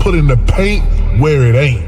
putting the paint where it ain't.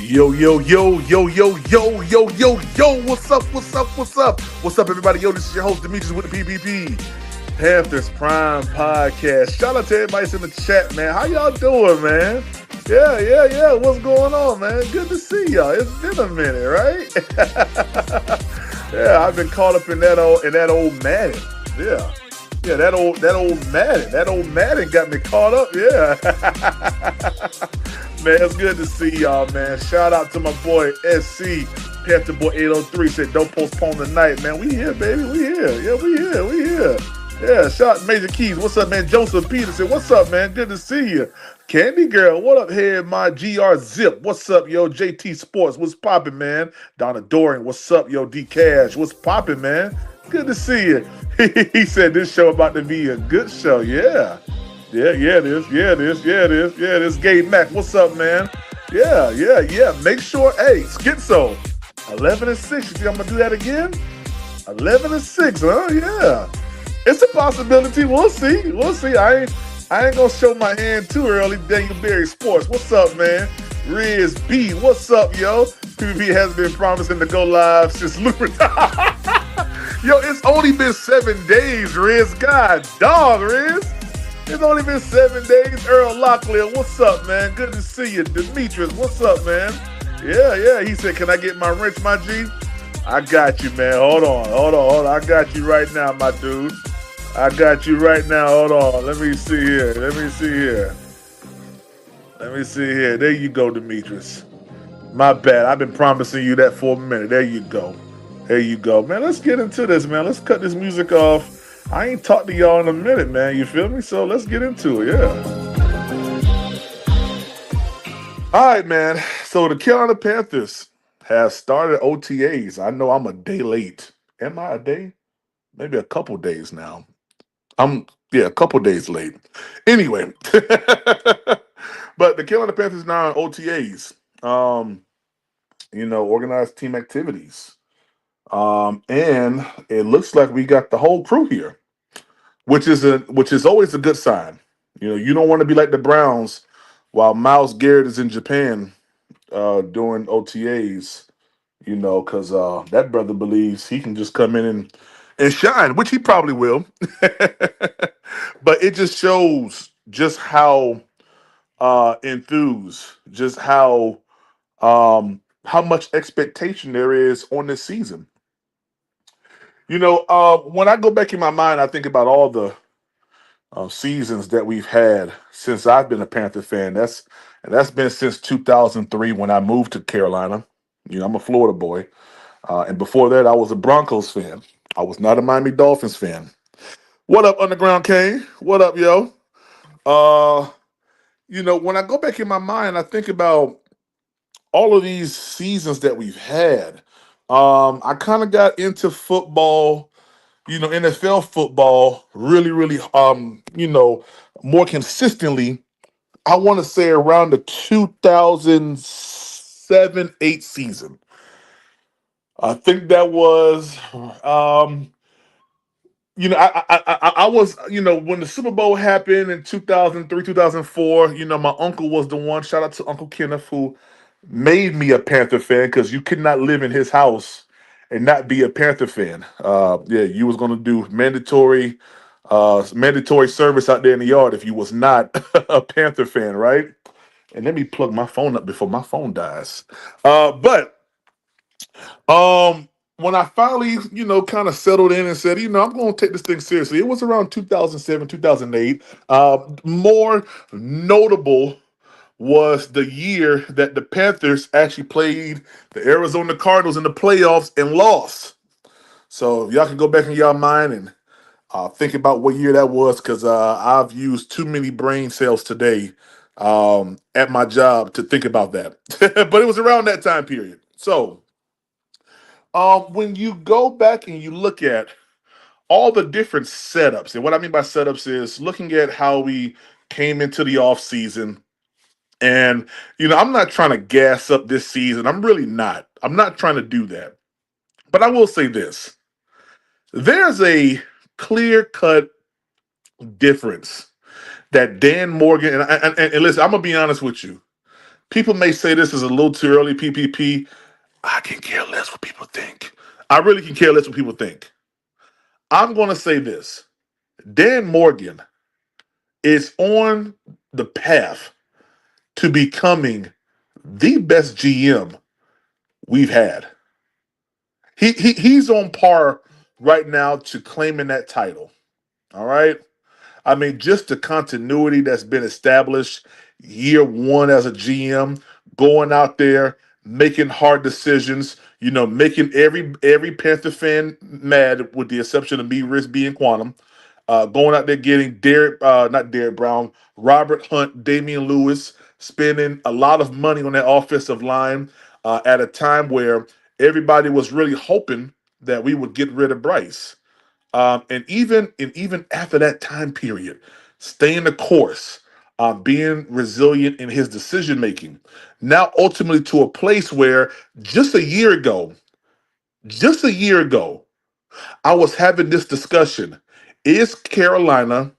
Yo, yo, yo, yo, yo, yo, yo, yo, yo, what's up, what's up, what's up? What's up, everybody? Yo, this is your host, Demetrius with the PPP, Panthers Prime Podcast. Shout out to everybody that's in the chat, man. How y'all doing, man? Yeah, what's going on, man? Good to see y'all. It's been a minute, right? Yeah, I've been caught up in that old Madden. Yeah, that old Madden. That old Madden got me caught up, yeah. Man, it's good to see y'all, man. Shout out to my boy SC, Panther Boy 803 said, don't postpone the night, man. We here, baby. We here. Yeah, we here. Yeah, shout out Major Keys. What's up, man? Joseph Peterson. What's up, man? Good to see you. Candy Girl, what up here, my GR Zip? What's up, yo? JT Sports, what's poppin', man? Donna Dorian, what's up, yo? D Cash, what's poppin', man? Good to see you. He said this show about to be a good show. Yeah, it is. Gabe Mack, what's up, man? Yeah. Make sure, hey, Schizo, 11-6. You think I'm gonna do that again? 11-6, huh? Yeah. It's a possibility. We'll see. I ain't gonna show my hand too early. Daniel Berry Sports, what's up, man? Riz B, what's up, yo? PvP has been promising to go live since Lunar. Yo, it's only been 7 days, Riz. God dog, Riz. It's only been 7 days. Earl Locklear, what's up, man? Good to see you. Demetrius, what's up, man? Yeah. He said, can I get my wrench, my G? I got you, man. Hold on. I got you right now, my dude. I got you right now. Hold on. Let me see here. Let me see here. Let me see here. There you go, Demetrius. My bad. I've been promising you that for a minute. There you go. There you go. Man, let's get into this, man. Let's cut this music off. I ain't talked to y'all in a minute, man. You feel me? So let's get into it. Yeah. All right, man. So the Carolina Panthers have started OTAs. I know I'm a day late. Am I a day? Maybe a couple days now. Yeah, a couple days late. Anyway, but the Carolina Panthers now on OTAs. Organized team activities. And it looks like we got the whole crew here, which is always a good sign. You don't want to be like the Browns while Miles Garrett is in Japan doing OTAs. Because that brother believes he can just come in and shine, which he probably will. But it just shows just how enthused, just how much expectation there is on this season. When I go back in my mind, I think about all the seasons that we've had since I've been a Panther fan. That's been since 2003 when I moved to Carolina. I'm a Florida boy, and before that, I was a Broncos fan. I was not a Miami Dolphins fan. What up, Underground Kane? What up, yo? Uh, when I go back in my mind, I think about all of these seasons that we've had. I kind of got into football, NFL football, really, really, more consistently. I want to say around the 2007-8 season. I think that was I was, when the Super Bowl happened in 2003, 2004, my uncle was the one. Shout out to Uncle Kenneth, who made me a Panther fan because you could not live in his house and not be a Panther fan. Yeah, you was gonna do mandatory service out there in the yard if you was not a Panther fan, right? And let me plug my phone up before my phone dies. But when I finally, kind of settled in and said, I'm going to take this thing seriously, it was around 2007, 2008. More notable was the year that the Panthers actually played the Arizona Cardinals in the playoffs and lost. So y'all can go back in y'all mind and think about what year that was, because I've used too many brain cells today at my job to think about that. But it was around that time period. So when you go back and you look at all the different setups, and what I mean by setups is looking at how we came into the off season. And I'm not trying to gas up this season. I'm really not. I'm not trying to do that. But I will say this: there's a clear cut difference that Dan Morgan and listen, I'm gonna be honest with you. People may say this is a little too early, PPP. I can care less what people think. I really can care less what people think. I'm going to say this: Dan Morgan is on the path to becoming the best GM we've had. He's on par right now to claiming that title. All right. I mean, just the continuity that's been established year one as a GM, going out there, making hard decisions, making every Panther fan mad, with the exception of me, Risby, and Quantum. Going out there getting not Derek Brown, Robert Hunt, Damian Lewis, spending a lot of money on that offensive line at a time where everybody was really hoping that we would get rid of Bryce. And even after that time period, staying the course, being resilient in his decision making. Now, ultimately, to a place where just a year ago, I was having this discussion: is Carolina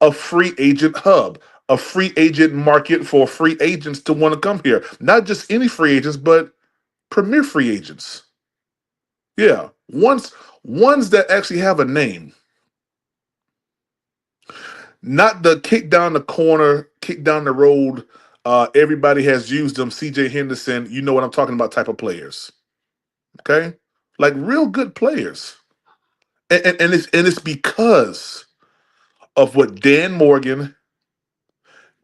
a free agent hub, a free agent market for free agents to want to come here? Not just any free agents, but premier free agents. Yeah, ones that actually have a name. Not the kick down the corner, kick down the road. Everybody has used them. CJ Henderson, you know what I'm talking about, type of players. Okay? Like real good players. And it's because of what Dan Morgan,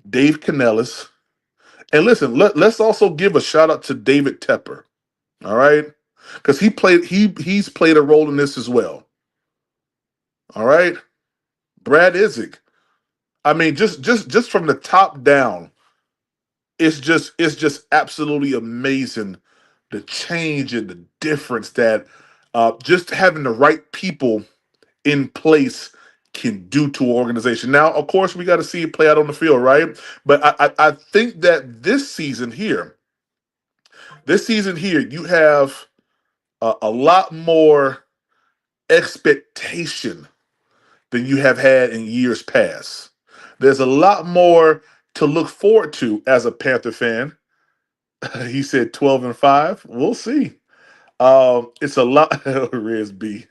Dave Canales, and listen, let's also give a shout out to David Tepper. All right, because he's played a role in this as well. All right, Brad Isaac. I mean, just from the top down, it's just absolutely amazing the change and the difference that just having the right people in place can do to an organization. Now, of course, we got to see it play out on the field, right? But I think that this season here, you have a lot more expectation than you have had in years past. There's a lot more to look forward to as a Panther fan. He said 12-5. We'll see. It's a lot, Riz B.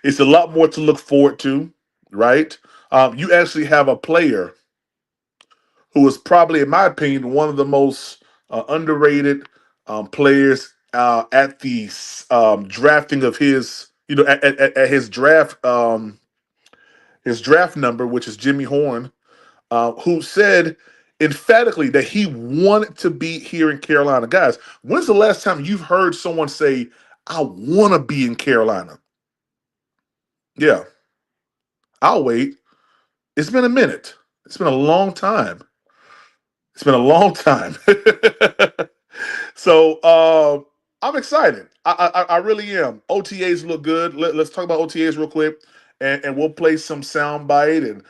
It's a lot more to look forward to, right? You actually have a player who is probably, in my opinion, one of the most underrated players at the drafting of his, at his draft number, which is Jimmy Horn, who said emphatically that he wanted to be here in Carolina. Guys, when's the last time you've heard someone say, I want to be in Carolina? Yeah, I'll wait. It's been a minute. It's been a long time. It's been a long time. So I'm excited. I really am. OTAs look good. Let's talk about OTAs real quick, and we'll play some soundbite and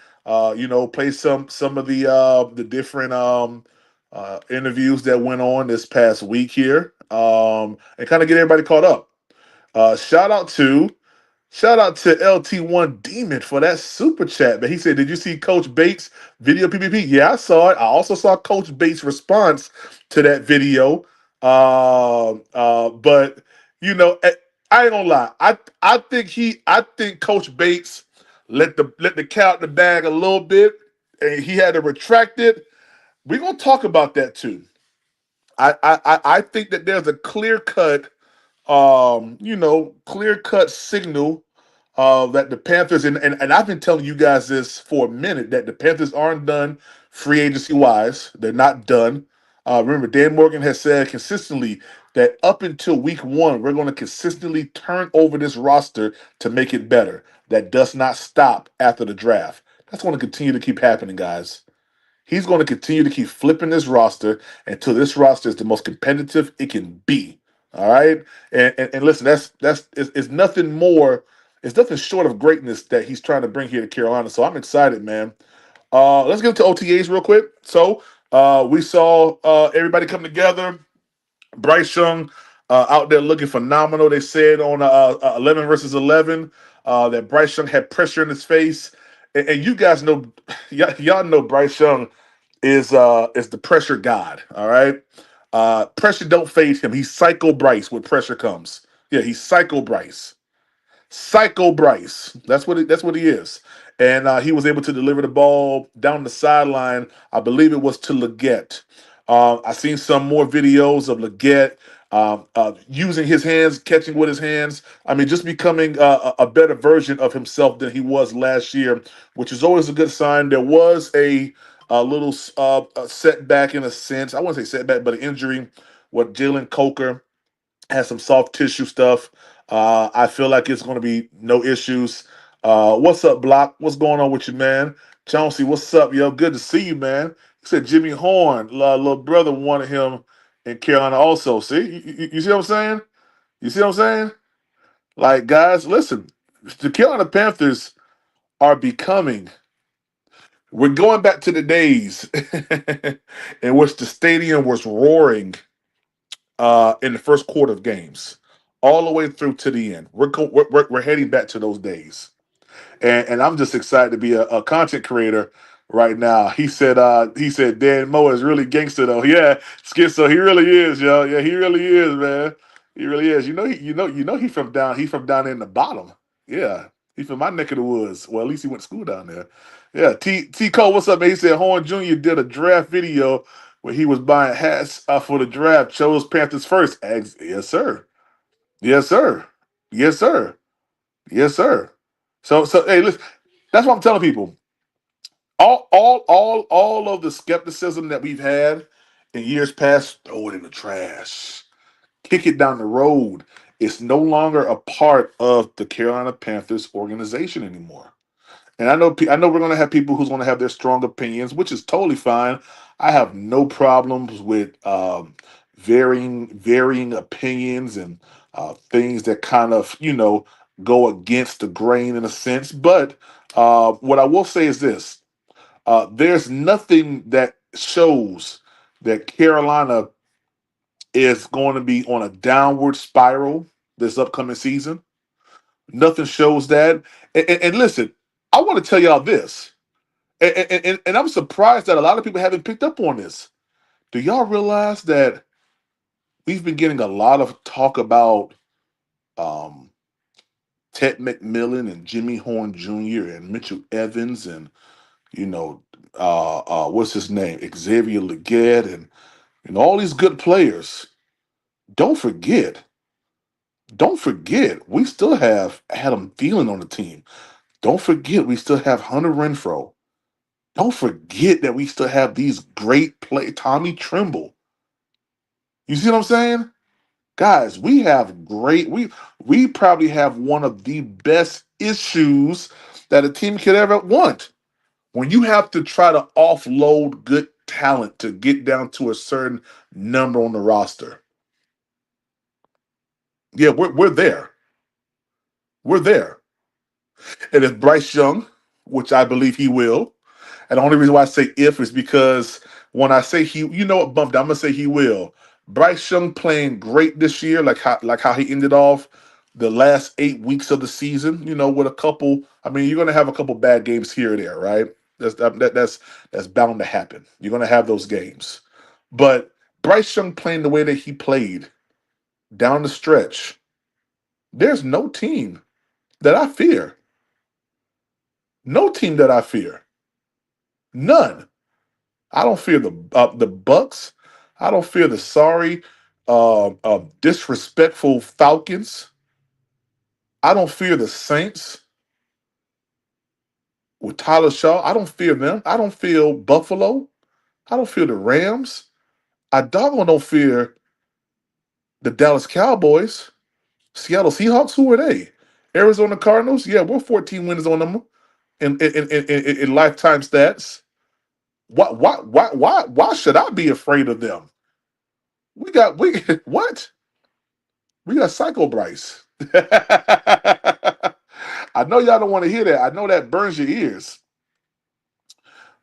play some of the different interviews that went on this past week here, and kind of get everybody caught up. Uh, shout out to Shout out to LT1 Demon for that super chat, man. He said, did you see Coach Bates' video PPP? Yeah, I saw it. I also saw Coach Bates' response to that video. But I ain't gonna lie. I think Coach Bates let the cat out the bag a little bit, and he had to retract it. We're gonna talk about that too. I think that there's a clear cut signal that the Panthers and I've been telling you guys this for a minute that the Panthers aren't done free agency wise. They're not done. Remember, Dan Morgan has said consistently that up until week 1, we're going to consistently turn over this roster to make it better. That does not stop after the draft. That's going to continue to keep happening, guys. He's going to continue to keep flipping this roster until this roster is the most competitive it can be. All right, and listen, that's it's nothing more. It's nothing short of greatness that he's trying to bring here to Carolina. So I'm excited, man. Let's get into OTAs real quick. So we saw everybody come together. Bryce Young out there looking phenomenal. They said on 11 versus 11 that Bryce Young had pressure in his face, and you guys know, y'all know Bryce Young is the pressure god. All right, pressure don't phase him. He's Psycho Bryce when pressure comes. Yeah, he's Psycho Bryce. Psycho Bryce. That's what he is. And he was able to deliver the ball down the sideline. I believe it was to Leggett. I seen some more videos of Leggett using his hands, catching with his hands. I mean, just becoming a better version of himself than he was last year, which is always a good sign. There was a little a setback in a sense. I wouldn't say setback, but an injury with Jalen Coker has some soft tissue stuff. I feel like it's going to be no issues. What's up, Block? What's going on with you, man? Chauncey, what's up, yo? Good to see you, man. He said Jimmy Horn, little brother, wanted him in Carolina also. See, you see what I'm saying? You see what I'm saying? Like, guys, listen, the Carolina Panthers are becoming. We're going back to the days in which the stadium was roaring in the first quarter of games, all the way through to the end. We're heading back to those days, and I'm just excited to be a content creator right now. He said Dan Moe is really gangster though. Yeah, Schizo, he really is, yo. Yeah, he really is, man. He really is. He from down in the bottom. Yeah, he from my neck of the woods. Well, at least he went to school down there. Yeah, T Cole, what's up, man? He said Horn Jr. did a draft video where he was buying hats for the draft. Chose Panthers first. Yes, sir. Yes, sir. Yes, sir. Yes, sir. So hey, listen, that's what I'm telling people. All of the skepticism that we've had in years past, throw it in the trash. Kick it down the road. It's no longer a part of the Carolina Panthers organization anymore. And I know we're going to have people who's going to have their strong opinions, which is totally fine. I have no problems with varying opinions and things that kind of go against the grain in a sense. But what I will say is this: there's nothing that shows that Carolina is going to be on a downward spiral this upcoming season. Nothing shows that. And listen, I want to tell y'all this, and I'm surprised that a lot of people haven't picked up on this. Do y'all realize that we've been getting a lot of talk about um, Ted McMillan and Jimmy Horn Jr. and Mitchell Evans and you know what's his name, Xavier Leggett and all these good players. Don't forget, don't forget, we still have Adam Thielen on the team. Don't forget, we still have Hunter Renfro. Don't forget that we still have these great play Tommy Trimble. You see what I'm saying? Guys, we have great we probably have one of the best issues that a team could ever want. When you have to try to offload good talent to get down to a certain number on the roster. Yeah, we're there. We're there. And if Bryce Young, which I believe he will, and the only reason why I say if is because when I say he, you know what, bumped, I'm gonna say he will. Bryce Young playing great this year, like how he ended off the last 8 weeks of the season. With a couple. I mean, you're gonna have a couple bad games here or there, right? That's bound to happen. You're gonna have those games, but Bryce Young playing the way that he played down the stretch, there's no team that I fear. No team that I fear. None. I don't fear the Bucks. I don't fear the sorry, disrespectful Falcons. I don't fear the Saints with Tyler Shaw. I don't fear them. I don't feel Buffalo. I don't fear the Rams. I doggone don't fear the Dallas Cowboys. Seattle Seahawks. Who are they? Arizona Cardinals. Yeah, we're 14 wins on them in lifetime stats. Why should I be afraid of them? We what? We got Psycho Bryce. I know y'all don't want to hear that. I know that burns your ears.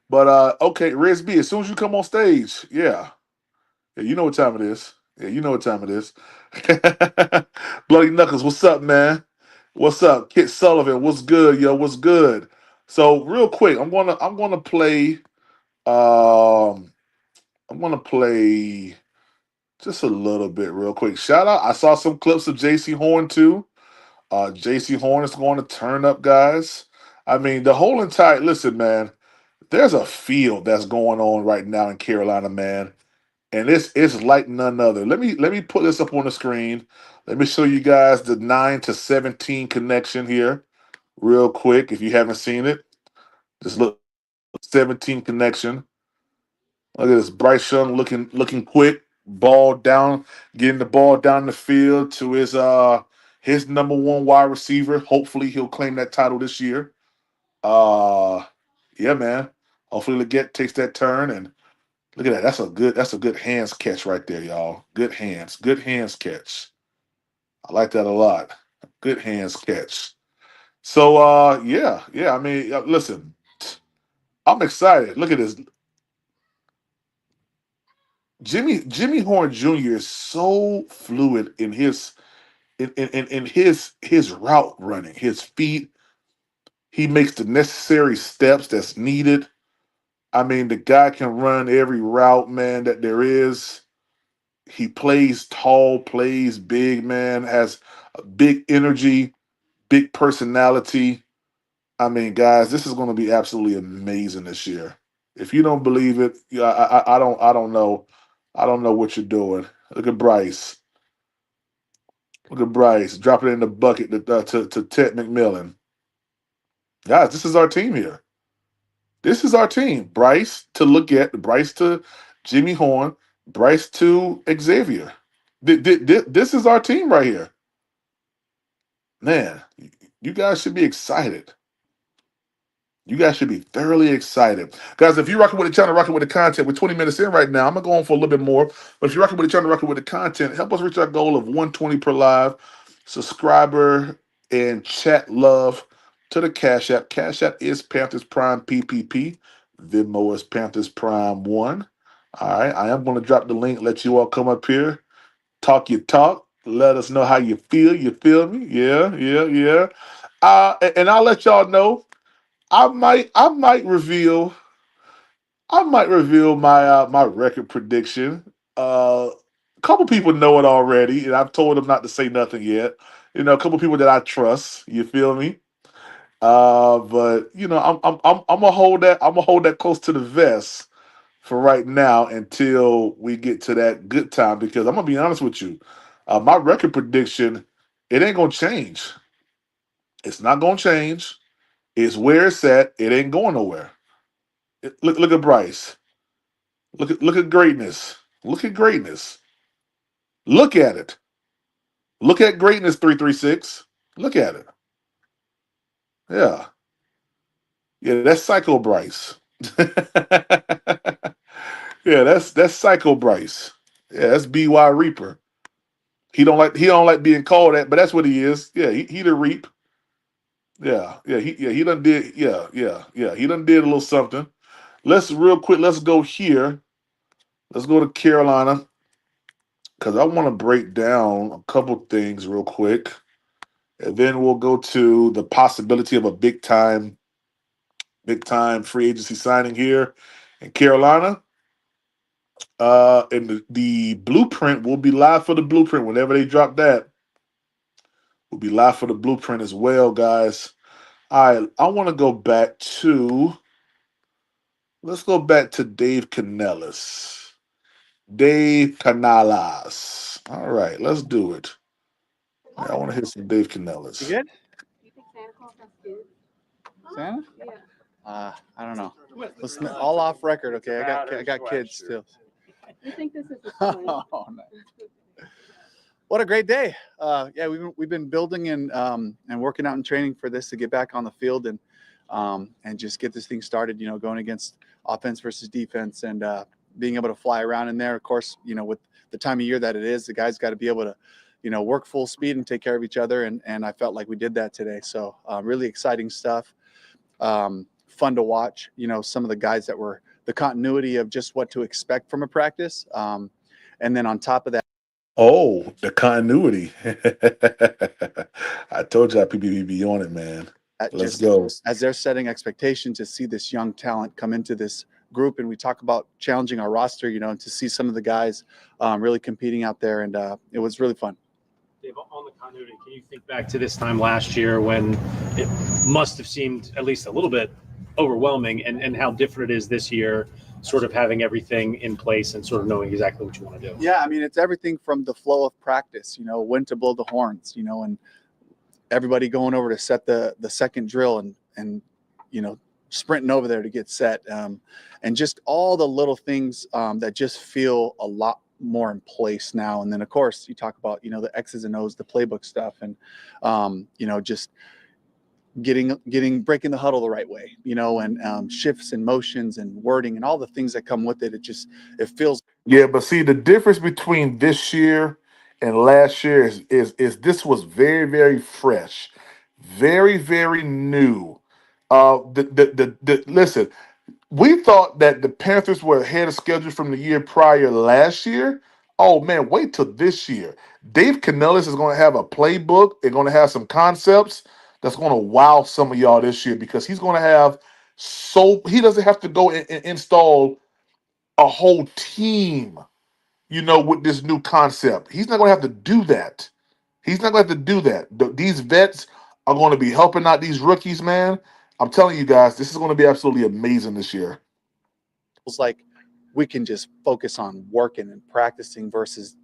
But okay, Riz B, as soon as you come on stage, yeah. Yeah, you know what time it is. Yeah, you know what time it is. Bloody Knuckles, what's up, man? What's up? Kit Sullivan, what's good, yo? What's good? So real quick, I'm gonna play um I'm gonna play just a little bit real quick. Shout out. I saw some clips of JC Horn too. JC Horn is going to turn up, guys. I mean, the whole entire listen, man. There's a field that's going on right now in Carolina, man, and it's like none other. Let me put this up on the screen. Let me show you guys the 9 to 17 connection here, real quick. If you haven't seen it, just look 17 connection. Look at this, Bryce Young looking quick, ball down, getting the ball down the field to his number one wide receiver. Hopefully he'll claim that title this year. Uh yeah, man. Hopefully Leggett takes that turn and look at that. That's a good hands catch right there, y'all. Good hands. Good hands catch. I like that a lot. Good hands catch. So yeah. I mean, listen, I'm excited. Look at this. Jimmy Horn Jr. is so fluid in his route running, his feet. He makes the necessary steps that's needed. I mean, the guy can run every route, man, that there is. He plays tall, plays big, man, has a big energy, big personality. I mean, guys, this is going to be absolutely amazing this year. If you don't believe it, yeah, I don't know what you're doing. Look at Bryce. Look at Bryce dropping it in the bucket to Ted McMillan. Guys, this is our team here. This is our team. Bryce to look at, Bryce to Jimmy Horn, Bryce to Xavier. This is our team right here. Man, you guys should be excited. You guys should be thoroughly excited. Guys, if you're rocking with the channel, rocking with the content, we're 20 minutes in right now. I'm going to go on for a little bit more. But if you're rocking with the channel, rocking with the content, help us reach our goal of 120 per live. Subscriber and chat love to the Cash App. Cash App is Panthers Prime PPP. Venmo is Panthers Prime 1. All right. I am going to drop the link, let you all come up here. Talk your talk. Let us know how you feel. You feel me? Yeah, yeah, yeah. And I'll let y'all know. I might reveal my record prediction. A couple people know it already, and I've told them not to say nothing yet. A couple people that I trust. You feel me? But I'm gonna hold that close to the vest for right now until we get to that good time. Because I'm gonna be honest with you, my record prediction, it ain't gonna change. It's not gonna change. It's where it's at. It ain't going nowhere. Look at Bryce. Look at greatness. Look at greatness. Look at it. Look at greatness 336. Look at it. Yeah. Yeah, that's Psycho Bryce. Yeah, that's Psycho Bryce. Yeah, that's BY Reaper. He don't like being called that, but that's what he is. Yeah, he the Reap. He done did he done did a little something. Let's go here. Let's go to Carolina because I want to break down a couple things real quick. And then we'll go to the possibility of a big time free agency signing here in Carolina. And the blueprint will be live for the blueprint whenever they drop that. We'll be live for the blueprint as well, guys. All right, I want to go back to. Let's go back to Dave Canales. Dave Canales. All right, let's do it. Yeah, I want to hear some Dave Canales. You good? Santa? I don't know. Listen, all off record, okay? I got kids still. You think this is a Oh, no. What a great day! Yeah, we've been building and working out and training for this to get back on the field and just get this thing started. Going against offense versus defense and being able to fly around in there. Of course, with the time of year that it is, the guys got to be able to work full speed and take care of each other. And I felt like we did that today. So really exciting stuff. Fun to watch. Some of the guys that were the continuity of just what to expect from a practice. And then on top of that. Oh, the continuity. I told y'all PBB be on it, man. Let's go. As they're setting expectations to see this young talent come into this group, and we talk about challenging our roster, and to see some of the guys really competing out there, and it was really fun. Dave, on the continuity, can you think back to this time last year when it must have seemed at least a little bit overwhelming, and how different it is this year, sort of having everything in place and sort of knowing exactly what you want to do? Yeah, I mean, it's everything from the flow of practice, when to blow the horns, and everybody going over to set the second drill and sprinting over there to get set, and just all the little things that just feel a lot more in place now. And then of course you talk about the X's and O's, the playbook stuff, and just breaking the huddle the right way, and shifts and motions and wording and all the things that come with it. It feels. Yeah, but see the difference between this year and last year is this was very, very fresh, very, very new. Listen, we thought that the Panthers were ahead of schedule from the year prior last year. Oh man, wait till this year. Dave Canales is going to have a playbook. They're going to have some concepts that's going to wow some of y'all this year because he's going to have he doesn't have to go and install a whole team, with this new concept. He's not going to have to do that. He's not going to have to do that. These vets are going to be helping out these rookies, man. I'm telling you guys, this is going to be absolutely amazing this year. It's like we can just focus on working and practicing versus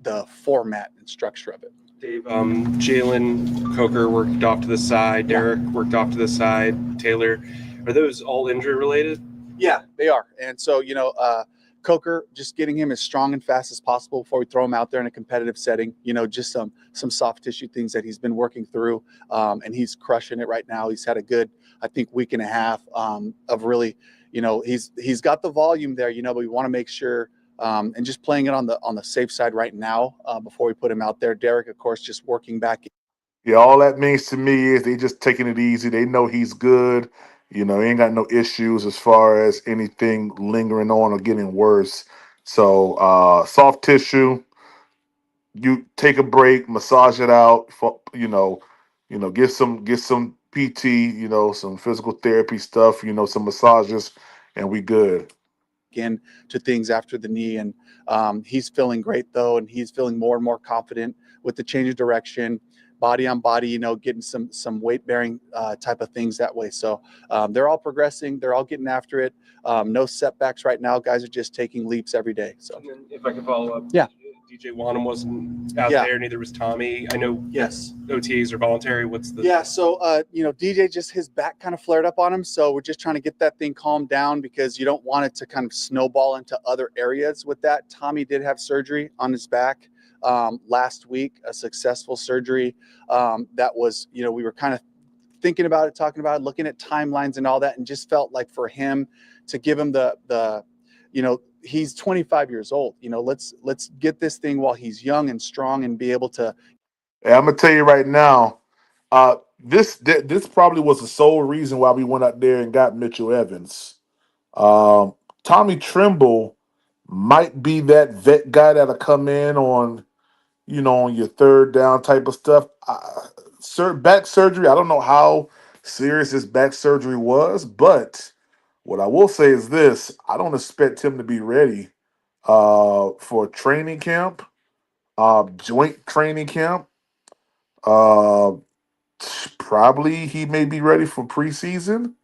the format and structure of it. Dave, Jalen Coker worked off to the side. Derek worked off to the side. Taylor. Are those all injury related? Yeah, they are. And so, Coker, just getting him as strong and fast as possible before we throw him out there in a competitive setting, just some soft tissue things that he's been working through. And he's crushing it right now. He's had a good, I think, week and a half of really, he's got the volume there, but we want to make sure and just playing it on the safe side right now before we put him out there. Derek, of course, just working back. Yeah, all that means to me is they just taking it easy. They know he's good. He ain't got no issues as far as anything lingering on or getting worse. So soft tissue, you take a break, massage it out, get some PT, some physical therapy stuff, some massages, and we good. In to things after the knee, and he's feeling great though, and he's feeling more and more confident with the change of direction, body on body, getting some weight bearing type of things that way. So they're all progressing, they're all getting after it. No setbacks right now. Guys are just taking leaps every day. So And then if I could follow up, Yeah. DJ Wanham wasn't out Yeah. there, neither was Tommy. I know yes. OTAs are voluntary. What's the Yeah, so DJ, just his back kind of flared up on him, so we're just trying to get that thing calmed down because you don't want it to kind of snowball into other areas with that. Tommy did have surgery on his back last week, a successful surgery that was, we were kind of thinking about it, talking about it, looking at timelines and all that, and just felt like for him to give him the he's 25 years old. Let's get this thing while he's young and strong and be able to. Hey, I'm gonna tell you right now, this probably was the sole reason why we went out there and got Mitchell Evans. Tommy Trimble might be that vet guy that'll come in on your third down type of stuff. Back surgery, I don't know how serious his back surgery was, but what I will say is this: I don't expect him to be ready for training camp, joint training camp. Uh, Probably he may be ready for preseason,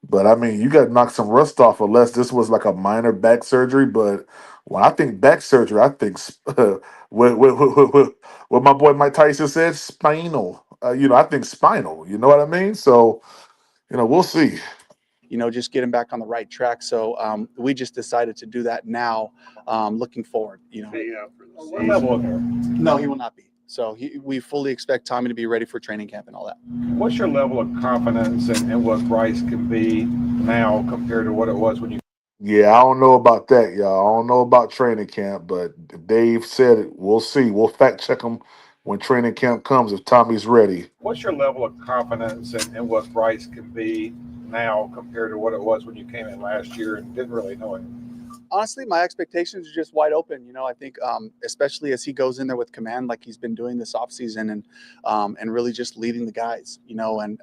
but I mean, you got to knock some rust off unless this was like a minor back surgery. But when I think back surgery, I think what my boy Mike Tyson said, spinal. I think spinal. You know what I mean? So, we'll see. Just get him back on the right track. So we just decided to do that now, looking forward. What level No, he will not be. So we fully expect Tommy to be ready for training camp and all that. What's your level of confidence in what Bryce can be now compared to what it was when you? Yeah, I don't know about that, y'all. I don't know about training camp, but Dave said it. We'll see. We'll fact check him when training camp comes if Tommy's ready. What's your level of confidence in what Bryce can be now compared to what it was when you came in last year and didn't really know him? Honestly, my expectations are just wide open. I think especially as he goes in there with command, like he's been doing this offseason and really just leading the guys, and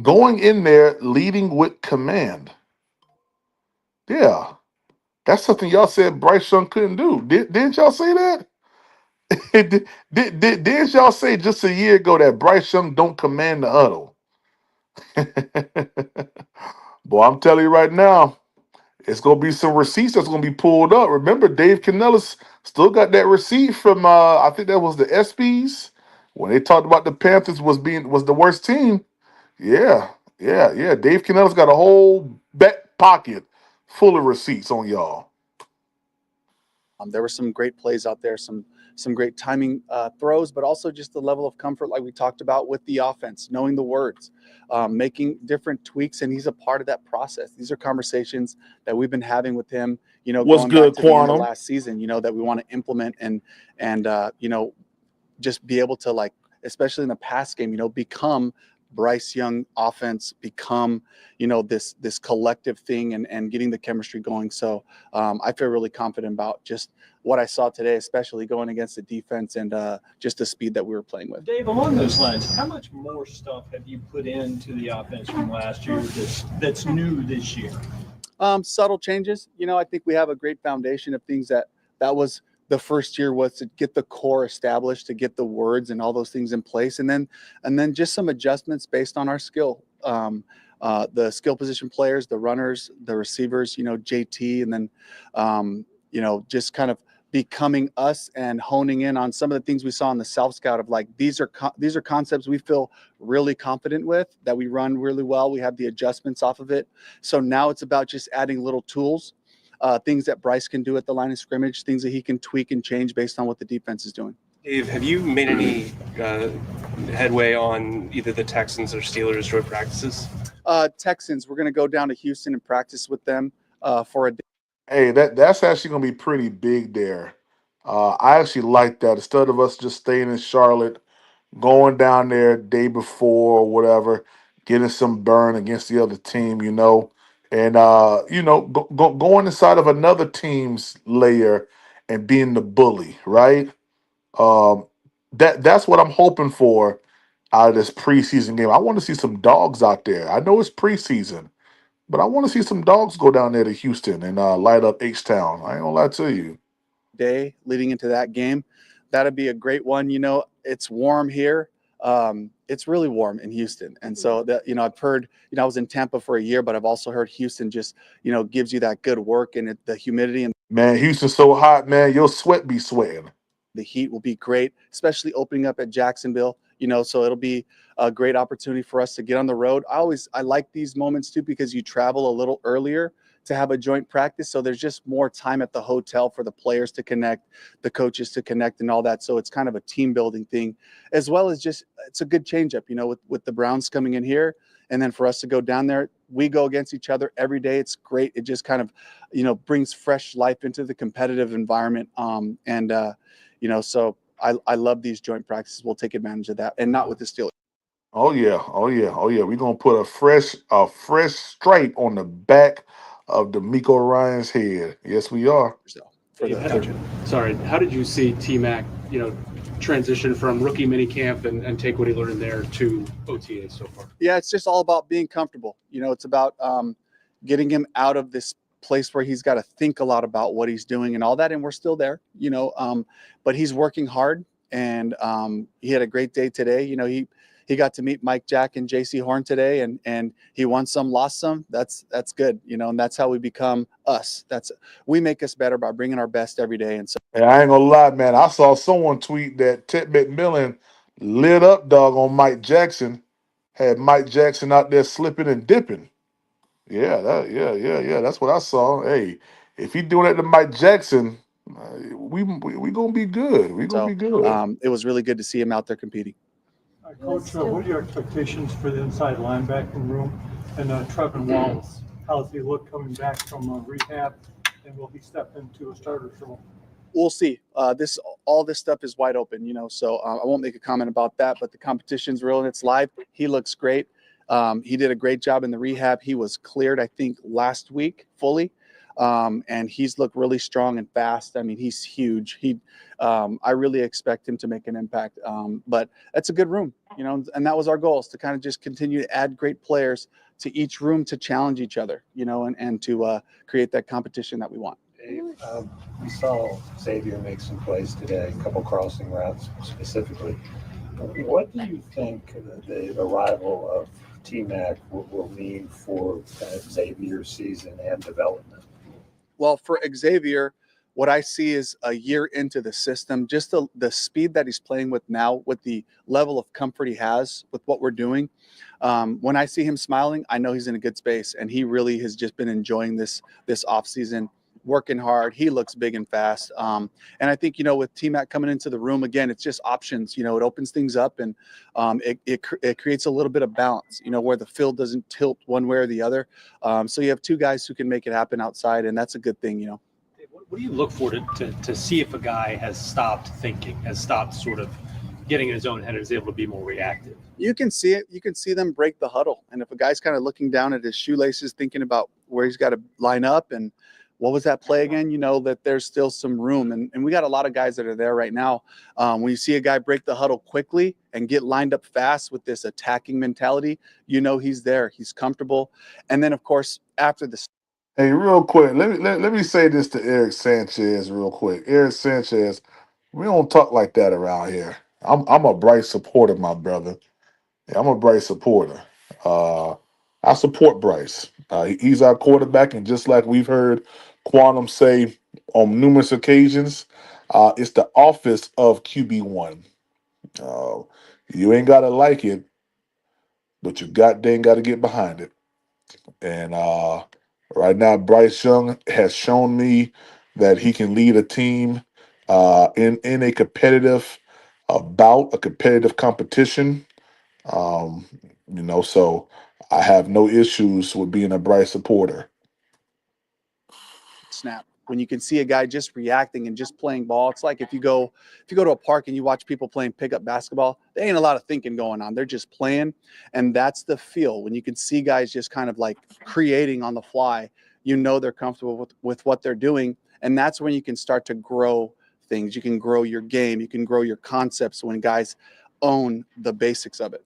Going in there leading with command. Yeah. That's something y'all said Bryce Young couldn't do. Didn't y'all say that? Didn't y'all say just a year ago that Bryce Young don't command the huddle? Boy, I'm telling you right now, it's gonna be some receipts that's gonna be pulled up. Remember, Dave Canales still got that receipt from I think that was the ESPYs when they talked about the Panthers was the worst team. Yeah. Dave Canales got a whole back pocket full of receipts on y'all. there were some great plays out there, some great timing throws, but also just the level of comfort, like we talked about with the offense, knowing the words, making different tweaks, and he's a part of that process. These are conversations that we've been having with him, What's going good, back to the end of Quantum? last season, that we want to implement and just be able to, especially in the pass game, become Bryce Young offense, become, this collective thing and getting the chemistry going. So I feel really confident about just what I saw today, especially going against the defense and just the speed that we were playing with. Dave, along those lines, how much more stuff have you put into the offense from last year that's new this year? Subtle changes. I think we have a great foundation of things that was the first year, was to get the core established, to get the words and all those things in place. And then just some adjustments based on our skill. The skill position players, the runners, the receivers, JT, and then, just kind of becoming us and honing in on some of the things we saw in the South Scout of like, these are concepts we feel really confident with, that we run really well. We have the adjustments off of it. So now it's about just adding little tools, things that Bryce can do at the line of scrimmage, things that he can tweak and change based on what the defense is doing. Dave, have you made any headway on either the Texans or Steelers joint practices? Texans, we're going to go down to Houston and practice with them for a day. Hey, that's actually gonna be pretty big there. I actually like that. Instead of us just staying in Charlotte, going down there day before or whatever, getting some burn against the other team, and going inside of another team's layer and being the bully, right? Um, that's what I'm hoping for out of this preseason game. I want to see some dogs out there. I know it's preseason, but I want to see some dogs go down there to Houston and light up H-Town. I ain't gonna lie to you. Day leading into that game, that'd be a great one. It's warm here. It's really warm in Houston, and so that I've heard. I was in Tampa for a year, but I've also heard Houston just gives you that good work, and the humidity and Man, Houston's so hot, man. Your sweat be sweating. the heat will be great, especially opening up at Jacksonville. So it'll be a great opportunity for us to get on the road. I like these moments too, because you travel a little earlier to have a joint practice. So there's just more time at the hotel for the players to connect, the coaches to connect and all that. So it's kind of a team building thing, as well as just, it's a good change up, with the Browns coming in here. And then for us to go down there, we go against each other every day. It's great. It just kind of, brings fresh life into the competitive environment. So I love these joint practices. We'll take advantage of that, and not with the Steelers. Oh yeah, oh yeah, oh yeah. We're gonna put a fresh stripe on the back of D'Amico Ryan's head. Yes, we are. So for Dave, the how did you see T-Mac, transition from rookie minicamp and take what he learned there to OTA so far? Yeah, it's just all about being comfortable. It's about getting him out of this place where he's got to think a lot about what he's doing and all that. And we're still there, but he's working hard, and he had a great day today. He got to meet Mike Jack and JC Horn today, and he won some, lost some. That's good, and that's how we become us. We make us better by bringing our best every day. And so, Hey, I ain't gonna lie, man. I saw someone tweet that Ted McMillan lit up dog on Mike Jackson, had Mike Jackson out there slipping and dipping. Yeah. That's what I saw. Hey, if he doing that to Mike Jackson, we gonna be good. We gonna be good. it was really good to see him out there competing. Coach, what are your expectations for the inside linebacking room? And Trevin Wallace, how's he look coming back from rehab? And will he step into a starter's role? We'll see. All this stuff is wide open, so I won't make a comment about that, but the competition's real and it's live. He looks great. He did a great job in the rehab. He was cleared, I think, last week fully. And he's looked really strong and fast. I mean, he's huge. I really expect him to make an impact. But that's a good room, and that was our goal, is to kind of just continue to add great players to each room to challenge each other, and to create that competition that we want. We saw Xavier make some plays today, a couple crossing routes specifically. What do you think the arrival of T-Mac will mean for Xavier's season and development? Well, for Xavier, what I see is a year into the system, just the speed that he's playing with now, with the level of comfort he has with what we're doing. When I see him smiling, I know he's in a good space, and he really has just been enjoying this offseason, working hard. He looks big and fast. And I think, with T-Mac coming into the room again, it's just options. It opens things up, and it creates a little bit of balance, where the field doesn't tilt one way or the other. So you have two guys who can make it happen outside, and that's a good thing, What do you look for to see if a guy has stopped thinking, has stopped sort of getting in his own head, and is able to be more reactive? You can see it. You can see them break the huddle. And if a guy's kind of looking down at his shoelaces, thinking about where he's got to line up and what was that play again, that there's still some room. And we got a lot of guys that are there right now. When you see a guy break the huddle quickly and get lined up fast with this attacking mentality, he's there. He's comfortable. And then, of course, after the Hey, real quick, let me say this to Eric Sanchez real quick. Eric Sanchez, we don't talk like that around here. I'm a Bryce supporter, my brother. Yeah, I'm a Bryce supporter. I support Bryce. He's our quarterback, and just like we've heard Quantum say, on numerous occasions. It's the office of QB1. Uh, you ain't gotta like it, but you goddamn got to get behind it. And right now, Bryce Young has shown me that he can lead a team in a competitive bout, a competitive competition. Um, so I have no issues with being a Bryce supporter. Snap. When you can see a guy just reacting and just playing ball, it's like if you go to a park and you watch people playing pickup basketball, there ain't a lot of thinking going on. They're just playing, and that's the feel. When you can see guys just kind of like creating on the fly, they're comfortable with what they're doing, and that's when you can start to grow things. You can grow your game. You can grow your concepts when guys own the basics of it.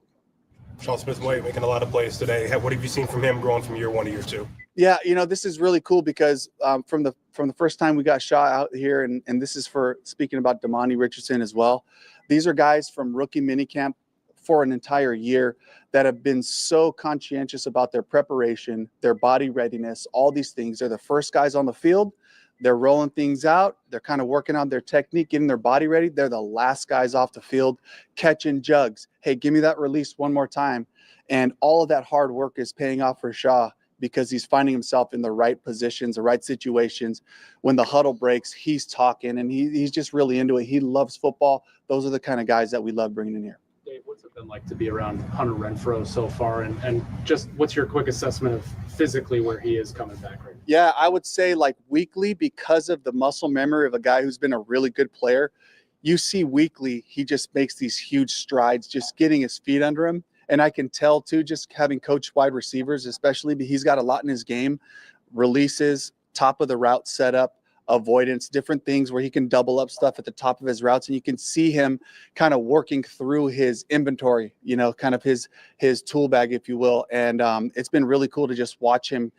Sean Smith-White making a lot of plays today. What have you seen from him growing from year one to year two? Yeah, this is really cool because from the first time we got Shaw out here, and this is for speaking about Damani Richardson as well. These are guys from rookie minicamp for an entire year that have been so conscientious about their preparation, their body readiness, all these things. They're the first guys on the field. They're rolling things out. They're kind of working on their technique, getting their body ready. They're the last guys off the field, catching jugs. Hey, give me that release one more time. And all of that hard work is paying off for Shaw, because he's finding himself in the right positions, the right situations. When the huddle breaks, he's talking, and he's just really into it. He loves football. Those are the kind of guys that we love bringing in here. Dave, what's it been like to be around Hunter Renfrow so far? And just what's your quick assessment of physically where he is coming back right now? Yeah, I would say like weekly, because of the muscle memory of a guy who's been a really good player. You see weekly, he just makes these huge strides, just getting his feet under him. And I can tell too, just having coached wide receivers, especially, but he's got a lot in his game. Releases, top of the route setup, avoidance, different things where he can double up stuff at the top of his routes. And you can see him kind of working through his inventory, kind of his tool bag, if you will. And it's been really cool to just watch him,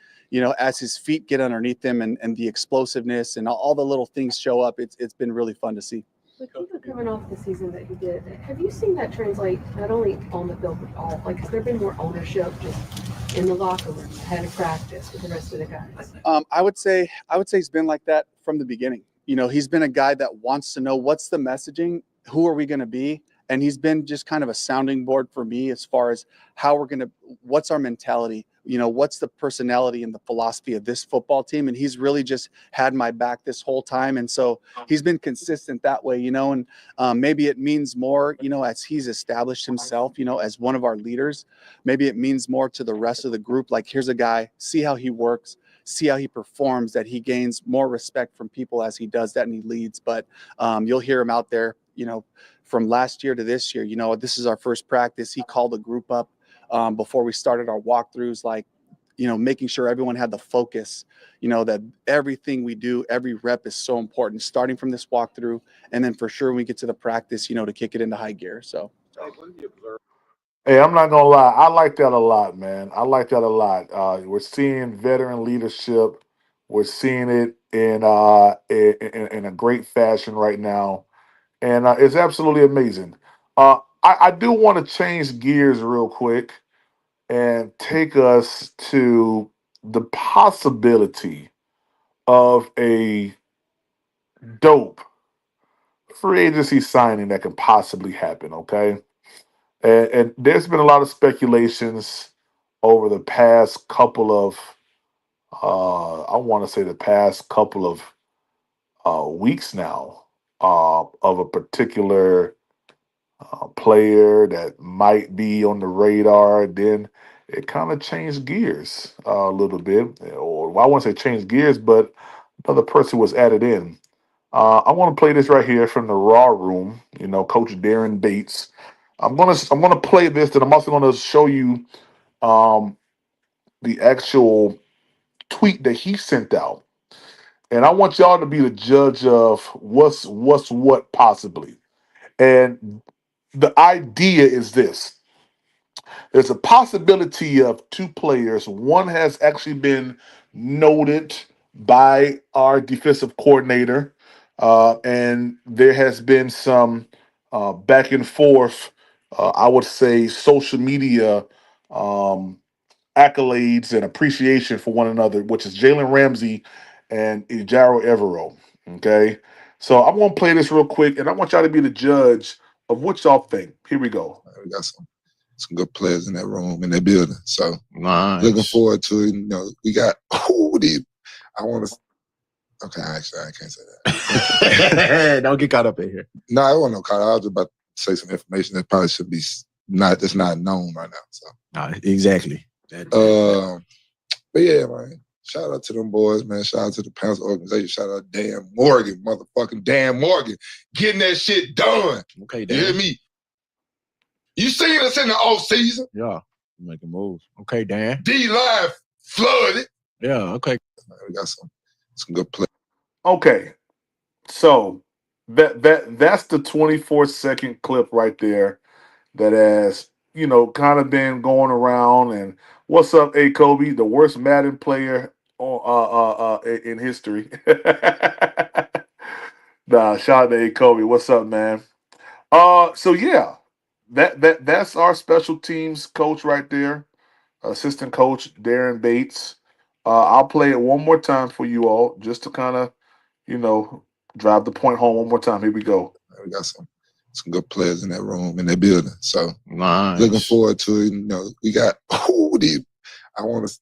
as his feet get underneath him and the explosiveness and all the little things show up. It's been really fun to see. With Kiva coming off the season that he did, have you seen that translate not only on the field but all? Like, has there been more ownership just in the locker room ahead of practice with the rest of the guys? I would say he's been like that from the beginning. He's been a guy that wants to know what's the messaging, who are we going to be, and he's been just kind of a sounding board for me as far as how we're going to, what's our mentality, what's the personality and the philosophy of this football team. And he's really just had my back this whole time. And so he's been consistent that way, and maybe it means more, as he's established himself, as one of our leaders. Maybe it means more to the rest of the group. Like, here's a guy, see how he works, see how he performs, that he gains more respect from people as he does that and he leads. But you'll hear him out there, from last year to this year. This is our first practice. He called a group up before we started our walkthroughs, like, making sure everyone had the focus, that everything we do, every rep is so important, starting from this walkthrough. And then for sure, when we get to the practice, to kick it into high gear. So. Hey, I'm not gonna lie. I like that a lot, man. I like that a lot. We're seeing veteran leadership. We're seeing it in a great fashion right now, and it's absolutely amazing. I do want to change gears real quick and take us to the possibility of a dope free agency signing that can possibly happen. Okay. And there's been a lot of speculations over the past couple of, I want to say the past couple of weeks now, of a particular player that might be on the radar. Then it kind of changed gears a little bit, or well, I won't say change gears, but another person was added in. I want to play this right here from the Raw Room. Coach Darren Bates. I'm gonna play this, and I'm also gonna show you um, the actual tweet that he sent out, and I want y'all to be the judge of what's what possibly. And the idea is this: there's a possibility of two players. One has actually been noted by our defensive coordinator, and there has been some back and forth, I would say, social media um, accolades and appreciation for one another, which is Jalen Ramsey and Ejaro Evero. Okay, so I'm gonna play this real quick, and I want y'all to be the judge of what y'all think. Here we go. We got some good players in that room, in that building. So Nice. looking forward to it. You know, we got I want to. Okay, actually, I can't say that. Don't get caught up in here. No, I wasn't caught. I was about to say some information that probably should be that's not known right now. So exactly. But yeah, man. Shout out to them boys, man. Shout out to the Panthers organization. Shout out to Dan Morgan, motherfucking Dan Morgan, getting that shit done. Okay, Dan. You hear me? You seen us in the off season? Yeah, make a move. Okay, Dan. D-line flooded. Yeah, okay. We got some good play. Okay, so that's the 24-second clip right there that has kind of been going around. And what's up, A. Kobe, the worst Madden player in history? Nah, shout out to A. Kobe. What's up, man? So yeah, that's our special teams coach right there, assistant coach Darren Bates. I'll play it one more time for you all, just to kind of, drive the point home one more time. Here we go. We got some good players in that room, in that building. So nice. Looking forward to it. You know, we got I want to.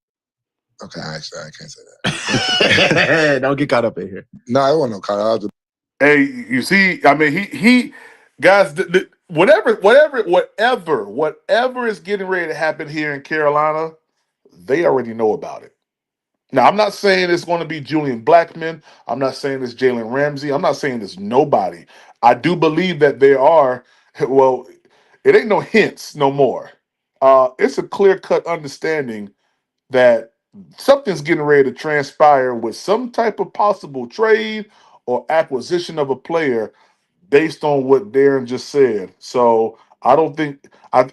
Okay, actually, I can't say that. Don't get caught up in here. No, I wasn't caught up. Hey, you see, I mean, he guys, whatever is getting ready to happen here in Carolina, they already know about it. Now, I'm not saying it's going to be Julian Blackmon. I'm not saying it's Jalen Ramsey. I'm not saying it's nobody. I do believe that there are, well, it ain't no hints no more. It's a clear-cut understanding that something's getting ready to transpire with some type of possible trade or acquisition of a player based on what Darren just said. So I don't think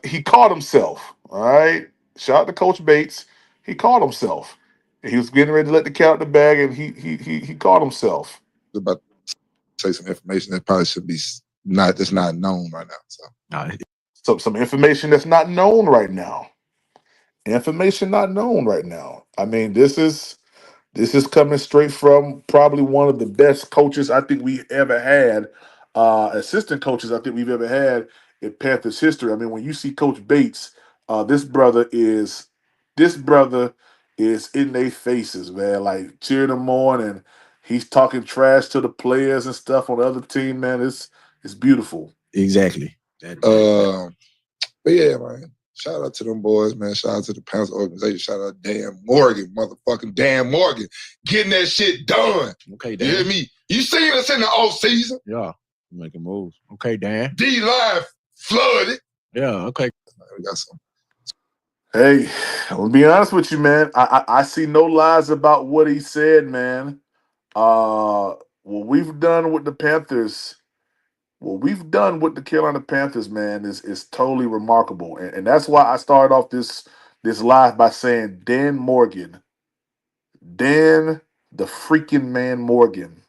he caught himself. All right. Shout out to Coach Bates. He caught himself. He was getting ready to let the cat out the bag, and he caught himself. About to say some information that probably should be that's not known right now. So some information that's not known right now. Information not known right now. I mean, this is coming straight from probably one of the best coaches I think we ever had, assistant coaches I think we've ever had in Panthers history. I mean, when you see Coach Bates, this brother is in their faces, man, like cheering them on, and he's talking trash to the players and stuff on the other team, man. It's beautiful. Exactly. But yeah, man. Shout out to them boys, man. Shout out to the Panthers organization. Shout out to Dan Morgan, motherfucking Dan Morgan, getting that shit done. Okay, Dan. You hear me? You seen us in the off season? Yeah, make a move. Okay, Dan. D-line flooded. Yeah, okay. We got some. Hey, I'm gonna be honest with you, man. I see no lies about what he said, man. What we've done with the Panthers. What we've done with the Carolina Panthers, man, is totally remarkable. And that's why I started off this live by saying Dan Morgan. Dan the freaking man Morgan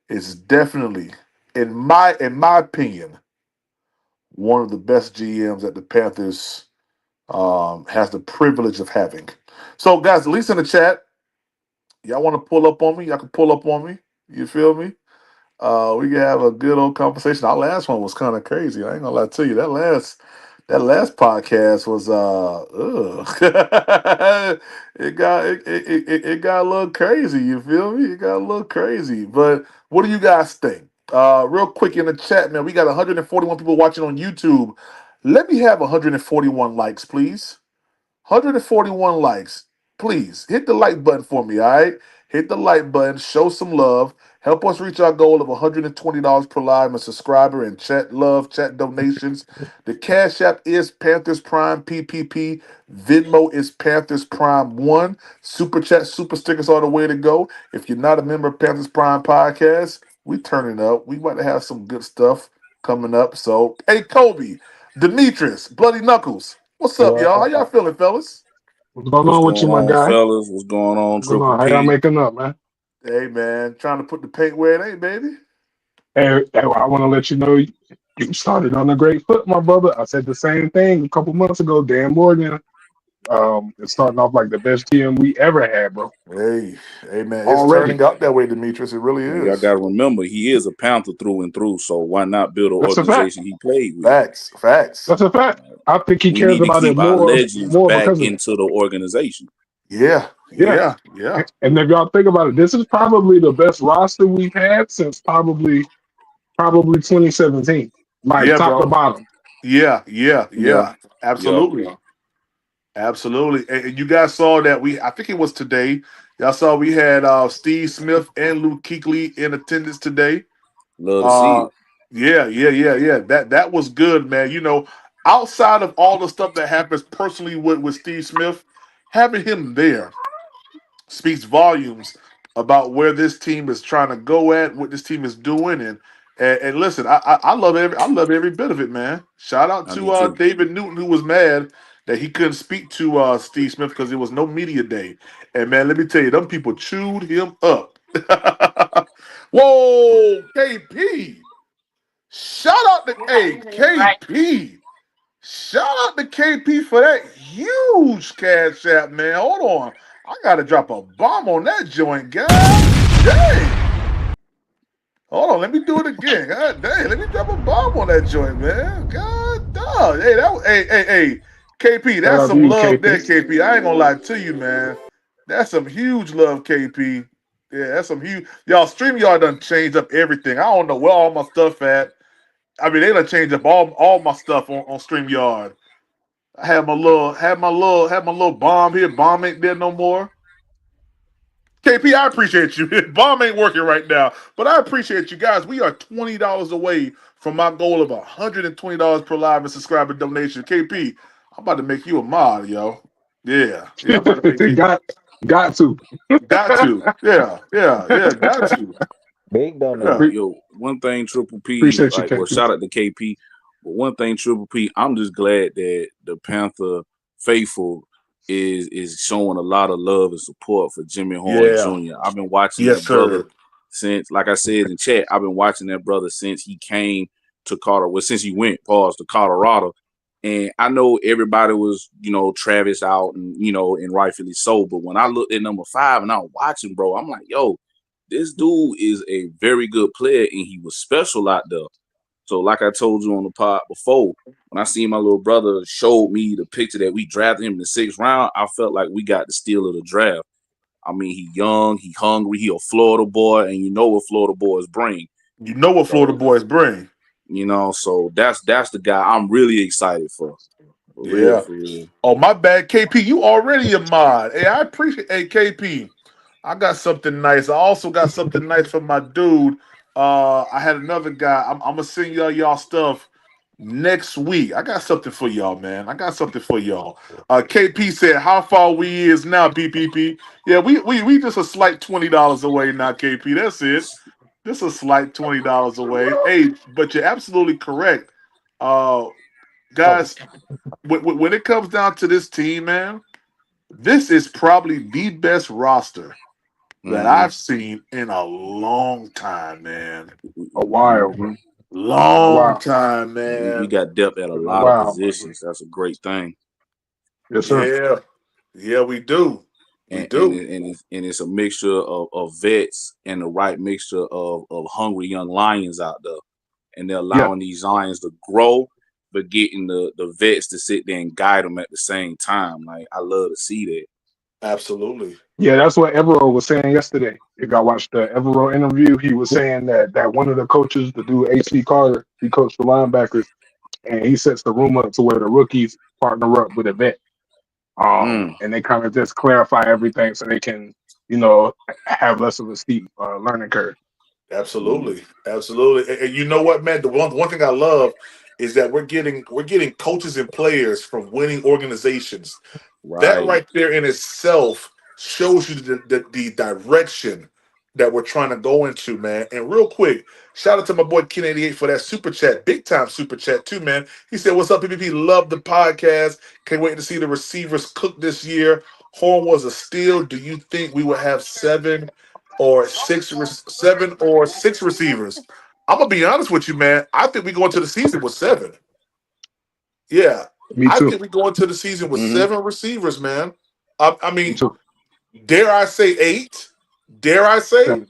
is definitely, in my opinion, one of the best GMs that the Panthers has the privilege of having. So, guys, at least in the chat, y'all want to pull up on me? Y'all can pull up on me. You feel me? We can have a good old conversation. Our last one was kind of crazy. I ain't gonna lie to you. That last podcast was it got a little crazy. You feel me? It got a little crazy. But what do you guys think? Real quick in the chat, man. We got 141 people watching on YouTube. Let me have 141 likes, please. 141 likes. Please hit the like button for me, all right? Hit the like button, show some love. Help us reach our goal of $120 per live and subscriber and chat donations. The Cash App is Panthers Prime PPP. Venmo is Panthers Prime 1. Super Chat, Super Stickers are the way to go. If you're not a member of Panthers Prime Podcast, we turning up. We about to have some good stuff coming up. So, hey, Kobe, Demetrius, Bloody Knuckles, what's up, y'all? How y'all feeling, fellas? What's going on with you, my guy? Fellas? What's going on, Triple How P? y'all making up, man? Hey, man, trying to put the paint where it ain't, baby. Hey, I want to let you know you started on a great foot, my brother. I said the same thing a couple months ago. Dan Morgan, It's starting off like the best team we ever had, bro. Hey, man, it's Already. turning out that way, Demetrius. It really Man, y'all is. got to remember, he is a Panther through and through. So why not build an That's a fact. organization he played with? Facts. That's a fact. I think he We cares need to about it keep our more legends back because of that. into the organization. Yeah. Yeah. And if y'all think about it, this is probably the best roster we've had since probably 2017. Like Yeah, top to bro. bottom. Yeah. Yeah. Absolutely. Absolutely. And you guys saw that I think it was today. Y'all saw we had Steve Smith and Luke Kuechly in attendance today. Love to see it. Yeah. That was good, man. You know, outside of all the stuff that happens personally with Steve Smith, having him there speaks volumes about where this team is trying to go at, what this team is doing, and listen, I love every bit of it, man. Shout out I do to too. David Newton, who was mad that he couldn't speak to Steve Smith because there was no media day. And man, let me tell you, them people chewed him up. Whoa, KP! Shout out to KP! Shout out to KP for that huge cash app, man. Hold on. I gotta drop a bomb on that joint, God dang. Hold on, let me do it again. God dang, let me drop a bomb on that joint, man. God dog. Hey, KP, Shout that's out to some you, love there, KP. KP. I ain't gonna lie to you, man. That's some huge love, KP. Yeah, that's some huge. Y'all, StreamYard done changed up everything. I don't know where all my stuff at. I mean, they done changed up all my stuff on StreamYard. I had my little bomb here. Bomb ain't there no more. KP, I appreciate you. Bomb ain't working right now, but I appreciate you guys. We are $20 away from my goal of $120 per live and subscriber donation. KP, I'm about to make you a mod, yo. Yeah, I'm about to make you. got to. Got to. Yeah, got to. Big Yeah. donation. Yo, one thing, Triple P, Appreciate you, like, well, KP. shout out to KP, but one thing, Triple P, I'm just glad that the Panther faithful is showing a lot of love and support for Jimmy Horn Yeah. Jr. I've been watching Yes, that brother sir. since, like I said in chat, I've been watching that brother since he came to Colorado. Well, since he went, to Colorado. And I know everybody was, Travis out and rightfully so. But when I looked at number 5 and I was watching, bro, I'm like, yo, this dude is a very good player and he was special out there. So like I told you on the pod before, when I seen my little brother showed me the picture that we drafted him in the 6th round, I felt like we got the steal of the draft. I mean, he young, he hungry, he a Florida boy, and you know what Florida boys bring. You know what Florida boys bring. So that's the guy I'm really excited for. For real, Yeah. for real. Oh, my bad, KP. You already a mod. Hey, I appreciate. Hey, KP. I got something nice. I also got something nice for my dude. I had another guy. I'm gonna send y'all stuff next week. I got something for y'all, man. I got something for y'all. KP said, "How far we is now, PPP?" Yeah, we just a slight $20 away now, KP. That's it. Just a slight $20 away. Hey, but you're absolutely correct, guys. When it comes down to this team, man, this is probably the best roster that I've seen in a long time, man. A while, bro. Long Wow. time, We man. got depth at a lot of Wow. positions. That's a great thing. Yes, sir. Yeah, we do. We And do. it's a mixture of vets and the right mixture of hungry young lions out there. And they're Yeah. allowing these lions to grow, but getting the vets to sit there and guide them at the same time. Like, I love to see that. Absolutely. Yeah, that's what Evero was saying yesterday. If y'all watched the Evero interview, he was saying that one of the coaches, the dude H.C. Carter, he coached the linebackers, and he sets the room up to where the rookies partner up with a vet. And they kind of just clarify everything so they can, have less of a steep learning curve. Absolutely. And you know what, man? The one thing I love is that we're getting coaches and players from winning organizations. That right there in itself shows you the direction that we're trying to go into, man. And real quick, shout out to my boy Ken88 for that super chat, big time super chat too, man. He said, "What's up, PPP? Love the podcast. Can't wait to see the receivers cook this year. Horn was a steal. Do you think we will have 7 or 6 receivers?" I'm gonna be honest with you, man. I think we go into the season with 7. Yeah, Me I too. think we go into the season with Mhm. 7 receivers, man. I Me mean, too. dare I say 8? Dare I say? Seven.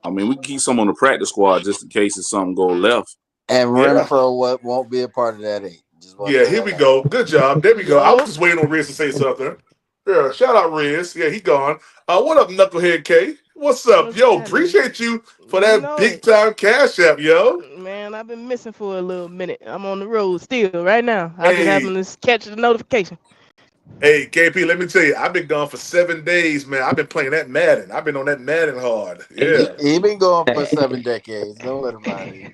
I mean, we can keep some on the practice squad just in case if something go left. And Yeah. Renfro won't be a part of that 8. Just want to Yeah, throw here that we out. go. Good job. There we go. I was Yup. just waiting on Riz to say something. Yeah, shout out Riz. Yeah, he gone. What up, Knucklehead K? What's up? What's Yo, happening? appreciate you for You that know big it. time cash app, yo. Man, I've been missing for a little minute. I'm on the road still right now. I just Hey, happened to catch the notification. hey, KP, let me tell you, I've been gone for 7 days, man. I've been playing that Madden. I've been on that Madden hard. Yeah. He been going for 7 decades. Don't let him lie to you.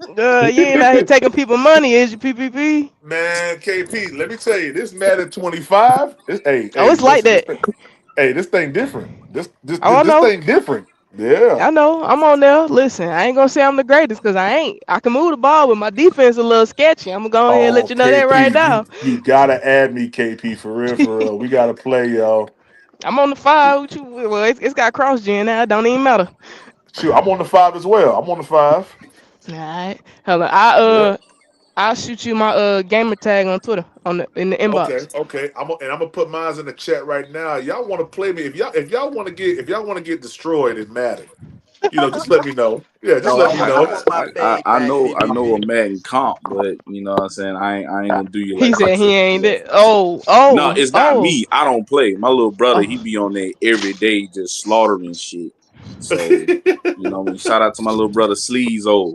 You ain't out here taking people money, is you, PPP? Man, KP, let me tell you, this Madden 25. Hey, Oh, it's like listen, that. this thing different. This Oh, I know. thing different. Yeah. I know. I'm on there. Listen, I ain't gonna say I'm the greatest because I ain't. I can move the ball, but my defense a little sketchy. I'm gonna go ahead and let Oh, you know that right KP, now. you gotta add me, KP, for real, for real. We gotta play, yo. I'm on the 5 with you. Well, it's got cross gen now. It don't even matter. Shoot, I'm on the 5 as well. I'm on the 5. All right. Hold on. Yeah. I'll shoot you my gamer tag on Twitter in the Okay, inbox. okay. I'm gonna put mine in the chat right now. Y'all want to play me? If y'all want to get destroyed in Madden, just let me know. Yeah, just Oh, let me I know. want my I fade back, know a PPP. Madden comp, but you know what I'm saying, I ain't gonna do you He like said that. he ain't Yeah. that. Oh, No, oh, it's not oh, me. I don't play. My little brother, he oh. be on there every day just slaughtering shit. So, what I mean, shout out to my little brother Sleezo.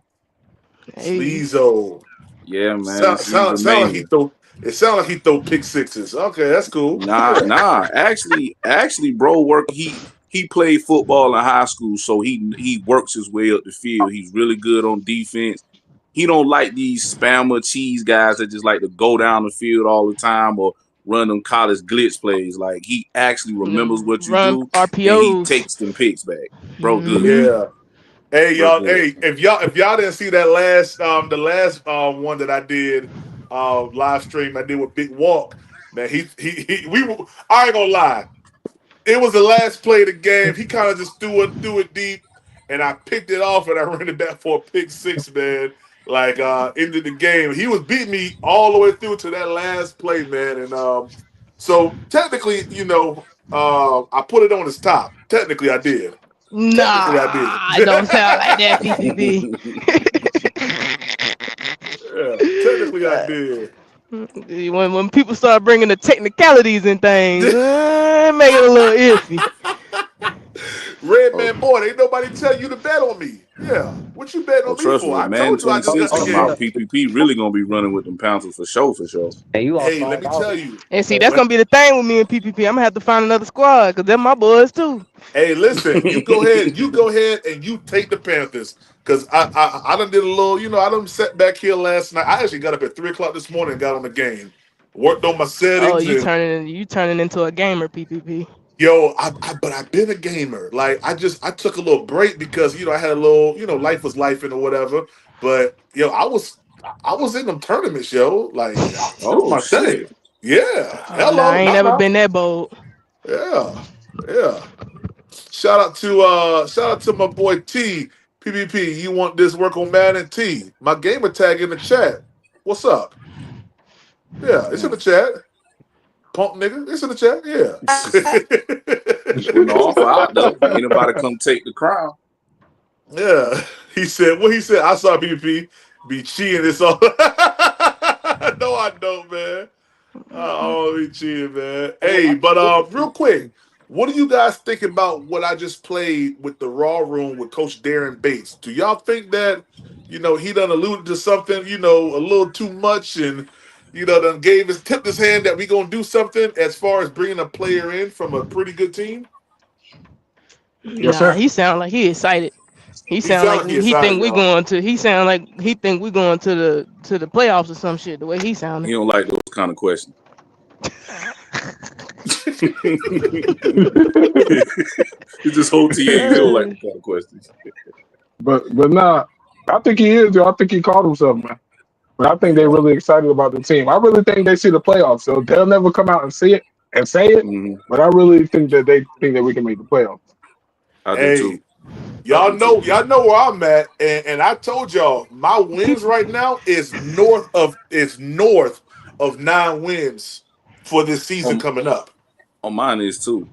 Hey. Sleezo. Yeah, man. Sound Sleezo like he Mania. throw. It sound like he throw pick sixes. Okay, that's cool. Yeah. Nah. Actually, bro, he played football in high school, so he works his way up the field. He's really good on defense. He don't like these spammer cheese guys that just like to go down the field all the time or run them college glitz plays. Like he actually remembers what you Run do and he RPOs. takes them picks back. Bro, good. Mm-hmm. Yeah. Hey Real y'all. good. Hey, if y'all didn't see that last the last one that I did live stream I did with Big Walk, man, I ain't gonna lie. It was the last play of the game. He kind of just threw it deep, and I picked it off and I ran it back for a pick six, man. Like into the game. He was beating me all the way through to that last play, man. And so technically, I put it on his top. Technically, I did. Technically, I did. Nah, it don't sound like that, PPP. Yeah, technically, I did. when people start bringing the technicalities and things, make it a little iffy. Red Oh, man boy, ain't nobody tell you to bet on me. Yeah, what you betting oh, on me trust for? me, I man. told you I just got 26 the come out. game. PPP really gonna be running with them Panthers for sure, for sure. And you all Hey, let sold me out. tell you. And see, that's gonna be the thing with me and PPP. I'm gonna have to find another squad because they're my boys too. Hey, listen, you go ahead and you take the Panthers. Cause I done did a little, I done sat back here last night. I actually got up at 3 o'clock this morning and got on the game. Worked on my Oh, settings and you turning into a gamer, PPP. yo, but I've been a gamer. Like I took a little break because I had a little, life was life and or whatever. But I was in them tournaments, yo. Like that was Oh my thing. shit. Yeah. Oh no, Hello. I ain't No, never no. been that bold. Yeah. Yeah. Shout out to my boy T. PPP. You want this work on Madden T? My gamer tag in the chat. What's up? Yeah, it's in the chat. Punk nigga, it's in the chat. Putting the offer out Yeah. though. Anybody come take the crown? Yeah. He said, what he said, I saw PPP be cheating this all. No, I don't, man. I don't be cheating, man. Hey, but real quick, what do you guys think about what I just played with the Raw Room with Coach Darren Bates? Do y'all think that, he done alluded to something, a little too much and, done tipped his hand that we gonna do something as far as bringing a player in from a pretty good team? Yes, Nah, sir. he sound like he excited. He He sound sound like like he he excited, think we y'all. going to. He sound like he think we going to the playoffs or some shit. The way he sounding. He don't like those kind of questions. It's just OTAs. He don't like the kind of questions. but nah, I think he is. Yo. I think he called himself, man. But I think they're Yeah. really excited about the team. I really think they see the playoffs. So they'll never come out and see it and say it. Mhm. But I really think that they think that we can make the playoffs. I do Hey, too. Y'all know where I'm at, and I told y'all my wins right now is north of 9 wins for this season coming up. On mine is too.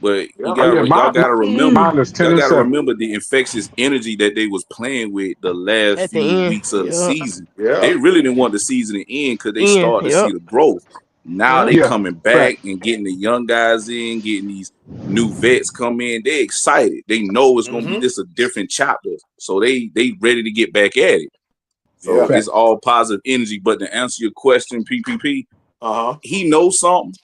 But Yeah. y'all gotta remember, mine is 10 y'all and gotta 7. remember the infectious energy that they was playing with the last At the few end. weeks of the Yep. season. Yeah. They really didn't want the season to end because they End. started to Yep. see the growth. Now Yep. they Yeah, coming back fact. and getting the young guys in, getting these new vets come in. They excited. They know it's gonna be Mm-hmm. this a different chapter. So they ready to get back at it. So Yeah. it's all positive energy. But to answer your question, PPP, he knows something.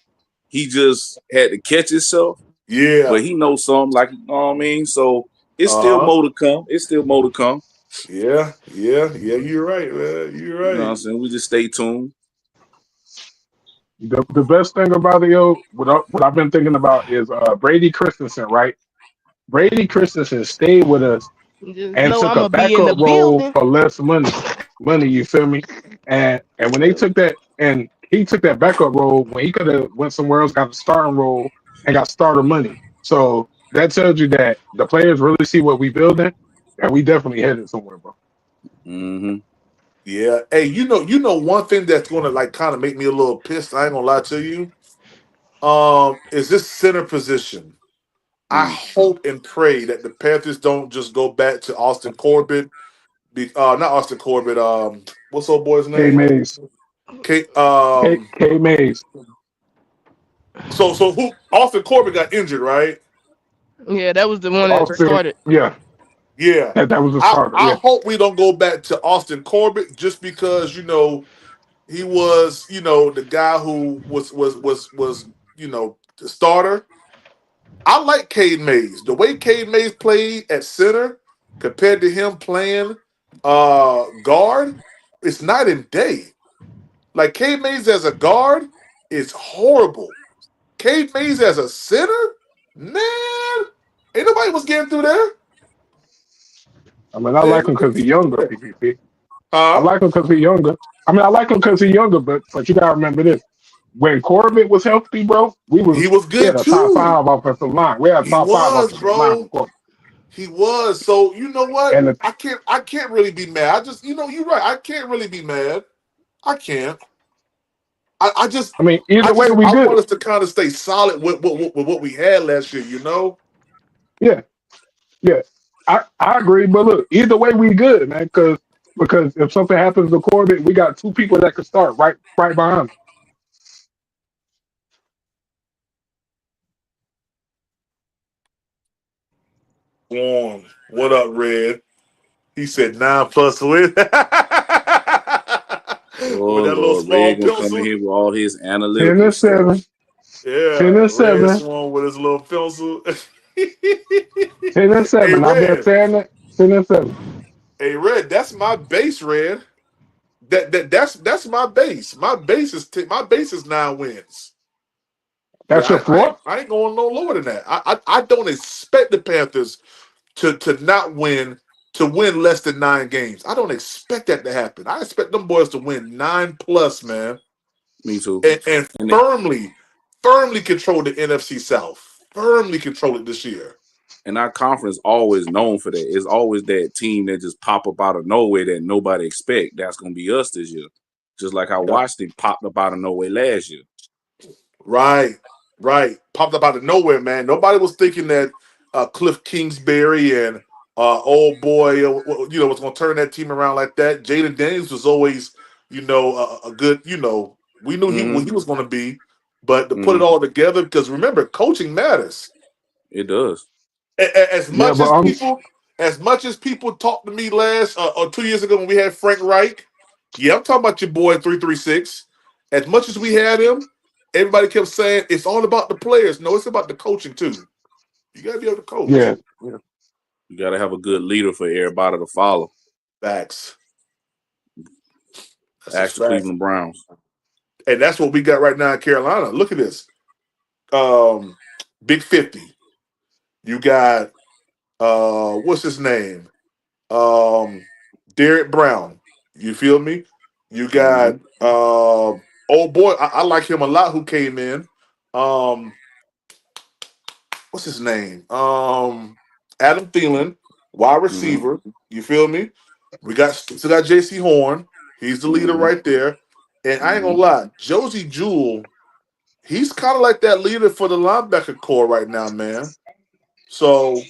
He just had to catch himself. Yeah. But he knows something, like, you know what I mean? So it's still more to come. It's still more to come. Yeah. You're right, man. You're right. You know what I'm saying? We just stay tuned. The best thing about it, what I've been thinking about is Brady Christensen, right? Brady Christensen stayed with us Just and know took I'm a gonna be in the backup role building. for less money. You feel me? And when they took that, and he took that backup role when he could have went somewhere else, got the starting role, and got starter money. So that tells you that the players really see what we building, and we definitely headed somewhere, bro. Mm-hmm. Yeah. Hey, you know one thing that's gonna like kind of make me a little pissed. I ain't gonna lie to you. Is this center position? I hope and pray that the Panthers don't just go back to Austin Corbett. Not Austin Corbett. What's old boy's K name? Mays, K. K Mays. So who? Austin Corbett got injured, right? Yeah, that was the one that Austin, started. yeah, Yeah. that was the I starter. I Yeah, hope we don't go back to Austin Corbett just because he was the guy who was the starter. I like Cade Mays. The way Cade Mays played at center compared to him playing guard, it's night and day. Like Cade Mays as a guard is horrible. Cade Mays as a center, man, ain't nobody was getting through there. I mean, I like him because he's younger. PPP. I Huh? like him because he's younger. I mean, I like him because he's younger, but you gotta remember this: when Corbett was healthy, bro, He was we had good a top too. 5 offensive line. We had a He top 5 was, offensive line bro. for Corbett. He was. So you know what? And I can't really be mad. I just you're right. I can't really be mad. I can't. I just I mean, either way, we I good. want us to kind of stay solid with what we had last year, Yeah, yeah, I agree. But look, either way, we good, man. Because if something happens to Corbett, we got 2 people that could start right behind him. Warm. What up, Red? He said 9+ wins. With Oh, that little Lord. small Red gonna come in pencil. here with all his 10 analytical and stuff. 7, 10 Yeah, and Red 7, Swan with his little pencil. 10 and Hey, 7. I've been Red. saying that 10 and 7. Hey, Red. That's my base, Red. That's my base. My base is 9 wins. Yeah, That's your floor. I ain't going no lower than that. I don't expect the Panthers to not win to win less than 9 games. I don't expect that to happen. I expect them boys to win 9+, man, Me too. and And firmly control the NFC South. Firmly control it this year. and our conference always known for that. It's always that team that just pop up out of nowhere that nobody expect. That's gonna be us this year. Just like how Washington popped up out of nowhere last year. Right. Popped up out of nowhere, man. Nobody was thinking that Cliff Kingsbury and old boy, was going to turn that team around like that. Jaden Daniels was always, a good, we knew what he was going to be, but to put it all together, because remember, coaching matters. It does. As Yeah, much but as people talked to me last or 2 years ago when we had Frank Reich, yeah, I'm talking about your boy 336. As much as we had him, everybody kept saying it's all about the players. No, it's about the coaching too. You gotta be able to coach. yeah, You gotta have a good leader for everybody to follow. Facts. That's a Ask the fact. Cleveland Browns. And that's what we got right now in Carolina. Look at this. Big 50. You got what's his name? Derek Brown. You feel me? You got old boy. I like him a lot. Who came in? What's his name? Adam Thielen. wide receiver. You feel me? We still got J.C. Horn. He's the leader right there. And I ain't gonna lie, Josie Jewell, he's kind of like that leader for the linebacker core right now, man. So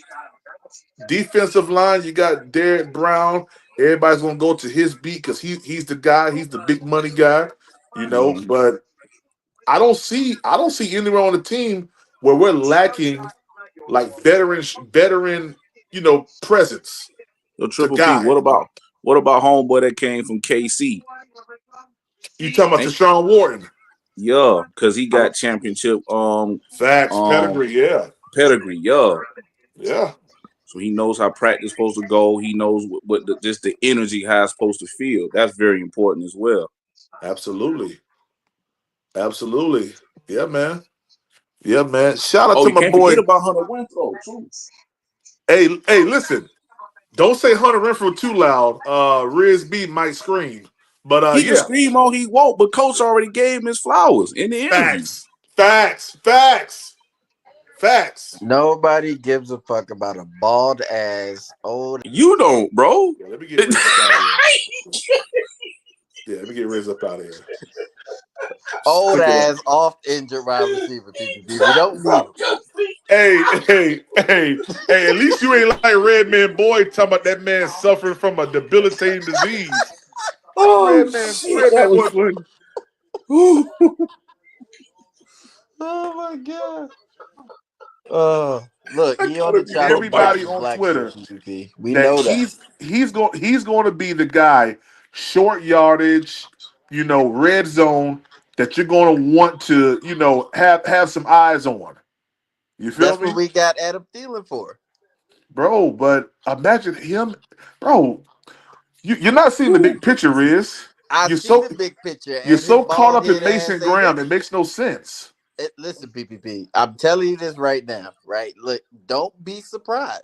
defensive line, you got Derek Brown. Everybody's gonna go to his beat because he's the guy. He's the big money guy, you know. But I don't see anyone on the team where we're lacking like veteran, presence So to Triple P, guide. what about homeboy that came from KC? You talking about Deshaun Wharton? Yeah, because he got championship facts, pedigree, pedigree, yeah. Yeah. So he knows how practice supposed to go. He knows what just the energy how it's supposed to feel. That's very important as well. Absolutely. Yeah, man. Shout out to my can't boy. Forget about Hunter Renfrow too. Hey, listen. Don't say Hunter Renfrow too loud. Riz B might scream. But he can scream all he won't, but coach already gave him his flowers in the interview. Facts. Nobody gives a fuck about a bald ass old. You don't, bro. Yeah, let me get Riz up out of here. Let me get Riz up out of here. Old ass, oft injured wide receiver. PPP. We don't need him. Hey, at least you ain't like Redman Boy talking about that man suffering from a debilitating disease. That was funny. Oh my god. Look, he on the everybody on Twitter. We know that he's going to be the guy, short yardage, red zone that you're going to want to, have some eyes on. You feel That's me? what we got Adam Thielen for, bro. But imagine him, bro. You're not seeing the big picture, Riz. I see the big picture. You're so caught up in Mason Graham, it makes no sense. Listen, PPP, I'm telling you this right now, right? Look, don't be surprised.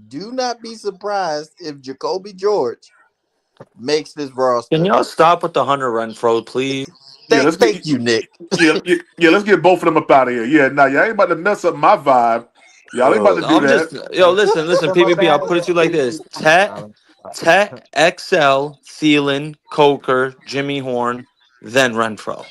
Do not be surprised if Jacoby George makes this roster. Can y'all stop with the Hunter Renfrow, please? Thank you, Nick. Let's get both of them up out of here. Yeah, now y'all ain't about to mess up my vibe. Y'all ain't about to do that. Listen, PPP, I'll put it to you like this. Tet, XL, Thielen, Coker, Jimmy Horn, then Renfrow.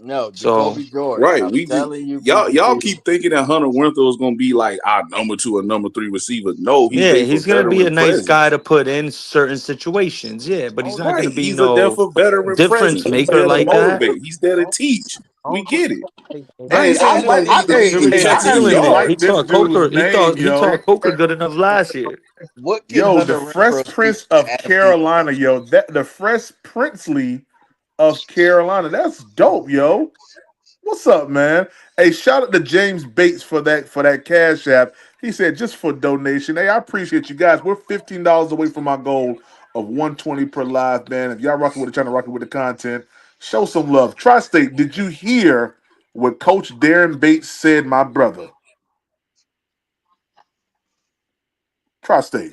No, Jacoby George. Right. I'm telling you, y'all keep thinking that Hunter Renfrow is gonna be like our number 2 or number 3 receiver. No, he's gonna be a nice guy to put in certain situations. Yeah, but he's not gonna be there for veteran difference presence. maker like that. He's there to teach. We get it. He taught Coker good enough last year. What can the Fresh Prince of Carolina, the Fresh Princely of Carolina. That's dope, yo. What's up, man? Hey, shout out to James Bates for that cash app. He said just for donation. Hey, I appreciate you guys. We're $15 away from our goal of $120 per live, man. If y'all rocking with it, trying to rock it with the content, show some love. Tri-State, did you hear what Coach Darren Bates said, my brother? Tri-State.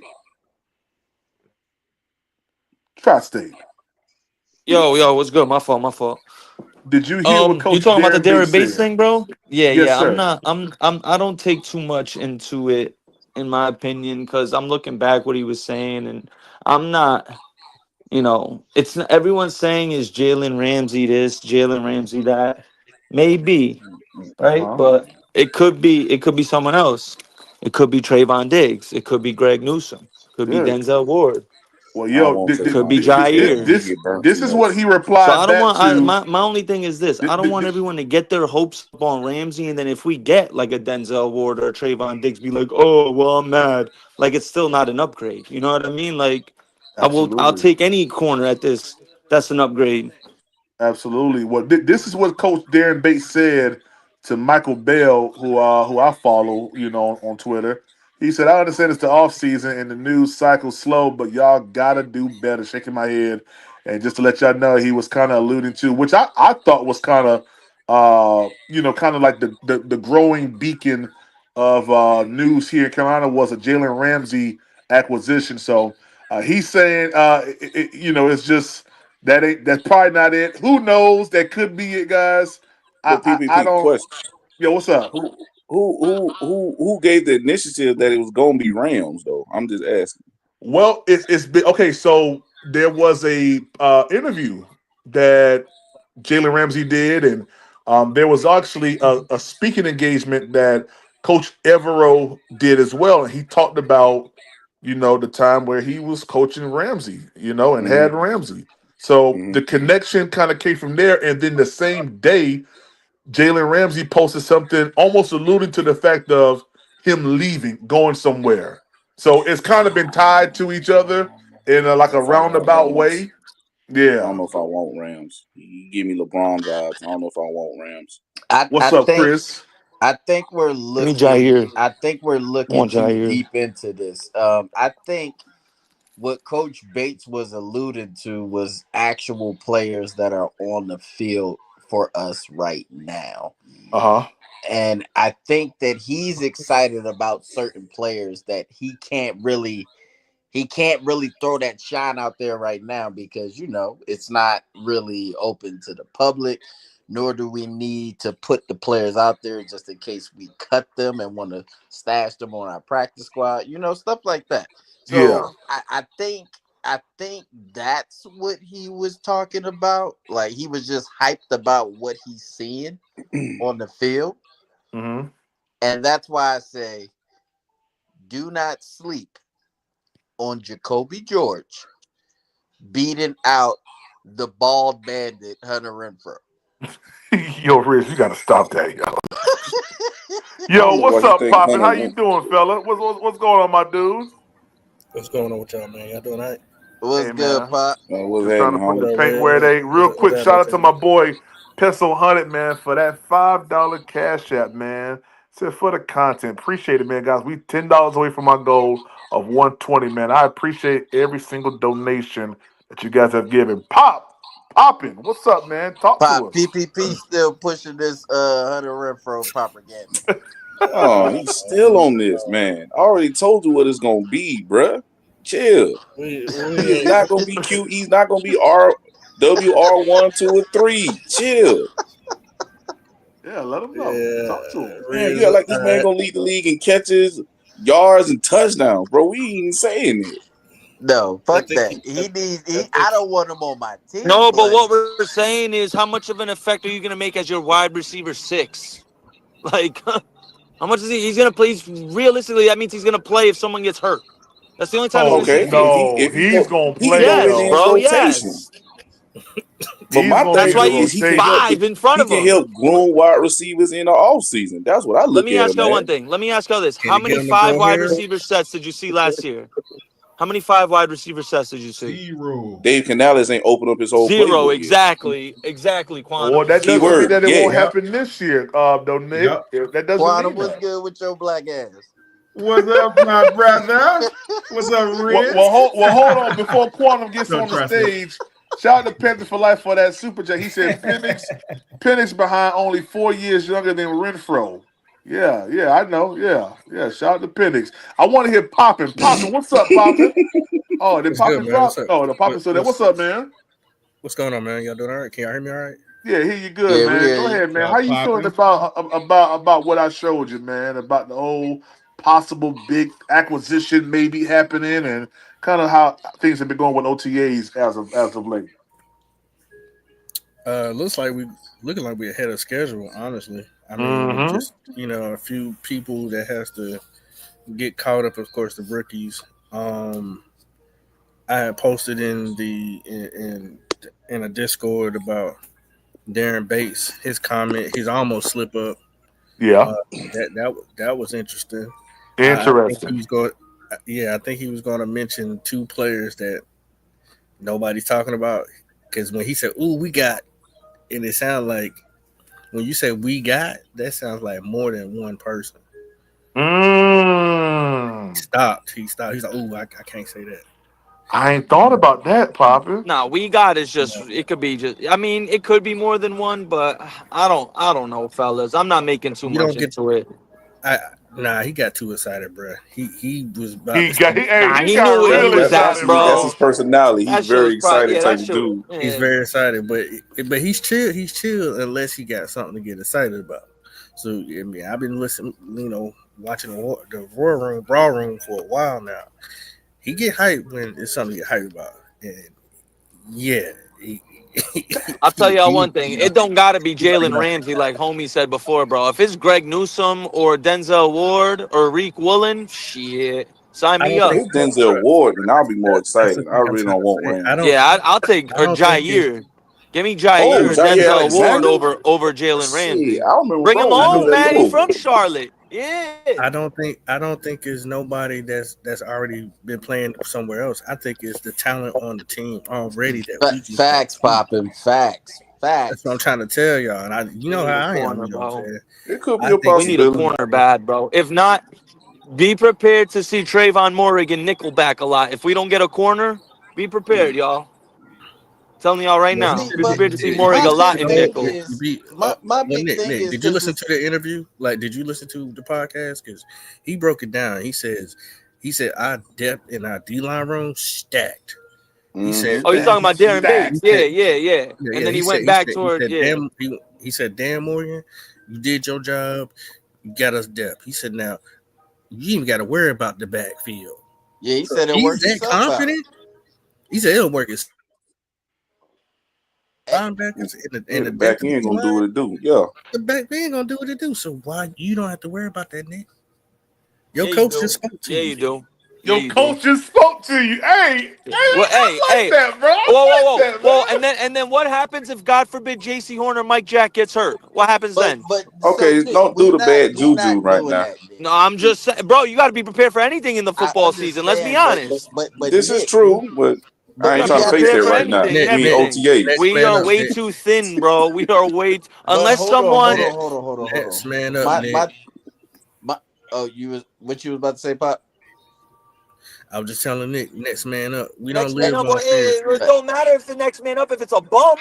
Yo, what's good? My fault. Did you hear what Coach you talking about the Darren Bates Bates thing, bro? Yeah. sir. I don't take too much into it, in my opinion, because I'm looking back what he was saying, and I'm not. It's not, everyone's saying is Jalen Ramsey this, Jalen Ramsey that. Maybe, right? But it could be someone else. It could be Trayvon Diggs. It could be Greg Newsome. Could be Denzel Ward. Well, yo, could be Jair. This is what he replied. So I don't back to, my only thing is this. I don't want everyone to get their hopes up on Ramsey, and then if we get like a Denzel Ward or a Trayvon Diggs, be like, oh, well, I'm mad. Like, it's still not an upgrade. You know what I mean? Like, I'll take any corner at this. That's an upgrade. Absolutely. Well, this is what Coach Darren Bates said to Michael Bell, who I follow, on Twitter. He said, I understand it's the offseason and the news cycle's slow, but y'all got to do better. Shaking my head. And just to let y'all know, he was kind of alluding to, which I thought was kind of, kind of like the growing beacon of news here in Carolina was a Jalen Ramsey acquisition. So he's saying, it's just that's probably not it. Who knows? That could be it, guys. I don't. Question. Yo, what's up? Who gave the initiative that it was gonna be Rams though? I'm just asking. Well, it's been okay. So there was a interview that Jalen Ramsey did, and there was actually a speaking engagement that Coach Evero did as well, and he talked about the time where he was coaching Ramsey, and had Mm-hmm. Ramsey. So Mm-hmm. the connection kind of came from there, and then the same day, Jalen Ramsey posted something almost alluding to the fact of him leaving, going somewhere. So it's kind of been tied to each other in I like don't know a if I want roundabout Rams. way. I don't Yeah. know if I want Rams. You give me LeBron vibes. I don't know if I want Rams. What's up, Chris? I think we're Give me looking. Jair. I think we're I want looking too Jair. deep into this. I think what Coach Bates was alluding to was actual players that are on the field for us right now. Uh-huh. And I think that he's excited about certain players that he can't really throw that shine out there right now because it's not really open to the public, nor do we need to put the players out there just in case we cut them and want to stash them on our practice squad, stuff like that. So Yeah. I think that's what he was talking about. Like he was just hyped about what he's seeing on the field. Mm-hmm. And that's why I say do not sleep on Jacoby George beating out the bald bandit Hunter Renfro. Yo, Rich, you gotta stop that, yo. I don't Yo, know why what's he up, think Poppin'? Hunter How you went. doing, fella? What's going on, my dude? What's going on with y'all, man? Y'all doing all right? What's Hey, good, man. Pop? What's Just trying to happening, put What the homie? up, paint Red? where it ain't. Real What's quick, happening shout with out to y'all? my boy Pencil Hunted, man, for that $5 cash app, man. Said for the content. Appreciate it, man, guys. We $10 away from our goal of 120, man. I appreciate every single donation that you guys have given. Poppin'. What's up, man? Talk to Pop, us. PPP still pushing this Hunter Renfro propaganda. Oh, he's still on this, man. I already told you what it's gonna be, bruh. Chill. We He is ain't. not gonna be cute. He's not gonna be WR1, 2, or 3. Chill. Yeah, let him know. Yeah, Talk to him. Man, Riz. you act like this man gonna lead the league in catches, yards, and touchdowns, bro. We ain't saying it. No, I fuck think that. he. He needs. I I think. don't want him on my team, No, but but what we're saying is, how much of an effect are you going to make as your wide receiver 6? Like, how much is he? He's going to play. Realistically, that means he's going to play if someone gets hurt. That's the only time he's going Oh to see Okay, the field. no, he's gonna he can play, go in Yes, there in yo. bro. rotation. Yes. But He's my gonna be That's thing in why the is he's he can help rotation. 5 in front he of can him. help groom wide receivers in the offseason. That's what I Let look me at ask him y'all one as. thing. Let me ask y'all this. Can How he get many him to 5 go wide here? receiver sets did you see last year? How many 5 wide receiver sets did you see? 0. Dave Canales ain't opened up his whole 0. playbook yet. Exactly, Quantum. Well, that doesn't mean 0. Keyword, that it yeah. won't Yep. happen this year, though, Nick. Yep. That doesn't Quantum, mean what's that. good with your black ass? What's up, my brother? What's up, Well, Riz? hold on. Before Quantum gets Don't on the trust me. stage, shout out to Panther for Life for that super chat. He said Penix behind only 4 years younger than Renfro. Yeah, I know. Yeah. Shout out to Penix. I want to hear Poppin'. Poppin', what's up, Poppin'? Oh, did What's good, Poppin' man? What's drop? up? Oh, the Poppin' still there. What's up, man? What's going on, man? Y'all doing all right? Can y'all hear me all right? Yeah, hear you good, Yeah, we man. hear Go you. ahead, man. How Y'all you feeling popping? about what I showed you, man? About the whole possible big acquisition maybe happening, and kind of how things have been going with OTAs as of late. Looks like we looking like we're ahead of schedule. Honestly, I mean, with Mm-hmm. just a few people that has to get caught up. Of course, the rookies. I had posted in a Discord about Darren Bates. His comment, he's almost slip up. Yeah, That was interesting. I think he interesting. was going. Yeah, I think he was going to mention 2 players that nobody's talking about. Because when he said, "Ooh, we got," and it sounds like when you say "we got," that sounds like more than one person. Mm. He stopped. He's like, "Ooh, I can't say that." I ain't thought about that, Poppin'. No, we got is just it could be just I mean, it could be more than one, but I don't know, fellas. I'm not making too You much don't get. into it. He got too excited, bro. He was about He to got say. he, hey, Nah, he he got knew where he real was at, excited, That's bro. his bro. personality. He's That shit very was probably excited type that of shit. dude. He's Man. very excited, but he's chill. He's chill unless he got something to get excited about. So I mean, I've been listening, watching the Raw Room for a while now. He get hyped when it's something to get hyped about, and yeah, I'll tell y'all he one thing. It don't gotta be Jalen Ramsey, like homie said before, bro. If it's Greg Newsome or Denzel Ward or Reek Woolen, shit, sign I me don't If up. think it's Denzel Ward, then I'll be more that's the excited. I thing I'm really trying don't to want say. Ramsey. I'll take I or don't think it. Jair. Give me Jair Oh, or Jair Denzel Ward Alexander? over Jalen Shit, Ramsey. I remember Bring him bro used to on, let man. He go. from Charlotte. Yeah. I don't think it's nobody that's already been playing somewhere else. I think it's the talent on the team already that we just don't Facts see. popping. Facts. That's what I'm Facts. trying to tell y'all. And you We know need a how I am. corner, You know what I'm bro. saying? It could be I a think We need a possibility. corner bad, bro. If not, be prepared to see Trayvon Morgan nickelback a lot. If we don't get a corner, be prepared, y'all. Telling y'all right Well, now. See, Be but prepared to see my Morgan a big lot you in know, thing nickel. you is be. my Well, big thing Nick, is did you because listen to the interview? Like, did you listen to the podcast? Because he broke it down. He said our depth in our D line room stacked. He said Oh, you that. talking about Darren He Bates? said, Yeah. And yeah. then he went back toward He said, damn Morgan, you did your job. You got us depth. He said, now you even got to worry about the backfield. yeah, he So said if it'll he's work that itself out. confident. He said it'll work his Eh, linebackers Yeah, in the the back depth of the end D gonna do line. what it do. Yeah. The back end gonna do what it do. So why you don't have to worry about that, Nick? Your Yeah, you coach just do. spoke to Yeah, you. you do. Yeah, Your you do. coach just spoke to you. Hey, Well, I like hey. that, bro. I like that, Well, man. and then what happens if God forbid J.C. Horn or Mike Jack gets hurt? What happens then? but so Okay, Nick, don't do the bad we juju not right doing now. that, Nick. No, I'm just saying, bro. You got to be prepared for anything in the I football season. Let's be understand, honest. but This is Nick, true, but I but ain't Gotta we be trying to got face to prepared that for right think. now. anything and Nick, We Nick, everything. OTAs. next We man are up, way Nick. too thin, bro. We are way But unless someone. hold on. Next man up, My Nick. my. Oh, you was what you was about to say, Pop? I was just telling Nick, next man up. We don't Next man live up, on fear. it don't matter if the next man up if it's a bum.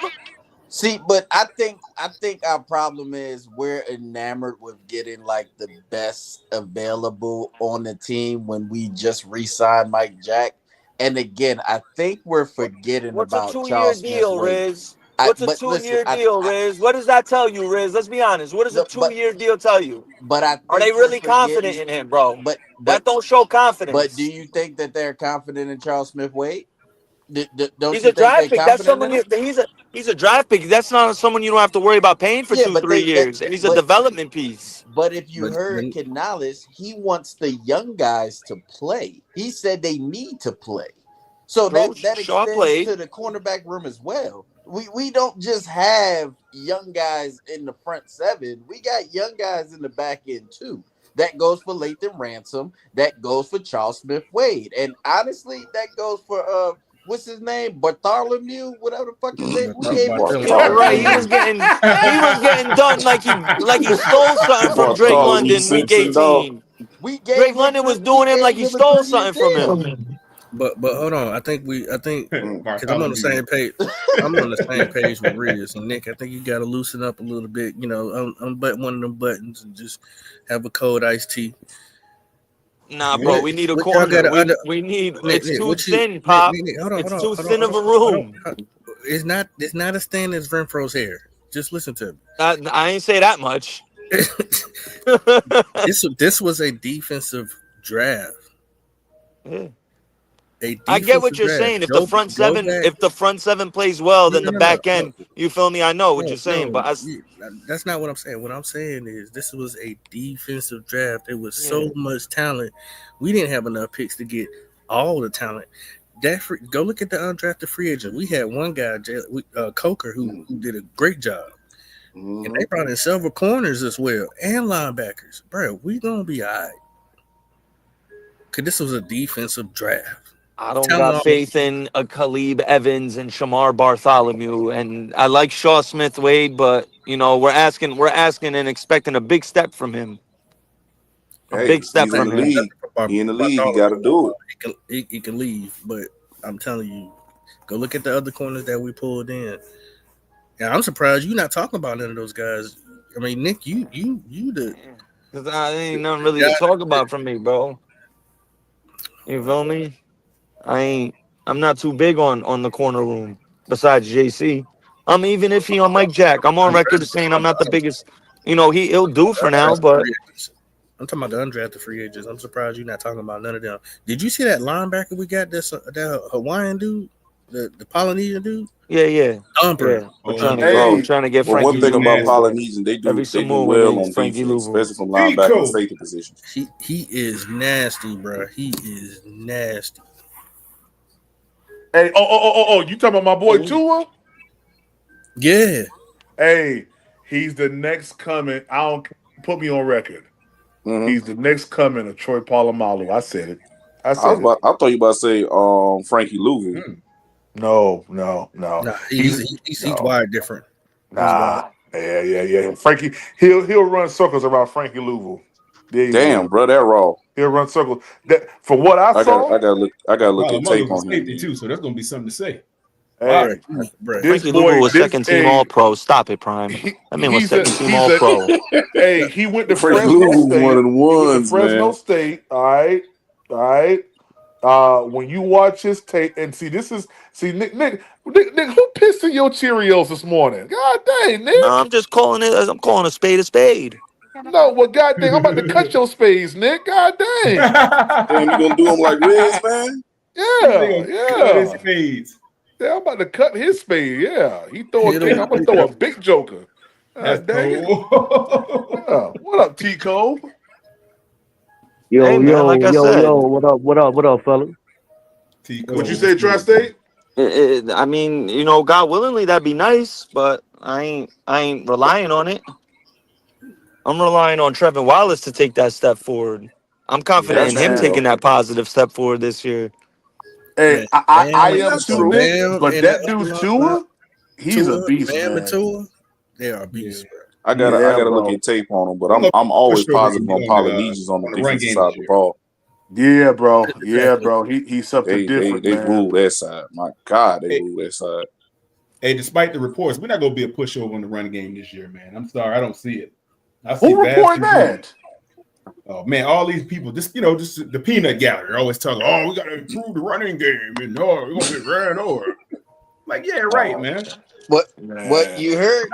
See, but I think our problem is we're enamored with getting like the best available on the team when we just re-signed Mike Jack. And again, I think we're forgetting What's a about 2-year Charles Smith deal, Wade. Riz? What's a But listen, 2-year deal, Riz? What does that tell you, Riz? Let's be honest. What does a no, 2-year deal tell you? but I Are they think we're really confident forgetting. in him, bro? But That don't show but do confidence. you think that they're confident in Charles Smith Wade? Don't He's you a think they're draft pick. That's confident someone in him? he's a draft pick. That's not someone you don't have to worry about paying for Yeah, two, but 3 years. And he's a development piece. but if you But heard Canales, he wants the young guys to play. He said they need to play. So True. that Shaw extends played. to the cornerback room as well. We don't just have young guys in the front seven. We got young guys in the back end too. That goes for Lathan Ransom. That goes for Charles Smith Wade. And honestly, that goes for what's his name? Bartholomew, whatever the fuck his name. We gave him $3 Yeah, right. million. He was getting done like he stole something from Drake Bartholomew London week Simpson, dog. 18. We gave Drake him London was we doing him like gave he him a stole 3-year something from deal. him. but hold on. I think because I'm on the same page. I'm on the same page with Riz and Nick. I think you got to loosen up a little bit. You know, unbutton one of them buttons and just have a cold iced tea. Nah, bro, we need a What y'all got corner. to under? We need. Nick, It's Nick, too what you? thin, Pop. Nick, It's too thin of a room. hold on. It's not as thin as Renfro's hair. Just listen to me. I ain't say that much. This was a defensive draft. Yeah. A I get what defensive you're draft. saying. If Go back. if the front seven plays well, then the No. back end, you feel me? I know what you're saying, but That's not what I'm saying. What I'm saying is this was a defensive draft. There was Yeah. so much talent. We didn't have enough picks to get all the talent. Go look at the undrafted free agent. We had one guy, Coker, who did a great job. And they brought in several corners as well and linebackers. Bro, we gonna be all right. Because this was a defensive draft. I don't got faith in a Khalib Evans and Shamar Bartholomew, and I like Shaw Smith Wade, but you know we're asking and expecting a big step from him. Hey, he's in the him. league. He in the league. He got to do it. He can leave, but I'm telling you, go look at the other corners that we pulled in. And I'm surprised you're not talking about none of those guys. I mean, Nick, you the. Cause I ain't nothing really to talk about from me, bro. You feel me? I'm not too big on the corner room. Besides JC, I'm even iffy on Mike Jack. I'm on record as saying I'm not the biggest You know, he'll do for now, but I'm talking about the undrafted free agents. I'm surprised you're not talking about none of them. Did you see that linebacker we got? That Hawaiian dude, the Polynesian dude. yeah. Thumper. We're trying to get Well, Frankie one thing about Louvu. Polynesian, they do Every Samoan well needs on Frankie defense, Louvu. especially from linebacker and safety positions. He is nasty, bro. He is nasty. Hey, you talking about my boy Tua? Yeah. Hey, he's the next coming. I don't put me on record. Mm-hmm. He's the next coming of Troy Polamalu. I said it. I thought you about to say Frankie Louvu. No. Nah, he's wired different. Nah. Yeah. Frankie, he'll run circles around Frankie Louvu. There you Damn, go. bro, that raw. He'll run circles. That for what I saw. I gotta look at tape on him. Safety too, so that's gonna be something to say. Hey, this Frankie boy, Louvu was second team All Pro. Stop it, Prime. I mean, was second team All Pro. Hey, he went to Frankie Fresno Louvu State. one of the He went ones, to Fresno man. State. All right. When you watch his tape and Nick, who pissed in your Cheerios this morning? God dang, Nick. No, I'm just calling it. I'm calling a spade a spade. No, well, God dang, I'm about to cut your spades, Nick. God dang. Damn, you gonna do him like Reds, man? Yeah. Yeah, I'm about to cut his spade. Yeah, he throw a king. I'm gonna throw a big joker. God dang it. Yeah. What up, T Cole? Yo, man, like I said. what up, fella? What'd you say, Tri-State? I mean, you know, God willingly, that'd be nice, but I ain't relying on it. I'm relying on Trevin Wallace to take that step forward. I'm confident in him taking that positive step forward this year. Hey, I am too, Nick. But that dude Tua, he's a beast, Bam man. and Tua, they are beasts, bro. I gotta look at tape on him, but I'm always positive on Polynesians on the defensive side of the ball. Yeah, bro. He's something different, they man. rule that side. My God, they rule that side. Hey, despite the reports, we're not gonna be a pushover in the run game this year, man. I'm sorry, I don't see it. Who reported that? Oh man, all these people, just the peanut gallery are always talking, oh, we gotta improve the running game, and we're gonna get ran over. Like, yeah, right, man. What you heard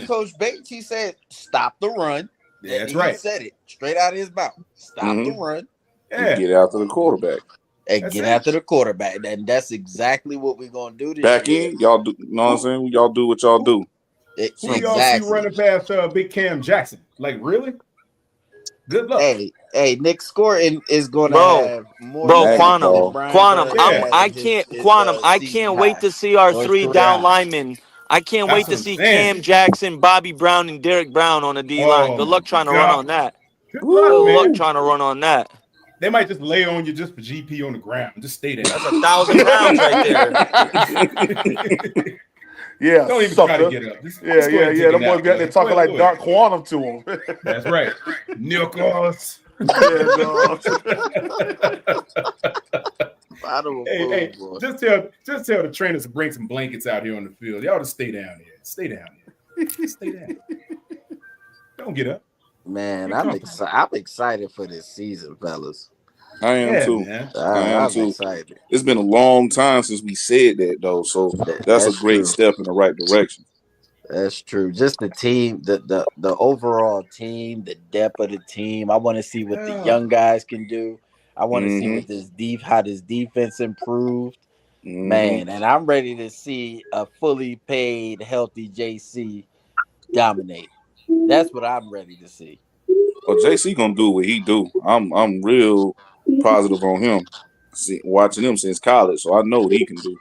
Coach Bates, he said, stop the run. Yeah, that's He right. said it straight out of his mouth. Stop the run. Yeah. Get after the quarterback. And get after the quarterback. And that's exactly what we're gonna do this Back year. in, y'all do, you know what I'm saying? Y'all do what y'all do. Who y'all see running past Big Cam Jackson? Like, really? Good luck. Hey, Nick Scoring is gonna have more Quantum. I can't wait to see our three down linemen. I can't wait to see Cam Jackson, Bobby Brown, and Derek Brown on the D line. Good luck trying to run on that. Good luck trying to run on that. They might just lay on you just for GP on the ground. Just stay there. That's 1,000 pounds right there. Yeah, don't even sucker. try to get up. Yeah. The boys got there talking like Dark Quantum to him. That's right. Nicholas. Hey, just tell the trainers to bring some blankets out here on the field. Y'all just stay down here. Stay down here. Stay down. Don't get up. Man, I'm excited for this season, fellas. I am too. Man. I am too. Excited. It's been a long time since we said that, though. So that's a great step in the right direction. That's true. Just the team, the overall team, the depth of the team. I want to see what the young guys can do. I want to see what how this defense improved. Man, and I'm ready to see a fully paid, healthy JC dominate. That's what I'm ready to see. Well, JC gonna do what he do. I'm real positive on him. Watching him since college, so I know what he can do.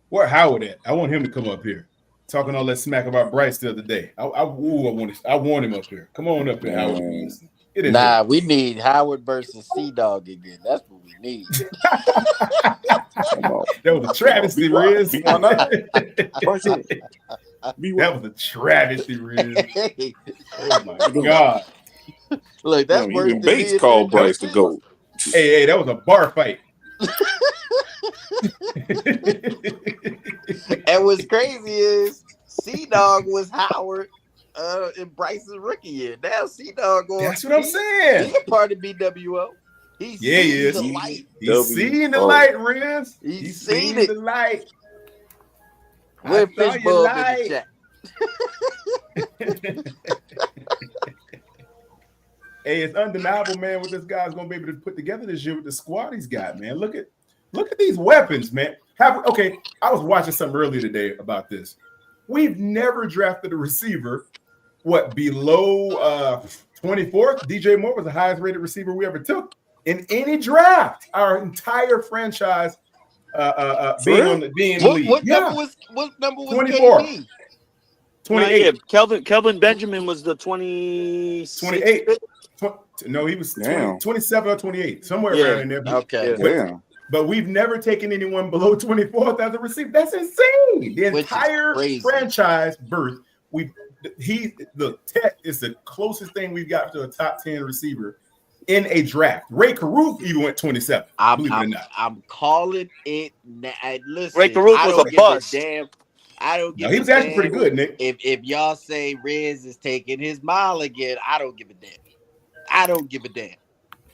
Where Howard at? I want him to come up here. Talking all that smack about Bryce the other day. I want him up here. Come on up here, Howard. We need Howard versus C-Dog again. That's what we need. That was a travesty, Riz. That was a travesty, Riz. Oh my God. Look, that's worse even Bates called Bryce the GOAT. Hey, that was a bar fight. And what's crazy is C-Dog was Howard in Bryce's rookie year. Now C-Dog going. That's what I'm saying. He's a part of BWO. He's seen the light. He's seen the light, Riz. He's seen the light. Where saw fish you bub in lie. the chat? Hey, it's undeniable, man, what this guy's gonna be able to put together this year with the squad he's got, man. Look at these weapons, man. Okay, I was watching something earlier today about this. We've never drafted a receiver, below 24th. DJ Moore was the highest rated receiver we ever took in any draft. Our entire franchise being in the league. What number was 24. KD? 28. Kelvin Benjamin was the 26. 28. No, he was 27 or 28, somewhere around in there. Okay. But we've never taken anyone below 24th as a receiver. That's insane. The entire franchise berth. Tech is the closest thing we've got to a top 10 receiver in a draft. Ray Caruth even went 27. Believe it or not. I'm calling it now. Listen, Ray Caruth was a bust. I don't give he was actually pretty good, Nick. If y'all say Riz is taking his mile again, I don't give a damn. I don't give a damn.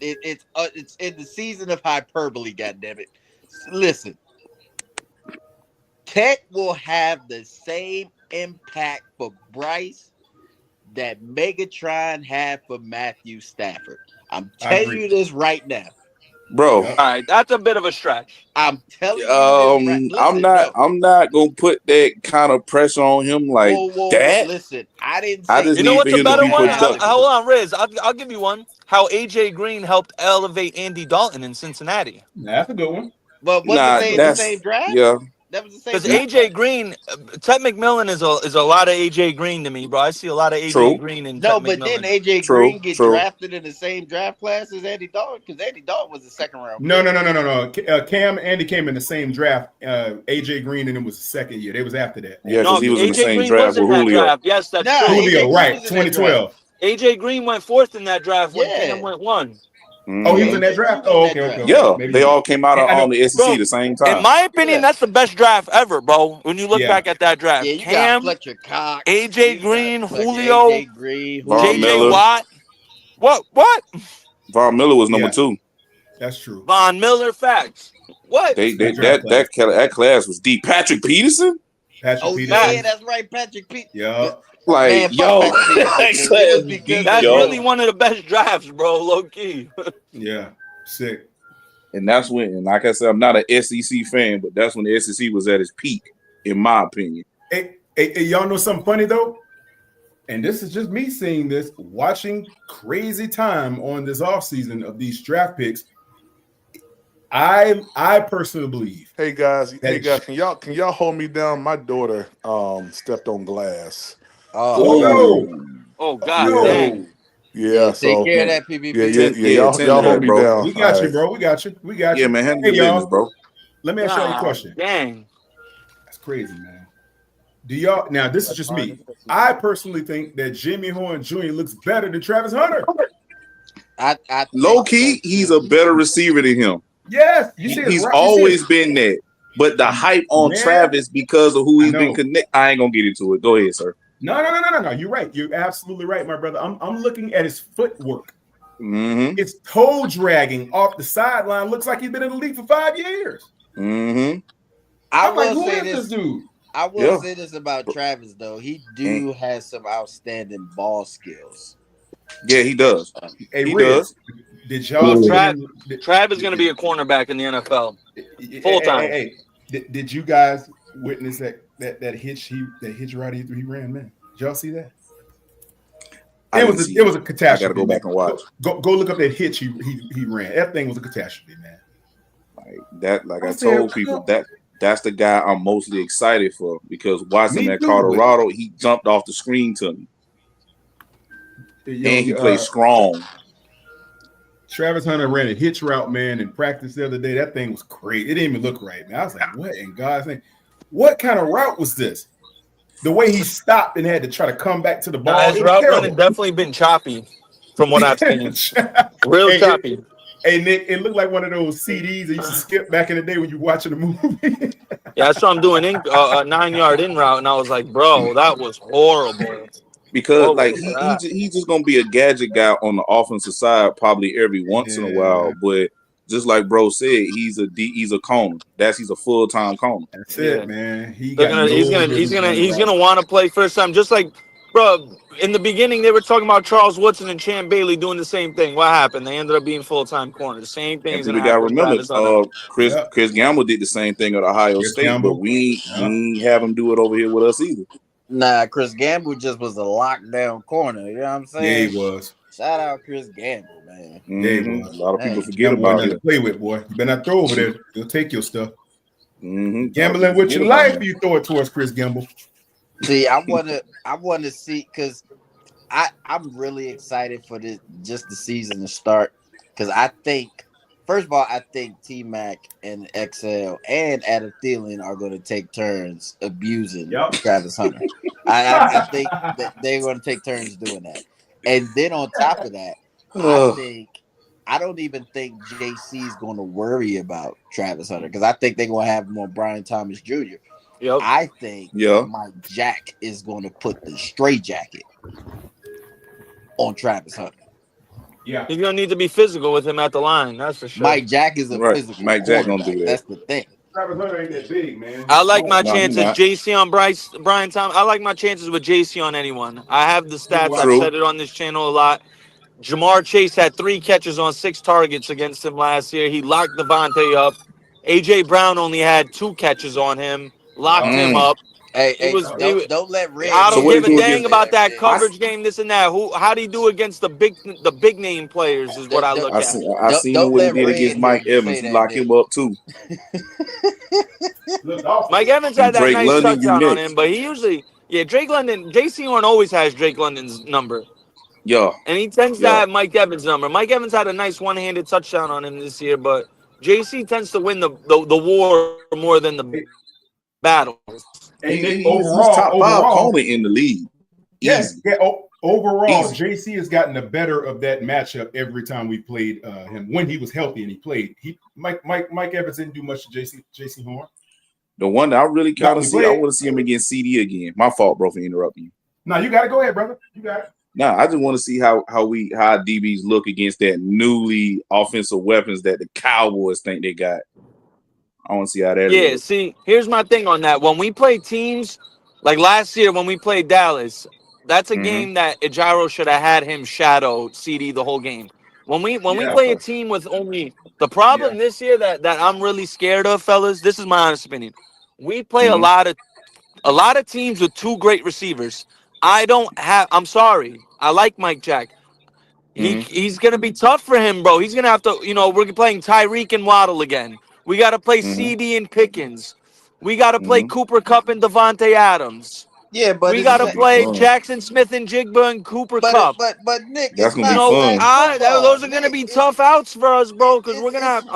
It's in the season of hyperbole, goddammit. Listen, Tech will have the same impact for Bryce that Megatron had for Matthew Stafford. I'm telling you this right now. Bro, all right, that's a bit of a stretch. I'm telling you this I'm not gonna put that kind of pressure on him like that. Listen, I didn't say just you know need what's for a him to better be one? productive. Hold on, Riz. I'll give you one. How AJ Green helped elevate Andy Dalton in Cincinnati. That's a good one. But wasn't they in the same draft? Yeah. That was the same Because draft. AJ Green, Ted McMillan is a lot of AJ Green to me, bro. I see a lot of AJ Green in No, Ted but McMillan. then AJ Green get drafted in the same draft class as Andy Dalton because Andy Dalton was the second round. No. Cam and Andy came in the same draft. AJ Green and it was the second year. They was after that. Yeah, because he was in the same Green draft was in with that Julio. draft. Yes, that's true. Julio, right? 2012. AJ Green went fourth in that draft when Cam went one. Oh, he was in that draft? Oh, okay. Yeah, Maybe they all came out on the SEC the same time. In my opinion, that's the best draft ever, bro. When you look back at that draft, Yeah, you Cam, got Fletcher Cox, AJ Green, Julio, AJ Green, Von JJ Miller. Watt. What? Von Miller was number 2. That's true. Von Miller, facts. What? That class was deep. Patrick Peterson. Yeah, that's right, Patrick Peterson. Yeah. Like, that's really one of the best drafts, bro. Low key. Yeah, sick. And that's when, and like I said, I'm not an SEC fan, but that's when the SEC was at its peak, in my opinion. Hey, y'all know something funny though? And this is just me seeing this, watching crazy time on this offseason of these draft picks. I personally believe. Hey guys, can y'all hold me down? My daughter stepped on glass. Oh God, dang. Yeah, take care of that, PBB. Y'all hold me down. We got you, bro. We got you. Yeah, man, handle hey, your y'all, business, bro. Let me ask y'all a question. Dang, that's crazy, man. Do y'all now? This is just me. I personally think that Jimmy Horn Jr. looks better than Travis Hunter. I low key, he's a better receiver than him. Yes, you see, he's always been that. But the hype on Travis because of who he's been connected. I ain't gonna get into it. Go ahead, sir. No. You're right. You're absolutely right, my brother. I'm looking at his footwork. Mm-hmm. It's toe dragging off the sideline. Looks like he's been in the league for 5 years. Mm-hmm. I like, will who say is this dude? I will say this about Travis though. He has some outstanding ball skills. Yeah, he does. He does. Did y'all? Travis is going to be a cornerback in the NFL full time. Hey. Did you guys witness that hitch right he ran, man? Did y'all see that? It was a catastrophe. I gotta go back and watch. Go look up that hitch he ran. That thing was a catastrophe, man. I told people that's the guy I'm mostly excited for because watching at Colorado, he jumped off the screen to me. And he played strong. Travis Hunter ran a hitch route, man, in practice the other day. That thing was great. It didn't even look right, man. I was like, what in God's name? What kind of route was this? The way he stopped and had to try to come back to the ball. His route running definitely been choppy from what I've seen. Real choppy. Hey, Nick, it looked like one of those CDs that used to skip back in the day when you were watching a movie. Yeah, I saw him doing a 9-yard in route, and I was like, bro, that was horrible. Because he's just gonna be a gadget guy on the offensive side probably every once in a while, but just like bro said, he's a corner. He's a full-time corner. That's Yeah. it, man. He They're got gonna no he's gonna want to play first time. Just like, bro, in the beginning they were talking about Charles Woodson and Champ Bailey doing the same thing. What happened? They ended up being full-time corners. The same thing And is people gonna got to happen with remember, Travis Hunter. Chris Gamble did the same thing at Ohio Chris State, but Gamble. we ain't have him do it over here with us either. Nah, Chris Gamble just was a lockdown corner. You know what I'm Yeah, saying? he was. Shout out Chris Gamble, man. Yeah, he Mhm. was. A lot of people Man. forget Gamble ain't about nothing him. to play with, boy. You better not throw over there. They'll take your stuff. Mhm. Gambling with your life, you throw it towards Chris Gamble. See, I wanna see because I'm really excited for this just the season to start. Because I think, first of all, I think T Mac and XL and Adam Thielen are going to take turns abusing Travis Hunter. I think that they're going to take turns doing that. And then on top of that, I don't even think JC is going to worry about Travis Hunter because I think they're going to have him on Brian Thomas Jr. Yep. I think Mike Jack is going to put the straight jacket on Travis Hunter. Yeah, he's gonna need to be physical with him at the line. That's for sure. Mike Jack is a physical Mike Jack gonna do quarterback. that. That's the thing. Travis Hunter ain't that big, man. I like my No, chances. he's not. JC on Brian Thomas. I like my chances with JC on anyone. I have the stats. I've True. said it on this channel a lot. Jamar Chase had 3 catches on 6 targets against him last year. He locked Devontae up. AJ Brown only had 2 catches on him. Locked him up. Hey, don't let Red. I don't what give he a do dang against- about that coverage game, this and that. How do he do against the big name players is what I look I at. seen Don't him what he let did Red against hear Mike you Evans. say He that, locked Nick. him up too. Mike Evans And had that Drake nice London, you touchdown on next. him, but he usually, Drake London, JC Horn always has Drake London's number. Yeah. And he tends to have Mike Evans' number. Mike Evans had a nice one-handed touchdown on him this year, but JC tends to win the war more than the battles. He's top 5 corner in the league. Yes, Easy. yeah. Overall, Easy. JC has gotten the better of that matchup every time we played him when he was healthy and he played. Mike Evans didn't do much to JC Horn. The one that I really Not kind when of he see, I played. want to see him against CD again. My fault, bro, for interrupting you. No, you got to go ahead, brother. You got it. Nah, I just want to see how DBs look against that newly offensive weapons that the Cowboys think they got. I want to see how that looks. See, here's my thing on that. When we play teams, like last year when we played Dallas, that's a game that Ejiro should have had him shadow CD the whole game. When we play a team with only the problem this year that I'm really scared of, fellas, this is my honest opinion. We play a lot of teams with 2 great receivers. I'm sorry. I like Mike Jack. He's gonna be tough for him, bro. He's gonna have to, we're playing Tyreek and Waddle again. We gotta play CD and Pickens. We gotta play Cooper Kupp and Devontae Adams. Yeah, but we gotta play Jackson Smith and Jigba and Cooper Kupp. But Nick, that's it's gonna be not fun. flag football. Those are gonna be tough outs for us, bro. Because we're gonna have.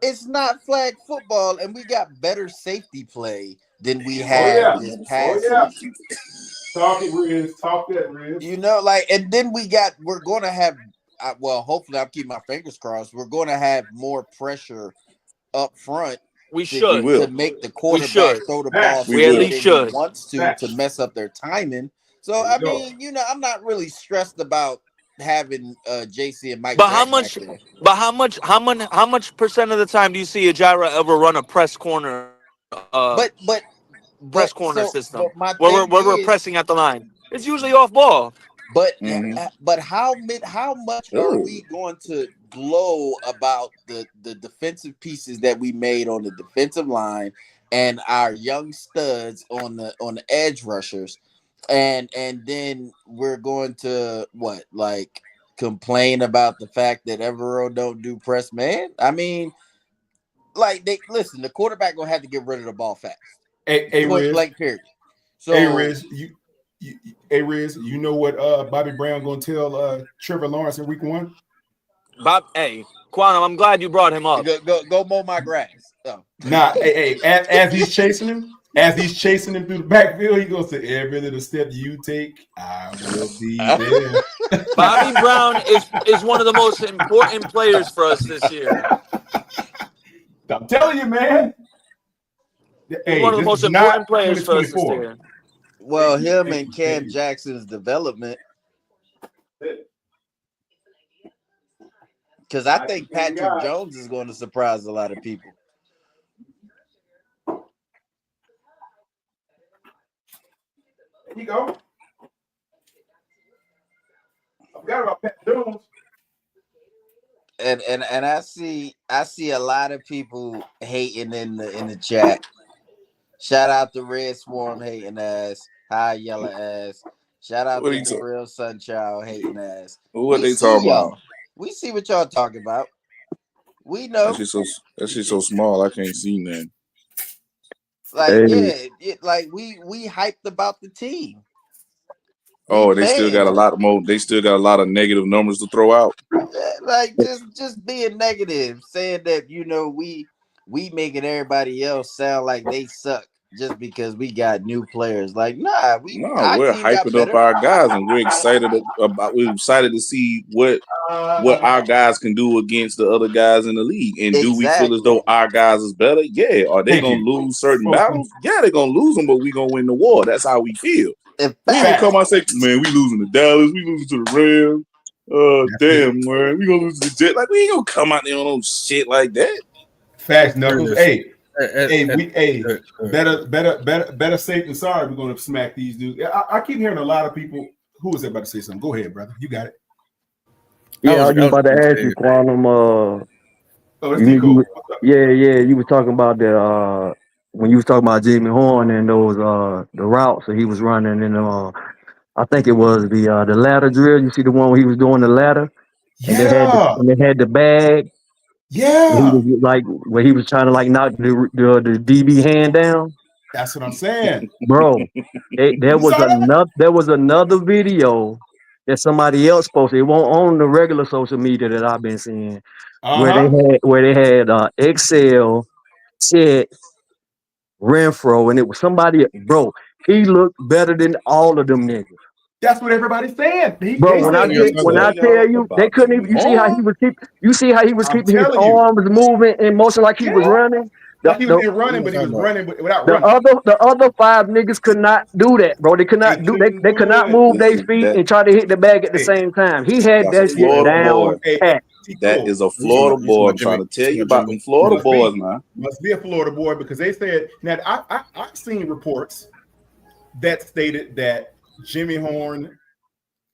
It's not flag football, and we got better safety play than we had this past season. Talk it, Riz. Talk that, Riz. And then we're going to have, hopefully I'll keep my fingers crossed. We're going to have more pressure up front. To make the quarterback throw the ball than he wants to mess up their timing. So, I mean, I'm not really stressed about having JC and Mike. But how much percent of the time do you see Ejiro ever run a press corner? Press corner system where we're pressing at the line. It's usually off ball. But how much are we going to glow about the defensive pieces that we made on the defensive line and our young studs on the edge rushers, and then we're going to complain about the fact that Evero don't do press man? I mean, the quarterback gonna have to get rid of the ball fast. Hey, Point Riz. blank period. So, hey, Riz, Riz, you know what Bobby Brown gonna tell Trevor Lawrence in week 1? Quantum, I'm glad you brought him up. Go mow my grass. Oh. Nah, as he's chasing him through the backfield, he goes to every little step you take, I will be there. Bobby Brown is one of the most important players for us this year. I'm telling you, man. He's one of the most important players for us this year. Well, him and Cam Jackson's development. Because I think Patrick Jones is going to surprise a lot of people. There you go. I forgot about Pat Jones. And I see a lot of people hating in the chat. Shout out to Red Swarm hating ass, High Yellow ass. Shout out to the Real Sunchild hating ass. What We they see talking y'all. about? We see what y'all talking about. We know. That shit so small. I can't see nothing. Like like we hyped about the team. Oh, they still got a lot more. They still got a lot of negative numbers to throw out. Like just being negative, saying that we making everybody else sound like they suck just because we got new players. Like we're hyping up our guys, and we're excited to see what our guys can do against the other guys in the league. And do we feel as though our guys is better? Yeah. Are they gonna lose certain battles? Yeah, they're gonna lose them, but we're gonna win the war. That's how we feel. We ain't gonna come out and say, man, we losing to Dallas, we losing to the Rams. Damn, man, we gonna lose to the Jets. Like, we ain't gonna come out there on no shit like that. Facts, Knuckles. Better safe than sorry. We're gonna smack these dudes. I keep hearing a lot of people. Who was about to say something? Go ahead, brother. You got it. Yeah, I was just about to ask you, Quantum. You was talking about the when you was talking about Jimmy Horn and those the routes that he was running, and I think it was the ladder drill. You see the one where he was doing the ladder, and they had the bag. Yeah, he was like where he was trying to like knock the DB hand down. That's what I'm saying, bro. There was another video that somebody else posted. It won't on the regular social media that I've been seeing, where they had Excel, Chet, Renfro, and it was somebody. Bro, he looked better than all of them niggas. That's what everybody's saying. When I tell you, they couldn't even. You see how he was keeping his arms moving in motion like he was running. Like he was running, but he was running without running. The other five niggas could not do that, bro. They could not they could not move their feet and try to hit the bag at the same time. He had that shit down pat. That is a Florida boy. I'm trying to tell you about them Florida boys, man. Must be a Florida boy, because they said, now I've seen reports that stated that Jimmy Horn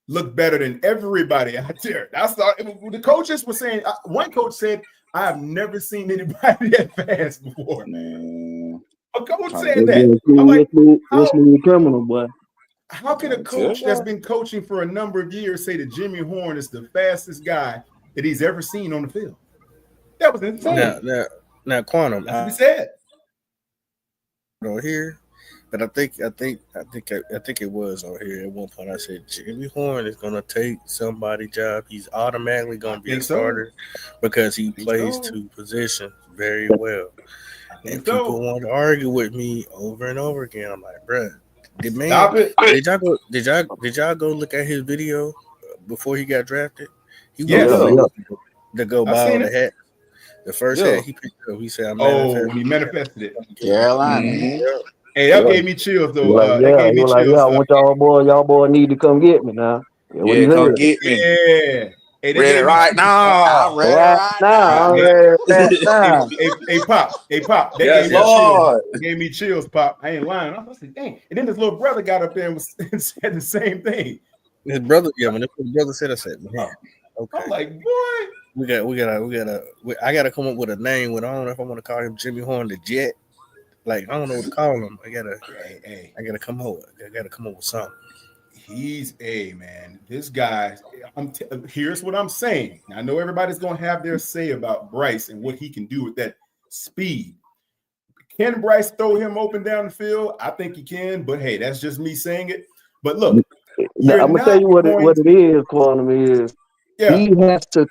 looked better than everybody out there. That's the coaches were saying. One coach said, I have never seen anybody that fast before. A coach said that. I'm like, criminal, boy. How can a coach that's been coaching for a number of years say that Jimmy Horn is the fastest guy that he's ever seen on the field? That was insane. Now, Quantum. That's what he said. Over here, but I think it was on here at one point. I said Jimmy Horn is gonna take somebody's job. He's automatically gonna be a starter because he plays two positions very well. And people want to argue with me over and over again. I'm like, bruh, did y'all go look at his video before he got drafted? He went to go buy the hat. The first hat he picked up, he said, when he manifested it. Carolina. Hey, that gave me chills though. I want y'all boy need to come get me now. Yeah, come get me. Yeah. Hey, ready right now. Right now. Hey, Pop. That gave me chills, Pop. I ain't lying. I was like, dang. And then this little brother got up there and said the same thing. His brother, when his brother said, I said, man, okay. I'm like, boy. I gotta come up with a name. I don't know if I want to call him Jimmy Horn the Jet. Like, I don't know what to call him. I gotta come up with something. He's man. This guy. Here's what I'm saying. I know everybody's gonna have their say about Bryce and what he can do with that speed. Can Bryce throw him open down the field? I think he can, but hey, that's just me saying it. But look, I'm gonna tell you what it is. Quantum is. Yeah. He has to.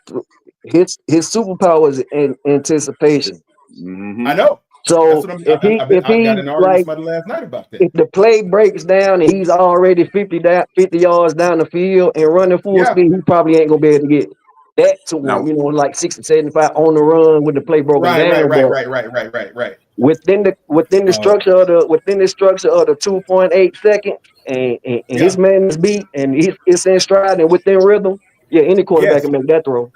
His superpower is in anticipation. Mm-hmm. I know. So I got an argument with somebody last night about that. If the play breaks down and he's already 50 yards down the field and running full speed, he probably ain't gonna be able to get that to him. Like 60, 75 on the run with the play broken down. Right. Within the structure of the 2.8 seconds and his man is beat and it's in stride and within rhythm. Yeah, any quarterback can make that throw.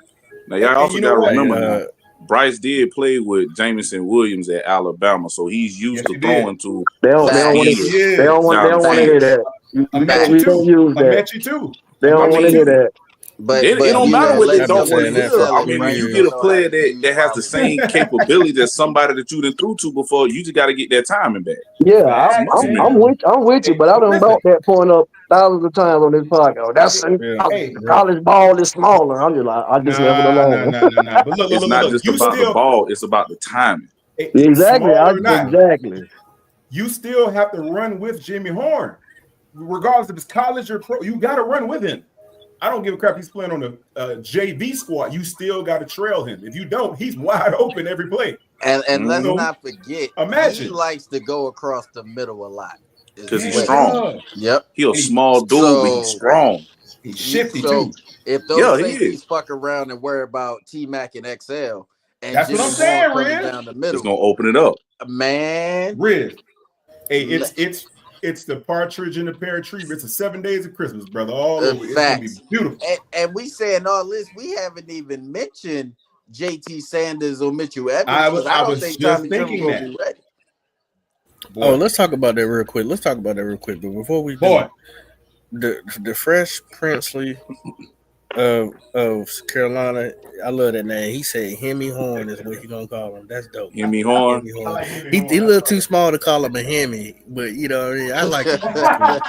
Now y'all And also you got know to what? remember now, Bryce did play with Jamison Williams at Alabama, so he's used Yes, to he throwing did. to They don't want Yes, to. he speed They don't is. want. They down the don't want to field. hear that. A We Mechie don't too. use A that. Mechie too. They A don't I want to Mechie hear mean, too. that. it But don't you matter know, what they let's I've been don't want to saying keep that hear. for a I telling few mean, when Bryce you he get years. a know how player to that use has the rivalries. same capability as somebody that you done threw to before, you just got to get that timing back. Yeah, Facts, Muscle man. I'm memory. with. I'm with you, Hey, but I done listen. brought that point up thousands of times on this podcast. That's Hey, in Yeah, college. hey, yeah. College ball is smaller. I'm just like, I just left it nah, nah, alone. nah, nah, nah. But look, look, It's look, look, not look. just You about the still, ball; it's about the timing. Exactly. small or not, Exactly. you still have to run with Jimmy Horn, regardless if it's college or pro. You got to run with him. I don't give a crap. He's playing on the JV squad. You still got to trail him. If you don't, he's wide open every play. And let's So not forget, he imagine. likes to go across the middle a lot as Because he's Yeah, he well. strong. does. Yep. He a And small dude, but he's So strong. he's shifty so too. if those Yeah, he is. safeties fuck around and worry about T Mac and XL and That's what Jimmy I'm Horn saying, coming Riz. down the It's middle, gonna open it up. man. Riz. Hey, le- it's the partridge in the pear tree. It's a 7 days of Christmas, brother, all over. It's gonna be Facts. beautiful. And we saying all this, we haven't even mentioned JT Sanders or Mitchell Evans I because was I I don't was think just Tommy Tremble thinking gonna that. be ready. Oh, Boy, let's talk about that real quick. But before we do, boy. the Fresh Princely of Carolina, I love that name. He said Hemi Horn is what he gonna call him. That's dope. Hemi Horn. Hemi I Horn. like him. He a little too small to call him a Hemi, but you know what I mean. I like it. That's cool.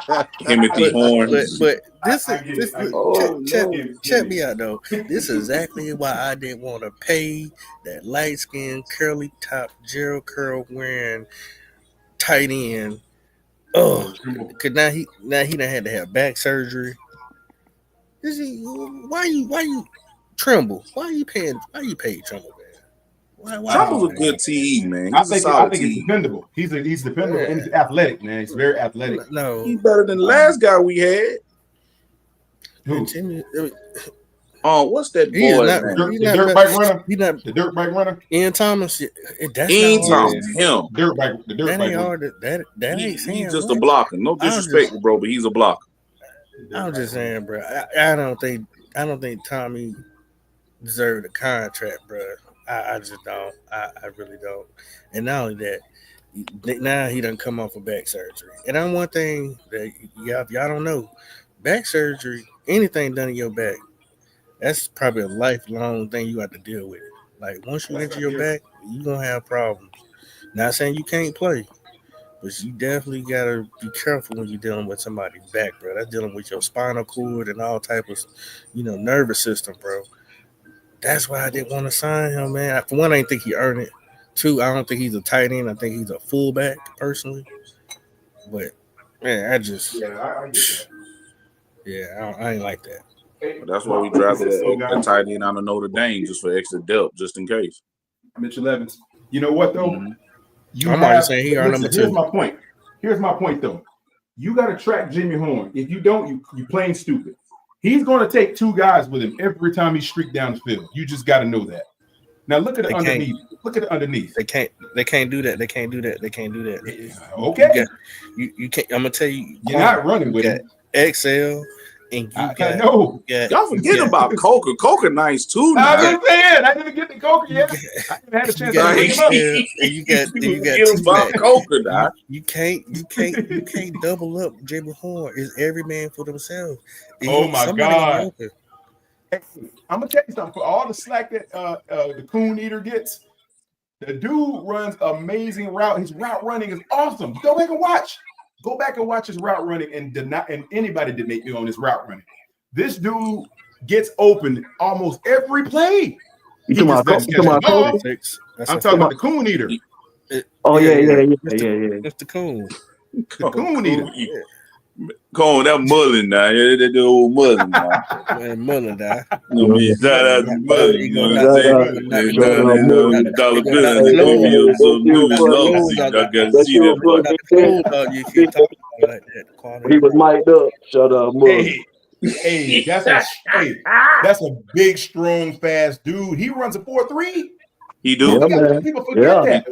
Timothy Horn. But this I is get this it. I get it. Oh no. check me out though. This is exactly why I didn't want to pay that light skinned curly top Gerald Curl wearing tight end. Oh, cause now he done had to have back surgery. Why you Tremble? Why you pay Tremble, man? Why Trumble's a Oh good man. TE, man. I He's a think solid it's TE. dependable. He's dependable Yeah. and he's athletic, man. He's very athletic. No, He's better than the last guy we had. Who? Jimmy, What's that he is boy's not. name? He's The not. dirt bike runner? He's not. The dirt bike runner? Ian Thomas. That's not Ian hard. Thomas. Yeah. Him. The dirt bike That ain't runner. hard. That ain't saying He's just a much. blocker. No I'm disrespect, just. bro, but he's a blocker. I'm just saying, bro. I don't think Tommy deserved a contract, bro. I just don't. I really don't. And not only that, now he done come off of back surgery. And I'm one thing that y'all don't know. Back surgery, anything done in your back, that's probably a lifelong thing you have to deal with. Like once you injure your back, you're gonna have problems. Not saying you can't play, but you definitely gotta be careful when you're dealing with somebody's back, bro. That's dealing with your spinal cord and all type of, nervous system, bro. That's why I didn't want to sign him, man. For one, I didn't think he earned it. Two, I don't think he's a tight end. I think he's a fullback, personally. But man, I just Yeah, I get that. yeah, I ain't like that. But that's why we drafted a tight end out of Notre Dame just for extra depth, just in case. Mitchell Evans. You know what though? Mhm. I'm already saying he our listen, number here's 2. my point. Here's my point though. You got to track Jimmy Horn. If you don't, you plain stupid. He's going to take 2 guys with him every time he streaks down the field. You just got to know that. Now look at the underneath. Look at the underneath. They can't do that. They can't do that. Okay. You can't. I'm gonna tell you. You're not running with him. XL and you got no. Y'all forget about Coker. Coker nice too. I was just saying. I didn't get the Coker yet. I haven't had a chance to bring him up. And you got Forget about Coker, now. You can't double up Jimmy Horn. It's every man for themselves. Oh my Somebody gonna be God. open. Hey, I'm gonna tell you something. For all the slack that the Coon Eater gets, the dude runs amazing route. His route running is awesome. Go back and watch. Go back and watch his route running and anybody debate me on his route running. This dude gets open almost every play. You talking about Coker? I'm talking about the Coon Eater. Oh yeah. It's the Coon. The Coon Eater. Cone, that Mullen now. Yeah, that the old Mullen now. Man, Mullen now. Shout out to Mullen. You know what I'm saying? Dollar bills and give me some news. I gotta see that boy. He was mic'd up. Shut up, Hey, that's a big, strong, fast dude. He runs a 4.3. He do. People forget that.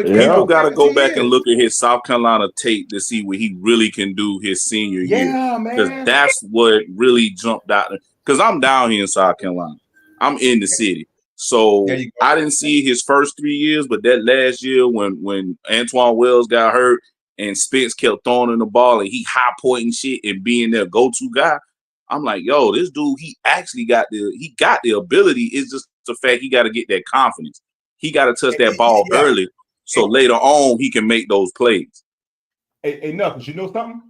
People got to go back and look at his South Carolina tape to see what he really can do his senior year. Yeah, man. Because that's what really jumped out. Because I'm down here in South Carolina. I'm in the city. So There you go. I didn't see his first 3 years, but that last year when Antoine Wells got hurt and Spence kept throwing in the ball and he high pointing shit and being their go-to guy, I'm like, yo, this dude, he actually got the ability. It's just the fact he got to get that confidence. He got to touch that ball early, so later on he can make those plays. Hey, Knuckles, you know something?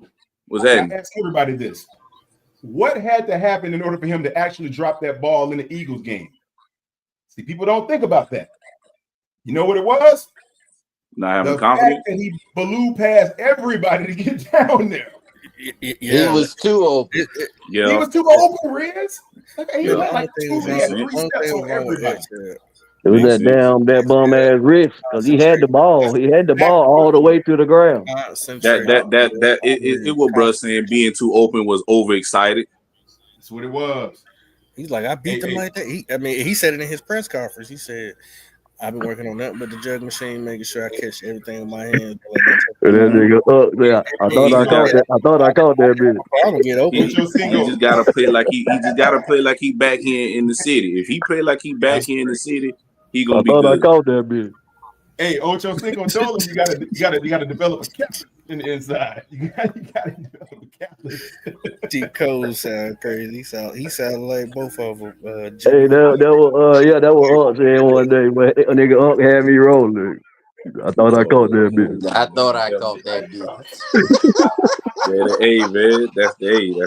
What's that? I ask everybody this. What had to happen in order for him to actually drop that ball in the Eagles game? See, people don't think about that. You know what it was? Not having the confidence. fact that he blew past everybody to get down there. He was too open. He was too open, Riz. Like, he Yeah, had like he three steps on everybody. It was that bum ass wrist because he had the ball. He had the ball all the way to the ground. It was bruh saying being too open was overexcited. That's what it was. He's like, I beat them like that. He said it in his press conference. He said, I've been working on nothing but the jug machine, making sure I catch everything in my hands. And that nigga up there. I thought I caught that bitch. I'm gonna get open. He just gotta play like he just gotta play like he back here in the city. If he play like he back here in the city, he gonna be good. I caught that bitch. Hey, Ocho Cinco told him you gotta develop a captain in the inside. You gotta develop a captain. T. Cole sound crazy. He sound like both of them. Hey, that was Unc saying one day, but a nigga Unc had me rolling. I thought I caught that bitch. I thought I caught that bitch. Hey man, that's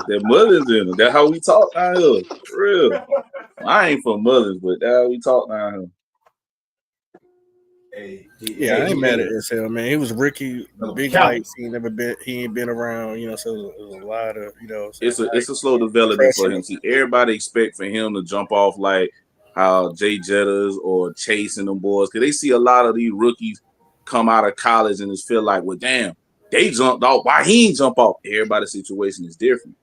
their mothers in them. That's how we talk down here. For real. I ain't from mothers, but that's how we talk down here. I ain't mad at SL, man. He was Ricky, big lights. He ain't been around, so it was a lot of, It's a slow development for him. See, everybody expect for him to jump off like how Jay Jettas or Chase and them boys, because they see a lot of these rookies come out of college and just feel like, well, damn, they jumped off. Why he ain't jump off? Everybody's situation is different.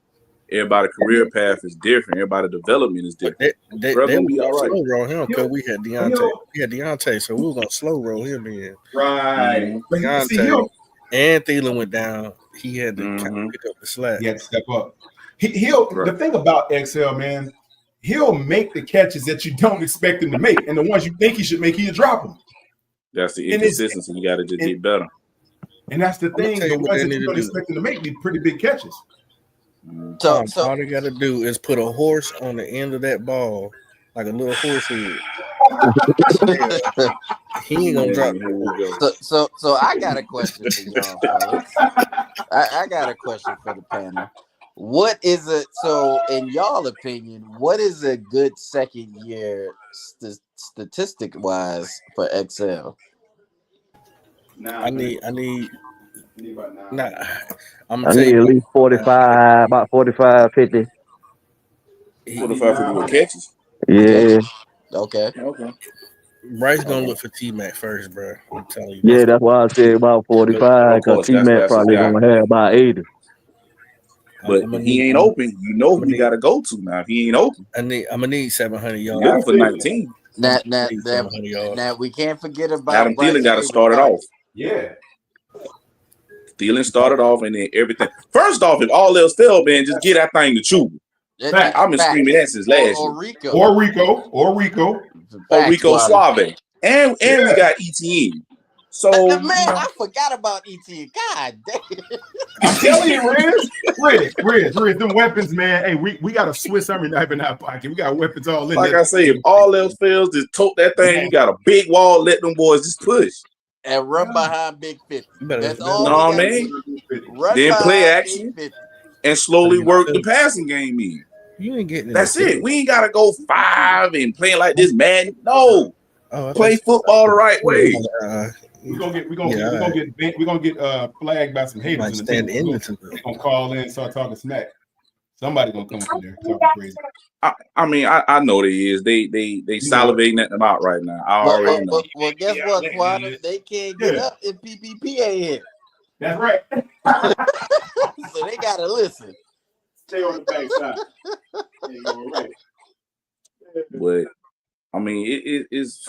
Everybody's career path is different. Everybody's development is different. They gonna be all right. slow roll him because we had Deontay, so we was gonna slow roll him in. Right. Deontay and Thielen went down. He had to kind of pick up the slack. He had to step up. The thing about XL, man, he'll make the catches that you don't expect him to make, and the ones you think he should make, he'll drop them. That's the inconsistency. You got to just get better. And that's the thing. The ones that you don't expect him to make these pretty big catches. So all they got to do is put a horse on the end of that ball, like a little horse head. He ain't gonna drop it. So I got a question for y'all, fellas. I got a question for the panel. What is it? So, in y'all opinion, what is a good second year statistic wise for XL? I need. Nah, I need at least 45, about 45, 50. 45, 50 with catches. Yeah. Okay. Bryce gonna look for T-Mac first, bro. I'm telling you. Yeah, that's why I said about 45, because T-Mac probably gonna have about 80. But if he ain't open, who he got to go to now. If he ain't open, I'm gonna need 700 yards. Looking for 19. Now we can't forget about Adam Thielen got to start it off. Yeah. Thielen started off, and then everything. First off, if all else failed, man, just get that thing to chew. I've been screaming that since last year. Or Rico Suave. And we got ETN. So man, I forgot about ETN. God damn. I'm telling you, Riz, them weapons, man. Hey, we got a Swiss Army knife in our pocket. We got weapons all in there. Like I say, if all else fails, just tote that thing. You got a big wall, let them boys just push. And run behind Big 50. That's all. No, man. Then play action and slowly work the passing game in. You ain't getting That's it. We ain't gotta go 5 and playing like this, man. No. Play football the right way. We're gonna get flagged by some haters. We're gonna call in and start talking smack. Somebody gonna come up in there talking crazy. I mean, I know they is. They salivating at them out right now. I already know. Well, guess what, Quantum? They can't get up if PPP ain't here. That's right. So they gotta listen. Stay on the backside. But I mean, it's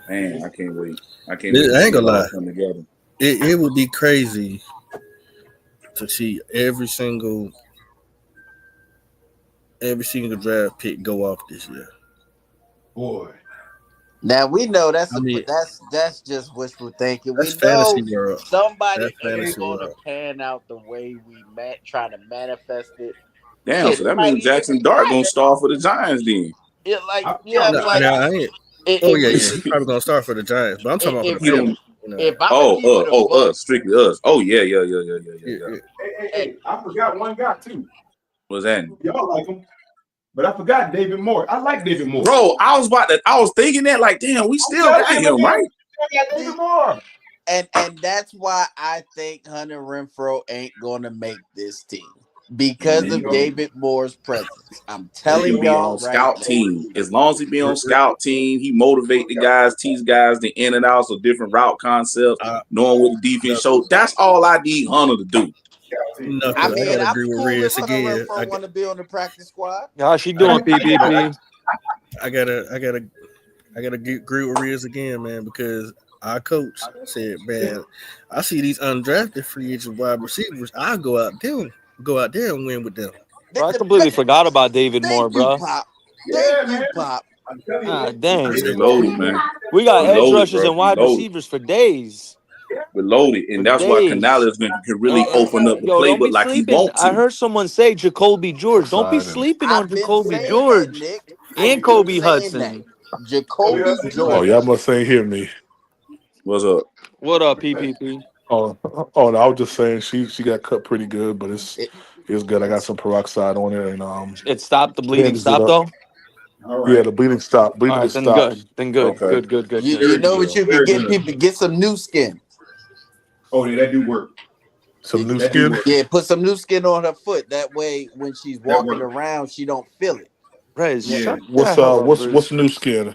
man. I can't wait. I ain't gonna lie. Come together. It would be crazy to see every single draft pick go off this year. Boy. Now we know that's I mean, that's just wishful thinking. that's We know fantasy world. somebody That's ain't fantasy gonna world. pan out the way we try to manifest it. Damn, Shit, so it that might means even Jackson be Dart gonna right. start for the Giants then. It like I you have No, like now I ain't. Oh if yeah, we yeah. He's probably gonna start for the Giants, but I'm talking about for the if He don't. Panthers. You know, if I'm gonna keep it a buck, Us, strictly us. Oh yeah. yeah, yeah. Hey, I forgot one guy too. What's that? Y'all like him, but I forgot David Moore. I like David Moore. Bro, I was thinking that, like, damn, we still got him, right? David Moore. and that's why I think Hunter Renfro ain't gonna make this team because of David Moore's presence. I'm He telling can be y'all on right scout now. team. As long as he be on scout team, he motivate the guys, teach guys the in and outs of different route concepts, knowing what the defense show. That's all I need Hunter to do. I Knuckles, I mean, gotta I'm agree with cool if Reyes Hunter again. Renfro want to be on the practice squad. How's she doing, PPP? I gotta agree with Reyes again, man, because our coach said, man, I see these undrafted free agent wide receivers. I go out there and win with them. Bro, I completely forgot about David Moore, Thank you, bro. Pop. Yeah, Thank you, man. Pop. I'm telling you, Ah, man. dang. We loaded, man. We got We edge loaded, rushers bro. and We wide loaded. receivers for days. We're loaded, For and that's why days. Canales can really open up the Yo, don't playbook be like he sleeping. want I to. heard someone say Jacoby George. Don't be Poseidon. sleeping on I've been Jacoby saying that, George Nick. and I've been Kobe saying that. Hudson. Jacoby Oh, y'all George. must ain't hear me. What's up? What up, PPP? Oh, no, I was just saying she got cut pretty good, but it's good. I got some peroxide on it, and It stopped. The bleeding bandaged it stopped, up. though? All Yeah, right. the bleeding stopped. All Bleeding right, is then stopped. good. Then good. Okay. Good. You know what you can get people? Get some new skin. Oh, yeah, that do work. Some new That do skin. work. Yeah, put some new skin on her foot. That way, when she's That walking work. around, she don't feel it. Rez, Yeah, shut What's the hell up, what's Rez. new skin?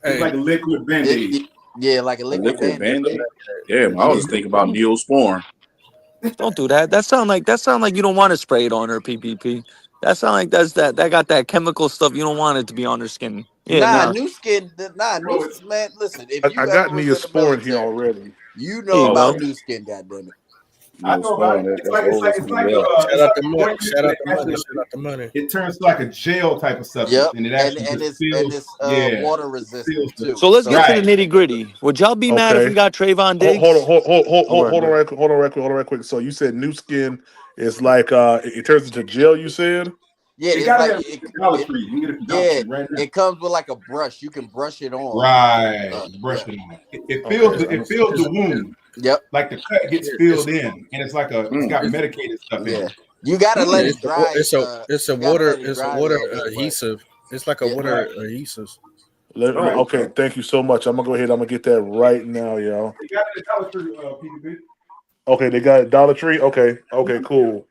It's like a liquid Band-Aid. yeah, like a A liquid liquid band-aid. bandit? Yeah, man, I was Yeah. just thinking about Neosporin. Don't do that. That sound like you don't want to spray it on her, PPP. That sound like that got that chemical stuff. You don't want it to be on her skin. Yeah, Nah, nah. new skin. Nah, man. Listen, if I you got ever was in the Neosporin here military, already. you There know you about go. Okay. new skin. Goddamn it. I know about Neosporin, it. that's old It's like school. Yeah. Shout out the an money. ointment, Shout but out the money. Shout out the money. it turns to like a gel type of substance, Yep, and it and actually just and feels. it's Yeah, water it feels resistant the too. So let's get So to the right. nitty gritty. Would y'all be mad if we Okay. got Trayvon Hold on, Diggs? Oh, go hold on, ahead. hold on, right quick. So you said new skin is like it turns into gel. You said. yeah, It it's got it like at Dollar Tree. You can get it from Dollar yeah, Tree right now. it comes with like a brush. You can brush it on. Right, brush Yeah. it on. It Okay. feels the wound, Yep. like the cut gets filled in, and it's like it's got It's medicated stuff in Yeah. it. You gotta let it's it a dry. it's a You gotta water let it dry a water little bit, but adhesive. It's like a yeah. water Right, adhesive. right. Okay. Thank you so much. I'm gonna go ahead. I'm gonna get that right now, y'all. They got it at Dollar Tree, PDB. Okay, they got it Dollar Tree. Okay. Cool.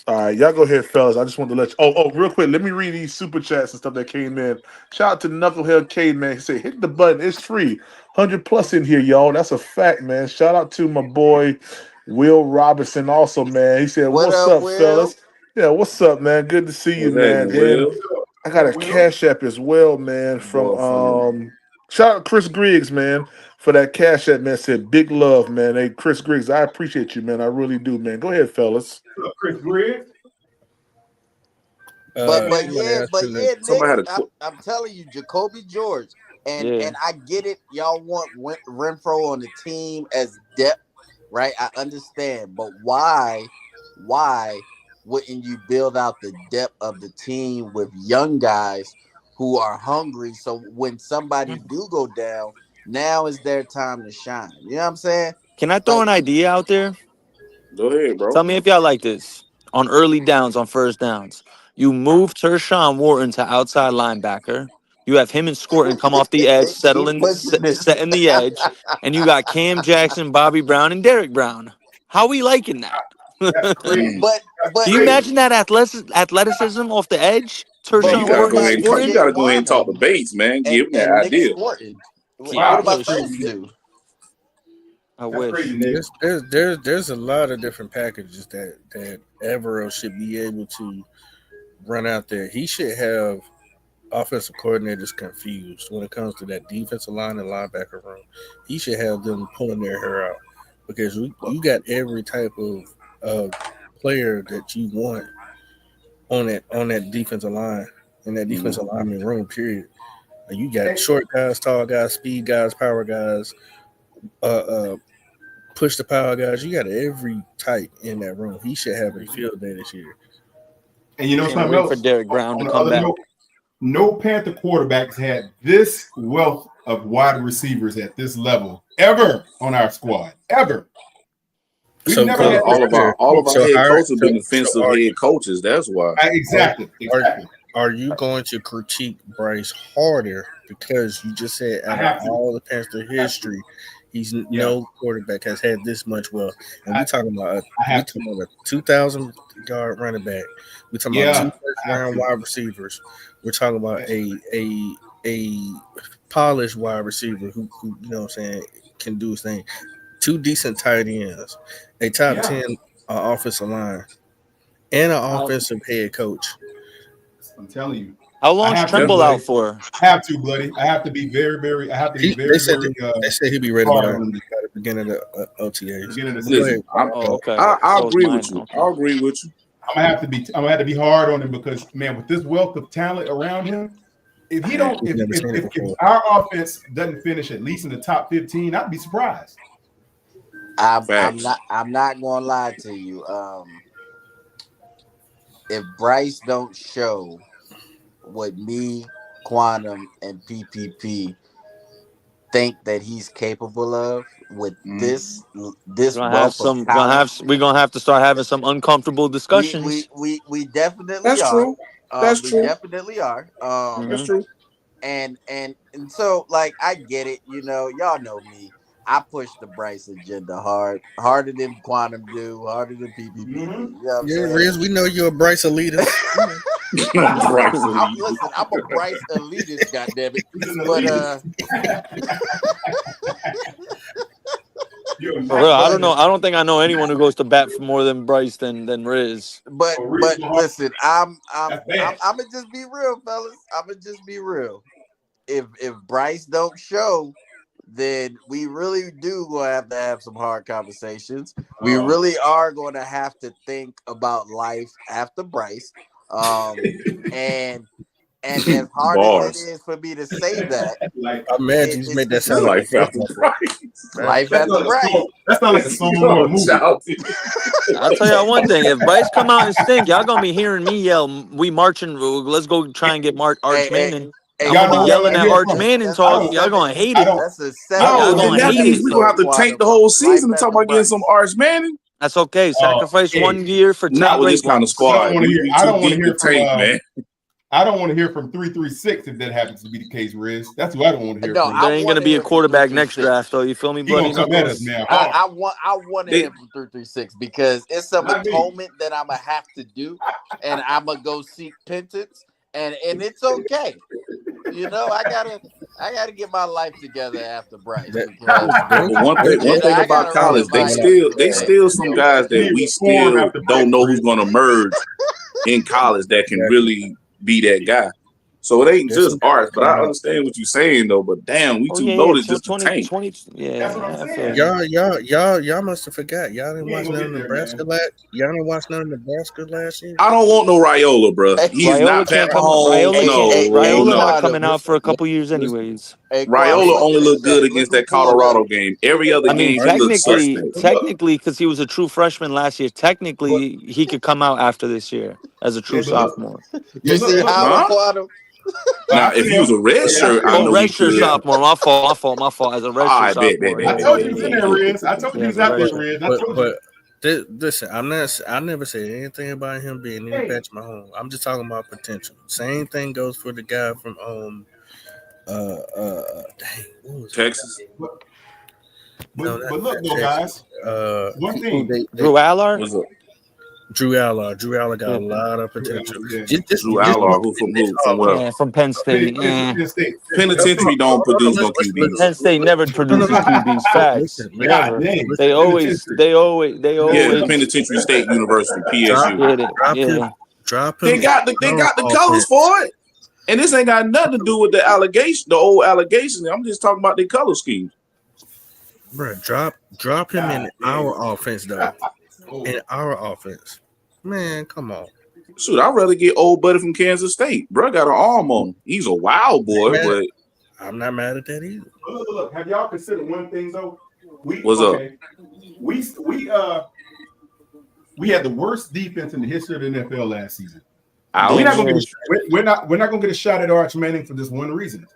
All right, y'all go ahead, fellas. I just wanted to let you. Real quick, let me read these super chats and stuff that came in. Shout out to Knucklehead Cade, man. He said, "Hit the button. It's free. 100 plus in here, y'all. That's a fact, man." Shout out to my boy Will Robinson, also, man. He said, What "What's up, up, Will? fellas? Yeah, what's up, man? Good to see you, What's man." happening, Then Will? I got a Will? Cash App as well, man. From Boy, friend. shout out Chris Griggs, man, for that Cash App, man. Said big love, man. Hey, Chris Griggs, I appreciate you, man. I really do, man. Go ahead, fellas. What's up, Chris Griggs? But Man, yeah, Nick, Somebody had a I'm telling you, Jacoby George, and Yeah. I get it. Y'all want Renfro on the team as depth, right? I understand, but why wouldn't you build out the depth of the team with young guys who are hungry? So when somebody do go down, now is their time to shine. You know what I'm saying? Can I throw Like, an idea out there? Go ahead, bro. Tell me if y'all like this. On early downs, on first downs, you move Tershawn Wharton to outside linebacker. You have him and Scorton come off the edge, keep pushing this. setting the edge, and you got Cam Jackson, Bobby Brown, and Derek Brown. How we liking that? that's crazy. but That's Do you crazy. imagine that athleticism off the edge? Man, but you Tershawn what gotta Wharton go and about ahead and talk. You Scorton? gotta go ahead and talk to Jay Bates, man. Give him that and Nick idea. Scorton? What Yeah, I Wow, about that's wish. those crazy. two? I That's wish. crazy, Nick. There's a lot of different packages that Evero should be able to run out there. He should have offensive coordinators confused when it comes to that defensive line and linebacker room. He should have them pulling their hair out because you got every type of player that you want on that defensive line in that defensive lineman room. Period. You got short guys, tall guys, speed guys, power guys, push the power guys. You got every type in that room. He should have a field day this year. And you know Can't something wait else? for Derrick Brown On to the come other back. note, no Panther quarterbacks had this wealth of wide receivers at this level ever on our squad. Ever. We've So never had all of our head coaches have been defensive head coaches. That's why. Exactly. Are you going to critique Bryce harder because you just said out of all the Panther history, no quarterback has had this much wealth, and we talking about a 2,000-yard running back. We're talking about 2 first-round wide receivers. We're talking about a polished wide receiver who you know what I'm saying can do his thing. 2 decent tight ends, a top 10 offensive line, and an offensive head coach. I'm telling you. How long is Trimble out for? I have to, buddy. I have to be very, very. I have to be very, They said he'd be ready by the beginning of the OTAs. Listen, I agree with you. I agree with you. I'm gonna have to be hard on him because, man, with this wealth of talent around him, if he don't, if our offense doesn't finish at least in the top 15, I'd be surprised. I'm not gonna lie to you. If Bryce don't show what me, Quantum, and PPP think that he's capable of with this wealth of talent, we're gonna have to start having some uncomfortable discussions. we definitely That's are. true. That's true. We definitely are. That's true. And so like I get it, y'all know me. I push the Bryce agenda harder than Quantum do, harder than PPP. You know what I'm saying? Riz, we know you're a Bryce elitist. Listen, I'm a Bryce elitist, goddammit. For real, I don't know. I don't think I know anyone who goes to bat for more than Bryce than Riz. But listen, I'm gonna just be real, fellas. I'm gonna just be real. If Bryce don't show, then we really do going to have some hard conversations. We really are going to have to think about life after Bryce. And as hard as it is for me to say that, I imagine he's made that sound life after Bryce. Life after Bryce. That's not like a song or a movie. I'll tell y'all one thing: if Bryce come out and stink, y'all gonna be hearing me yell, "We marching! Let's go try and get Arch Manning." I'm gonna be yelling at Arch Manning talk. Y'all gonna hate it. Y'all gonna that hate means it. we're gonna have to tank the whole season to talk about getting some Arch Manning. That's okay. Sacrifice 1 year for 10 not with great this kind of ones. squad. I don't want to hear from man. I don't want to hear from 336 if that happens to be the case, Riz. That's who I don't want to hear from. There ain't gonna be a quarterback next draft, though. You feel me, buddy? He gonna come at us now. I want to hear from 336 because it's some atonement that I'm gonna have to do, and I'm gonna go seek penance, and it's okay. I gotta get my life together after Bryce. But one thing about college, they still some guys that we still don't know who's gonna merge in college that can really be that guy. So it ain't just Arch, but I understand what you're saying though. But damn, we too loaded just to tank. Y'all must have forgot. Y'all didn't watch none of Nebraska last year. I don't want no Raiola, bro. He's not Pat Mahomes. Raiola not coming out for a couple years anyways. Raiola only looked good against that Colorado game. Every other game, he looked suspect. Technically, because he was a true freshman last year, technically he could come out after this year as a true sophomore. You see how Quantum? Now, if he was a red shirt, I know red shirt sophomore. My fault. As a red shirt sophomore. I told you he was in there, Riz. I told you he was out there, Riz. But listen, I never said anything about him being any Patrick Mahomes. I'm just talking about potential. Same thing goes for the guy from Texas. But look though, guys. One thing. Drew Allard. Drew Allard got a lot of potential. Drew Allard, from where? Yeah, from Penn State. Penitentiary don't produce no QBs. Penn State never produces QBs. Facts. Never. They always. Yeah, Penitentiary State University, PSU. Drop him. They got the colors for it, and this ain't got nothing to do with the allegation, the old allegations. I'm just talking about the color scheme. Bro, drop him in our offense though. In our offense, man, come on. Shoot, I'd rather get old buddy from Kansas State. Bro got an arm on him. He's a wild boy, man, but I'm not mad at that either. Look. Have y'all considered one thing though? What's up? We had the worst defense in the history of the NFL last season. Ouch. We're not gonna get a shot at Arch Manning for this one reason.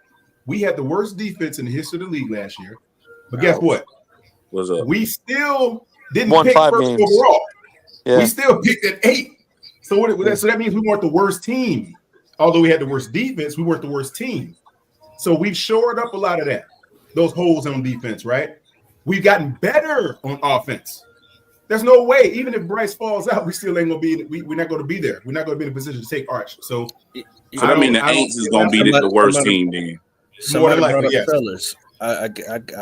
We had the worst defense in the history of the league last year. But guess what? What's up? We still didn't Won pick 5 first games. overall. Yeah. We still picked at 8. So that means we weren't the worst team. Although we had the worst defense, we weren't the worst team. So we've shored up a lot of that. Those holes on defense, right? We've gotten better on offense. There's no way, even if Bryce falls out, we still ain't gonna be. We're not gonna be there. We're not gonna be in a position to take Arch. So that means the Aints is gonna be the worst team then. Somebody More than brought likely, up yes. Sellers. I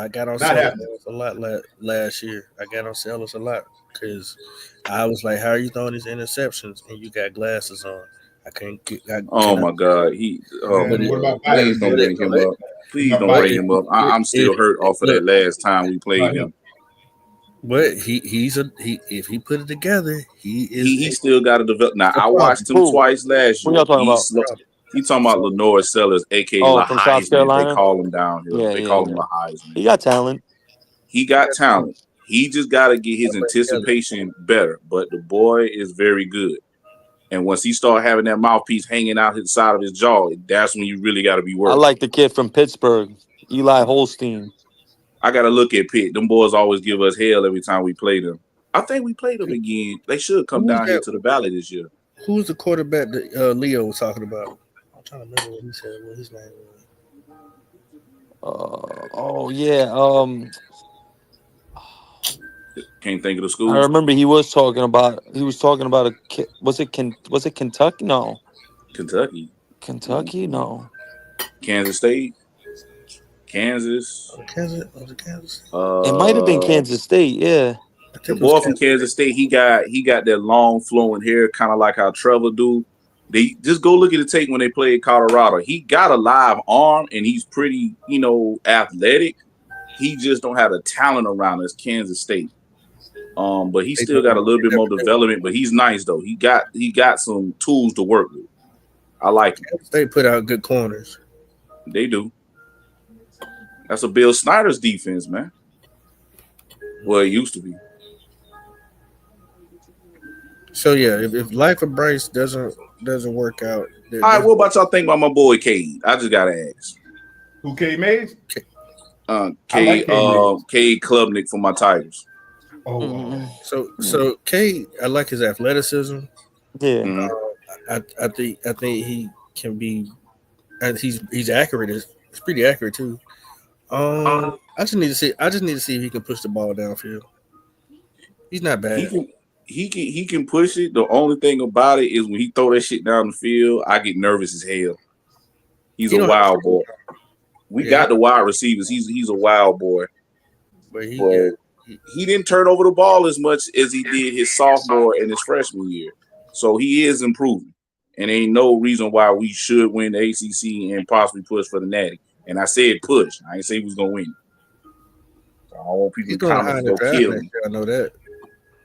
got on Not Sellers happening. a lot last year. I got on Sellers a lot because I was like, "How are you throwing these interceptions and you got glasses on?" I can't get. Oh my God, what about please don't bring him up. Please don't bring him up. I'm still hurt off of that last time we played him. But if he put it together, he still got to develop. Now I watched him twice last year. What y'all talking about? He talking about Lenore Sellers, aka from South Heisman. Carolina? They call him down here. They call him a Heisman. He got talent. He got talent. He just got to get his anticipation better. But the boy is very good. And once he start having that mouthpiece hanging out his side of his jaw, that's when you really got to be worried. I like the kid from Pittsburgh, Eli Holstein. I got to look at Pitt. Them boys always give us hell every time we play them. I think we played them again. They should come down here to the Valley this year. Who's the quarterback that Leo was talking about? I'm trying to remember what he said. What his name was. Can't think of the school. I remember he was talking about a kid. Was it Kentucky? No. Kentucky. No. Kansas State. Kansas. Kansas. It might have been Kansas State. Yeah. The boy from Kansas State, he got that long flowing hair, kind of like how Trevor do. They just go look at the tape when they played Colorado. He got a live arm and he's pretty, athletic. He just don't have the talent around us, Kansas State. But he still got a little bit more development. But he's nice though. He got some tools to work with. I like him. They put out good corners. They do. That's a Bill Snyder's defense, man. Well, it used to be. So yeah, if life of Bryce doesn't work out, all right. What about y'all think about my boy Cade? I just gotta ask. Who Cade Mays? Cade Klubnik for my Tigers. So Cade, I like his athleticism. Yeah. I think he can be, and he's accurate. He's pretty accurate too. I just need to see if he can push the ball downfield. He's not bad. He can push it. The only thing about it is when he throw that shit down the field, I get nervous as hell. He's a wild boy. We got the wide receivers. He's a wild boy. But he didn't turn over the ball as much as he did his sophomore and his freshman year. So he is improving. And ain't no reason why we should win the ACC and possibly push for the Natty. And I said push. I ain't say he was gonna win. So I don't want people to comment go kill him. I know that.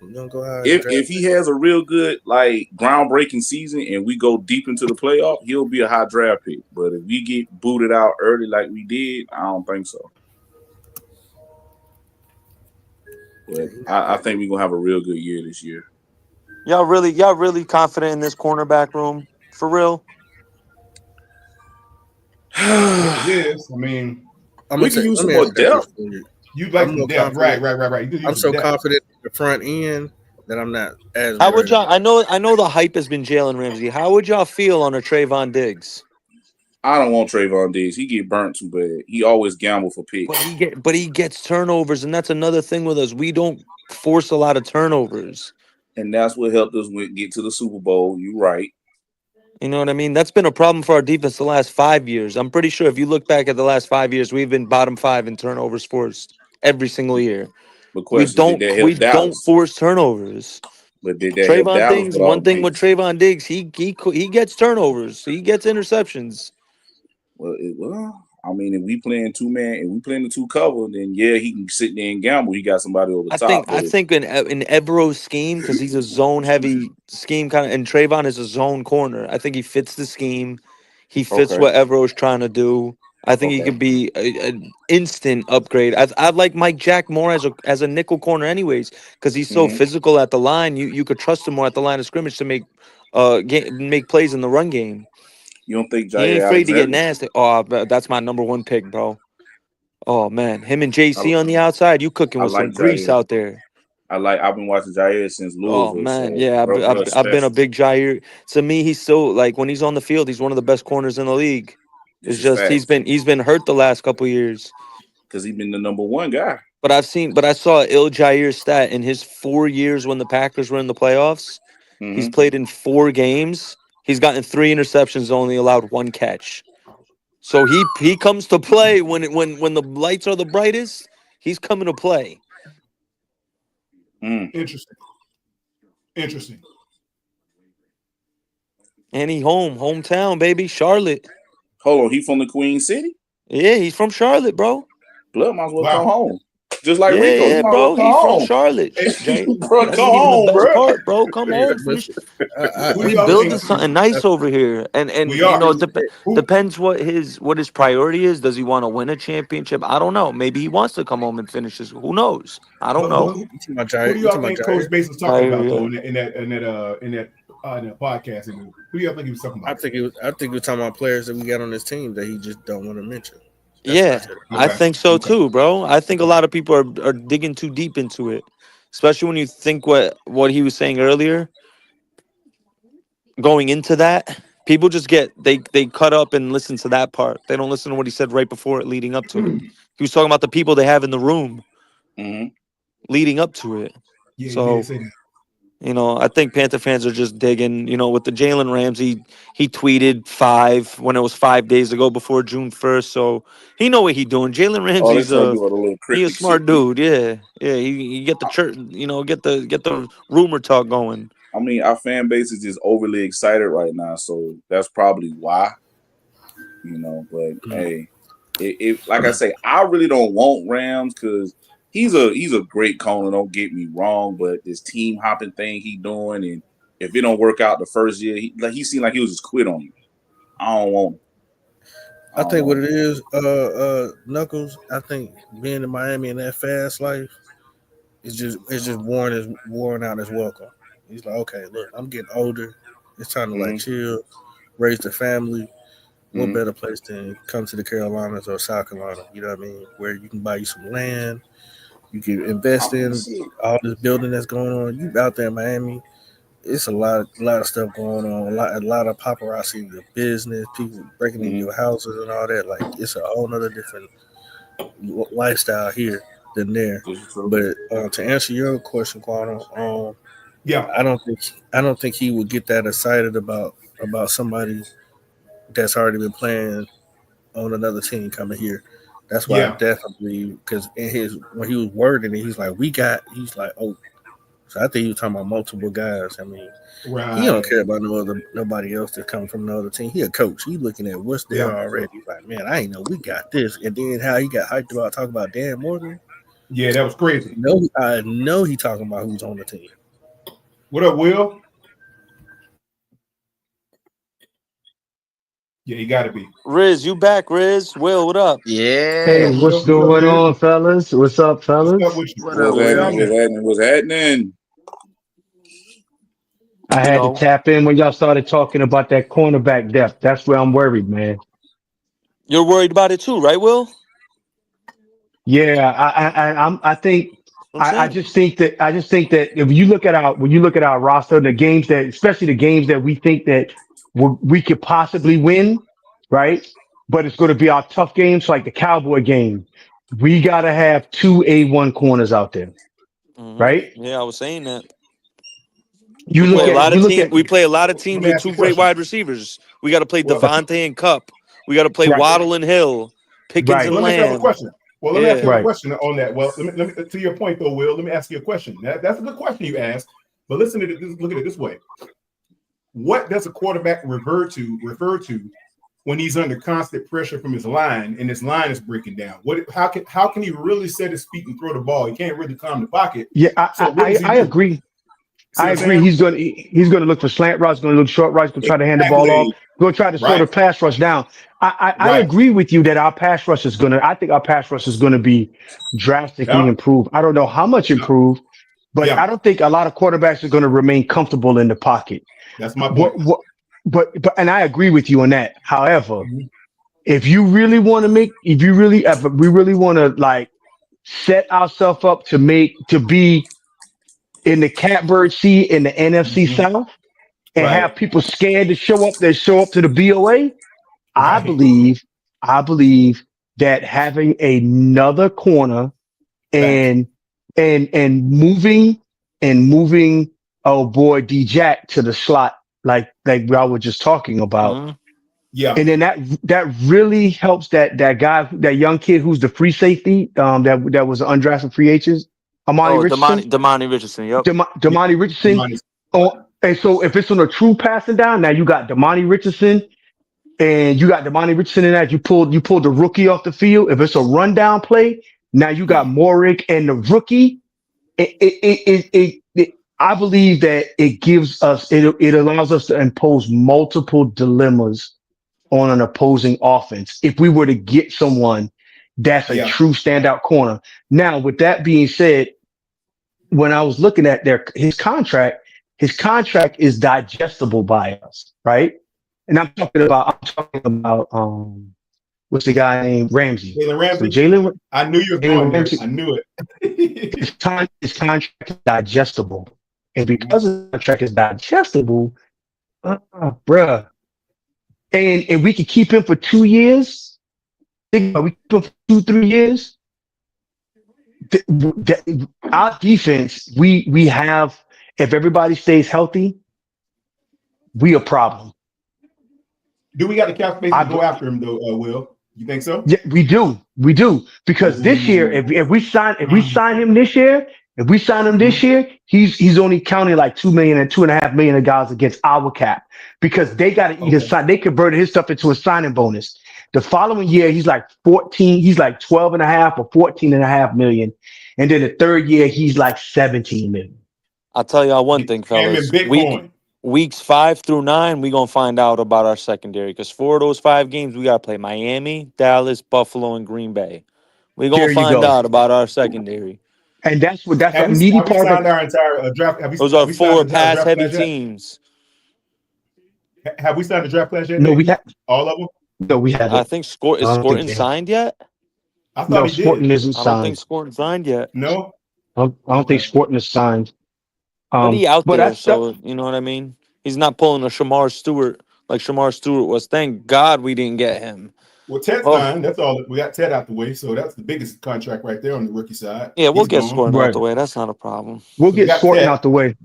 If he has a real good, groundbreaking season and we go deep into the playoff, he'll be a high draft pick. But if we get booted out early like we did, I don't think so. But I think we're gonna have a real good year this year. Y'all really confident in this cornerback room? For real? Yes. I mean, we can use some more depth. You like some depth, right. I'm so confident in the front end that I'm not as. How would y'all? I know the hype has been Jalen Ramsey. How would y'all feel on a Trayvon Diggs? I don't want Trayvon Diggs. He get burnt too bad. He always gamble for picks. But he gets turnovers, and that's another thing with us. We don't force a lot of turnovers. And that's what helped us get to the Super Bowl. You're right. You know what I mean? That's been a problem for our defense the last 5 years. I'm pretty sure if you look back at the last 5 years, we've been bottom 5 in turnovers forced every single year. We don't force turnovers. But did that Trayvon Diggs? One thing with Trayvon Diggs, he gets turnovers. He gets interceptions. Well, I mean, if we playing two man and we playing the two cover, then yeah, he can sit there and gamble. He got somebody over the top. I think in Evero's scheme, because he's a zone heavy scheme kind of, and Trayvon is a zone corner. I think he fits the scheme. He fits what Evero's trying to do. I think he Okay. could be an instant upgrade. I like Mike Jack more as a nickel corner, anyways, because he's so Hmm. physical at the line. You could trust him more at the line of scrimmage to make plays in the run game. You don't think He ain't Jair afraid to get Alexander? nasty. Oh, that's my number one pick, bro. Oh man, him and I, JC on the outside, you cooking I with some like grease Jair. out there. I've been watching Jair since Oh Louisville, man, so yeah, bro I've been a special. big Jair. To me, he's still like when he's on the field, he's one of the best corners in the league. This It's is just facts he's been hurt the last couple years. because he's been the number one guy. But I saw Il Jair stat in his 4 years when the Packers were in the playoffs. He's Hmm. played in 4 games. He's gotten 3 interceptions, only allowed 1 catch. So he comes to play when the lights are the brightest. He's coming to play. Mm. Interesting. And he hometown, baby, Charlotte. Hold on, he from the Queen City? Yeah, he's from Charlotte, bro. Blood might as well come Wow. home. Just like Yeah, Rico, he yeah, might as well bro. come He's from home. Charlotte. Bro, That come ain't even the home, best bro. part, bro. Come Yeah, home from. Who do We y'all building think? something nice over here, and We you are. know, Who? depends what his priority is. Does he want to win a championship? I don't know. Maybe he wants to come home and finish his. Who knows? I don't But know. You talking about who Jair? do You y'all talking about think Coach Jair? Bates was talking about though Yeah. in that podcast interview? Who do y'all think he was talking I about? think we're talking about players that we got on this team that he just don't want to mention. That's what I Yeah, said. I Okay. think so Okay. too, bro. I think a lot of people are digging too deep into it, especially when you think what he was saying earlier. Going into that, people just they cut up and listen to that part. They don't listen to what he said right before it, leading up to it. He was talking about the people they have in the room Hmm. leading up to it. Yeah, he did So say that. I think Panther fans are just digging. With the Jalen Ramsey, he tweeted 5 when it was 5 days ago before June 1st. So he know what he doing. Jalen Oh, they Ramsey's trying to do all the little he a cryptic shit. smart dude. Yeah, yeah. He get the church. Get the rumor talk going. I mean, our fan base is just overly excited right now, so that's probably why. But hey, if like I say, I really don't want Rams because he's a great corner. Don't get me wrong, but this team hopping thing he doing, and if it don't work out the first year, he seemed like he was just quit on you. I don't want him. I think what it is, Knuckles. I think being in Miami in that fast life is just worn out his welcome. He's like, okay, look, I'm getting older. It's time to like chill, raise the family. What better place than come to the Carolinas or South Carolina? You know what I mean? Where you can buy you some land, you can invest in all this building that's going on. You out there in Miami, it's a lot of stuff going on. A lot of paparazzi in your business, people breaking into your houses and all that. Like it's a whole nother different lifestyle here than there. But to answer your question, Quano, yeah, I don't think he would get that excited about somebody that's already been playing on another team coming here. That's why I definitely, because when he was wording it, he's like, oh, so I think he was talking about multiple guys. I mean, he don't care about nobody else that's coming from another team. He a coach. He looking at what's there already. He's like, man, I ain't know we got this. And then how he got hyped about talking about Dan Morgan. Yeah, that was crazy. I know he talking about who's on the team. What up, Will? Yeah, he got to be. Riz, you back, Riz? Will, what up? Yeah. Hey, what's going on, fellas? What's up, fellas? What's up with you? What's happening? I had to tap in when y'all started talking about that cornerback depth. That's where I'm worried, man. You're worried about it too, right, Will? Yeah, I just think that if you look at when you look at our roster, the games that, especially the games that we think that we could possibly win, right? But it's going to be our tough games, like the Cowboy game. We got to have 2 A1 corners out there, right? Yeah, I was saying that. You We look play a lot at of you look teams. at We play a lot of teams Let me with ask you 2 a great question. wide receivers. We got to play Well, Devontae and Cup. We got to play Right. Waddle and Hill, Pickens Right. and Well, let me ask you a Lamb. question. Well, let me ask you a Right. question on that. Well, let me to your point though, Will. Let me ask you a question. That's a good question you asked. But listen to this. Look at it this way. What does a quarterback refer to when he's under constant pressure from his line and his line is breaking down? How can he really set his feet and throw the ball? He can't really calm the pocket. Yeah, So what does he I do? agree. See I what I'm agree. saying? He's gonna look for slant routes. Going to look short routes. Going to try to hand the ball off. Exactly. Going to try to slow the Right. pass rush down. I Right. agree with you that our pass rush is gonna. I think our pass rush is gonna be drastically Yeah. improved. I don't know how much Yeah. improved, but Yeah. I don't think a lot of quarterbacks are going to remain comfortable in the pocket. That's my point. What, and I agree with you on that. However, Mhm. if you really want to make, if we really want to like set ourselves up to be in the catbird seat in the NFC Mhm. South and Right. have people scared to show up to the BOA, I Right. believe, I believe that having another corner Facts. and and moving oh boy D Jack to the slot like I was just talking about. Mhm. Yeah. And then that really helps that guy, that young kid who's the free safety, that was an undrafted free agent, Amani Oh, Richardson, Damani Richardson. Yep. Yeah. Damani Richardson. Money. Oh, and so if it's on a true passing down, now you got Damani Richardson and you got Damani Richardson in that. You pulled the rookie off the field. If it's a rundown play, now you got Morick and the rookie. I believe that it allows us to impose multiple dilemmas on an opposing offense if we were to get someone that's a Yeah. true standout corner. Now, with that being said, when I was looking at his contract is digestible by us, right? And I'm talking about what's the guy named Ramsey. Jalen So Ramsey. I knew you was going Jalen there. Ramsey, I knew it. his contract is digestible, and because his contract is digestible, bruh, and we could keep him for 2 years. Think about it, we keep him for 2-3 years. Our defense, we have, if everybody stays healthy, we a problem. Do we got the cap space I, to go after him though, Will? You think so? yeah, we do, because this year, Ooh. if we sign him this year, he's only counting like 2 million and 2.5 million of guys against our cap, because they got to either Okay. sign, they converted his stuff into a signing bonus. The following year, he's like 12 and a half or 14.5 million. And then the third year, he's like 17 million. I'll tell y'all one thing, Him and fellas. Bitcoin. Weeks 5 through 9, we're gonna find out about our secondary, because 4 of those 5 games we gotta play Miami, Dallas, Buffalo, and Green Bay. We're gonna There you find go. out about our secondary. And that's Have that we meaty have we part signed of our entire draft? Those Have are we signed 4 the entire pass draft heavy class yet? teams. Have we signed the draft class yet, no, Nick? we have All of them? no, we I haven't. think I Is don't think Scorton they have. signed yet? I thought No, he did. Sporting isn't I don't think signed. Scorton signed yet. No. I don't think Okay. Sporting is signed. But he out But there, that's that. so you know what I mean? He's not pulling a Shamar Stewart like Shamar Stewart was. Thank God we didn't get him. Well, Ted Oh, signed. That's all. We got Ted out the way, so that's the biggest contract right there on the rookie side. yeah, we'll He's get gone. Scorton out Right. the way. That's not a problem. We'll So we get got Sporting Ted. out the way.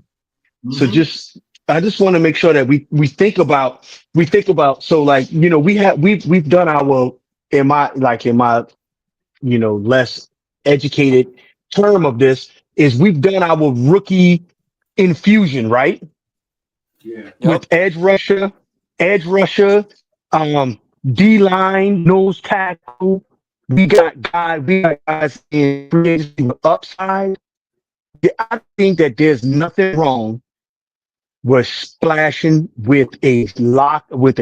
So Mm-hmm. I just want to make sure that we think about so like, we've done our, in my less educated term of this, is we've done our rookie infusion, right? Yeah. Yep. With edge rusher, D line, nose tackle. We got guys in free agency with upside. Yeah, I think that there's nothing wrong with splashing with a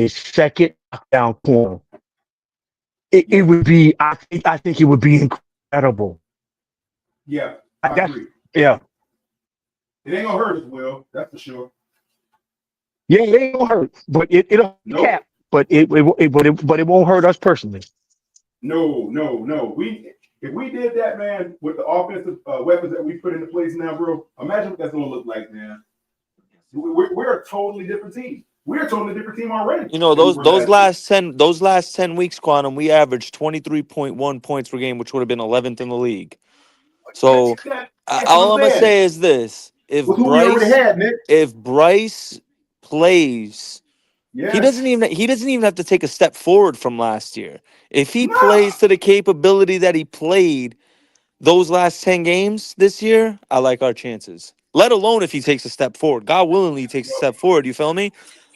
second lockdown corner. It Yeah. would be, I think it would be incredible. Yeah. I That's agree. yeah. It ain't gonna hurt us, Will. That's for sure. Yeah, it ain't gonna hurt, but it'll Nope. cap, but it won't hurt us personally. No. If we did that, man, with the offensive weapons that we put into place now, bro, imagine what that's gonna look like, man. We're a totally different team. We're a totally different team already. You know, than we those were those last year. last 10 weeks, Quantum, we averaged 23.1 points per game, which would have been 11th in the league. So That's all what I'm I'm gonna saying. say is this: With who we already had, Nick. if Bryce plays, Yes. he doesn't even have to take a step forward from last year. If he Nah. plays to the capability that he played those last 10 games this year, I like our chances. Let alone if he takes a step forward. God willingly he takes a step forward, you feel me?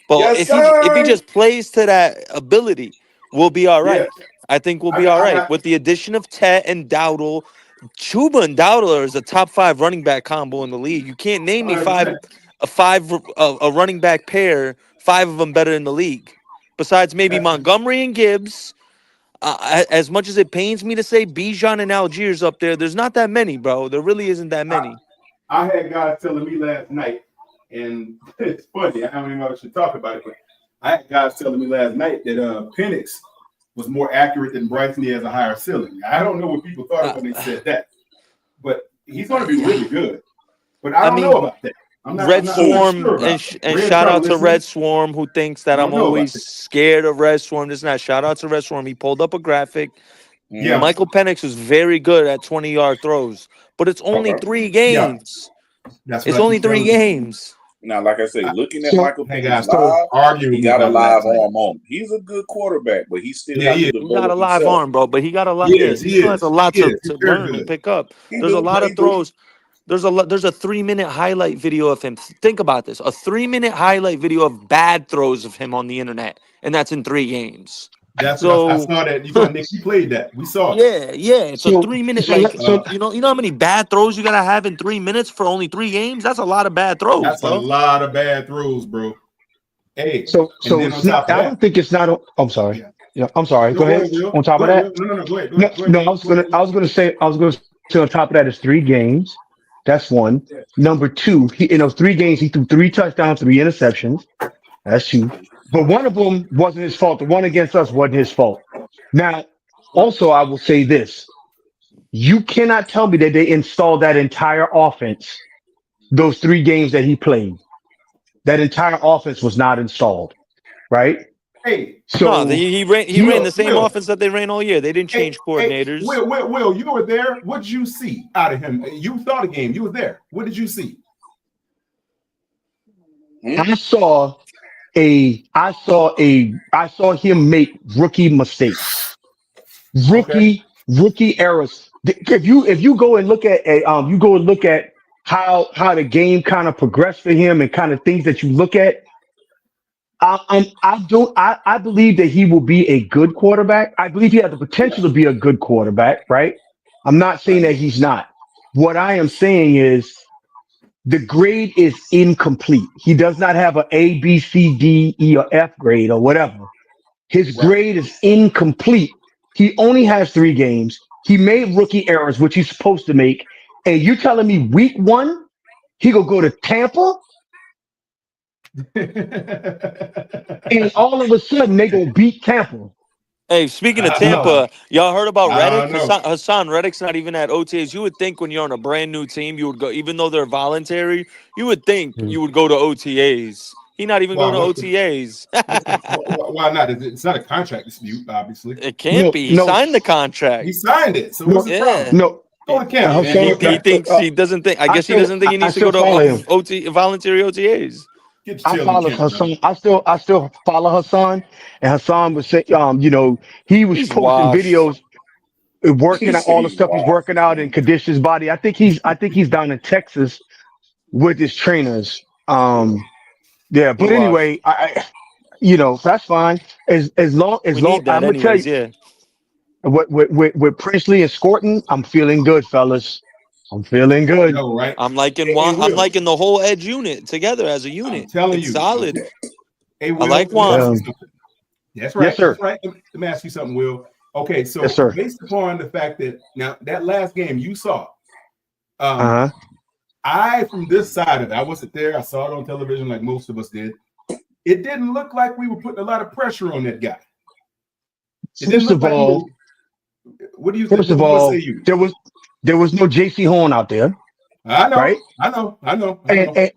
But Yes, if he sir. just plays to that ability, we'll be all Yeah. right. I think we'll I be got. all I right. got. With the addition of Tet and Dowdle, Chuba and Dowdler is a top 5 running back combo in the league. You can't name me 100%. a running back pair, 5 of them better in the league. Besides maybe Montgomery and Gibbs. As much as it pains me to say Bijan and Algiers up there, there's not that many, bro. There really isn't that many. I had guys telling me last night, and it's funny. I don't even know if I should talk about it, but I had guys telling me last night that Penix was more accurate than Bryce and he has a higher ceiling. I don't know what people thought when they said that, but he's going to be really good. But I don't know about that. Red Swarm sure and shout out to Red Swarm who thinks that I'm always scared of Red Swarm. This is not shout out to Red Swarm. He pulled up a graphic. Yeah, Michael Penix was very good at 20-yard throws, but it's only 3 games. That's it's only 3 games. Now, like I say, looking at So- Michael Hey, Penix guys, so live, arguing he got a about live last night. arm on him. He's a good quarterback, but he still has to He develop got a live himself. arm, bro, but he got a lot. He Yeah, is, he he still has is, a lot he to is. He's learn very and good. pick up. He There's a do, lot but of he do. throws. There's a 3-minute highlight video of him. Think about this: a 3-minute highlight video of bad throws of him on the internet, and that's in 3 games. That's So what I saw that. You saw Nick, he played that. We saw it. yeah, it's a So 3-minute. so Like so you know how many bad throws you gotta have in 3 minutes for only 3 games? That's a lot of bad throws, That's a bro. lot of bad throws, bro. Hey, so and then on it's top not. of I that, don't think it's not. I'm sorry. Yeah, I'm sorry. no, Go go ahead. ahead, Will. On top Go of ahead, that, Will. No, go ahead. no, Go ahead, no. Will. I was gonna say on top of that is 3 games. That's one. Number 2, in those 3 games, he threw 3 touchdowns, 3 interceptions. That's 2. But one of them wasn't his fault. The one against us wasn't his fault. Now, also, I will say this. You cannot tell me that they installed that entire offense, those 3 games that he played. That entire offense was not installed, right? Hey, No, So he ran the same offense that they ran all year. They didn't change coordinators. Will, you were there. What did you see out of him? You saw the game. You were there. What did you see? I saw him make rookie mistakes, Okay. rookie errors. If you go and look at how the game kind of progressed for him and kind of things that you look at, I believe that he will be a good quarterback. I believe he has the potential to be a good quarterback, right? I'm not saying that he's not. What I am saying is the grade is incomplete. He does not have an A, B, C, D, E, or F grade or whatever. His grade is incomplete. He only has 3 games. He made rookie errors, which he's supposed to make. And you telling me week 1, he gonna go to Tampa? And all of a sudden they gonna beat Tampa. Hey, speaking of I don't know. Tampa, y'all heard about I Reddick? don't know. Hassan Reddick's not even at OTAs. You would think when you're on a brand new team, you would go, even though they're voluntary, you would think you would go to OTAs. He not even Why? going to OTAs. Why not? It's not a contract dispute, obviously. It can't be. He No, signed the contract. He signed it. So no, what's the problem? no. Go to camp. I'm man. sorry. Go to camp. He doesn't think. I guess he doesn't think he I needs to still go to follow him. voluntary OTAs. Get I your tail in follow camp, brother. Hassan. I still follow Hassan, and Hassan was saying, he was He's posting washed. videos, working He out said all the he's stuff he's working out and condition his body. I think he's down in Texas with his trainers. Yeah, He but washed. anyway, that's fine. As long We need that I'm gonna tell anyways. you Yeah. with Princely and Scorton, I'm feeling good, fellas. I'm feeling I good. know, right? I'm liking Hey, I'm Will, liking the whole edge unit together as a I'm unit. telling It's you. solid. Hey, I Will, like let me ask Juan. you something. That's Yes, right. sir. That's right. Let me ask you something, Will. Okay, so Yes, sir. based upon the fact that now that last game you saw, Uh-huh. I from this side of it, I wasn't there. I saw it on television like most of us did. It didn't look like we were putting a lot of pressure on that guy. It didn't First look of like we all, were. What do you think? first of What say all, you? there was no JC Horn out there, I know, right? I know. And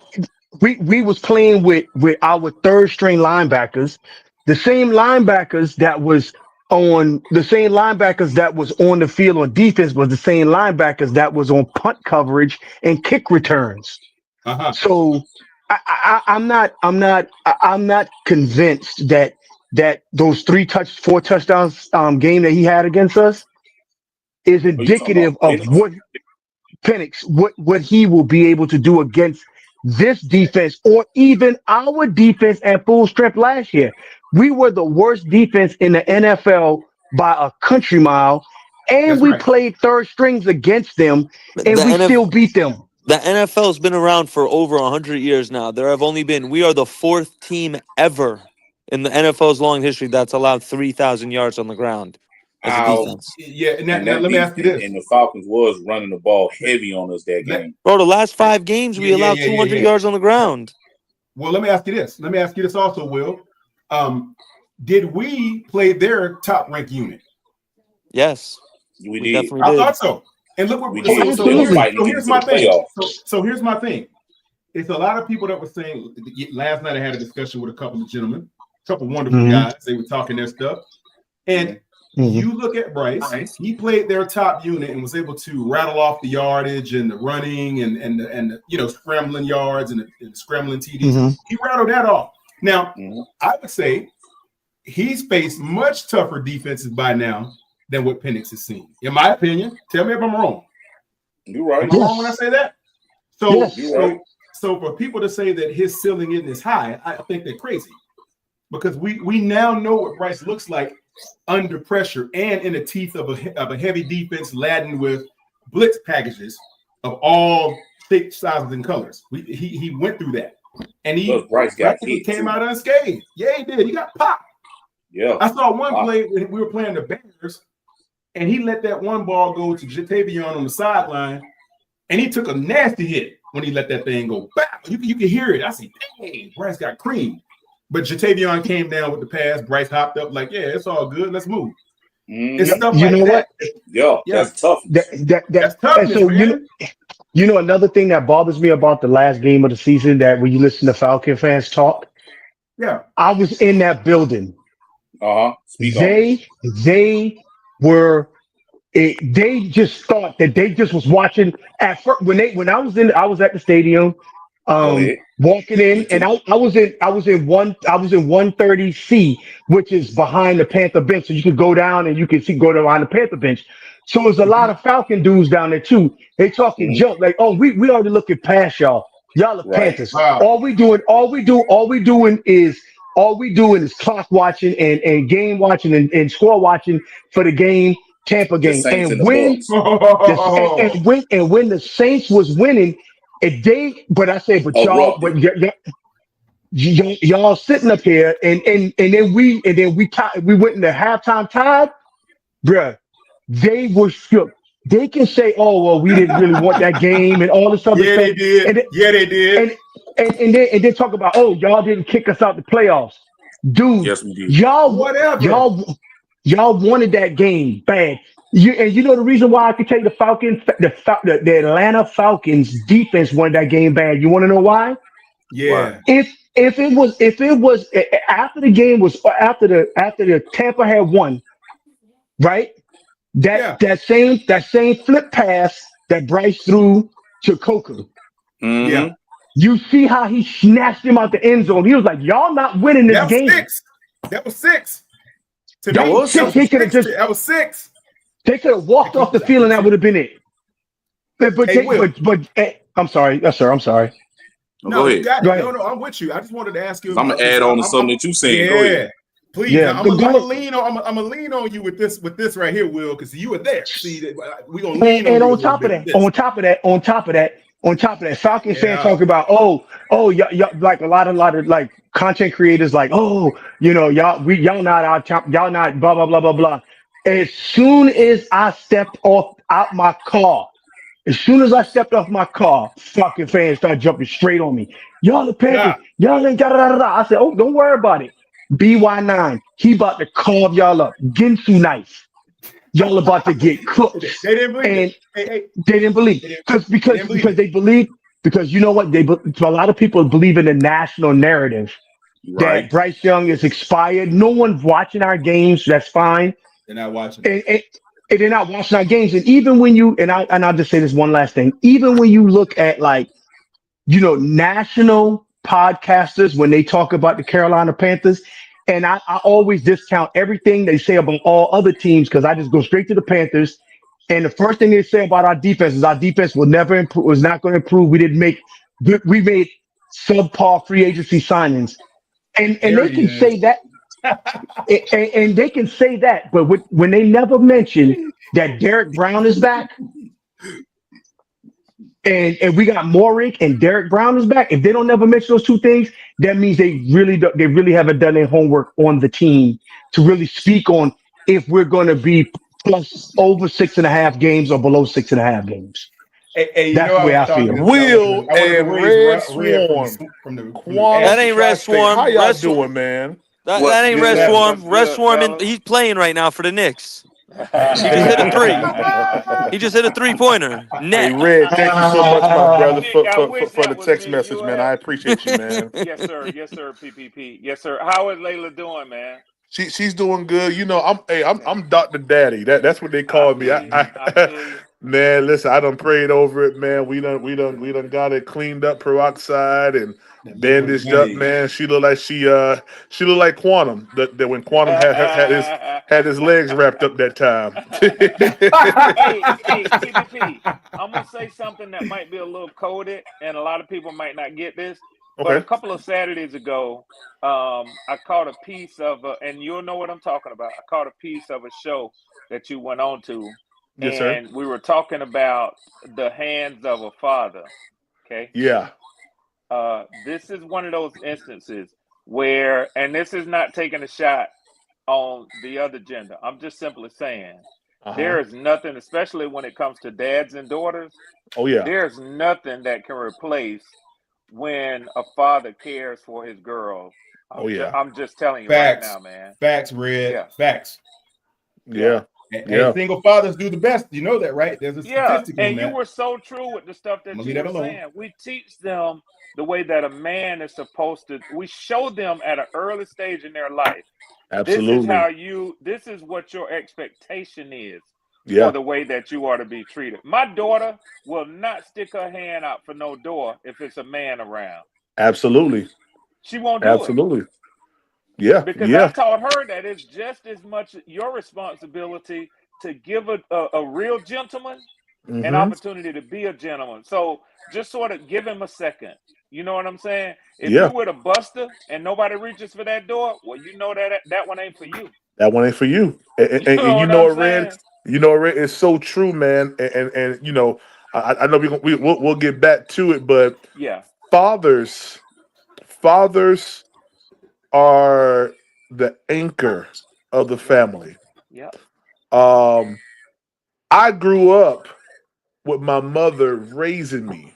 we was playing with our 3rd string linebackers, the same linebackers that was on the field on defense was the same linebackers that was on punt coverage and kick returns. Uh-huh. So I'm not convinced that those 4 touchdowns game that he had against us is Are you talking indicative about of what he will be able to do against this defense or even our defense at full strength last year. We were the worst defense in the NFL by a country mile, and That's we right. played third strings against them, The and we NF still beat them. the NFL's been around for over 100 years now. We are the fourth team ever in the NFL's long history that's allowed 3,000 yards on the ground as a defense. Yeah, And now let me ask you this. and the Falcons was running the ball heavy on us that game. Bro, the last 5 games we allowed 200 yards on the ground. Well, let me ask you this. Let me ask you this also, Will. Did we play their top-ranked unit? Yes, we did. definitely I did. thought so. And look what We did. so here's my thing. So here's my thing. It's a lot of people that were saying last night. I had a discussion with a couple of gentlemen, a couple of wonderful guys. They were talking their stuff, and you look at Bryce. He played their top unit and was able to rattle off the yardage and the running and the scrambling yards and the scrambling TDs. He rattled that off. Now, I would say he's faced much tougher defenses by now than what Penix has seen. In my opinion, tell me if I'm wrong. You're right. Am I wrong when I say that? So, right. so for people to say that his ceiling isn't as high, I think they're crazy. Because we now know what Bryce looks like under pressure and in the teeth of a heavy defense laden with blitz packages of all shapes, sizes, and colors. He went through that. And Bryce got hit came too. out unscathed. Yeah, he did. He got popped. Yeah. I saw one play when we were playing the Bears, and he let that one ball go to Jatavion on the sideline, and he took a nasty hit when he let that thing go. Bow! You can hear it. I said, dang, Bryce got creamed. But Jatavion came down with the pass. Bryce hopped up like, yeah, it's all good. Let's move. It's stuff You like know that. what? That's tough. That's toughness, so man. you know another thing that bothers me about the last game of the season, that when you listen to Falcon fans talk, I was in that building. They just thought that they just was watching at first when I was at the stadium, walking in, and I was in 130C, which is behind the Panther bench, so you could go down and you can go behind the Panther bench. So there's a lot of Falcon dudes down there too. They talking junk like, oh, we already looking past y'all. Y'all are Panthers. Wow. All we doing is clock watching and game watching and score watching for the game, Tampa game. Saints And and the when when the Saints was winning, y'all sitting up here and then we went into halftime tied, bruh. They were shook. They can say, "Oh well, we didn't really want that game," and all this other stuff. They did. They did. And then talk about, "Oh, y'all didn't kick us out the playoffs, dude." Yes, we did. Y'all wanted that game bad. You know the reason why I could take the Falcons, the Atlanta Falcons defense wanted that game bad. You want to know why? Yeah. If it was after the game was after the Tampa had won, right? That same flip pass that Bryce threw to Coker. Yeah. You see how he snatched him out the end zone. He was like, "Y'all not winning this game." That was six. That was six. That was six. They could have walked off the field and that would have been it. But I'm sorry. Yes, sir. I'm sorry. No, you got it. Go ahead. No, I'm with you. I just wanted to ask you. I'm gonna add on to something that you saying. Go ahead. Please, I'm gonna lean on you with this right here, Will, because you were there. See, we gonna lean on you. And on top of that, Falcons fans talk about, y'all like a lot of like content creators, like, y'all not our top, y'all not blah blah blah blah blah. As soon as I stepped out my car, Falcon fans started jumping straight on me. Y'all the Panthers, y'all ain't da. I said, oh, don't worry about it. BY9, he about to carve y'all up. Ginsu knife. Y'all about to get cooked. They didn't believe it. They didn't believe it. Because they believe, because you know what? A lot of people believe in the national narrative that Bryce Young is expired. No one's watching our games. That's fine. They're not watching. And they're not watching our games. And even when I'll just say this one last thing. Even when you look at national podcasters, when they talk about the Carolina Panthers, and I always discount everything they say about all other teams because I just go straight to the Panthers. And the first thing they say about our defense is our defense will never improve, was not going to improve. We made subpar free agency signings. And they can say that. And they can say that, but when they never mention that Derek Brown is back, and we got Morik and Derek Brown is back. If they don't never mention those two things, that means they really haven't done their homework on the team to really speak on if we're going to be plus over 6.5 games or below 6.5 games. Hey, That's the I way was I talking. feel. Will I wanted to and raise Red Red Swarm, from the Quantum That edge. ain't Red Tri-State. How Swarm. y'all doing, man? That ain't Red Swarm. What's Red good, Swarm, fellas? he's playing right now for the Knicks. He just hit a three. Hey, He just hit a 3-pointer. Hey, Net. Red, thank you so much, my brother, I wish for the that was text me. message, You man. have. I appreciate you, man. Yes, sir. Yes, sir. PPP. Yes, sir. How is Layla doing, man? She's doing good. You know, Okay. I'm Dr. Daddy. That's what they I call me. feel you. I feel you. Man, listen, I done prayed over it, man. We done got it cleaned up, peroxide and that liquid bandaged up, gold. man. She look like she look like Quantum. That when Quantum had his legs wrapped up that time. Hey, PPP. I'm gonna say something that might be a little coded, and a lot of people might not get this. But a Okay. couple of Saturdays ago, I caught a piece of, and you'll know what I'm talking about. I caught a piece of a show that you went on to, Yes, sir. and we were talking about the hands of a father. Okay. Yeah. This is one of those instances where, and this is not taking a shot on the other gender. I'm just simply saying Uh-huh. there is nothing, especially when it comes to dads and daughters, Oh yeah. there's nothing that can replace when a father cares for his girls. Oh yeah. I'm just telling you right Facts, now, man. facts, Red, Yeah, facts. yeah. Yeah. And single fathers do the best. You know that, right? There's a Yeah, statistic on and you that. were so true with the stuff I'm that gonna you leave that were alone. saying. We teach them the way that a man is supposed to. We show them at an early stage in their life. Absolutely. This is what your expectation is for Yeah. the way that you are to be treated. My daughter will not stick her hand out for no door if it's a man around. Absolutely. She won't do it. Absolutely. Yeah. Because I Yeah. taught her that it's just as much your responsibility to give a real gentleman an Mm-hmm. opportunity to be a gentleman. So just sort of give him a second. You know what I'm saying? If Yeah. you're with a buster and nobody reaches for that door, well, you know that one ain't for you. That one ain't for you. You And know you what know I'm it, Red. saying? You know it, Red. It's so true, man. And you know, I know we'll get back to it, but Yeah. fathers are the anchor of the Yep. family. Yep. Um, I grew up with my mother raising me,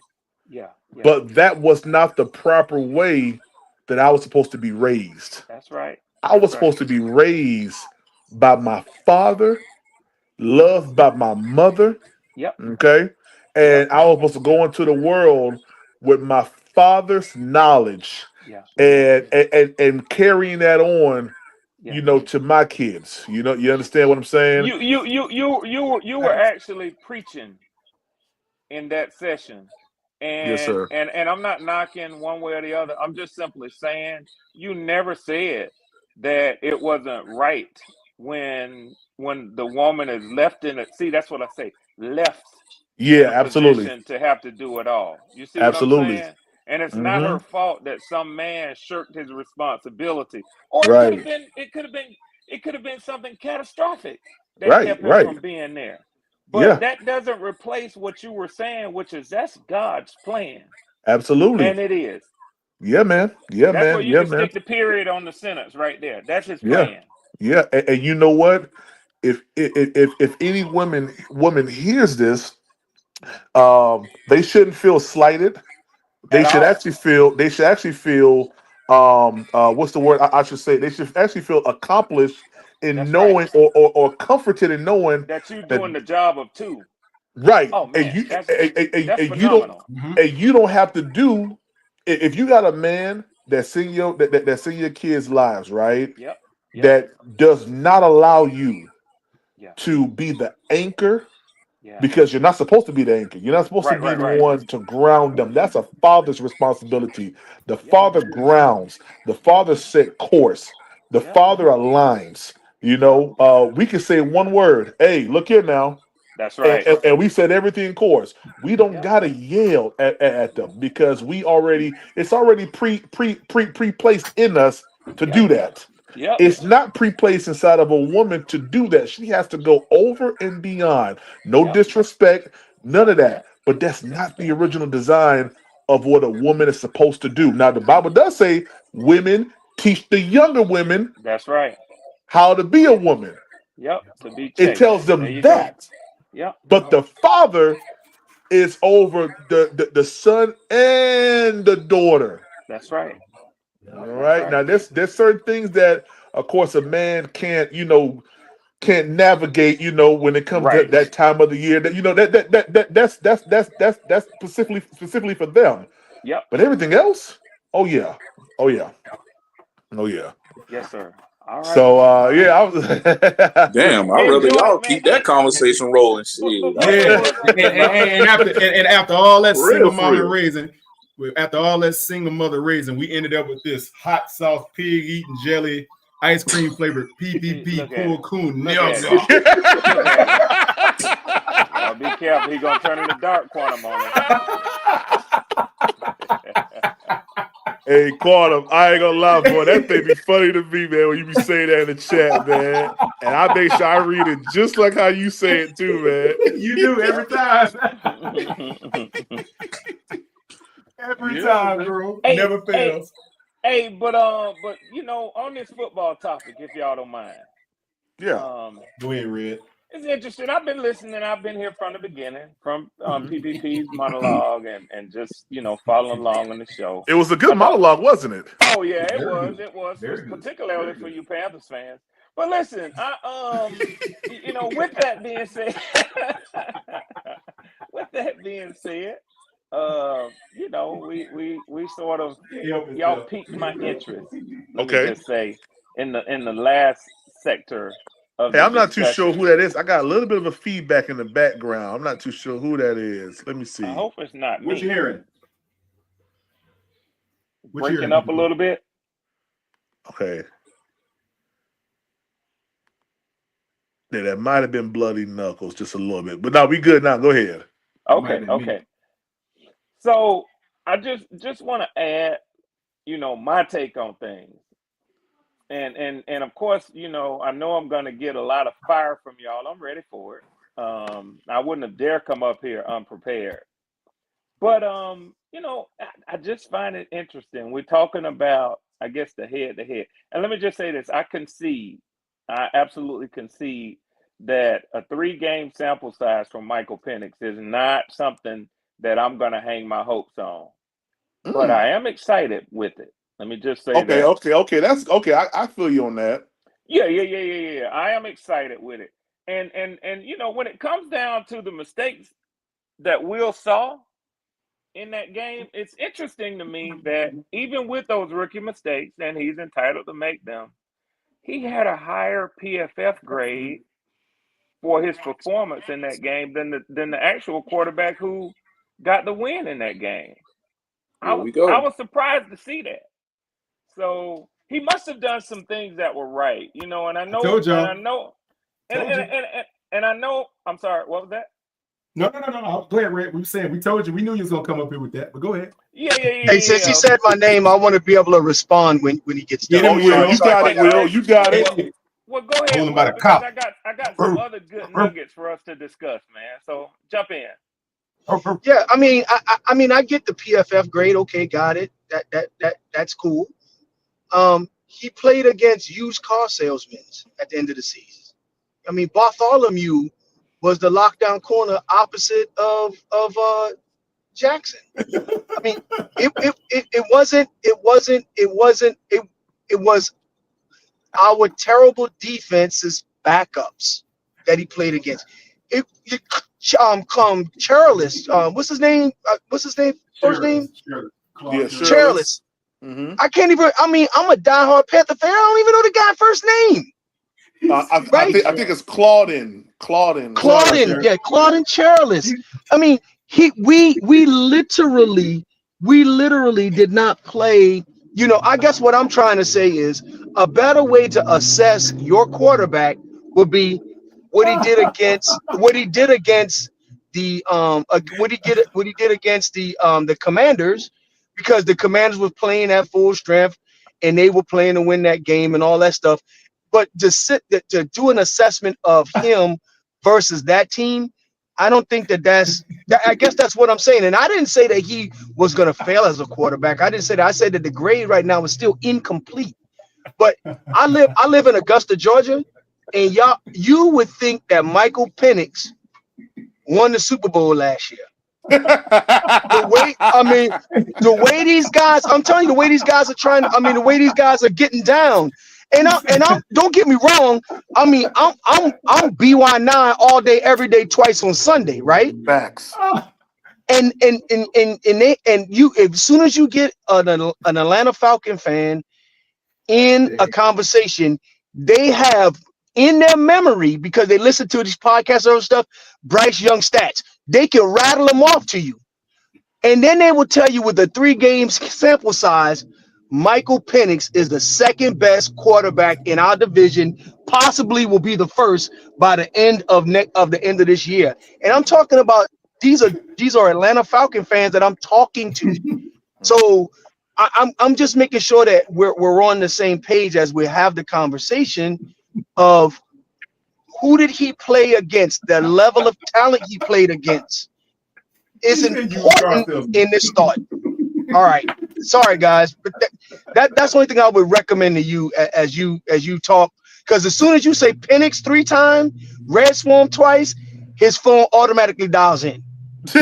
Yeah. Yeah. but that was not the proper way that I was supposed to be raised. That's right. I That's was right. supposed to be raised by my father, loved by my mother, Yep. okay? Yep. And I was supposed to go into the world with my father's knowledge Yeah. and carrying that on, Yeah. you know, to my kids. You know, you understand what I'm saying? You were actually preaching in that session. Yes, And sir. and and I'm not knocking one way or the other. I'm just simply saying you never said that it wasn't right when the woman is left in it. See, that's what I say. Left Yeah, in a absolutely. position to have to do it all. You see what I'm Absolutely. saying? And it's not Mm-hmm. her fault that some man shirked his responsibility. Or it could have Right. been something catastrophic that Right. kept him Right. from being there. But Yeah. that doesn't replace what you were saying, which is that's God's plan. Absolutely. And it is. Yeah, man. Yeah, That's where man. you Yeah, can man. stick the period on the sentence right there. That's his Yeah. plan. Yeah. And you know what? If any woman hears this, Yeah. they shouldn't feel slighted. At all. They should actually feel what's the word I should say? They should actually feel accomplished in That's right. knowing or comforted in knowing That you that doing the job of two. right. Oh And man, you that's and you don't phenomenal. and you don't have to do if you got a man that's in your kids' lives, right? Yep. Yep. That does not allow you Yeah. to be the anchor Yeah. because you're not supposed to be the anchor. You're not supposed to Right, be right, the right. one to ground them. That's a father's responsibility. The Yep. father grounds. The Yep. father set course. The Yep. father aligns. You Yep. know, we can say one word. Hey, look here now. That's And, right. and, and we said everything in course. We don't Yep. gotta yell at them because it's already pre placed in us to Yep. do that. Yep. It's not pre-placed inside of a woman to do that. She has to go over and beyond. No Yep. disrespect, none of that. But that's not the original design of what a woman is supposed to do. Now, the Bible does say women teach the younger women That's right. how to be a woman. Yep. To be It chaste. tells There them you go. that. Yep. But the father is over the son and the daughter. That's right. All That's right. right. Now there's certain things that, of course, a man can't navigate. When it comes to Right. that time of the year, that's specifically for them. Yep. But everything else, oh yeah, oh yeah, oh yeah. Yes, sir. All right. So yeah, I was. Damn, I'd rather Enjoy y'all it, man. keep that conversation rolling. Shit. Yeah, and after all that For real, single for mama real. raising, after all that single mother raising, we ended up with this hot sauce pig eating jelly ice cream flavored PPP Look at cool it. coon Look at nigga. it. Look at it. Y'all be careful. He gonna turn into dark quantum on us. Hey, Quantum, I ain't gonna lie, boy. That thing be funny to me, man, when you be saying that in the chat, man. And I make sure I read it just like how you say it, too, man. You do every time. Every time, bro. Never fails. Hey, but on this football topic, if y'all don't mind. Yeah. Go ahead, Red. It's interesting. I've been listening. I've been here from the beginning, from PPP's monologue, and just following along on the show. It was a good monologue, wasn't it? Oh yeah, it was. Good. It was, Very good. particularly for you Panthers fans. But listen, with that being said, we sort of y'all piqued my interest. Let me just say in the last sector of Hey, the I'm not too sure discussion. who that is. I got a little bit of a feedback in the background. I'm not too sure who that is. Let me see. I hope it's not me. What you hearing? Breaking up a little bit. Okay. Yeah, that might have been Bloody Knuckles just a little bit. But no, we good now. Go ahead. Okay. So I just want to add, my take on things. And of course, I know I'm gonna get a lot of fire from y'all. I'm ready for it. I wouldn't have dared come up here unprepared. But I just find it interesting. We're talking about, I guess, the head. And let me just say this: I absolutely concede that a 3-game sample size from Michael Penix is not something that I'm going to hang my hopes on. But I am excited with it. Let me just say that. Okay. That's okay. I feel you on that. Yeah. I am excited with it. And when it comes down to the mistakes that Will saw in that game, it's interesting to me that even with those rookie mistakes, and he's entitled to make them, he had a higher PFF grade for his performance in that game than the actual quarterback who got the win in that game. I was surprised to see that. So he must have done some things that were right, and I know, told y'all. and I know. I'm sorry. What was that? No. Go ahead, Red. We were saying we told you. We knew you was gonna come up here with that. But go ahead. Yeah. Hey, since he said my name, I want to be able to respond when he gets done. Get him, Will. You got it, Will. You got it. Well, go ahead, Hold him by Will, the because collar. I got some other good nuggets for us to discuss, man. So jump in. Yeah, I mean, I get the PFF grade. Okay, got it. That's cool. He played against used car salesmen at the end of the season. I mean, Bartholomew was the lockdown corner opposite of Jackson. I mean, it was our terrible defense's backups that he played against. Charles, what's his name? First name? Yeah, Charles. I can't even. I mean, I'm a diehard Panther fan. I don't even know the guy's first name. I think it's Claudin. Yeah, Claudin Charles. I mean, we literally did not play. I guess what I'm trying to say is a better way to assess your quarterback would be what he did against the Commanders, because the Commanders was playing at full strength and they were playing to win that game and all that stuff. But to do an assessment of him versus that team, I don't think I guess that's what I'm saying. And I didn't say that he was going to fail as a quarterback. I didn't say that. I said that the grade right now is still incomplete. But I live in Augusta, Georgia, and you would think that Michael Penix won the Super Bowl last year. The way these guys, I'm telling you, the way these guys are the way these guys are getting down. And I'm don't get me wrong. I'm BY9 all day, every day, twice on Sunday, right? Facts. And you, as soon as you get an Atlanta Falcon fan in a conversation, they have in their memory, because they listen to these podcasts and stuff, Bryce Young stats. They can rattle them off to you. And then they will tell you with the 3 games sample size, Michael Penix is the second best quarterback in our division, possibly will be the first by the end of this year. And I'm talking about these are Atlanta Falcon fans that I'm talking to. So I'm just making sure that we're on the same page as we have the conversation of who did he play against, the level of talent he played against is important in this start. All right, sorry guys, but that's the only thing I would recommend to you as you talk, because as soon as you say Penix 3 times, Red Swarm twice, his phone automatically dials in. Hey,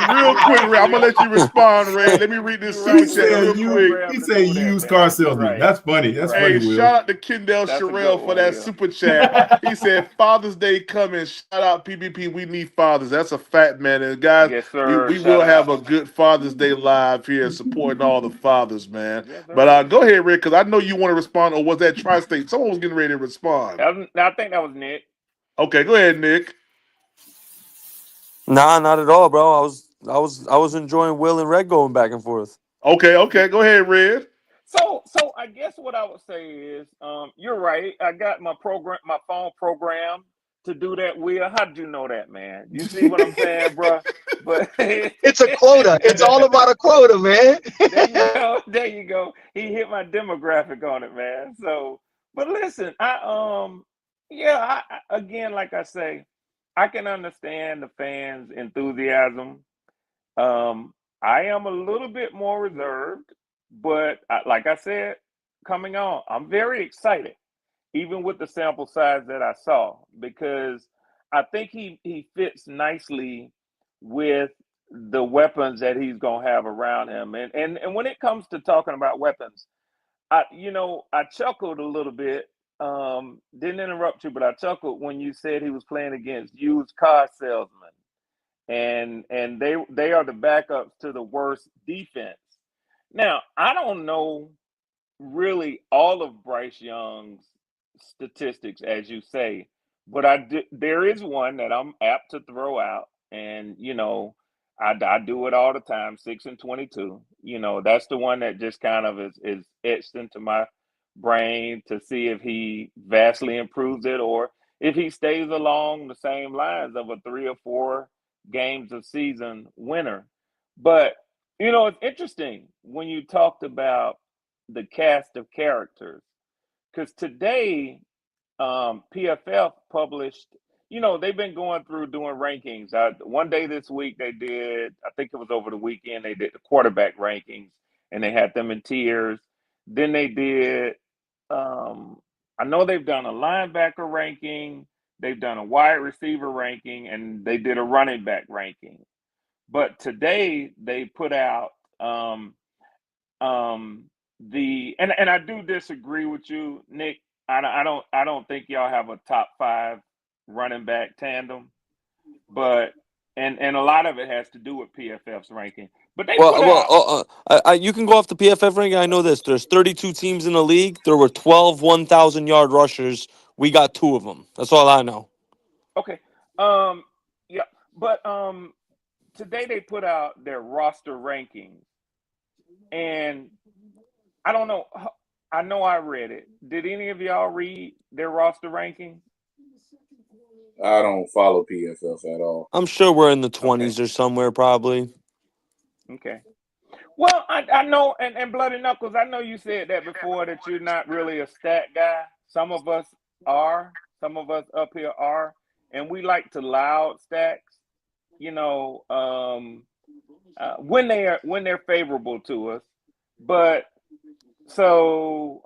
real quick, Ray, I'm gonna let you respond, Ray. Let me read this super chat real quick. He said used car salesman. That's funny. That's funny, Hey, Will. shout out to Kendall Sherrill for that super chat. He said Father's Day coming. Shout out PBP. We need fathers. That's a fact, man. And guys, Yes, sir. we Shout will out. have a good Father's Day live here supporting all the fathers, man. But go ahead, Rick, because I know you want to respond. Or was that Tri-State? Someone was getting ready to respond. I think that was Nick. Okay, go ahead, Nick. Nah, not at all, bro. I was enjoying Will and Red going back and forth. Okay, go ahead, Red. So I guess what I would say is, you're right. I got my phone program to do that. Will, how did you know that, man? You see what I'm saying, bro? But it's a quota. It's all about a quota, man. There you go. He hit my demographic on it, man. So, but listen, again, like I say, I can understand the fans' enthusiasm. I am a little bit more reserved, but like I said, coming on, I'm very excited, even with the sample size that I saw, because I think he fits nicely with the weapons that he's gonna have around him. And when it comes to talking about weapons, I chuckled a little bit. Didn't interrupt you, but I chuckled when you said he was playing against used car salesmen. And they are the backups to the worst defense. Now, I don't know really all of Bryce Young's statistics, as you say, but there is one that I'm apt to throw out, and I do it all the time. 6-22. That's the one that just kind of is etched into my brain to see if he vastly improves it or if he stays along the same lines of a 3 or 4 games of season winner. But it's interesting when you talked about the cast of characters, because today PFF published, they've been going through doing rankings. One day this week they did, I think it was over the weekend, they did the quarterback rankings and they had them in tiers. Then they did, I know they've done a linebacker ranking, they've done a wide receiver ranking, and they did a running back ranking. But today they put out and I do disagree with you, Nick. I don't think y'all have a top 5 running back tandem, but and a lot of it has to do with PFF's ranking. But they You can go off the PFF ranking. I know this. There's 32 teams in the league. There were 12 1,000-yard rushers. We got 2 of them. That's all I know. Okay. Yeah, but today they put out their roster rankings, and I don't know. I know I read it. Did any of y'all read their roster rankings? I don't follow PFF at all. I'm sure we're in the 20s or somewhere, probably. Okay. Well, I know, and Bloody Knuckles, I know you said that before that you're not really a stat guy. Some of us are. Some of us up here are, and we like to loud stacks. You know, when they're favorable to us. But so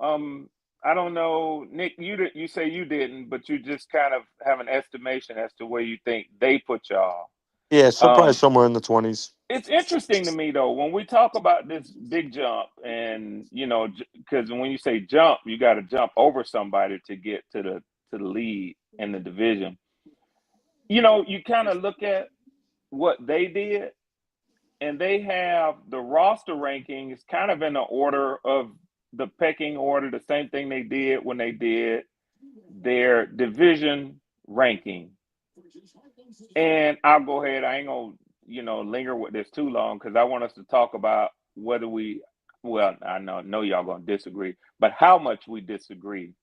I don't know, Nick. You say you didn't, but you just kind of have an estimation as to where you think they put y'all. Yeah, so probably somewhere in the 20s. It's interesting to me though when we talk about this big jump, and because when you say jump, you got to jump over somebody to get to the lead in the division. You kind of look at what they did, and they have the roster rankings kind of in the order of the pecking order, the same thing they did when they did their division ranking. And I'll go ahead. I ain't gonna, linger with this too long because I want us to talk about whether well, I know y'all gonna disagree, but how much we disagree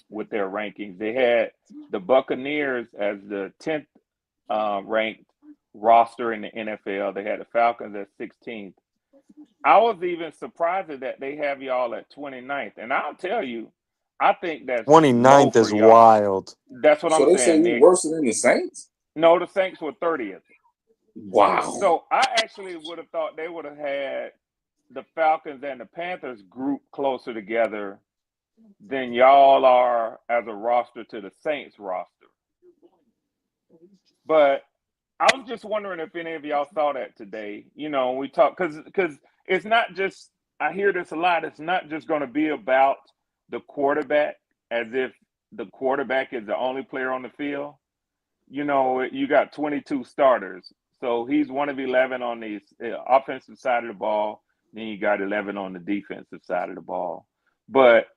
with their rankings. They had the Buccaneers as the 10th ranked roster in the NFL. They had the Falcons at 16th. I was even surprised that they have y'all at 29th. And I'll tell you, I think that's low 29th for is y'all. wild. That's what So I'm they say saying, we Nick. worse than the Saints? No, the Saints were 30th. Wow. So I actually would have thought they would have had the Falcons and the Panthers group closer together than y'all are as a roster to the Saints roster. But I was just wondering if any of y'all saw that today. We talk because it's not just, I hear this a lot. It's not just going to be about the quarterback as if the quarterback is the only player on the field. You got 22 starters. So he's one of 11 on the offensive side of the ball. Then you got 11 on the defensive side of the ball. But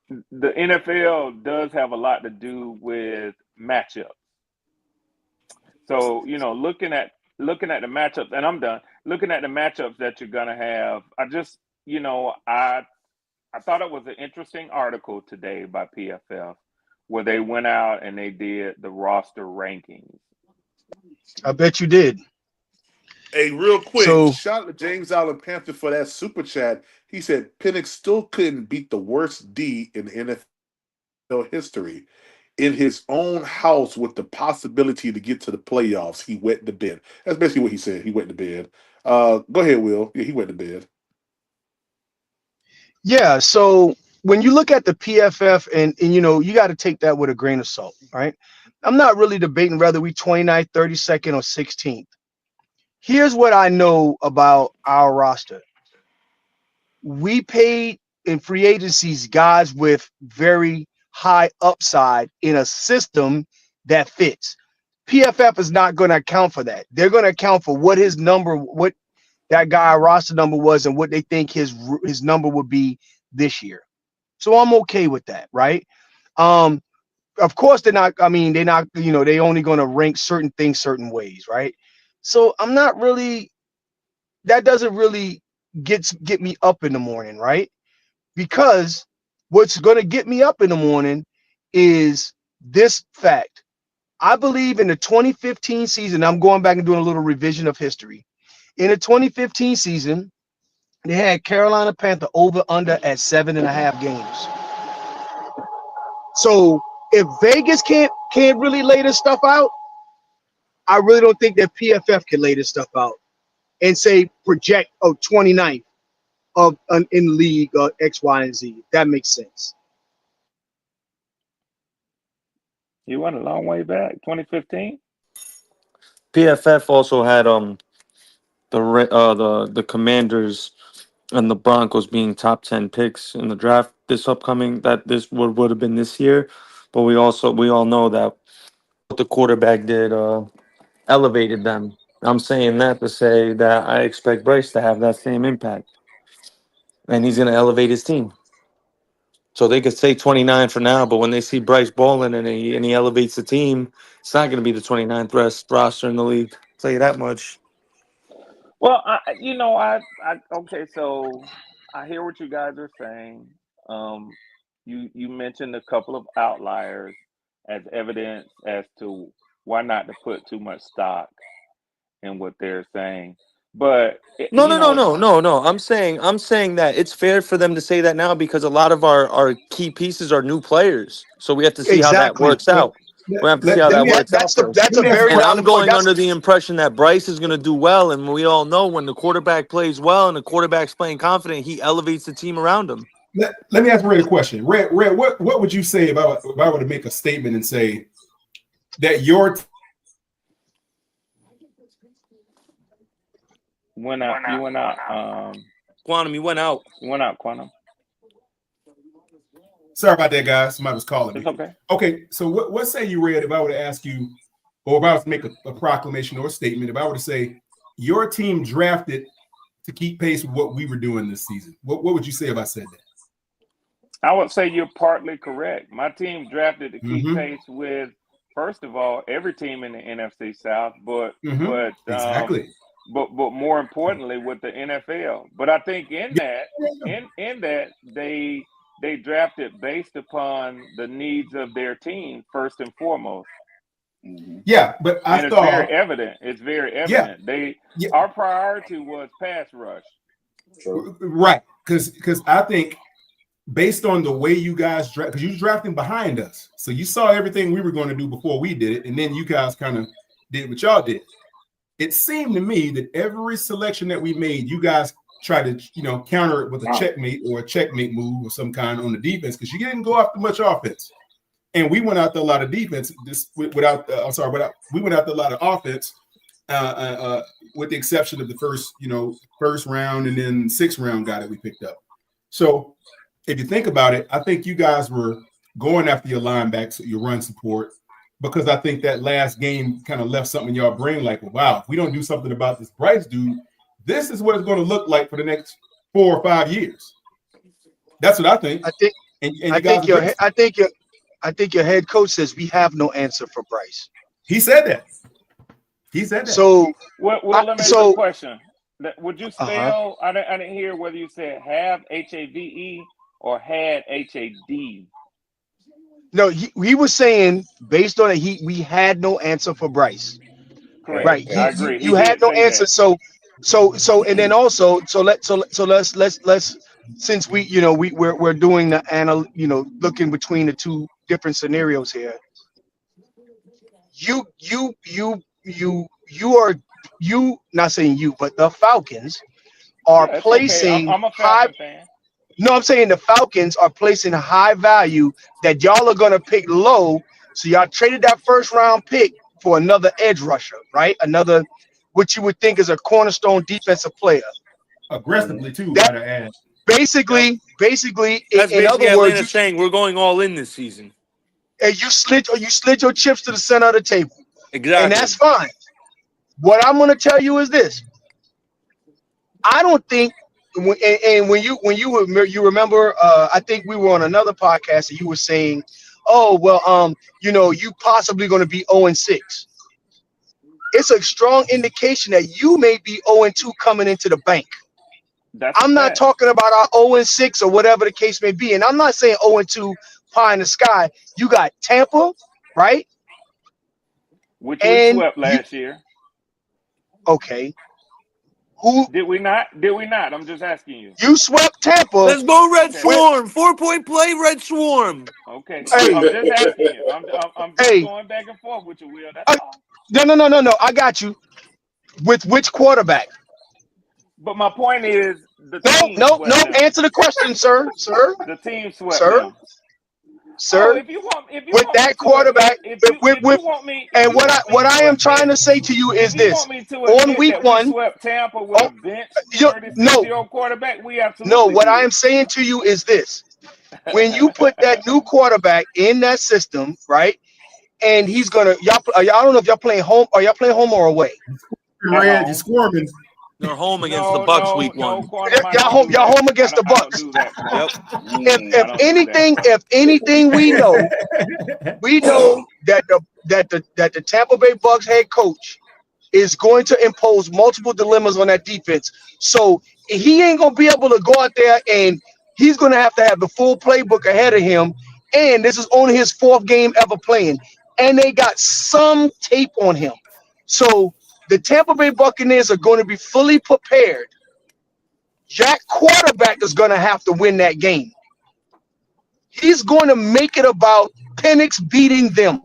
the NFL does have a lot to do with matchups. So, looking at the matchups, and I'm done. Looking at the matchups that you're gonna have, I thought it was an interesting article today by PFF where they went out and they did the roster rankings. I bet you did. Hey, real quick, So shout out to James Allen Panther for that super chat. He said Penix still couldn't beat the worst D in NFL history. In his own house with the possibility to get to the playoffs, he went to bed. That's basically what he said. He went to bed. Go ahead, Will. Yeah, he went to bed. yeah, so when you look at the PFF and you got to take that with a grain of salt, right? I'm not really debating whether we 29th, 32nd, or 16th. Here's what I know about our roster. We paid in free agencies guys with very high upside in a system that fits. PFF is not going to account for that. They're going to account for what that guy roster number was and what they think his number would be this year. So I'm okay with that, right? Of course they're not. I mean, they're not. They only going to rank certain things certain ways, right? So I'm not really. That doesn't really get me up in the morning, right? Because what's going to get me up in the morning is this fact. I believe in the 2015 season, I'm going back and doing a little revision of history. In the 2015 season, they had Carolina Panther over under at 7.5 games. So if Vegas can't really lay this stuff out, I really don't think that PFF can lay this stuff out and say project 29th in the league X, Y, and Z. That makes sense. You went a long way back, 2015. PFF also had the Commanders and the Broncos being top 10 picks in the draft this upcoming, that this would have been this year, but we all know that what the quarterback did elevated them. I'm saying that to say that I expect Bryce to have that same impact, and he's going to elevate his team. So they could say 29 for now, but when they see Bryce balling and he elevates the team, it's not going to be the 29th roster in the league. I'll tell you that much. Well, okay, so I hear what you guys are saying. You mentioned a couple of outliers as evidence as to why not to put too much stock in what they're saying. But No, you no, no, know, no, no, no. I'm saying that it's fair for them to say that now because a lot of our key pieces are new players. So we have to see how that Exactly. works out. We have to see how Let that me ask, works out first. let me ask, And I'm going under the impression that Bryce is going to do well, and we all know when the quarterback plays well and the quarterback's playing confident, he elevates the team around him. let me ask Red a question. Red, what would you say if I were to make a statement and say that your went out. You went out. Quantum, you went out. You went out, Quantum. Sorry about that, guys. Somebody was calling me. It's okay. Okay, so what say you, Red, if I were to ask you, or if I was to make a proclamation or a statement, if I were to say your team drafted to keep pace with what we were doing this season, what would you say if I said that? I would say you're partly correct. My team drafted to keep pace with, first of all, every team in the NFC South, but exactly. But more importantly, with the NFL. But I think in that they drafted based upon the needs of their team first and foremost. Yeah, but it's very evident. It's very evident. Our priority was pass rush. Right, because I think based on the way you guys draft, because you drafting behind us, so you saw everything we were going to do before we did it, and then you guys kind of did what y'all did. It seemed to me that every selection that we made, you guys tried to, counter it with a checkmate or a checkmate move of some kind on the defense because you didn't go after much offense, and we went after a lot of defense. We went after a lot of offense, with the exception of the first round and then sixth round guy that we picked up. So if you think about it, I think you guys were going after your linebacks, your run support, because I think that last game kind of left something in your brain like, well, wow, if we don't do something about this Bryce dude, this is what it's going to look like for the next 4 or 5 years. That's what I think. I think your head coach says we have no answer for Bryce. He said that. So, well, let me ask you a question. Would you spell? I didn't hear whether you said have HAVE or had HAD. No, he was saying based on it, we had no answer for Bryce. Correct. Right. I agree. You had no answer. That. So, and then also, let's since we're doing the looking between the two different scenarios here. Not saying you, but the Falcons are placing I'm a Falcon fan. No, I'm saying the Falcons are placing high value that y'all are going to pick low. So y'all traded that first round pick for another edge rusher, right? Another, what you would think is a cornerstone defensive player. Aggressively too, might I add. Basically, in other words, Atlanta saying we're going all in this season. And you slid your chips to the center of the table. Exactly. And that's fine. What I'm going to tell you is this. I don't think, and when you remember, I think we were on another podcast and you were saying, oh, well, you possibly going to be 0-6. It's a strong indication that you may be 0-2 coming into the bank. I'm not talking about our 0-6 or whatever the case may be. And I'm not saying 0-2 pie in the sky. You got Tampa, right? Which we swept last year. Okay. Who did we not? I'm just asking you. You swept Tampa. Let's go Red Swarm. 4-point play, Red Swarm. Okay. Hey. I'm just asking you. I'm just going back and forth with you, Will. That's all. No. I got you. With which quarterback? But my point is the team. No. Answer the question, sir. The team swept them. Sir, if you want with that quarterback, what I am trying to say to you is this: on week one, swept Tampa with a bench 36-year-old quarterback. We absolutely no. What I am saying to you is this: when you put that new quarterback in that system, right, and he's gonna y'all. I don't know if y'all playing home. Are y'all playing home or away? Red, you squirming. They're home against the Bucks week one. Y'all home against the Bucks. If anything, we know that the Tampa Bay Bucks head coach is going to impose multiple dilemmas on that defense. So he ain't gonna be able to go out there, and he's gonna have to have the full playbook ahead of him. And this is only his 4th game ever playing, and they got some tape on him. So the Tampa Bay Buccaneers are going to be fully prepared. Jack quarterback is going to have to win that game. He's going to make it about Penix beating them.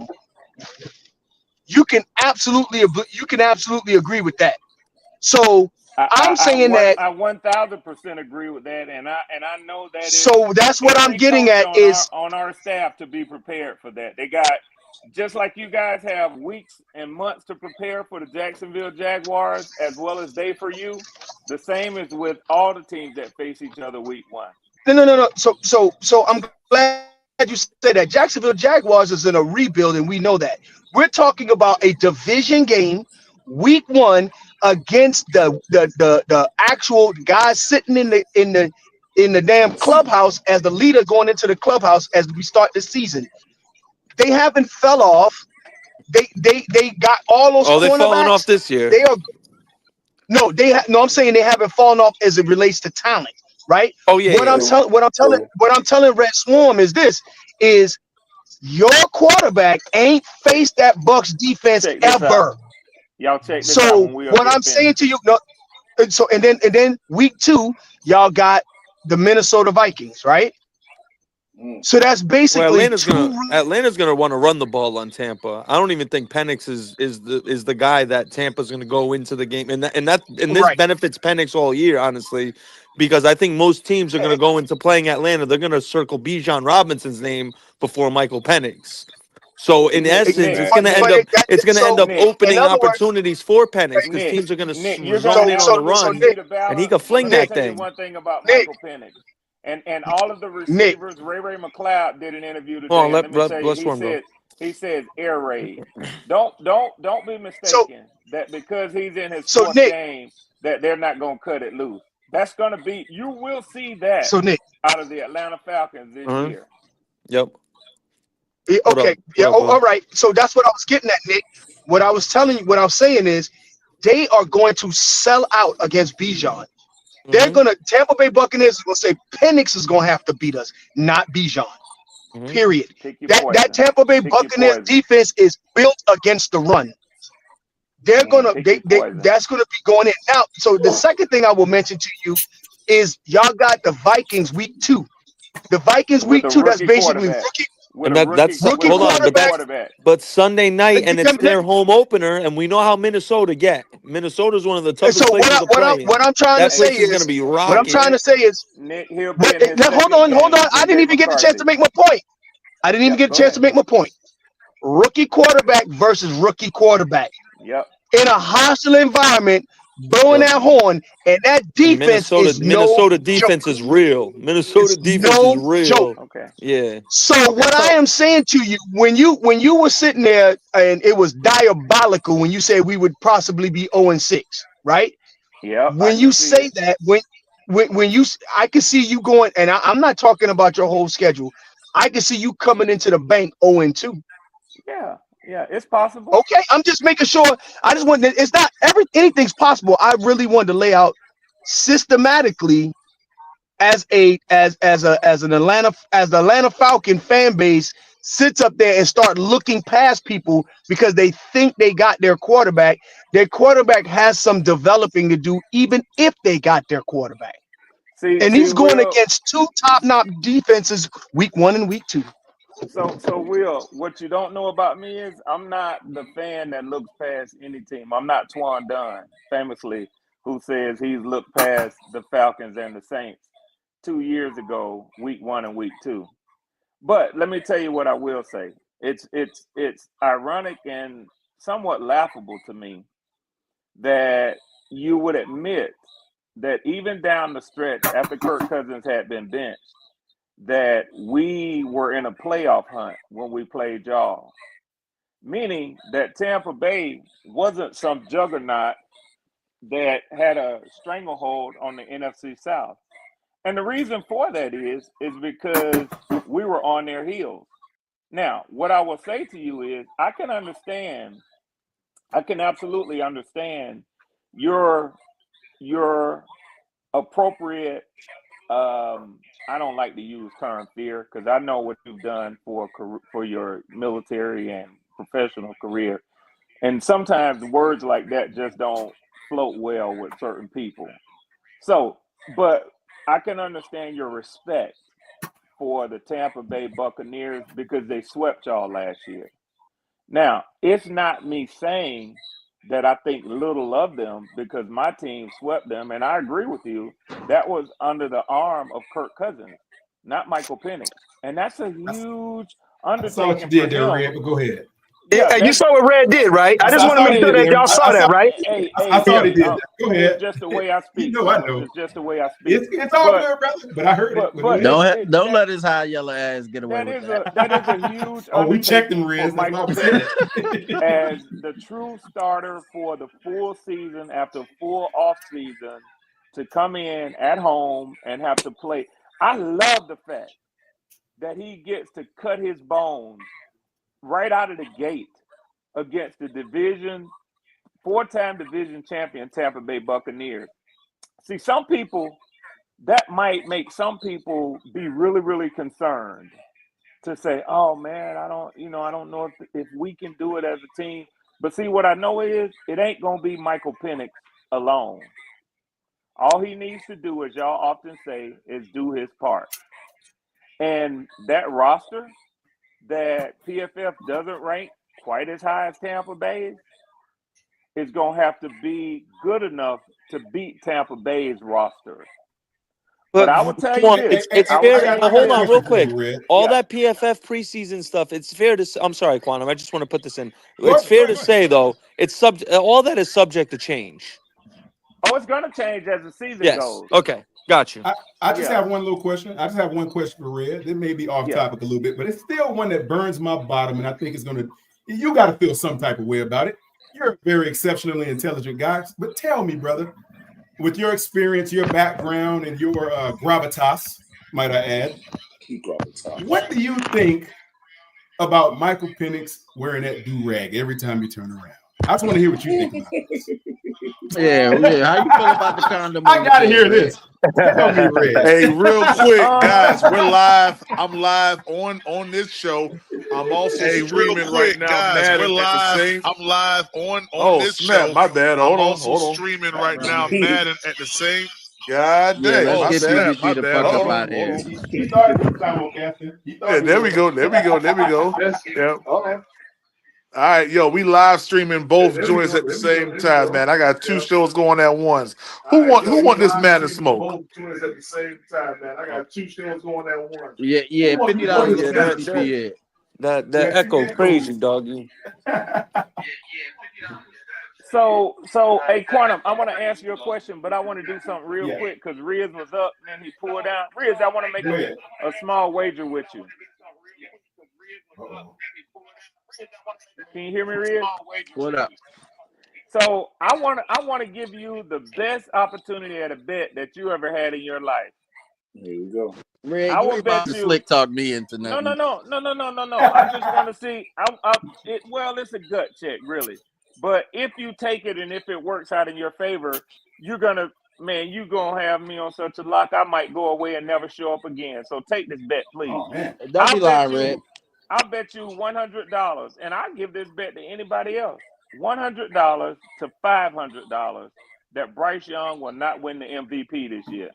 You can absolutely agree with that. So I'm saying that. I 1000% agree with that, and I know that So that's what I'm every getting coach at is on our staff to be prepared for that. They got, just like you guys have weeks and months to prepare for the Jacksonville Jaguars, as well as they for you. The same is with all the teams that face each other week one. no. So I'm glad you said that. Jacksonville Jaguars is in a rebuild, and we know that. We're talking about a division game, week one, against the actual guys sitting in the damn clubhouse as the leader going into the clubhouse as we start the season. They haven't fell off. They got all those Oh, they're falling off cornerbacks. this year. They are no, I'm saying they haven't fallen off as it relates to talent, right? Oh yeah, What I'm telling Red Swarm is this: is your quarterback ain't faced that Bucks defense Check this out. ever. Y'all check this out So when we'll what get I'm saying finished. to you, no, and then week 2, y'all got the Minnesota Vikings, right? So that's Well, basically Atlanta's gonna want to run the ball on Tampa. I don't even think Penix is the guy that Tampa's gonna go into the game, and this benefits Penix all year, honestly, because I think most teams are gonna go into playing Atlanta. They're gonna circle Bijan Robinson's name before Michael Penix. So in essence, it's gonna end up opening opportunities for Penix because teams are gonna You're zone gonna in have on the to run, see the and he balance. can fling But let me that tell you thing. one thing about Michael Penix. And all of the receivers, Ray McLeod did an interview today. Oh, And let me tell you, let's one go. he says air raid. Don't be mistaken that because he's in his fourth game that they're not gonna cut it loose. That's gonna be, you will see that out of the Atlanta Falcons this year. Yep. Okay. All right. So that's what I was getting at, Nick. What I was saying is they are going to sell out against Bijan. They're gonna Tampa Bay Buccaneers is gonna say Penix is gonna have to beat us, not Bijan. Period. That Tampa Bay Buccaneers defense is built against the run. They're gonna that's gonna be going in now. So the second thing I will mention to you is y'all got the Vikings week 2. The Vikings week 2. That's basically rookie. And that's hold on, but Sunday night, and it's their home opener, and we know how Minnesota get. Minnesota's one of the toughest places to play. What I'm trying to say is, going to be rocking. What I'm trying to say is, Nick, he'll be hold on. I didn't even get the chance to make my point. Rookie quarterback versus rookie quarterback. Yep. In a hostile environment, blowing that horn, and that defense is Minnesota defense is real. Minnesota defense is real. Joke. Okay. Yeah. So what I am saying to you, when you were sitting there and it was diabolical when you said we would possibly be 0-6, right? Yeah. When you say that, when you, I can see you going, and I'm not talking about your whole schedule. I can see you coming into the bank 0-2. Yeah, it's possible. Okay, I'm just making sure. I just want. It's not anything's possible. I really wanted to lay out systematically as the Atlanta Falcon fan base sits up there and start looking past people because they think they got their quarterback. Their quarterback has some developing to do, even if they got their quarterback. And he's going against 2 top-notch defenses week 1 and week 2. So Will, what you don't know about me is I'm not the fan that looks past any team. I'm not Twan Dunn, famously, who says he's looked past the Falcons and the Saints 2 years ago, week 1 and week 2. But let me tell you what I will say. It's ironic and somewhat laughable to me that you would admit that even down the stretch after Kirk Cousins had been benched, that we were in a playoff hunt when we played y'all. Meaning that Tampa Bay wasn't some juggernaut that had a stranglehold on the NFC South. And the reason for that is because we were on their heels. Now, what I will say to you is I can absolutely understand your appropriate, I don't like to use term fear because I know what you've done for your military and professional career. And sometimes words like that just don't float well with certain people. So, but I can understand your respect for the Tampa Bay Buccaneers because they swept y'all last year. Now, it's not me saying that I think little of them because my team swept them, and I agree with you. That was under the arm of Kirk Cousins, not Michael Penix, and that's a huge I saw what you undertaking for did there, him. Red, but go ahead. Yeah, You that's saw what Red did, right? I just I want to saw make he sure did that there. y'all saw that, right? I saw they did that. Go It's ahead. just the way I speak, You know I Slim. know. It's just the way I speak. It's all good, brother. But I heard it. But go ahead. Don't let his high yellow ass get away that with is that. a huge Oh, we checked him, undertaking for Riz. That's why Michael we said Penix it. as the true starter for the full season after full off season to come in at home and have to play. I love the fact that he gets to cut his bones right out of the gate against the four-time division champion Tampa Bay Buccaneers. See, some people that might make some people be really, really concerned to say, "Oh man, I don't know if we can do it as a team." But see, what I know is it ain't gonna be Michael Penix alone. All he needs to do, as y'all often say, is do his part. And that roster that PFF doesn't rank quite as high as Tampa Bay's is gonna have to be good enough to beat Tampa Bay's roster. But I will tell you Quan, this. it's I will fair. tell you But hold on, this. real quick. All Yeah. that PFF preseason stuff. It's fair to. I'm sorry, Quantum. I just want to put this in. Go It's fair ahead. to say though. All that is subject to change. Oh, it's gonna change as the season Yes. goes. Okay. Got you. I just Yeah. have one little question. I just have one question for Red. It may be off Yeah. topic a little bit, but it's still one that burns my bottom, and I think it's gonna. You got to feel some type of way about it. You're a very exceptionally intelligent guy, but tell me, brother, with your experience, your background, and your gravitas, might I add, what do you think about Michael Penix wearing that do-rag every time you turn around? I just want to hear what you think about this. Yeah. How you feel about the condom? I gotta hear this. Tell me, Red. Hey, real quick, guys, we're live. I'm live on this show. I'm also streaming right now, Madden at the same. I'm live on Oh this snap! show. My bad. I'm Hold on. also Hold on. streaming right now, Madden at the same. God Yeah, dang. let's My get bad. PGP My the bad. fuck up Hold on. out of Hold here. on. He thought he was simulcasting. Yeah, there we go. There we go. There we go. Yep. Okay. All right, yo, we live streaming both joints at the same time, man. I got two shows going at once. Who want this Madden smoke? Both joints at the same time, man. I got two shows going at once. Yeah, $50 Yeah, for PGP. that echo crazy, doggy. So, hey, Quantum, I want to answer your question, but I want to do something real quick because Riz was up and then he pulled down. Riz, I want to make a small wager with you. Can you hear me, Riz? What up? So I want to give you the best opportunity at a bet that you ever had in your life. Here we go. Red, I you will ain't bet about to you. slick talk me into No. nothing. I just want to see. Well, it's a gut check, really. But if you take it and if it works out in your favor, you're gonna have me on such a lock. I might go away and never show up again. So take this bet, please. Oh man, don't be lying, Red. I'll bet you $100, and I'll give this bet to anybody else. $100 to $500 that Bryce Young will not win the MVP this year.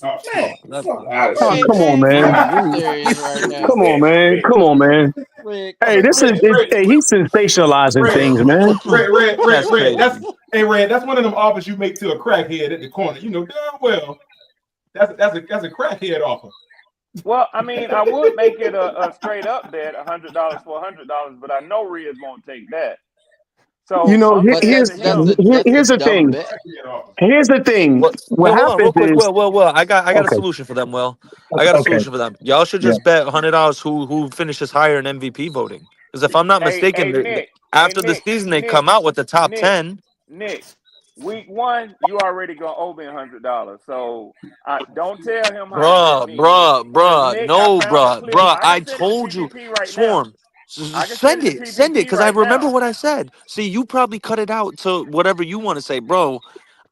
Oh, Man, man. Oh, come on, man. Serious right now. Come on, man. Come on, man. Red, Hey, he's sensationalizing things, man. Red. That's one of them offers you make to a crackhead at the corner. You know damn well that's a crackhead offer. Well, I mean, I would make it a straight up bet, $100 for $100, but I know Riz won't take that. So here's the thing. Here's the thing. What Hold on, real happens quick. is, Well, I got a okay, solution for them. I got a okay, solution for them. Y'all should just bet $100 who finishes higher in MVP voting. Because if I'm not mistaken, after the season they come out with the top 10. Nick, week 1, you already gonna owe me $100. So don't tell him how to Bruh. Nick, No, I found the clip. I can send it to told you. PGP right Swarm. now. I can Send it to it, PGP because I right remember now. what I said. See, you probably cut it out to whatever you want to say, bro.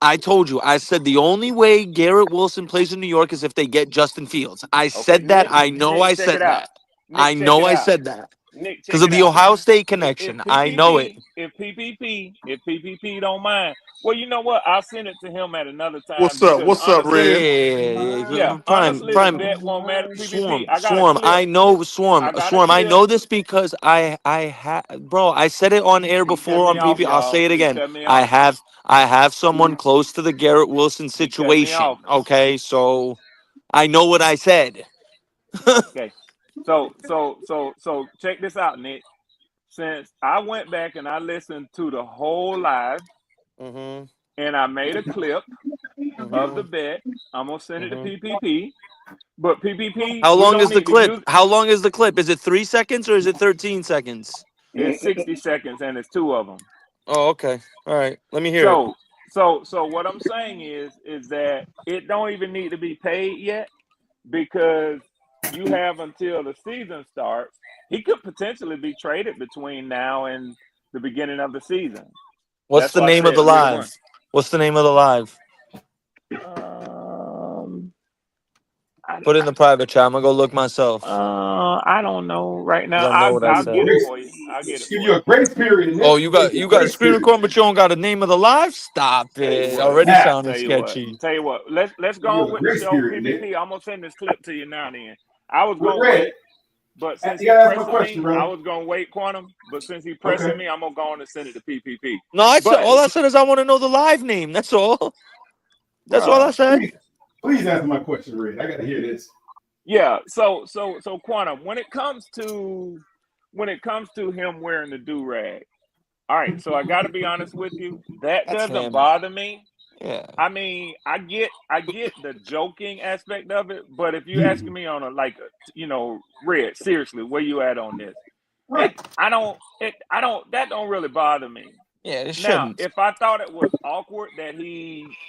I told you. I said the only way Garrett Wilson plays in New York is if they get Justin Fields. I said that. Nick, I know I check said it out. that. I know I said that. Nick, check because of it the out. Ohio State If connection. I know it. if PPP don't mind, well, you know what? I'll send it to him at another time What's up? because What's up, Yeah, honestly, Red? yeah. Prime, honestly, the prime. bet won't matter. PPP, Swarm, I got a swarm. clip. I know, swarm, I got a swarm. I clip. know this because bro. I said it on air He cut before me on off, PP. I'll y'all. say it He again. cut me off. I have someone close to the Garrett Wilson He cut me situation. off. Okay, so I know what I said. Okay. So check this out, Nick. Since I went back and I listened to the whole live and I made a clip of the bet, I'm gonna send it to PPP. But PPP, How we long don't is the need to clip? use How long is the clip? Is it 3 seconds or is it 13 seconds? it's 60 seconds and it's two of them. Oh, okay. All right. Let me hear it. So what I'm saying is that it don't even need to be paid yet because you have until the season starts. He could potentially be traded between now and the beginning of the season. What's That's the why I name of said the week one. live? What's the name of the live? Put it in the private chat. I'm gonna go look myself. I don't know right now. I know what I I'll said. get it for you. I'll get it Give for you you. a grace period. Nick. Oh, you got screen record, but you don't got the name of the live? Stop Tell you it. what. Already sounding Tell you what. sketchy. Tell you what. Let's Give go you on a with the grace show. period, Nick. PPP. I'm gonna send this clip to you now. Then I was With gonna Red, wait, but since you he gotta ask my pressing question, me, I bro. was gonna wait, Quantum. But since he Okay. pressing me, I'm gonna go on and send it to PPP. No, I said But all I said is I want to know the live name. That's all. That's all I bruh, said. Please answer my question, Red. I gotta hear this. yeah. So Quantum, when it comes to him wearing the do rag, all right. So I got to be honest with you. That That's doesn't him. bother me. Yeah. I mean, I get the joking aspect of it, but if you're Hmm. asking me on Red, seriously, where you at on this? Right. That don't really bother me. Yeah, it Now, shouldn't. if I thought it was awkward that he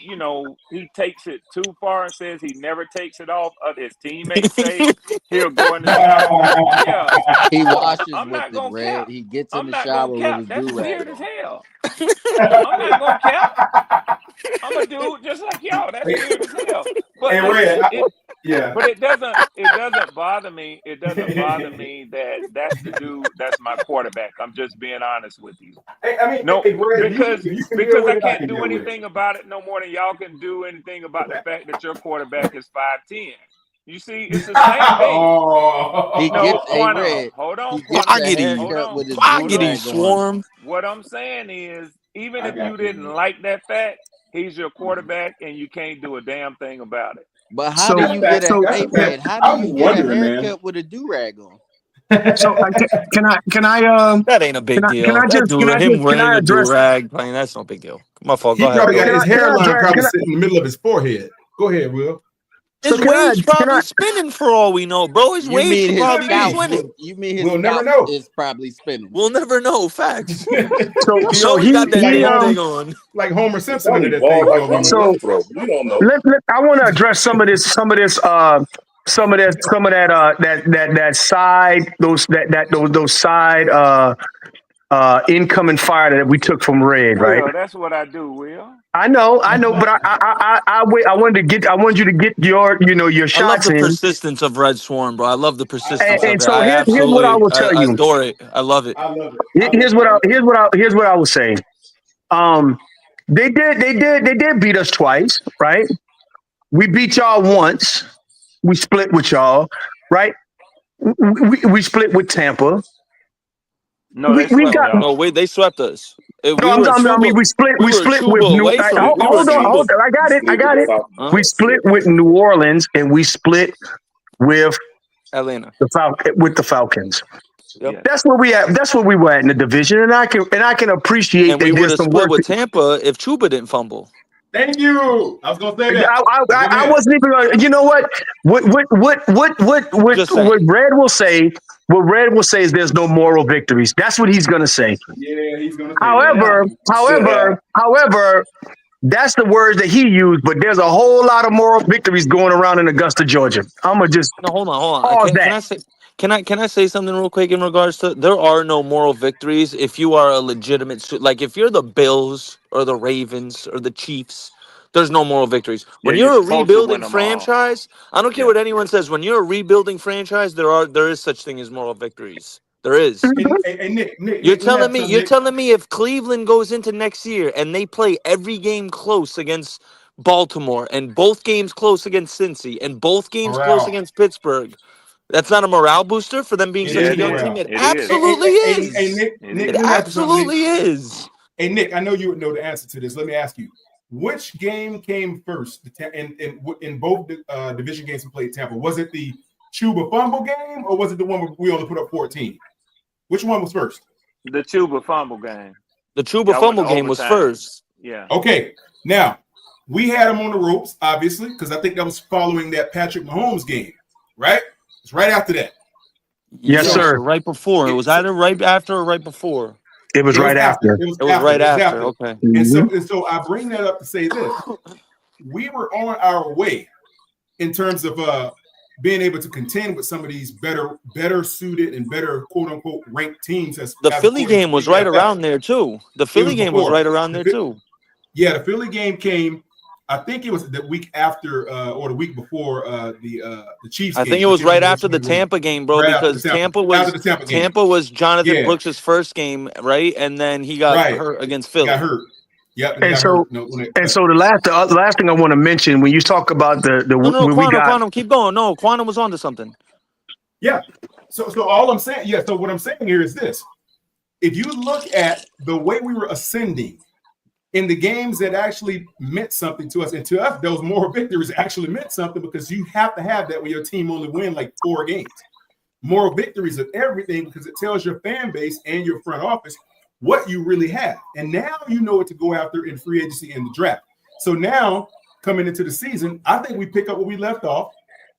takes it too far and says he never takes it off, his teammates say he'll go in the shower. Yeah, He no, washes I'm with not it, gonna Red. cap. He gets in I'm the not gonna shower with cap. his That's do rag weird as on. hell. I'm not gonna cap. I'm a dude just like y'all. That's weird as hell. But Hey, listen, Red. Yeah. but it doesn't bother me. It doesn't bother me that that's the dude. That's my quarterback. I'm just being honest with you. I mean, No, Red, because if you can deal with I it, I can't can do deal with it. anything about it no more than y'all can do anything about the fact that your quarterback is 5'10". You see, it's the same thing. He No, gets a Quantum. Red. Hold on, He gets Quantum. a Boggity. Hold haircut on. with his do Hold Boggity, on. rag on. swarm. What I'm saying is, even I if you got you, didn't man. like that fact, he's your quarterback, and you can't do a damn thing about it. But how do So, That's a you fact. get a That's a Red? fact. How do I was you just get a wondering, man. haircut with a do rag on? so That ain't a big can deal. I just Him can wearing I a do address rag. I mean, that's no big deal. My fault. He Go ahead, probably got Bill. his can I hairline address probably sitting in the middle of his forehead. Go ahead, Will. His can I wave's can I probably spinning for all we know, bro. His You waves mean should his probably be scalp? twinning. You mean his We'll never scalp know. is probably spinning? We'll never know. Facts. He so always he got that like damn Homer, thing on. like Homer He Simpson under probably that thing bald for like a Russell moment. so Westbrook. We don't know. I want to address that side those side incoming fire that we took from Red, right? Will, that's what I do, Will. I know, but I wanted you to get your I love shots the in, persistence of Red Swarm, bro. I love the persistence of and it. so I here's what I absolutely, will tell I you. adore it. I love it. I love it. I love it. Here's what I was saying. Um, they did beat us twice, right? We beat y'all once. We split with y'all, right? We split with Tampa. No, they We swept got y'all. No, wait, they swept us. no. We were a I mean, Chuba. we We were a split with Chuba New. away from. We were a Hold on, Chuba. I got We it. I slid with got the it. Falcons. Huh? We split with New Orleans, and we split with Atlanta. the Falcons. Yep. Yes. That's where we at. That's where we were at in the division, and I can appreciate And we that would there's have some split work. with Tampa if Chuba didn't fumble. Thank you. I was gonna say that. Go I ahead. wasn't even. You know what? Just What saying. Red will say? What Red will say is there's no moral victories. That's what he's going to say. Yeah, he's gonna say that. Yeah. However, that's the words that he used. But there's a whole lot of moral victories going around in Augusta, Georgia. I'm gonna just No, hold on. pause Can that. I say? Can I say something real quick in regards to there are no moral victories if you are a legitimate like if you're the Bills or the Ravens or the Chiefs, there's no moral victories. Yeah, When you're you're a supposed to win rebuilding them all. franchise, I don't care Yeah. what anyone says. When you're a rebuilding franchise, there is such thing as moral victories. There is. Hey, Nick, You're let me telling ask me something, you're Nick. telling me if Cleveland goes into next year and they play every game close against Baltimore and both games close against Cincy and both games close Morale. against Pittsburgh, that's not a morale booster for them being It such is a young morale. team? It It is. absolutely Hey, is. Nick, It let me ask you something, Nick. absolutely is. Hey, Nick, I know you would know the answer to this. Let me ask you. Which game came first in both division games we played Tampa? Was it the Chuba fumble game or was it the one where we only put up 14? Which one was first? The Chuba fumble game. The Chuba Y'all went fumble to game was overtime. first. Yeah. Okay. Now, we had him on the ropes, obviously, because I think that was following that Patrick Mahomes game, right? It's right after that. Yes, Yes, sir. or right before. It was either right after or right before. It was right after. It was right after. after. Okay. And so I bring that up to say this. We were on our way in terms of being able to contend with some of these better suited and better quote unquote ranked teams. The Philly game was right around there too. The Philly game was right around there too. Yeah, the Philly game came. I think it was the week after or the week before the Chiefs game. I think it was right after the Tampa game, bro, Right after because the Tampa game. Tampa was Jonathan Yeah. Brooks' first game, right? And then he got hurt against Philly. Got hurt. Yep. And so the last thing I want to mention when you talk about the No, when we got Quantum, keep going. No, Quantum was onto something. Yeah. So all I'm saying, so what I'm saying here is this. If you look at the way we were ascending in the games that actually meant something to us, and to us, those moral victories actually meant something because you have to have that when your team only win like 4 games. Moral victories of everything because it tells your fan base and your front office what you really have. And now you know what to go after in free agency and the draft. So now coming into the season, I think we pick up where we left off.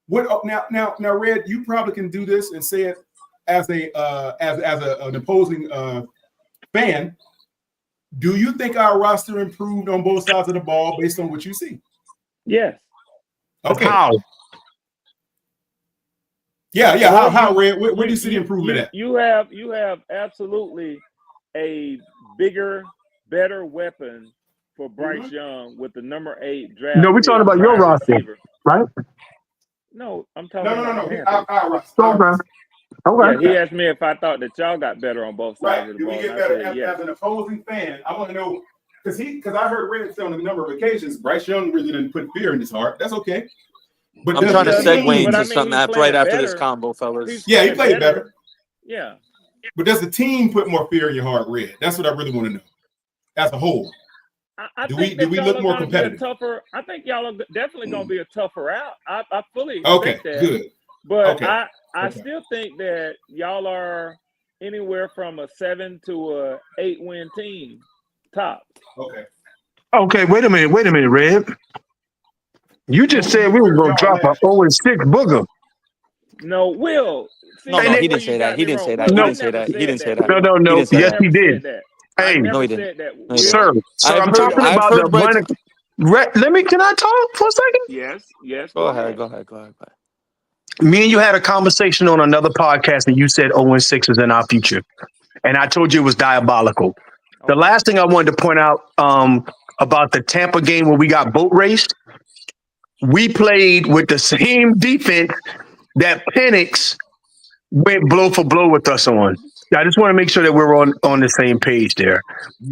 Now, Red, you probably can do this and say it as an opposing fan. Do you think our roster improved on both sides of the ball based on what you see? Yes. Okay. How? Yeah. Well, How Red? Where do you see the improvement at? You have absolutely a bigger, better weapon for Bryce Young with the number 8 draft. No, we're talking about your roster, right? No, I'm talking No. about Panthers. Our roster. Okay. Yeah, he asked me if I thought that y'all got better on both sides Right. of the Do ball. we get and I better said yes. as an opposing fan? I want to know because I heard Red say on a number of occasions, Bryce Young really didn't put fear in his heart. That's okay. But I'm trying to segue into but I mean, something he's right after playing this better. combo, fellas. Yeah, he played better. Yeah. But does the team put more fear in your heart, Red? That's what I really want to know. As a whole. Do we look more competitive? I think y'all are definitely going to be a tougher out. I fully expect that. Good. But I still think that y'all are anywhere from a 7 to a 8 win team top. Okay, wait a minute, Red. You just said we were going to drop a 0-6 booger. No, Will. See, No, he didn't say that. He didn't say that. He didn't say that. He didn't say that. No. Yes, he did. I Hey, never he said didn't. that. No, he sir, I'm talking about the money. Can I talk for a second? Yes. Go ahead. Me and you had a conversation on another podcast, and you said 0-6 is in our future, and I told you it was diabolical. The last thing I wanted to point out about the Tampa game where we got boat raced, we played with the same defense that Penix went blow for blow with us on. I just want to make sure that we're on the same page there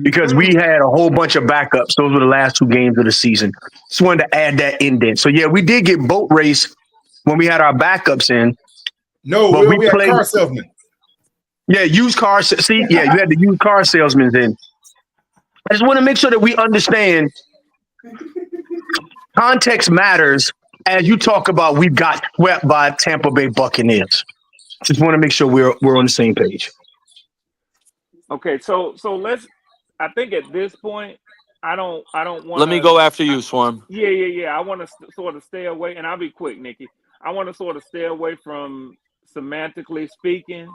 because we had a whole bunch of backups. Those were the last 2 games of the season. Just wanted to add that indent. So, yeah, we did get boat race when we had our backups in. No, but we had car salesmen. Yeah, used car. See, yeah, you had the used car salesmen in. I just want to make sure that we understand context matters as you talk about we got swept by Tampa Bay Buccaneers. Just want to make sure we're on the same page. Okay, so let's. I think at this point, I don't want. Let me go after you, Swarm. Yeah. I want to sort of stay away, and I'll be quick, Nikki. I want to sort of stay away from semantically speaking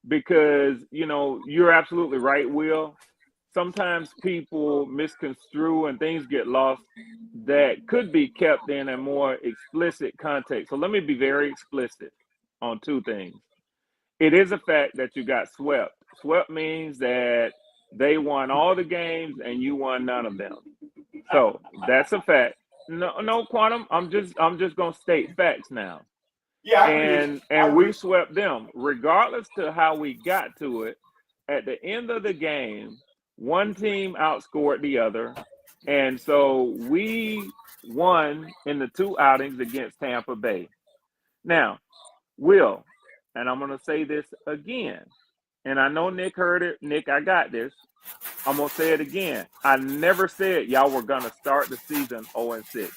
because you're absolutely right, Will. Sometimes people misconstrue and things get lost that could be kept in a more explicit context. So let me be very explicit on 2 things. It is a fact that you got swept. Swept means that they won all the games and you won none of them. So that's a fact. No, Quantum. I'm just gonna state facts now. Yeah, and we swept them. Regardless to how we got to it, at the end of the game, one team outscored the other, and so we won in the 2 outings against Tampa Bay. Now, Will, and I'm going to say this again, and I know Nick heard it. Nick, I got this. I'm going to say it again. I never said y'all were going to start the season 0-6.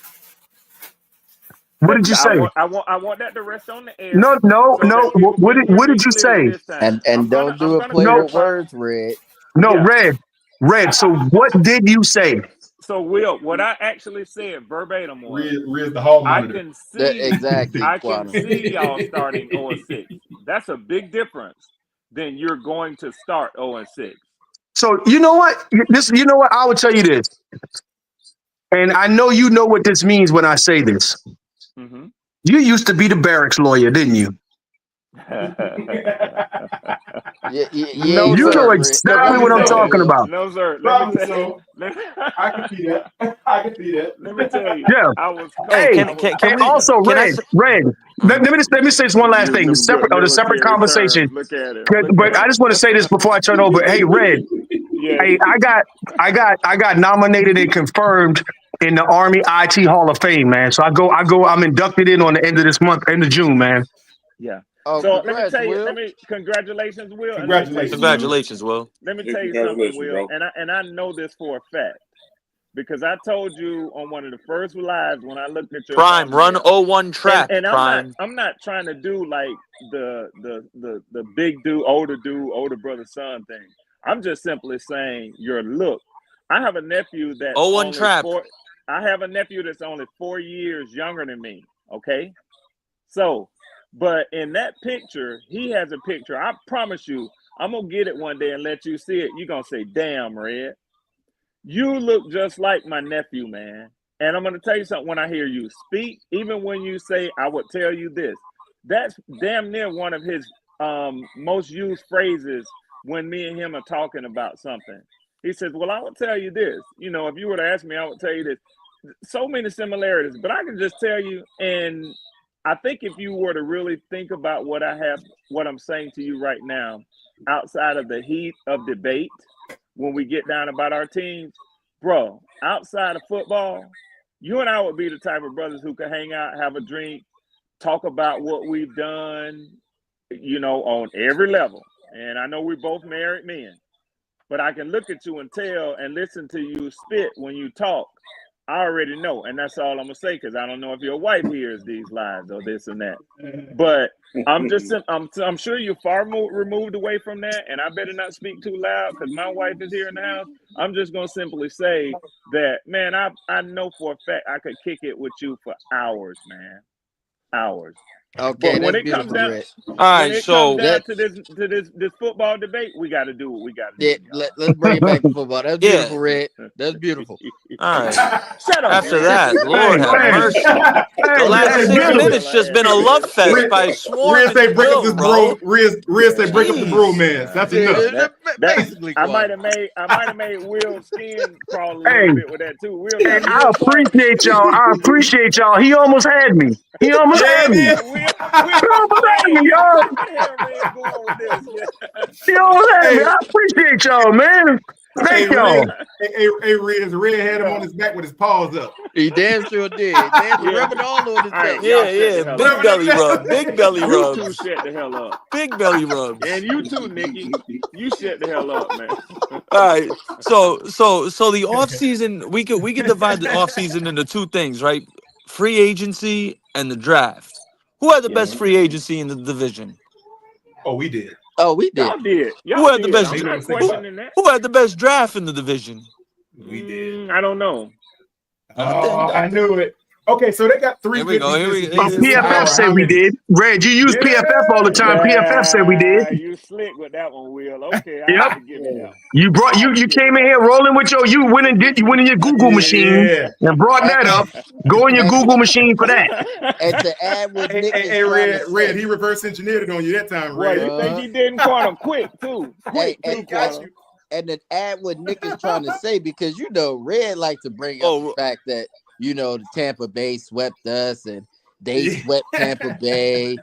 What did you say? I want that to rest on the air. No. So that people What can hear did me you clearly say? this time. And don't do a play with words, Red. No, Yeah. Red. So what did you say? So Will, what I actually said verbatim was, Red the hall I monitor. can see Exactly. I can see y'all starting 0-6. That's a big difference than you're going to start 0-6. So you know what? You know what? I will tell you this, and I know you know what this means when I say this. Mm-hmm. You used to be the barracks lawyer, didn't you? Yeah, No, you sir. know exactly what I'm talking about. No, sir. Probably so. I can see that. I can see that. Let me tell you. Yeah. I was Hey, can we, also Red. Let me say this one last thing. The separate conversation. Look at it. But I just want to say this before I turn over. Hey, Red. Yeah. Hey, I got nominated and confirmed in the Army IT Hall of Fame, man. So I'm inducted in on the end of this month, end of June, man. Yeah. Oh, so let me congrats, tell you, Will. congratulations, Will. Congratulations, Will. Let me tell you something, Will. And I know this for a fact. Because I told you on one of the first lives when I looked at your Prime run thumbnail. 01 track. And Prime. I'm not trying to do like the big dude, older brother son thing. I'm just simply saying your look. I have a nephew that's 01 trap. I have a nephew that's only 4 years younger than me. Okay, so but in that picture, he has a picture. I promise you, I'm gonna get it one day and let you see it. You're gonna say, "Damn, Red. You look just like my nephew, man." And I'm going to tell you something when I hear you speak, even when you say, "I would tell you this," that's damn near one of his most used phrases when me and him are talking about something. He says, "Well, I would tell you this. You know, if you were to ask me, I would tell you this." So many similarities, but I can just tell you, and I think if you were to really think about what I'm saying to you right now, outside of the heat of debate, when we get down about our teams, bro, outside of football, you and I would be the type of brothers who could hang out, have a drink, talk about what we've done, you know, on every level. And I know we're both married men, but I can look at you and tell and listen to you spit when you talk. I already know, and that's all I'm gonna say, because I don't know if your wife hears these lies or this and that. But I'm sure you're far more removed away from that, and I better not speak too loud because my wife is here in the house. I'm just gonna simply say that, man, I know for a fact I could kick it with you for hours, man, hours. Okay, but when that's it comes beautiful, down, Red. All right, so to this football debate, we got to do what we got to do. Let's bring it back to football. That's beautiful, Red. That's beautiful. All right. Shut up. After that, Lord have mercy. The last 6 minutes just been a love fest by Swarm Riz say and break up Bill, this bro. Riz say break up the bromance. That's enough. Basically, I might have made Will's skin crawl a Hey, little bit with that too. Will hey, got I real quiet. appreciate y'all. He almost had me. He almost had me. Will, He almost had me, y'all. I hear Red going with this. Yeah. He almost had me. I appreciate y'all, man. Thank y'all. Riz had him on his back with his paws up. He damn sure did. Damn sure rubbing all on his back. Yeah. Big belly rub. Big belly You rubs. two shut the hell up. Big belly rubs. And you too, Nikki. You shut the hell up, man. All right. So the off season, we could divide the off season into two things, right? Free agency and the draft. Who had the best free agency in the division? Oh, we did. Oh, we did. Y'all did. Who had the best? I'm not questioning that. Who had the best draft in the division? We did. I don't know. Oh, I knew it. Okay, so they got three good defensive pieces. PFF said we did. Red, you use PFF all the time. PFF said we did. You slick with that one, Will. Okay, I Yep. have to give you that. You came in here rolling with you went in your Google machine and brought that up. Go in your Google machine for that. And to add what Nick is Hey, trying to Red, say. he reverse engineered it on you that time, Well, Red. you think he didn't quantum quick too? Quick too, quantum. And then add what Nick is trying to say, because you know Red like to bring up the fact that, you know, the Tampa Bay swept us and They swept Tampa Bay.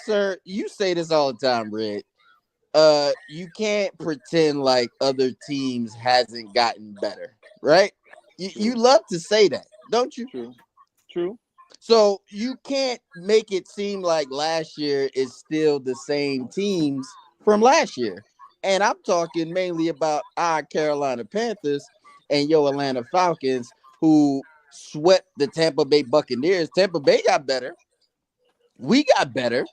Sir, you say this all the time, Red. You can't pretend like other teams hasn't gotten better, right? You love to say that, don't you? True. So you can't make it seem like last year is still the same teams from last year. And I'm talking mainly about our Carolina Panthers and your Atlanta Falcons, who swept the Tampa Bay Buccaneers. Tampa Bay got better. We got better.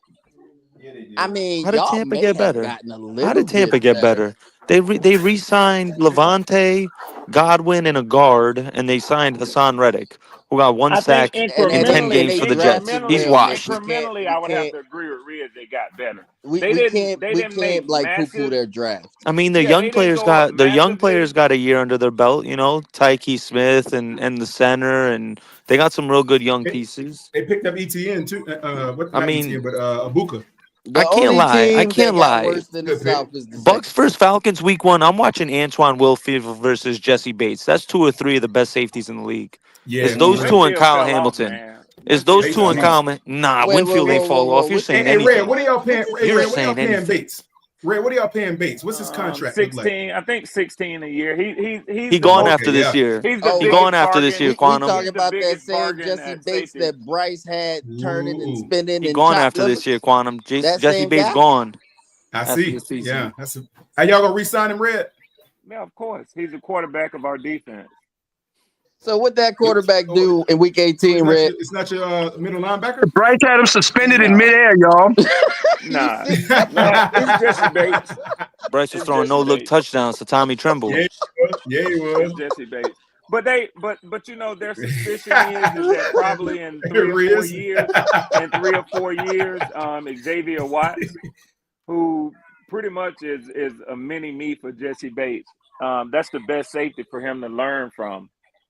I mean, How did y'all Tampa may get have better? gotten a How little did Tampa bit get better. better? They re-signed Levante, Godwin, and a guard, and they signed Hassan Reddick, who got one I think sack in 10 And games they for the Jets. drafted He's incrementally, well, Nick. washed. incrementally, We I would have can't to agree with Riz. They got better. we, They we didn't. can't They we didn't make can't like poo-poo massive. their draft. I mean, Yeah, they didn't go up the young massively. players got a year under their belt. You know, Tyke Smith and the center, and they got some real good young pieces. They picked up ETN too. What? I Not mean, ETN, but Abuka. The only team that got worse than the Good pick. South is the Bucks Saints. versus Falcons week 1. I'm watching Antoine Wilfield versus Jesse Bates. That's 2 or 3 of the best safeties in the league. Yeah, It's those two and Winfield Kyle fell off, Hamilton. man. It's those Bates two fell and off. Kyle. Nah, Wait, Winfield ain't fall off. You're saying Hey, Red, anything. what are y'all paying? Hey, You're Red, what are y'all saying paying anything. Bates? Red, what are y'all paying Bates? What's his contract look like? 16. I think 16 a year. He's He the gone most. after this year. He's the Oh, He well, gone biggest after this bargain. year, we Quantum. talking He's the about that biggest same bargain Jesse at Bates safety. that Bryce had turning and spinning He and gone chopped after liver. this year, Quantum. That Jesse same Bates guy. gone I after see. the season. Yeah, Are y'all gonna re-sign him, Red? Yeah, of course. He's the quarterback of our defense. So what that quarterback do in week So 18, Red? it's not your middle linebacker. Bryce had him suspended in Nah. midair, y'all. Nah, it's Jesse Bates. Bryce was It's throwing Jesse no-look Bates. touchdowns to Tommy Tremble. Yeah, he was. It's Jesse Bates. But you know, their suspicion is that probably in Here 3 or 4 is. years, Xavier Watts, who pretty much is a mini me for Jesse Bates. That's the best safety for him to learn from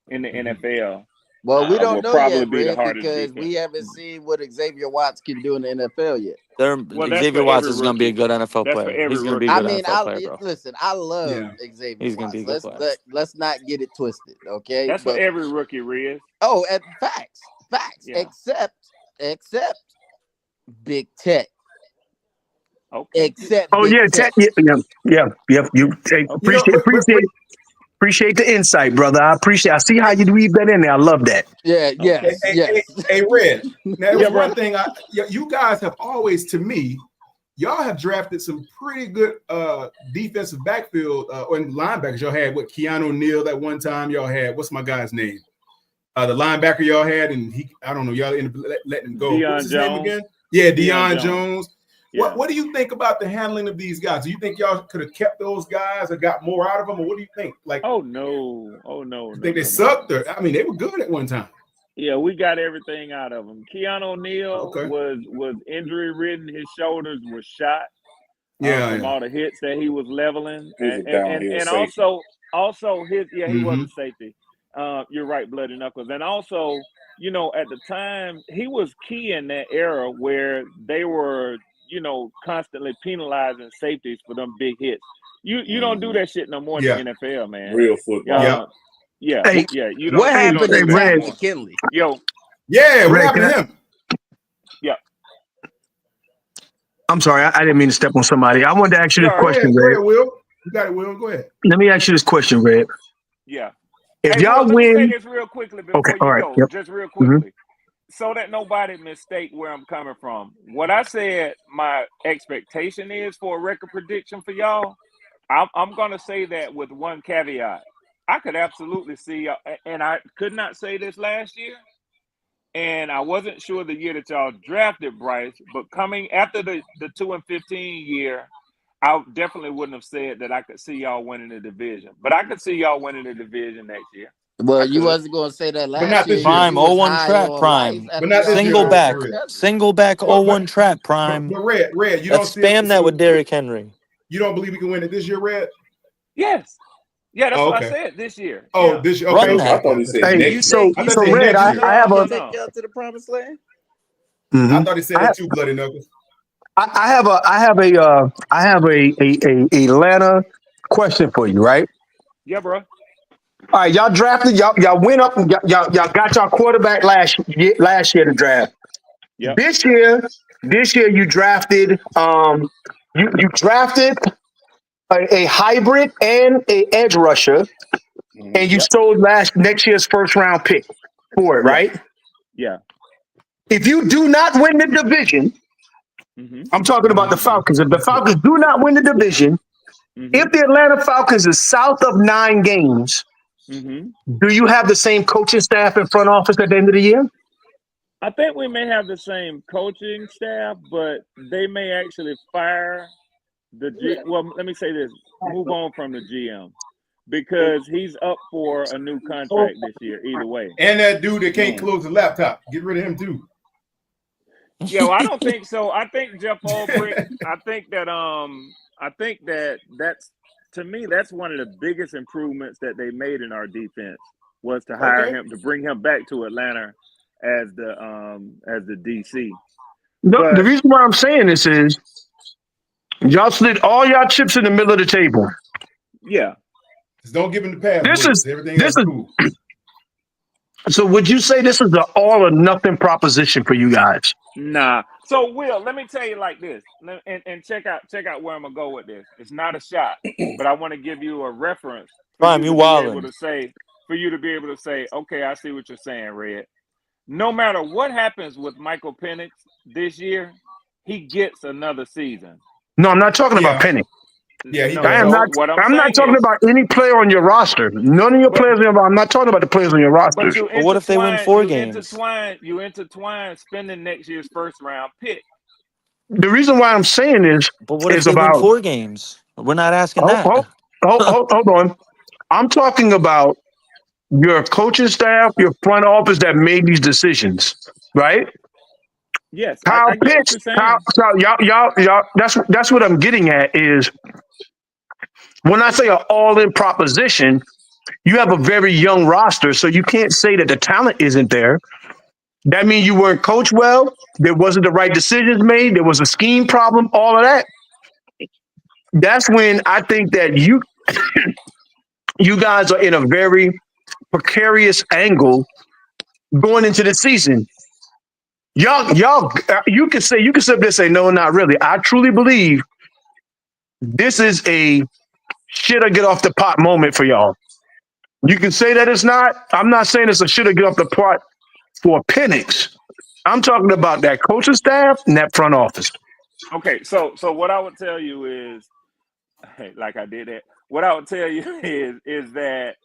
in the NFL. Well, we don't Will know probably yet, be the Red, hardest because defense. we haven't seen what Xavier Watts can do in the NFL yet. Well, that's Xavier for Watts every is going to be a rookie. good NFL That's for player. every He's going to be a rookie. I good mean, NFL player, bro. listen. I love Yeah. Xavier He's going to be a Watts. good player. Let's not get it twisted, okay? That's for But every rookie, Riz. and facts. Yeah. Except Big Tech. Okay. Except Oh Big yeah, Tech. yep. You You know, appreciate the insight, brother. I see how you weave that in there. I love that. Yeah, yes, yes. Hey, Red. Now, it was Yeah, one bro. thing. You guys have always, to me, y'all have drafted some pretty good defensive backfield or linebackers. Y'all had Keanu Neal that one time. Y'all had what's my guy's name? The linebacker y'all had, and I don't know. Y'all ended up letting him go. What was his name again? Yeah, Deion Jones. Yeah. What do you think about the handling of these guys? Do you think y'all could have kept those guys or got more out of them, or what do you think? Like, Oh no. you think they sucked? Or I mean, they were good at one time. Yeah, we got everything out of him. Keanu Neal Okay. was injury ridden. His shoulders were shot from Yeah. all the hits that he was leveling, He was a downhill and safety. also his he was Mhm. a safety. You're right, bloody knuckles, and also at the time he was key in that era where they were constantly penalizing safeties for them big hits. You don't do that shit no more Yeah. in the NFL, man. Real football. Yeah. Hey, You What don't happened do to that Pat Red. anymore. McKinley? Yo, Yeah, what Red, happened can to him? yeah. I'm sorry, I didn't mean to step on somebody. I wanted to ask you this Yeah, Go ahead, question, Red. Will. You got it, Will. Go ahead. Let me ask you this question, Red. Yeah. If Hey, y'all Will, let me say win, this real quickly before okay, you all right, go. yep. Just real Mhm. quickly. So that nobody mistake where I'm coming from. What I said my expectation is for a record prediction for y'all, I'm going to say that with one caveat. I could absolutely see, and I could not say this last year, and I wasn't sure the year that y'all drafted Bryce, but coming after the 2-15 year, I definitely wouldn't have said that I could see y'all winning the division. But I could see y'all winning the division next year. Well, I you could. wasn't going to say that But last not year. this year. You Prime was 0-1 high trap on prime. life after But not y'all this year, Single though, lost back. to Red. Cousins. Single back But 0-1 trap prime. Red, you Let's don't see spam that with Derrick Henry. You don't believe we can win it this year, Red? Yes. Yeah, that's Oh, what I okay. said this year. Oh, Yeah. this year. Run Okay. that. I thought he said Hey, next year. You I thought so he said Red, next I year. have a, take y'all to the promised land? I thought he said that too, Bloody Knuckles. I have a Atlanta question for you, right? Yeah, bro. All right, y'all drafted, y'all went up, y'all got y'all quarterback last year to draft. Yep. This year you drafted you drafted a hybrid and a edge rusher, and you Yep. sold next year's first round pick for it, Yeah. right? Yeah. If you do not win the division, I'm talking about the Falcons. If the Falcons do not win the division, if the Atlanta Falcons is south of 9 games, do you have the same coaching staff and front office at the end of the year? I think we may have the same coaching staff, but they may actually fire the Well, let me say this: move on from the GM because he's up for a new contract this year. Either way, And that dude that can't close the laptop, get rid of him too. Yeah, well, I don't think so. I think Jeff Ulbrich. I think that's to me that's one of the biggest improvements that they made in our defense was to hire him to bring him back to Atlanta as the DC. The reason why I'm saying this is y'all slid all y'all chips in the middle of the table. Yeah. Just don't give him the pass. This is everything else cool. So would you say this is an all or nothing proposition for you guys? Nah. So Will, let me tell you like this, and check out where I'm gonna go with this. It's not a shot, but I want to give you a reference for you to be able to say, okay, I see what you're saying, Red. No matter what happens with Michael Penix this year, he gets another season. No, I'm not talking about Penix. Yeah, I'm not talking about any player on your roster. None of your players. I'm not talking about the players on your roster. But what if they win 4 games? You intertwine spending next year's first round pick. The reason why I'm saying is, but what if they win 4 games? We're not asking that. Hold on. I'm talking about your coaching staff, your front office that made these decisions, right? Yes, Kyle I get what you're saying. Y'all. That's what I'm getting at is when I say an all-in proposition, you have a very young roster, so you can't say that the talent isn't there. That means you weren't coached well. There wasn't the right decisions made. There was a scheme problem. All of that. That's when I think that you guys are in a very precarious angle going into the season. Y'all, you can sit there and say, no, not really. I truly believe this is a shit or get off the pot moment for y'all. You can say that it's not. I'm not saying it's a shit or get off the pot for Penix. I'm talking about that coaching staff and that front office. Okay, so what I would tell you is, like I did that. What I would tell you is that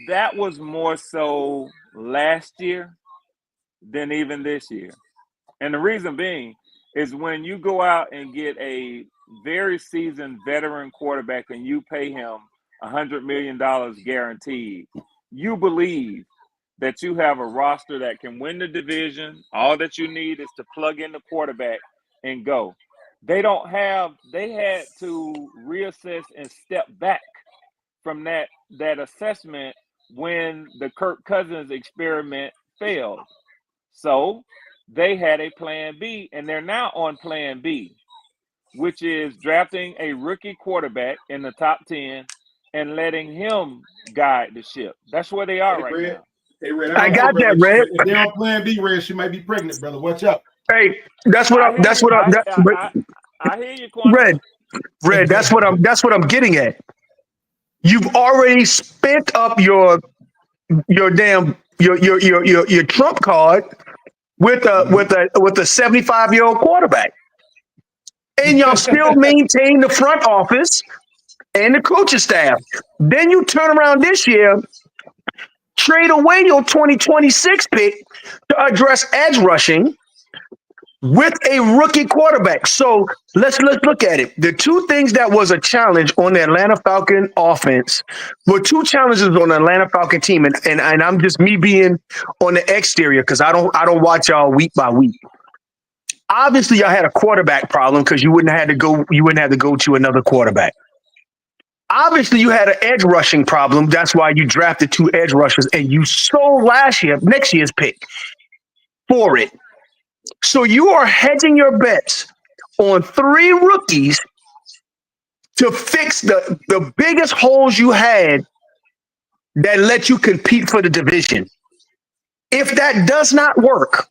that was more so last year than even this year. And the reason being is when you go out and get a very seasoned veteran quarterback and you pay him $100 million guaranteed, you believe that you have a roster that can win the division. All that you need is to plug in the quarterback and go. They had to reassess and step back from that assessment when the Kirk Cousins experiment failed. So they had a plan B, and they're now on plan B, which is drafting a rookie quarterback in the top 10 and letting him guide the ship. That's where they are right now. Hey, Red, I got that, Red. If they're on plan B, Red, she might be pregnant, brother. Watch out. Hey, I hear you, Quan. Red, that's what I'm getting at. You've already spent up your trump card with a 75-year-old quarterback, and y'all still maintain the front office and the coaching staff. Then you turn around this year, trade away your 2026 pick to address edge rushing with a rookie quarterback. So let's look at it. The two things that was a challenge on the Atlanta Falcon offense were two challenges on the Atlanta Falcon team, and I'm just me being on the exterior because I don't watch y'all week by week. Obviously, y'all had a quarterback problem because you wouldn't have to go to another quarterback. Obviously, you had an edge rushing problem. That's why you drafted 2 edge rushers and you sold next year's pick for it. So you are hedging your bets on 3 rookies to fix the biggest holes you had that let you compete for the division. If that does not work,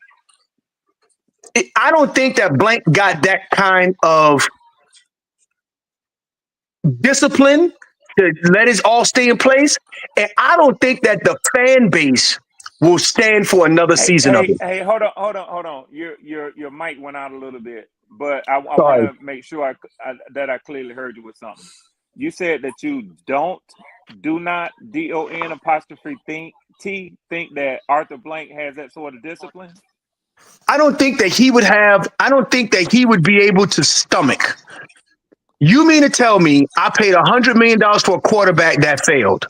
I don't think that Blank got that kind of discipline to let it all stay in place, and I don't think that the fan base will stand for another season of it. Hey, hold on. Your mic went out a little bit, but I want Sorry. to make sure that I clearly heard you with something. You said that you do not DON apostrophe think that Arthur Blank has that sort of discipline. I don't think that he would have. I don't think that he would be able to stomach. You mean to tell me I paid $100 million for a quarterback that failed?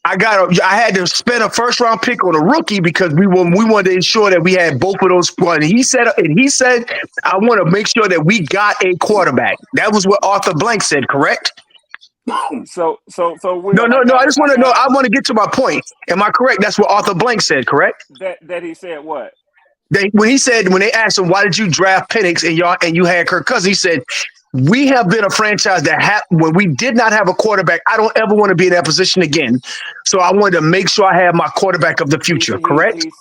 I had to spend a first round pick on a rookie because we wanted to ensure that we had both of those. And he said, I want to make sure that we got a quarterback. That was what Arthur Blank said, correct? So No. I just want to know. I want to get to my point. Am I correct? That's what Arthur Blank said, correct? That he said what? When they asked him, why did you draft Penix and you had Kirk Cousins, he said, we have been a franchise that when we did not have a quarterback, I don't ever want to be in that position again. So I wanted to make sure I have my quarterback of the future, correct? He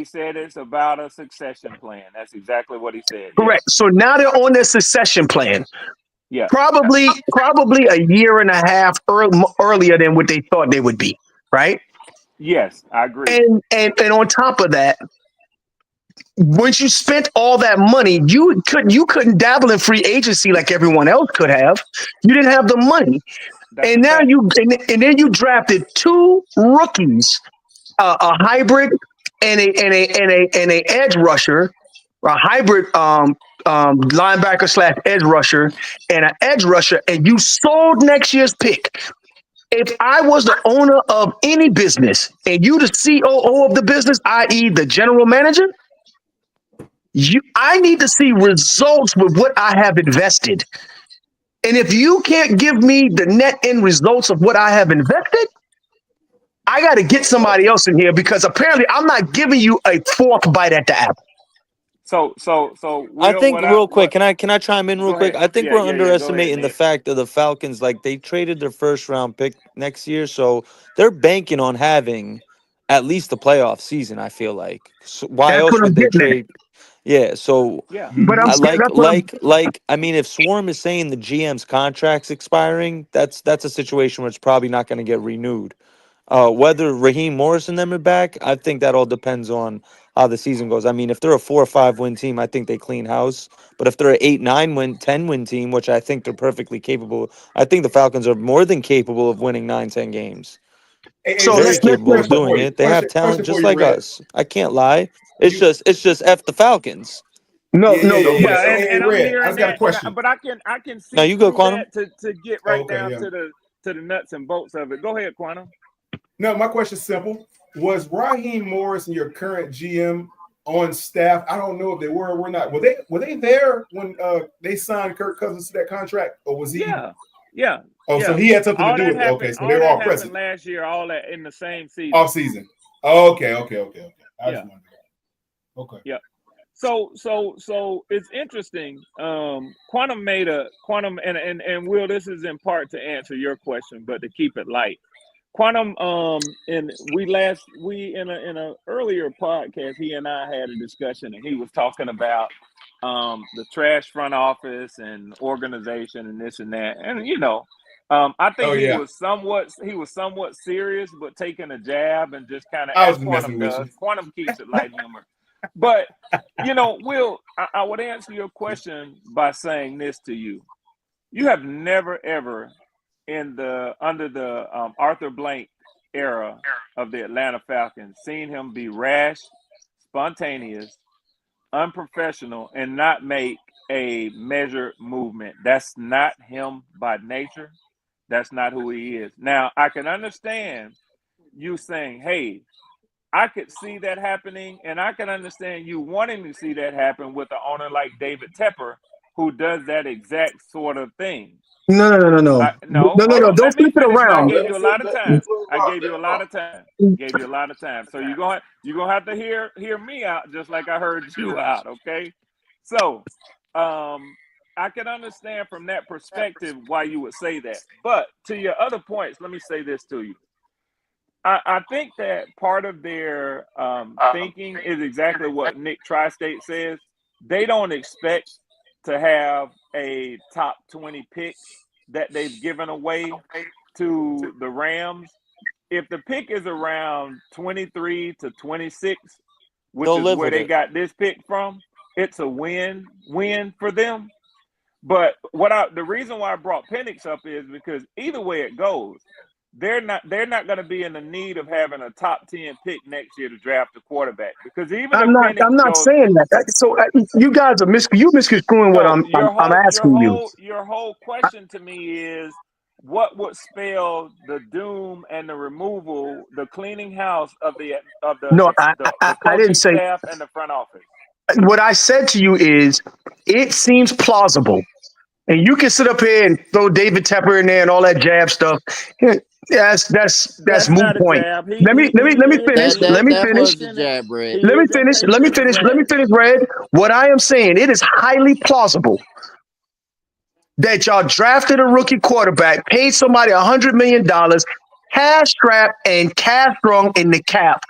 said it's about a succession plan. That's exactly what he said. Correct. Yes. So now they're on their succession plan. Yeah. Probably a year and a half earlier than what they thought they would be, right? Yes, I agree. And on top of that, once you spent all that money, you couldn't dabble in free agency like everyone else could have. You didn't have the money, and now then you drafted two rookies, a hybrid and a edge rusher, a hybrid linebacker / edge rusher, and an edge rusher, and you sold next year's pick. If I was the owner of any business and you the COO of the business, i.e. the general manager, I need to see results with what I have invested. And if you can't give me the net end results of what I have invested, I got to get somebody else in here because apparently I'm not giving you a fourth bite at the apple. So I think real quick, can I chime in real quick? I think we're Yeah, underestimating the fact that the Falcons, like, they traded their first round pick next year, so they're banking on having at least a playoff season. I feel like. So why That's else what I'm would they getting at. trade? Yeah, so yeah, But I'm scared. That's what I'm. I mean, if Swarm is saying the GM's contract's expiring, that's a situation where it's probably not going to get renewed. Whether Raheem Morris and them are back, I think that all depends on how the season goes. I mean, if they're a 4 or 5 win team, I think they clean house. But if they're an 8, 9 win, 10 win team, which I think they're perfectly capable, I think the Falcons are more than capable of winning 9, 10 games. So Very capable of doing it. They have talent just like us. I can't lie. It's just F the Falcons. No. And I'm Red, hearing I just got a that, question. but I can see No, you go, through Quantum. that to get right down to the nuts and bolts of it. Go ahead, Quantum. No, my question is simple. Was Raheem Morris and your current GM on staff? I don't know if they were or were not. Were they there when they signed Kirk Cousins to that contract, or was he? Yeah. Oh, so he had something to do with it. Okay, so they were all present last year, all that in the same season. off season. Okay. I just wondered. Okay. Yeah. So it's interesting. Quantum and Will, this is in part to answer your question, but to keep it light. Quantum, and we in a earlier podcast, he and I had a discussion, and he was talking about the trash front office and organization and this and that, and I think he was somewhat serious, but taking a jab and just kind of as Quantum does. Quantum keeps it light humor, but Will, I would answer your question by saying this to you: you have never ever under the Arthur Blank era of the Atlanta Falcons seen him be rash, spontaneous, unprofessional, and not make a measured movement. That's not him by nature. That's not who he is. Now, I can understand you saying, hey, I could see that happening, and I can understand you wanting to see that happen with an owner like David Tepper, who does that exact sort of thing. No. No. Don't flip it around. I gave you a lot of time. So you're gonna have to hear me out just like I heard you out. Okay. So, I can understand from that perspective why you would say that. But to your other points, let me say this to you. I think that part of their thinking is exactly what Nick Tri-State says. they don't expect to have a top 20 pick that they've given away to the Rams. If the pick is around 23 to 26, which They'll is live where with they it. got this pick from, it's a win for them. But the reason why I brought Penix up is because either way it goes, they're not going to be in the need of having a top 10 pick next year to draft a quarterback, because even if Penix I'm not goes, saying that. So you guys are misconstruing what so I'm asking you. your whole question to me is, what would spell the doom and the removal, the cleaning house of the No, I coaching didn't say. staff and the front office? What I said to you is, it seems plausible, and you can sit up here and throw David Tepper in there and all that jab stuff. Yeah, that's moot not a point. jab. Let me finish. Let me That finish. was the jab, Red. Let me finish. Let me finish. Let me finish, Red. What I am saying, it is highly plausible that y'all drafted a rookie quarterback, paid somebody $100 million, cash strapped and cash strong in the cap,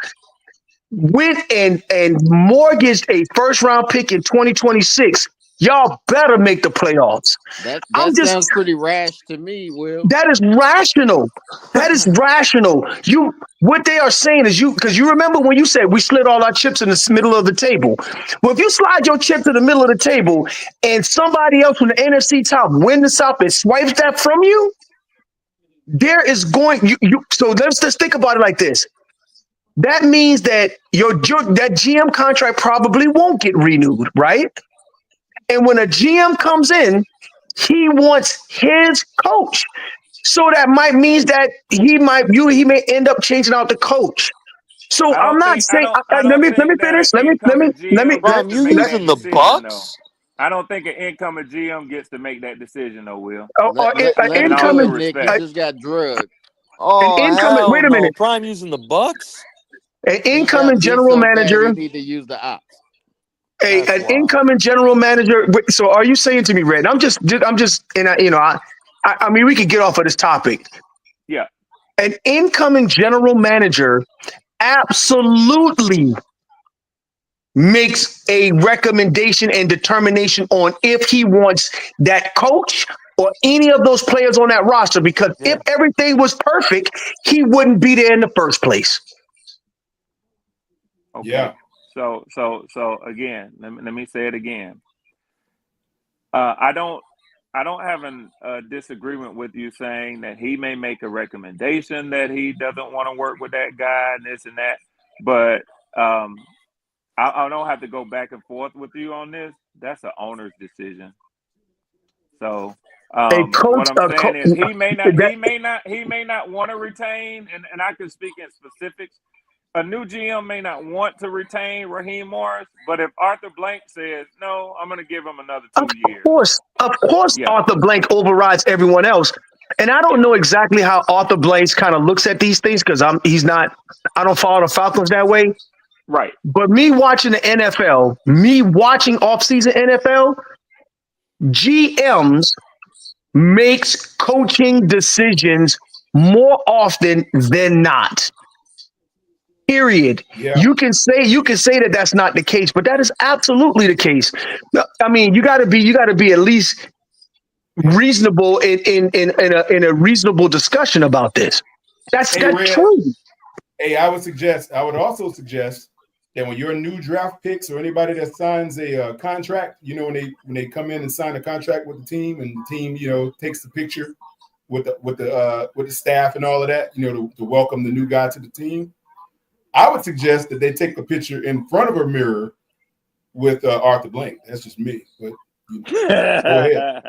went and mortgaged a first round pick in 2026. Y'all better make the playoffs. That sounds pretty rash to me, Will. That is rational. That is rational. What they are saying is, because you remember when you said we slid all our chips in the middle of the table. Well, if you slide your chip to the middle of the table and somebody else from the NFC top win the South and swipes that from you, there is going you. So let's just think about it like this. That means that that GM contract probably won't get renewed, right? And when a GM comes in, he wants his coach. So that might means that he may end up changing out the coach. So I'm not saying. Let me finish. Let me. Prime, you using the Bucks? I don't think an incoming GM gets to make that decision, though, Will. Let him do it, Nick. He just got drugged. Oh, incoming. Wait a minute. Prime using the Bucks? An incoming general manager. He need to use the ops. An incoming general manager. So are you saying to me, Red? I'm just, and I mean, we could get off of this topic. Yeah. An incoming general manager absolutely makes a recommendation and determination on if he wants that coach or any of those players on that roster, because if everything was perfect, he wouldn't be there in the first place. Okay. Yeah. So again, let me say it again. I don't have a disagreement with you saying that he may make a recommendation that he doesn't want to work with that guy and this and that, but I don't have to go back and forth with you on this. That's an owner's decision. So what I'm saying is he may not want to retain, and I can speak in specifics. A new GM may not want to retain Raheem Morris, but if Arthur Blank says no, I'm going to give him another 2 years. Of course, Arthur Blank overrides everyone else. And I don't know exactly how Arthur Blank kind of looks at these things, because I don't follow the Falcons that way. Right. But me watching the NFL, me watching offseason NFL, GMs makes coaching decisions more often than not. Period. Yeah. You can say that that's not the case, but that is absolutely the case. I mean, you got to be at least reasonable in a reasonable discussion about this. That's true. Hey, I would also suggest that when your new draft picks or anybody that signs a contract, when they come in and sign a contract with the team, and the team, takes the picture with the staff and all of that, to welcome the new guy to the team, I would suggest that they take a picture in front of a mirror with Arthur Blank. That's just me, but go ahead.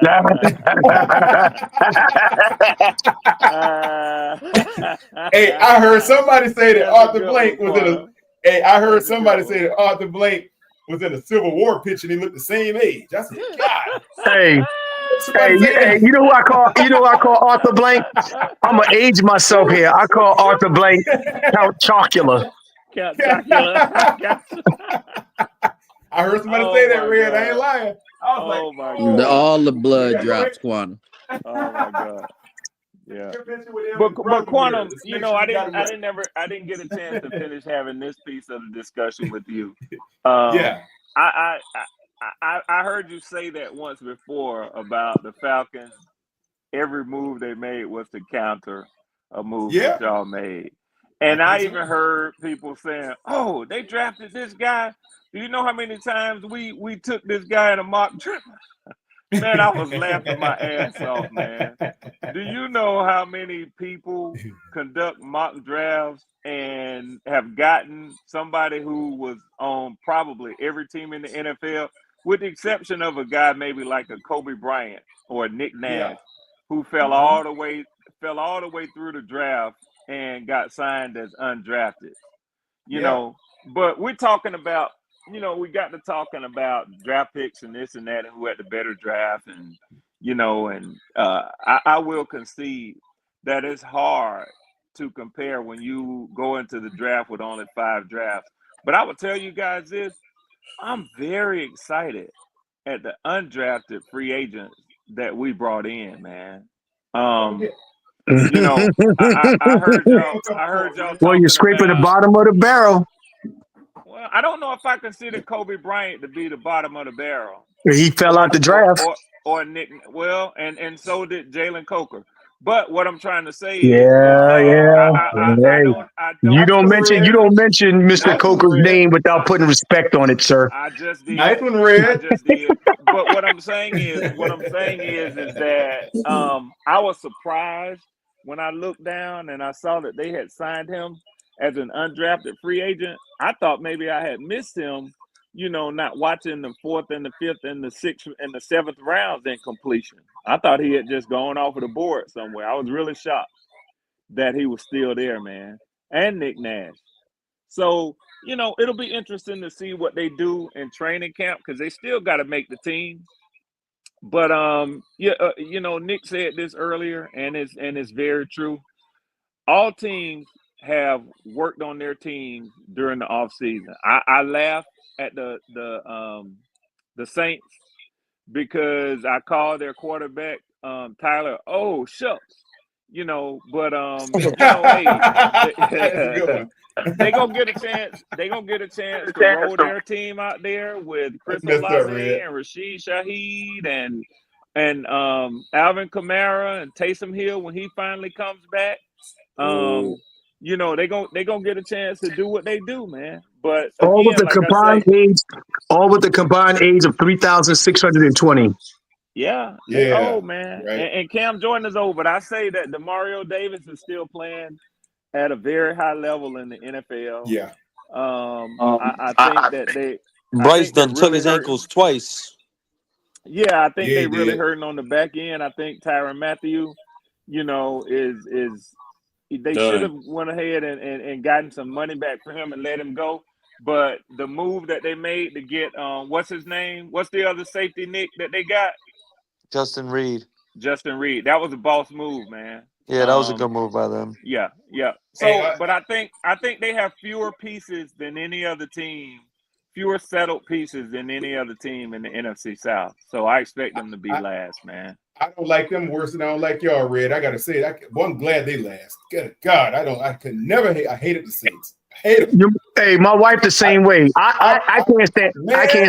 Hey, I heard somebody say that Arthur Blank was in a. Hey, I heard somebody say that Arthur Blank was in a Civil War picture and he looked the same age. I said, God. Hey, you know who I call Arthur Blank? I'm gonna age myself here. I call Arthur Blank Count Chocula. Count Chocula. I heard somebody say that, Red. I ain't lying. I was God. All the blood drops, Quantum. Oh my God. Yeah. But Quantum, I didn't get a chance to finish having this piece of the discussion with you. Yeah. I heard you say that once before about the Falcons. Every move they made was to counter a move that y'all made. And I even heard people saying, "Oh, they drafted this guy. Do you know how many times we took this guy in a mock draft?" Man, I was laughing my ass off, man. Do you know how many people conduct mock drafts and have gotten somebody who was on probably every team in the NFL, with the exception of a guy maybe like a Kobe Bryant or a Nick Nash, who fell all the way through the draft and got signed as undrafted. You know, but we're talking about, we got to talking about draft picks and this and that and who had the better draft, and I will concede that it's hard to compare when you go into the draft with only 5 drafts. But I would tell you guys this: I'm very excited at the undrafted free agents that we brought in, man. I heard y'all. Well, you're Talking scraping the about. bottom of the barrel. Well, I don't know if I consider Kobe Bryant to be the bottom of the barrel. He fell out the draft. Or Nick. Well, and so did Jalen Coker. But what I'm trying to say is Yeah. I don't. You don't mention Mr. Coker's name without putting respect on it, sir. I just did. Nice one, Red. I just did. But what I'm saying is that I was surprised when I looked down and I saw that they had signed him as an undrafted free agent. I thought maybe I had missed him, not watching the 4th and the 5th and the 6th and the 7th rounds in completion. I thought he had just gone off of the board somewhere. I was really shocked that he was still there, man. And Nick Nash. So, it'll be interesting to see what they do in training camp, because they still got to make the team. But Nick said this earlier, and it's very true. All teams have worked on their teams during the offseason. I laugh at the Saints because I called their quarterback Tyler. Oh shucks, but hey, they gonna get a chance. They gonna get a chance to roll their team out there with Chris Olave and Rashid Shaheed and Alvin Kamara and Taysom Hill when he finally comes back. They gonna get a chance to do what they do, man. But again, all with the combined age of 3,620. Yeah, they old, man. Right. And Cam Jordan is old, but I say that DeMario Davis is still playing at a very high level in the NFL. Yeah. I think that they Bryce done took his ankles twice. Yeah, I think they really hurting on the back end. I think Tyrann Mathieu, is they should have went ahead and gotten some money back for him and let him go. But the move that they made to get what's his name? What's the other safety, Nick, that they got? Justin Reed. That was a boss move, man. Yeah, that was a good move by them. Yeah. So, but I think they have fewer pieces than any other team, fewer settled pieces than any other team in the NFC South. So I expect them to be last, man. I don't like them worse than I don't like y'all, Red. I gotta say it. I'm glad they last. Good God, I could never hate. I hated the Saints. I hate them. Hey, my wife the same way. I can't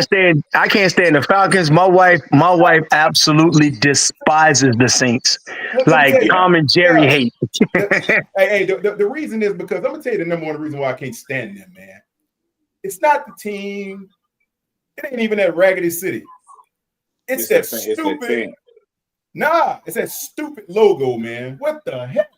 stand the Falcons. My wife absolutely despises the Saints. Like Tom and Jerry hate. Hey, the reason is because I'm gonna tell you the number one reason why I can't stand them, man. It's not the team. It ain't even that raggedy city. It's that stupid. It's that stupid logo, man. What the heck?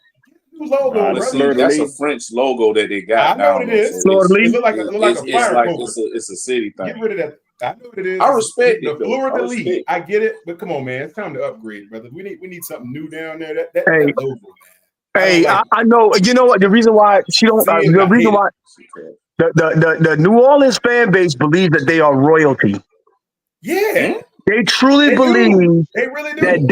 Logo, that's a French logo that they got. I know what it is. So it look like a fire poker. It's a city thing. Get rid of that. I know what it is. I respect the it. The Fleur de Lis. I get it, but come on, man. It's time to upgrade, brother. We need something new down there. That logo, man. Hey, I know. You know what? The reason why she don't. The reason why the New Orleans fan base believes that they are royalty. Yeah. They truly believe they really do. that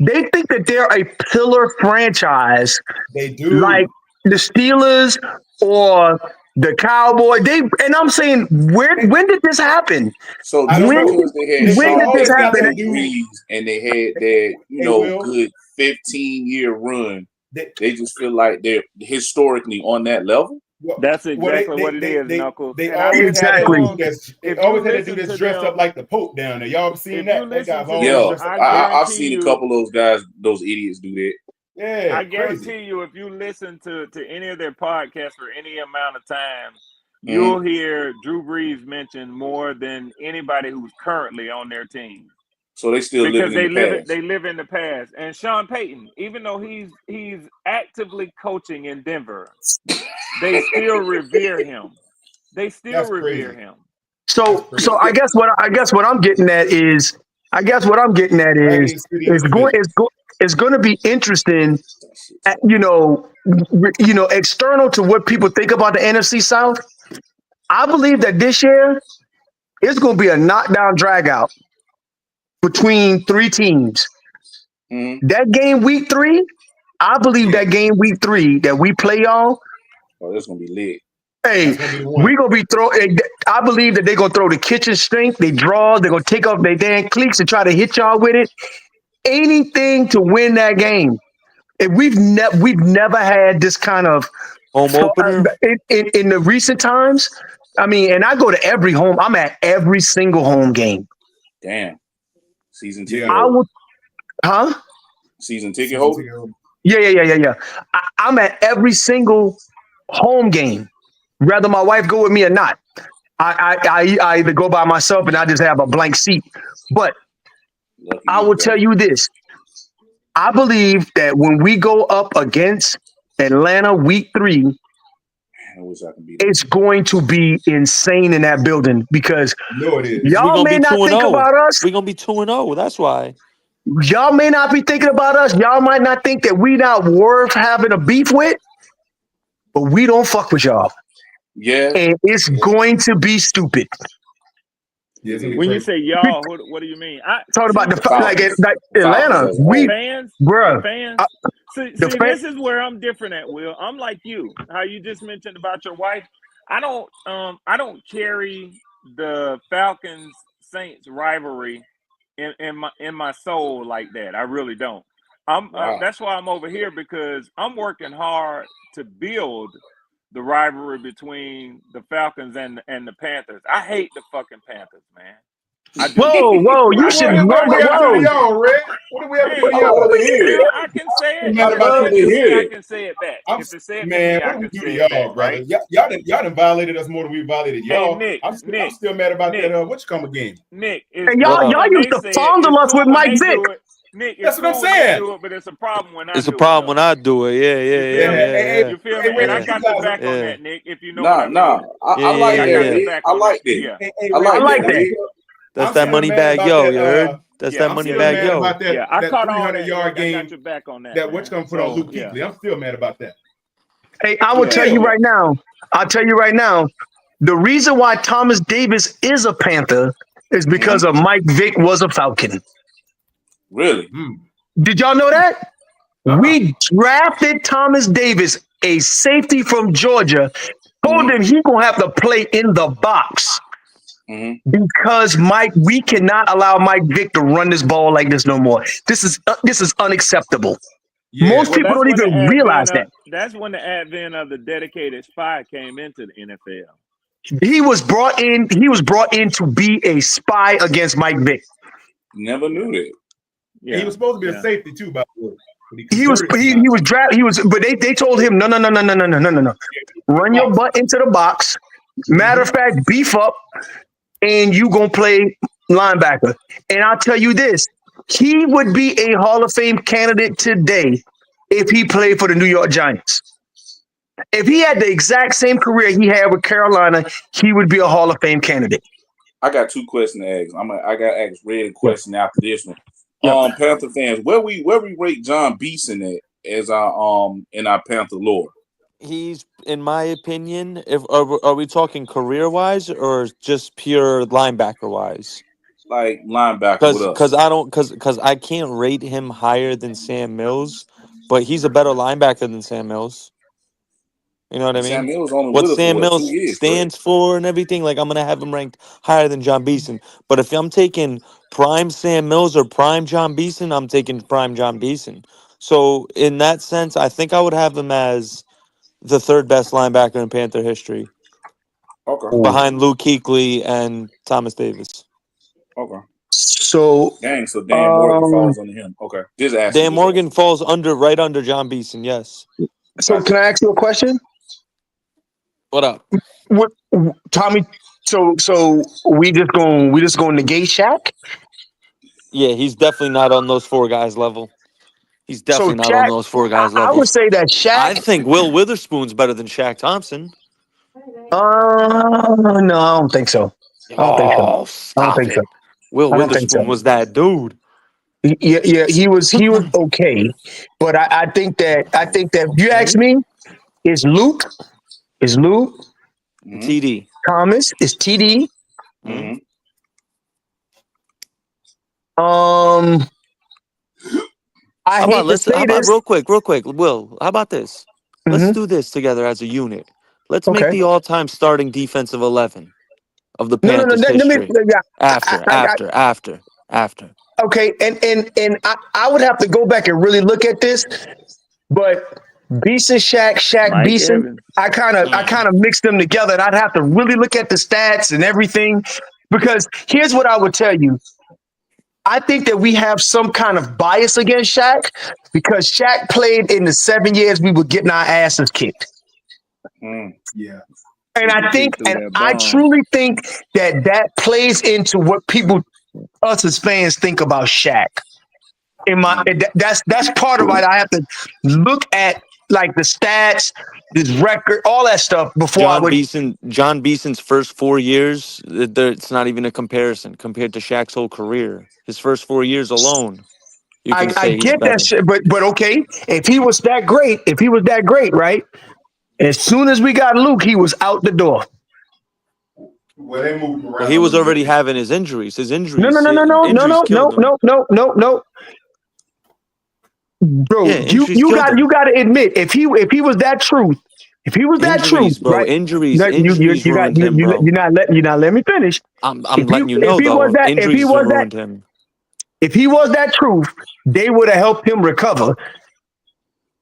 they think that they're a pillar franchise. They do. Like the Steelers or the Cowboys. And I'm saying, when did this happen? So when did this happen? And they had that, good 15-year run. They just feel like they're historically on that level. That's exactly what it is, Knuckles. They And I always listen had to that them. dude that's they If always you had that dude listen that's to dressed up them, like the Pope down there. Y'all ever seen if that? you That listen guy's to always them, Yeah, dressed up. I I've guarantee seen a you. couple of those guys, those idiots, do that. Yeah, I crazy. guarantee you, if you listen to any of their podcasts for any amount of time, Mm-hmm. you'll hear Drew Brees mentioned more than anybody who's currently on their team. So they still Because living in the past. they live in the past. And Sean Payton, even though he's actively coaching in Denver, they still revere him. They still That's revere crazy. him. So I guess what I'm getting at is Dragging the city into division. it's going to be interesting, external to what people think about the NFC South. I believe that this year it's going to be a knockdown drag out between three teams. Mm-hmm. That game week 3, I believe that game week 3 that we play y'all. Oh, that's gonna be lit. Hey, That's gonna be the one. we're gonna be I believe that they're gonna throw the kitchen sink, they draw, they're gonna take off their damn cleats and try to hit y'all with it. Anything to win that game. And we've never had this kind of Home opener. in the recent times. I mean, and I go to every home. I'm at every single home game. Damn. Season ticket I holder. would, huh? Season ticket holder. Yeah. I'm at every single home game, whether my wife go with me or not. I either go by myself and I just have a blank seat. But Lucky I you, will bro. tell you this. I believe that when we go up against Atlanta week 3, I wish I could be it's going to be insane in that building because No, it is. We're y'all gonna may be not 2-0. think about us. We're gonna be 2-0. That's why. Y'all may not be thinking about us. Y'all might not think that we not worth having a beef with, but we don't fuck with y'all. Yeah. And it's going to be stupid. Yeah, it's gonna be When you crazy. say y'all, what do you mean? Talking about The Falcons. like The Atlanta, Falcons as a whole. bruh. The fans. See, this is where I'm different at, Will. I'm like you. How you just mentioned about your wife. I don't carry the Falcons Saints rivalry in my soul like that. I really don't. Wow. That's why I'm over here because I'm working hard to build the rivalry between the Falcons and the Panthers. I hate the fucking Panthers, man. I do. Whoa, you should What do we have to do to whoa. y'all, Red? What do we have to do to Hey, y'all? want to hear it. I can say it. I'm mad If about it's said that. to me, I can say it back. I'm, If it's said to man, me, I what do we can do say to it y'all, back, brother? right? Y'all done violated us more than we violated Hey, y'all. Nick, I'm still mad about Nick, that what you come game. Nick, it's And cool y'all when used they to say it. fondle It's us with cool when Mike they Vick. do it. Nick, it's That's what I'm cool when they saying. do it, but it's a problem when I It's a do problem it, when though. I do it. You Yeah. feel me? Hey, You feel hey, me? Red, And I you got your guys, back on Yeah. that, Nick, if you know what I mean. Nah. I like I that, got your Red. back I on like that. that. Yeah. hey, I Red, like that, I'm Red. still, That's I'm that still money mad bag, about yo. that. You heard? That's Yeah, that I'm money still bag, mad yo. about that Yeah, I that caught all 300 that, yard Nick. I game got your back on that, that man. Witchcomb put on So, Luke yeah. Kuechly. I'm still mad about that. Hey, I will tell you right now. I'll tell you right now. The reason why Thomas Davis is a Panther is because of Mike Vick was a Falcon. Really? Did y'all know that? We drafted Thomas Davis, a safety from Georgia, told him he gonna have to play in the box because we cannot allow Mike Vick to run this ball like this no more. This is unacceptable. Most people don't even realize that. That's when the advent of the dedicated spy came into the NFL. He was brought in to be a spy against Mike Vick. Never knew that. Yeah. He was supposed to be a safety too, by the way. He was drafted. But they told him no. Run your butt into the box. Matter of fact, beef up, and you gonna play linebacker. And I'll tell you this: he would be a Hall of Fame candidate today if he played for the New York Giants. If he had the exact same career he had with Carolina, he would be a Hall of Fame candidate. I got 2 questions to ask. I got to ask Red a question after this one. Yeah. Panther fans, where we rate John Beeson at as our in our Panther lore? He's, in my opinion, if are we talking career wise or just pure linebacker wise? Like linebacker with us. Because I can't rate him higher than Sam Mills, but he's a better linebacker than Sam Mills. You know what I mean? Sam Mills only What with us Sam for 2 Mills years, stands for and everything, like I'm gonna have him ranked higher than John Beeson. But if I'm taking prime Sam Mills or prime John Beeson, I'm taking prime John Beeson. So in that sense, I think I would have him as the third best linebacker in Panther history, Okay. behind Luke Kuechly and Thomas Davis. Okay. So, Dang, so Dan Morgan um, falls under him. Okay. Just asking. Dan Morgan falls right under John Beeson. Yes. so can I ask you a question? What up? What, Tommy? So we just going to negate Shaq? Yeah, he's definitely not on those four guys level. He's So definitely not on Shaq, those four guys I level. would say that I Shaq. think Will Witherspoon's better than Shaq Thompson. No, I don't think so. I don't think so. Oh, I don't stop think so. it. Will I don't think Witherspoon so. was that dude. Yeah, he was okay, but I think that if you ask me, is Luke TD. Thomas is TD. Mm-hmm. I hate to How say about this. real quick, Will, how about this? Let's do this together as a unit. Let's make Okay. the all-time starting defensive 11 of the No. Panthers Let me. history. Yeah. After. Okay, and I would have to go back and really look at this, but Beeson, Shaq, Mike Beeson. Evans. I kind of mixed them together, and I'd have to really look at the stats and everything, because here's what I would tell you. I think that we have some kind of bias against Shaq because Shaq played in the 7 years we were getting our asses kicked. Yeah. And I think, Threw and that I bomb. truly think that plays into what us as fans think about Shaq. That's part of why I have to look at like the stats, this record, all that stuff before I would. John Beeson's first 4 years, it's not even a comparison compared to Shaq's whole career. His first 4 years alone, you can I say he's get better. that shit, but okay, if he was that great, right? As soon as we got Luke, he was out the door. Well, they moved around. Well, he was already having his injuries. His injuries. No. Injuries killed him. No. Bro, Yeah, injuries you killed him. got to admit, if he was that truth, Bro, right? injuries You ruined him, bro. you're not letting me finish. I'm letting you know though. Injuries ruined him. If he was that truth, they would have helped him recover.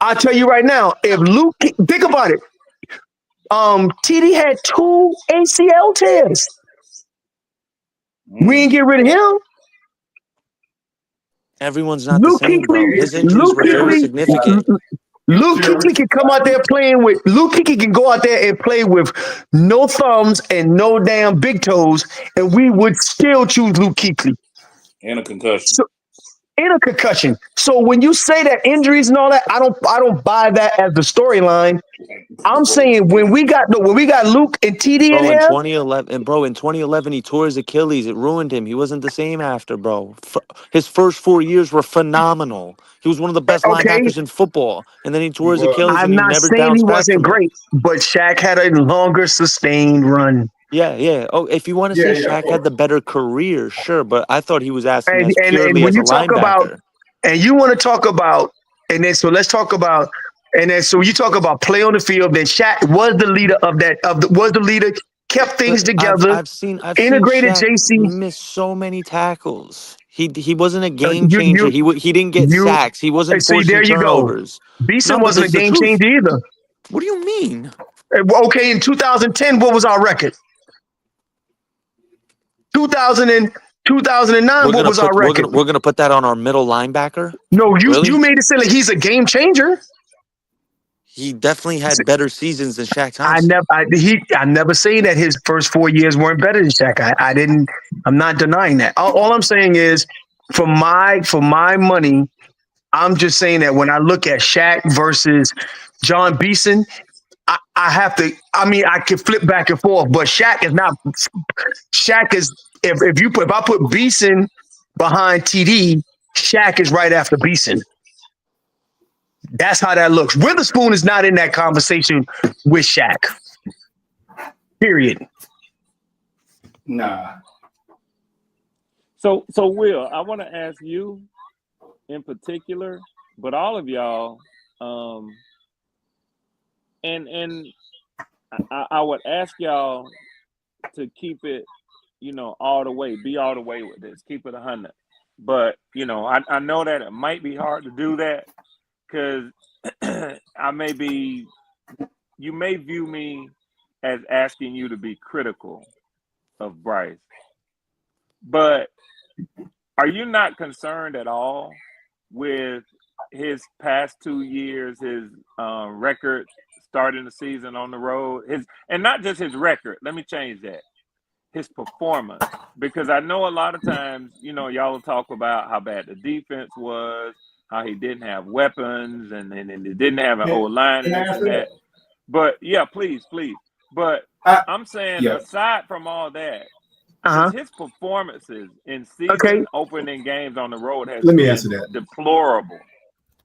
I'll tell you right now, if Luke, think about it. TD had 2 ACL tears. We didn't get rid of him. Everyone's not the same, bro. His injuries were very significant. Luke Kuechly can come out there playing with Luke Kuechly can go out there and play with no thumbs and no damn big toes, and we would still choose Luke Kuechly. And a concussion. In a concussion. So when you say that injuries and all that, I don't buy that as the storyline. I'm saying when we got Luke and TD in here. In 2011, he tore his Achilles. It ruined him. He wasn't the same after, bro. His first 4 years were phenomenal. He was one of the best linebackers in football, and then he tore his Achilles, and he never saying bounced he back wasn't from it. great, but Shaq had a longer sustained run. Yeah. Oh, if you want to say Shaq had the better career, sure, but I thought he was asking And us purely when as a you talk about, linebacker. and you want to talk about, and then so let's talk about, and then so you talk about play on the field. Then Shaq was the leader was the leader, kept things together. I've seen integrated Shaq JC. miss so many tackles. He wasn't a game changer. He didn't get sacks. He wasn't See, forcing there you go. turnovers. Beeson No, but wasn't this a is the game truth. changer either. What do you mean? Okay, in 2010, what was our record? 2009, what was our record? We're gonna put that on our middle linebacker. No, Really? you made it sound like he's a game changer. He definitely had better seasons than Shaq I Thompson. never say that his first 4 years weren't better than Shaq. I'm not denying that. All I'm saying is, for my money, I'm just saying that when I look at Shaq versus John Beeson, I have to. I mean, I can flip back and forth, but Shaq is not. Shaq is if I put Beeson behind TD, Shaq is right after Beeson. That's how that looks. Witherspoon is not in that conversation with Shaq. Period. Nah. So Will, I want to ask you in particular, but all of y'all, and I would ask y'all to keep it, all the way, be all the way with this, keep it 100. But I know that it might be hard to do that because I may be you may view me as asking you to be critical of Bryce, but are you not concerned at all with his past 2 years, his record starting the season on the road, and not just his record? Let me change that. His performance, because I know a lot of times, y'all will talk about how bad the defense was, how he didn't have weapons, and he didn't have an old line and Can I this answer and that. But yeah, please. But I'm saying, aside from all that, his performances in season opening games on the road has Let me been answer that. deplorable.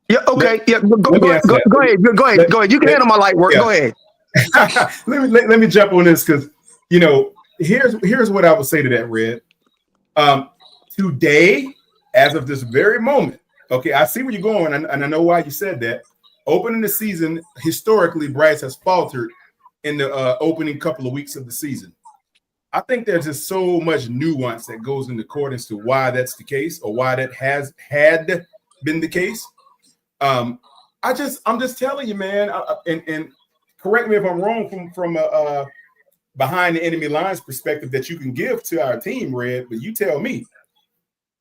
Yeah, okay. Let me answer that. Go ahead. Go ahead. You can handle my light work. Yeah. Go ahead. let me jump on this because here's what I would say to that, Red. Today, as of this very moment, okay, I see where you're going, and I know why you said that. Opening the season, historically, Bryce has faltered in the opening couple of weeks of the season. I think there's just so much nuance that goes into accordance to why that's the case or why that had been the case. I'm just telling you, man, and correct me if I'm wrong from a behind the enemy lines perspective that you can give to our team, Red, but you tell me.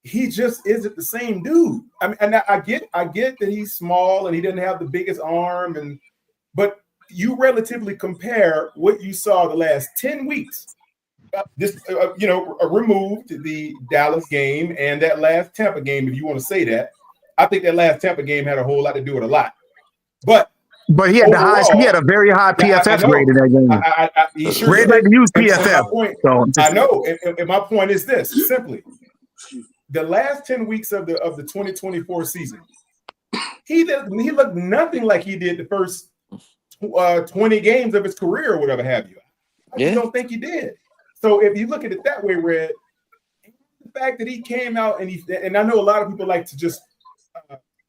He just isn't the same dude. I mean, and I get that he's small and he doesn't have the biggest arm, but you relatively compare what you saw the last 10 weeks. Removed the Dallas game and that last Tampa game, if you want to say that. I think that last Tampa game had a whole lot to do with a lot. But he had overall, he had a very high PFF grade in that game. He sure Red did. didn't use And PFF. my point, So I know, and my point is this: simply, the last 10 weeks of the 2024 season, he looked nothing like he did the first 20 games of his career or whatever have you. I just don't think he did. So if you look at it that way, Red, the fact that he came out and I know a lot of people like to just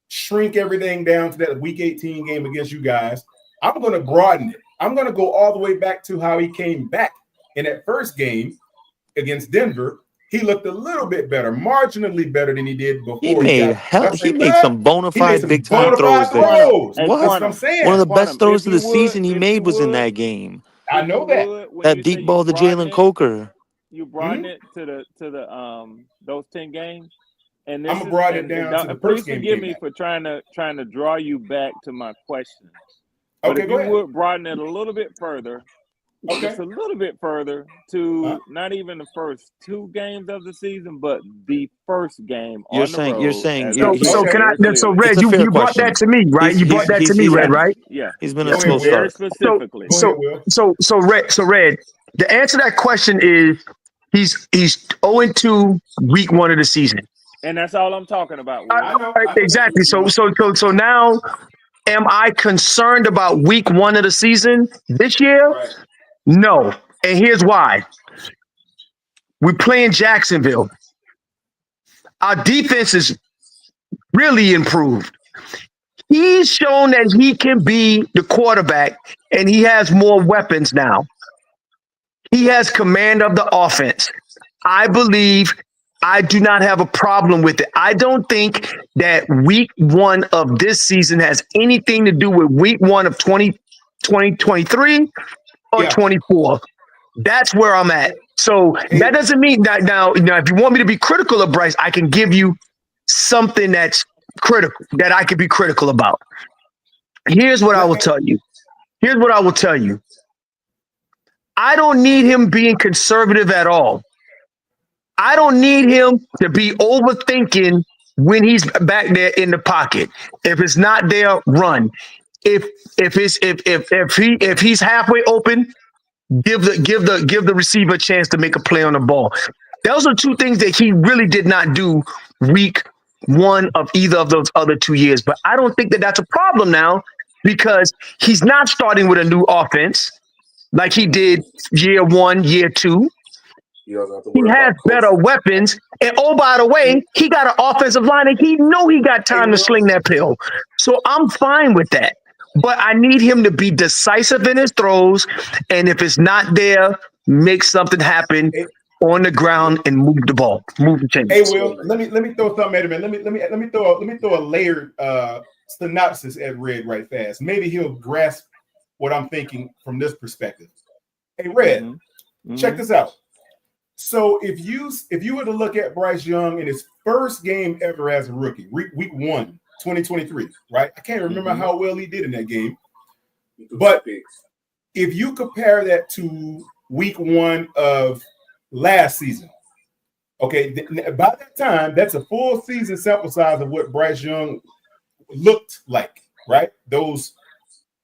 shrink everything down to that Week 18 game against you guys. I'm going to broaden it. I'm going to go all the way back to how he came back in that first game against Denver. He looked a little bit better, marginally better than he did before. He made some bona fide big time throws. What? That's what I'm saying. One of the best throws of the season he made was in that game. I know that. That deep ball to Jalen Coker. You broaden it to the those 10 games. And I'm gonna broaden it down to the first game. Please forgive me for trying to draw you back to my question. Okay, but if you would broaden it a little bit further, just a little bit further to not even the first 2 games of the season, but the first game on the road. So Red, you brought that to me, right? You brought that to me, Red, right? Yeah. He's been a slow very start. specifically. So Red, the answer to that question is he's 0-2 week 1 of the season. And that's all I'm talking about. Exactly. So now, am I concerned about week 1 of the season this year? Right. No. And here's why. We're playing Jacksonville. Our defense is really improved. He's shown that he can be the quarterback, and he has more weapons now. He has command of the offense. I believe I do not have a problem with it. I don't think that week 1 of this season has anything to do with week 1 of 2023 or 24. That's where I'm at. So that doesn't mean that now, if you want me to be critical of Bryce, I can give you something that's critical, that I could be critical about. Here's what I will tell you. I don't need him being conservative at all. I don't need him to be overthinking when he's back there in the pocket. If it's not there, run. If he's halfway open, give the receiver a chance to make a play on the ball. Those are 2 things that he really did not do week 1 of either of those other 2 years. But I don't think that that's a problem now because he's not starting with a new offense like he did year 1, year 2. He has better weapons. And oh, by the way, he got an offensive line and he got time to sling that pill. So I'm fine with that. But I need him to be decisive in his throws. And if it's not there, make something happen on the ground and move the ball. Move the chains. Hey, Will, let me throw something at him, man. Let me throw a layered synopsis at Red right fast. Maybe he'll grasp what I'm thinking from this perspective. Hey, Red, check this out. So if you were to look at Bryce Young in his first game ever as a rookie, week 1, 2023, right? I can't remember how well he did in that game. But if you compare that to week 1 of last season, okay, by that time, that's a full season sample size of what Bryce Young looked like, right? Those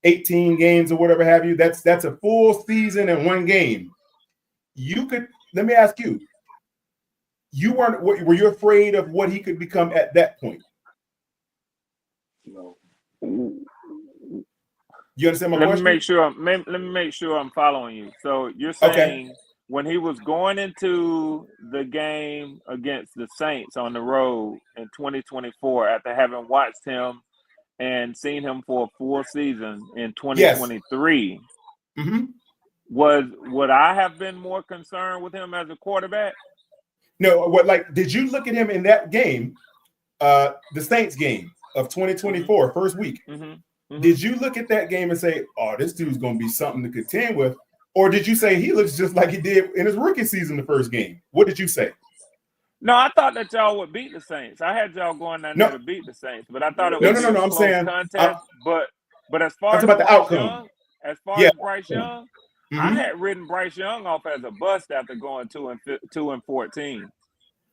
18 games or whatever have you. That's a full season and 1 game. Let me ask you, were you afraid of what he could become at that point? No. You understand my let question? Let me make sure I'm following you. So you're saying when he was going into the game against the Saints on the road in 2024, after having watched him and seen him for a full season in 2023, would I have been more concerned with him as a quarterback? No. Did you look at him in that game, the Saints game of 2024, first week? Did you look at that game and say, "Oh, this dude's going to be something to contend with," or did you say he looks just like he did in his rookie season, the first game? What did you say? No, I thought that y'all would beat the Saints. I had y'all going down there to beat the Saints, but I thought it would be a close contest. But as far as Bryce Young, I had written Bryce Young off as a bust after going 2-14.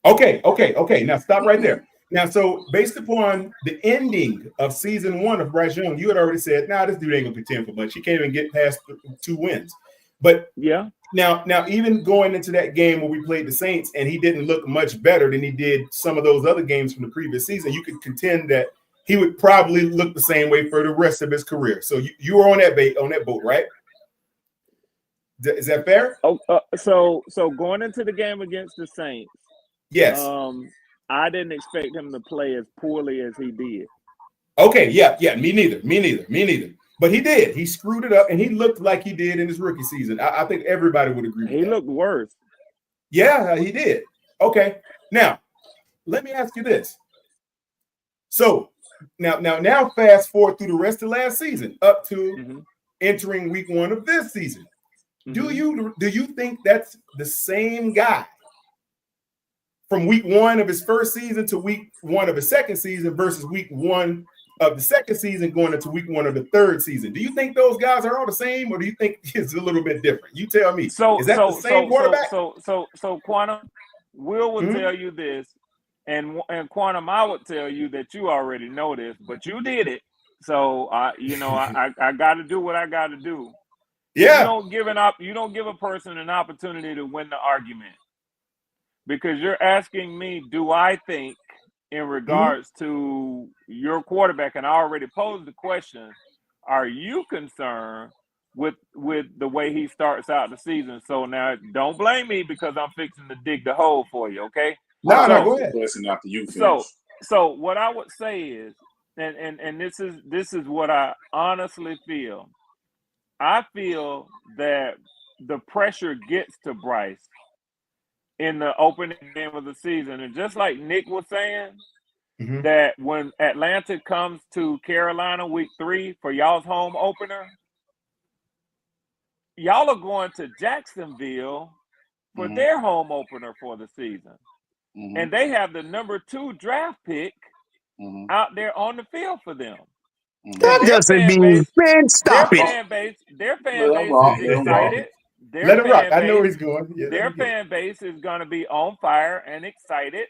Okay. Now stop right there. Now, so based upon the ending of season 1 of Bryce Young, you had already said, "Nah, this dude ain't gonna contend for much. He can't even get past 2 wins." But yeah, now even going into that game where we played the Saints and he didn't look much better than he did some of those other games from the previous season, you could contend that he would probably look the same way for the rest of his career. So you were on that boat, right? Is that fair? So going into the game against the Saints, yes, I didn't expect him to play as poorly as he did. Okay, yeah, me neither. But he did. He screwed it up, and he looked like he did in his rookie season. I think everybody would agree with that. He looked worse. Yeah, he did. Okay, now let me ask you this. So now fast forward through the rest of last season up to entering week 1 of this season. Do you think that's the same guy from week 1 of his first season to week 1 of his second season versus week 1 of the second season going into week 1 of the third season? Do you think those guys are all the same, or do you think it's a little bit different? You tell me. Is that the same quarterback? So Quantum, Will would tell you this, and Quantum, I would tell you that you already know this, but you did it. So I got to do what I got to do. Yeah. You don't give a person an opportunity to win the argument. Because you're asking me, do I think in regards to your quarterback, and I already posed the question, are you concerned with the way he starts out the season? So now don't blame me because I'm fixing to dig the hole for you, okay? No, go ahead. After you finish. So what I would say is, and this is what I honestly feel. I feel that the pressure gets to Bryce in the opening game of the season. And just like Nick was saying, that when Atlanta comes to Carolina week 3 for y'all's home opener, y'all are going to Jacksonville for their home opener for the season. And they have the number 2 draft pick out there on the field for them. That doesn't mean, man, stop it. Their fan base is excited. Let him rock. I know where he's going. Yeah, their fan base is going to be on fire and excited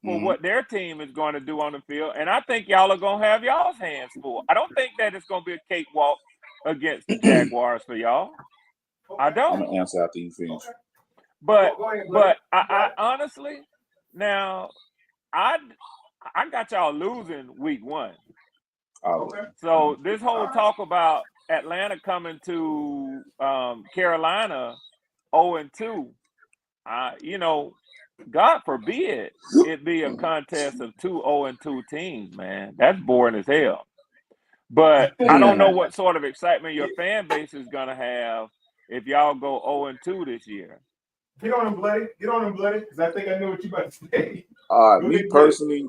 for what their team is going to do on the field. And I think y'all are going to have y'all's hands full. I don't think that it's going to be a cakewalk against the Jaguars for y'all. I don't. I'm going to answer after you finish. But I honestly, now, I got y'all losing week 1. So this whole talk about Atlanta coming to Carolina 0-2, God forbid it be a contest of 2 0-2 teams, man. That's boring as hell. But I don't know what sort of excitement your fan base is going to have if y'all go 0-2 this year. Get on him, bloody. Because I think I know what you're about to say. Me personally,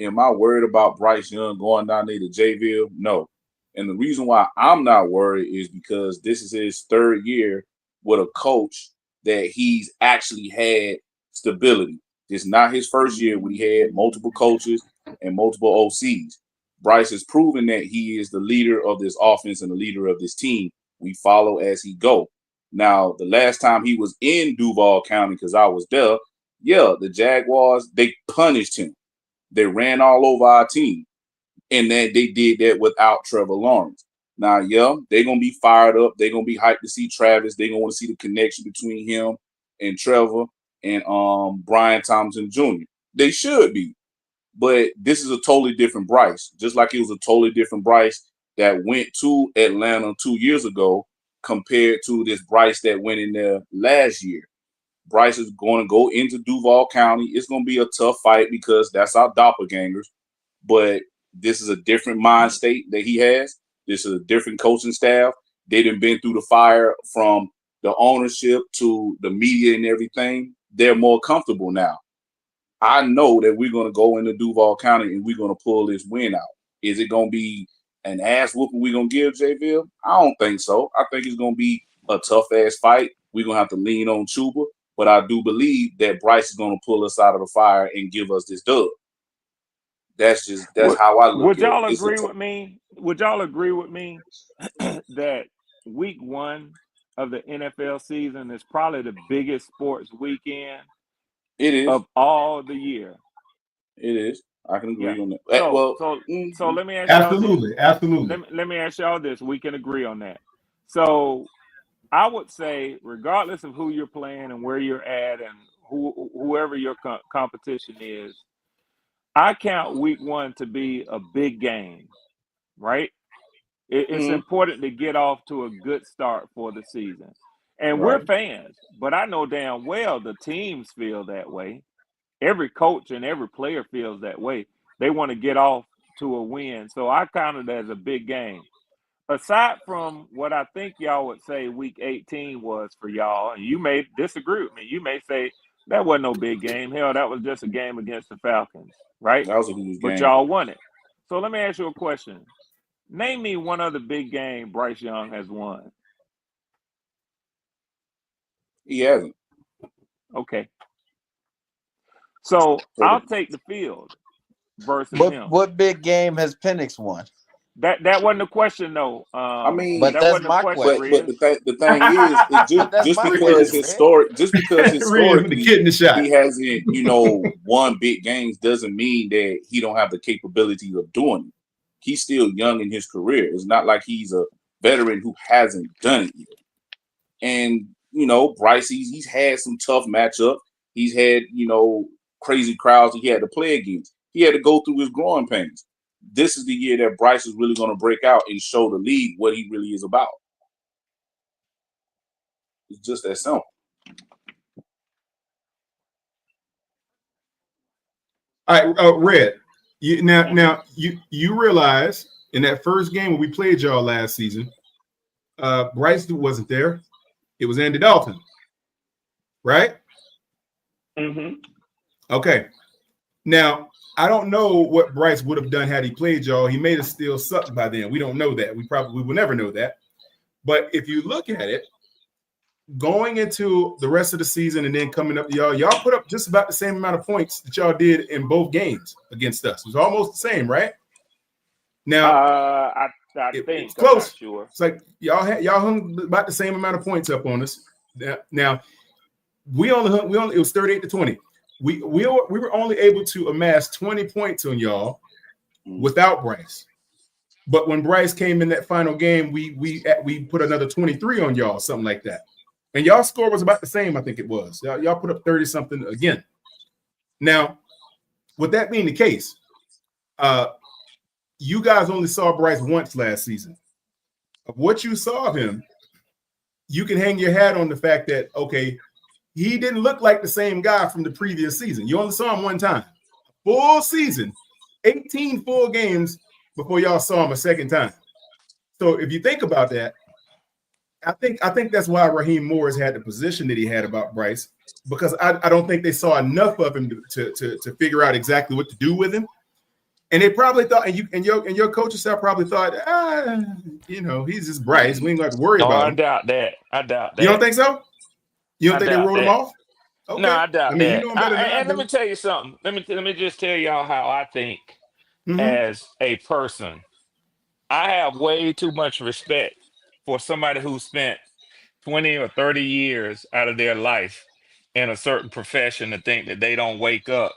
am I worried about Bryce Young going down there to Jayville? No. And the reason why I'm not worried is because this is his third year with a coach that he's actually had stability. It's not his first year when he had multiple coaches and multiple OCs. Bryce has proven that he is the leader of this offense and the leader of this team. We follow as he go. Now, the last time he was in Duval County, because I was there, yeah, the Jaguars, they punished him. They ran all over our team. And then they did that without Trevor Lawrence. Now, yeah, they're going to be fired up. They're going to be hyped to see Travis. They're going to want to see the connection between him and Trevor and Brian Thompson Jr. They should be. But this is a totally different Bryce, just like it was a totally different Bryce that went to Atlanta 2 years ago compared to this Bryce that went in there last year. Bryce is going to go into Duval County. It's going to be a tough fight because that's our doppelgangers. But this is a different mind state that he has. This is a different coaching staff. They done been through the fire from the ownership to the media and everything. They're more comfortable now. I know that we're going to go into Duval County and we're going to pull this win out. Is it going to be an ass whooping we're going to give Jayville? I don't think so. I think it's going to be a tough-ass fight. We're going to have to lean on Chuba. But I do believe that Bryce is going to pull us out of the fire and give us this dub. That's how I look Would at it. y'all agree with me? Would y'all agree with me that week one of the NFL season is probably the biggest sports weekend It is. of all the year? It is. I can agree on that. So let me ask y'all this. Absolutely. Let me ask y'all this. We can agree on that. So I would say, regardless of who you're playing and where you're at and whoever your competition is, I count week one to be a big game, right? It's important to get off to a good start for the season. And we're fans, but I know damn well the teams feel that way. Every coach and every player feels that way. They want to get off to a win. So I count it as a big game. Aside from what I think y'all would say week 18 was for y'all, and you may disagree with me. You may say that wasn't no big game. Hell, that was just a game against the Falcons, right? That was a huge game. But y'all won it. So let me ask you a question. Name me one other big game Bryce Young has won. He hasn't. Okay. So I'll take the field versus him. What big game has Penix won? That wasn't the question, though. I mean, but that that's wasn't my the question. But the thing is just because historically he hasn't, won big games doesn't mean that he don't have the capability of doing it. He's still young in his career. It's not like he's a veteran who hasn't done it yet. And Bryce, he's had some tough matchups. He's had crazy crowds he had to play against. He had to go through his growing pains. This is the year that Bryce is really going to break out and show the league what he really is about. It's just that simple. All right, Red. Now you realize in that first game when we played y'all last season, Bryce wasn't there. It was Andy Dalton, right? Mm-hmm. Okay. Now, I don't know what Bryce would have done had he played y'all. He may have still sucked by then. We don't know that. We probably will never know that. But if you look at it, going into the rest of the season and then coming up to y'all put up just about the same amount of points that y'all did in both games against us. It was almost the same, right? Now, I think it's close. I'm not sure. It's like y'all hung about the same amount of points up on us. Now we only it was 38-20. We were only able to amass 20 points on y'all without Bryce. But when Bryce came in that final game, we put another 23 on y'all, something like that. And y'all score was about the same, I think it was. Y'all put up 30-something again. Now, with that being the case, you guys only saw Bryce once last season. Of what you saw of him, you can hang your hat on the fact that, okay, he didn't look like the same guy from the previous season. You only saw him one time. Full season, 18 full games before y'all saw him a second time. So if you think about that, I think that's why Raheem Morris had the position that he had about Bryce, because I don't think they saw enough of him to figure out exactly what to do with him. And they probably thought, and your coaching staff probably thought, he's just Bryce. We ain't got to worry Oh, about I him. doubt that. I doubt You don't that. think so? You don't I think they doubt wrote him that. off? No, Okay. I doubt I mean, you that. know him better than I And let me do. tell you something. Let me just tell y'all how I think Mm-hmm. as a person. I have way too much respect for somebody who spent 20 or 30 years out of their life in a certain profession to think that they don't wake up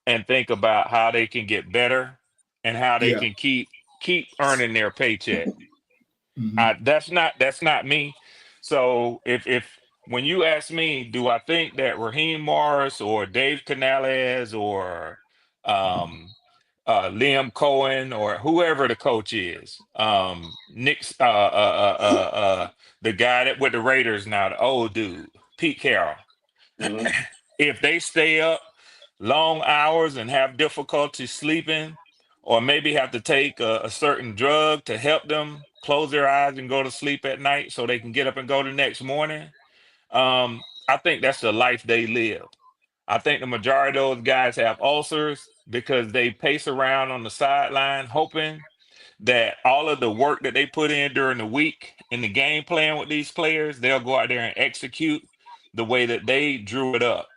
and think about how they can get better and how they Yeah. can keep earning their paycheck. Mm-hmm. That's not me. So if when you ask me, do I think that Raheem Morris or Dave Canales or um, Liam Cohen or whoever the coach is, the guy that with the Raiders now, the old dude, Pete Carroll, Mhm. if they stay up long hours and have difficulty sleeping, or maybe have to take a certain drug to help them close their eyes and go to sleep at night so they can get up and go the next morning, I think that's the life they live. I think the majority of those guys have ulcers because they pace around on the sideline hoping that all of the work that they put in during the week in the game plan with these players, they'll go out there and execute the way that they drew it up.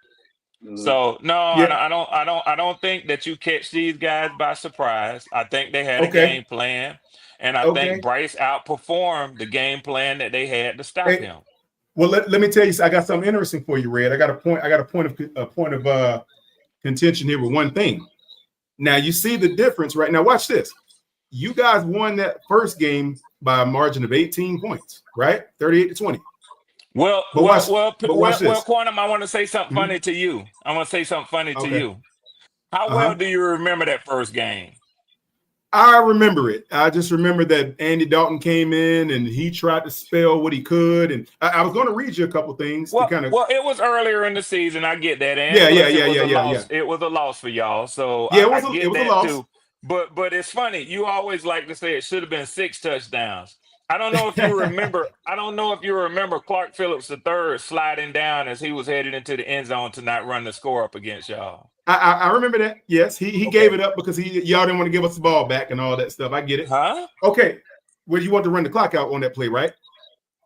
Mhm. So no, Yeah. I don't think that you catch these guys by surprise. I think they had a Okay. game plan, and I think Okay. Bryce outperformed the game plan that they had to stop Hey, him. well, let me tell you, I got something interesting for you, Red. I got a point of contention here with one thing. Now you see the difference, right? Now watch this. You guys won that first game by a margin of 18 points, right? 38-20. Well, But watch, this. Quantum, I want to say something Mhm. funny to you. I want to say something funny to Okay. you. How well Uh-huh. do you remember that first game? I remember it. I just remember that Andy Dalton came in and he tried to spell what he could. And I was going to read you a couple things to kind of. Well, it was earlier in the season. I get that, and Yeah, yeah, plus it yeah, was yeah, a yeah, yeah. loss. It was a loss for y'all, so Yeah, I it get was a that loss. too. But it's funny. You always like to say it should have been 6 touchdowns. I don't know if you remember. I don't know if you remember Clark Phillips III sliding down as he was headed into the end zone to not run the score up against y'all. I remember that. Yes, he Okay. gave it up because y'all didn't want to give us the ball back and all that stuff. I get it. Huh? Okay. Well, you want to run the clock out on that play, right?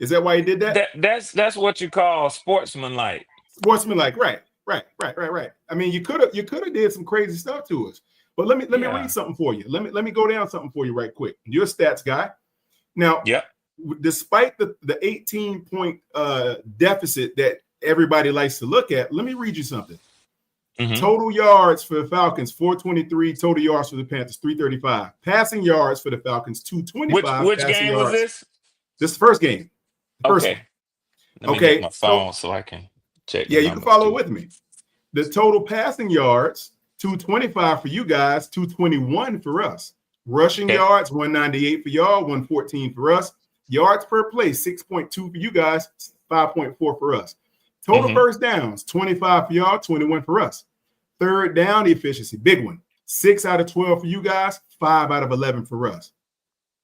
Is that why he did that? That's what you call sportsmanlike. Sportsmanlike, right. I mean, you could have did some crazy stuff to us. But let me Yeah. read something for you. Let me go down something for you right quick. You're a stats guy. Now, Yep. Despite the 18-point deficit that everybody likes to look at, let me read you something. Mm-hmm. Total yards for the Falcons, 423. Total yards for the Panthers, 335. Passing yards for the Falcons, 225. Which passing game yards. was this? This is the first game. The first Okay. one. Let me get my phone so I can check the yeah, you numbers can follow too. with me. The total passing yards, 225 for you guys, 221 for us. Rushing yards, 198 for y'all, 114 for us. Yards per play, 6.2 for you guys, 5.4 for us. Total first downs, 25 for y'all, 21 for us. Third down efficiency, big one. 6 out of 12 for you guys, 5 out of 11 for us.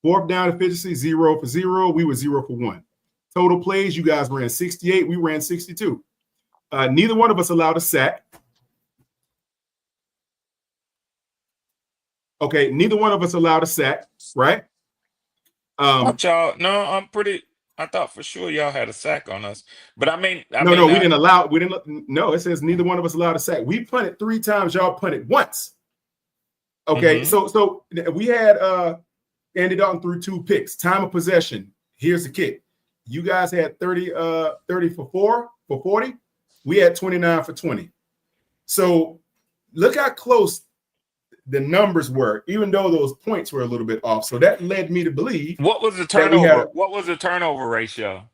Fourth down efficiency, 0 for 0. We were 0 for 1. Total plays, you guys ran 68. We ran 62. Neither one of us allowed a sack. Okay, neither one of us allowed a sack, right? Y'all, no, I thought for sure y'all had a sack on us. But I mean, we didn't allow. No, it says neither one of us allowed a sack. We punted 3 times. Y'all punted once. Okay, so we had Andy Dalton threw 2 picks. Time of possession. Here's the kick. You guys had 30 for 40. We had 29 for 20. So look how close the numbers were, even though those points were a little bit off. So that led me to believe. What was the turnover? What was the turnover ratio?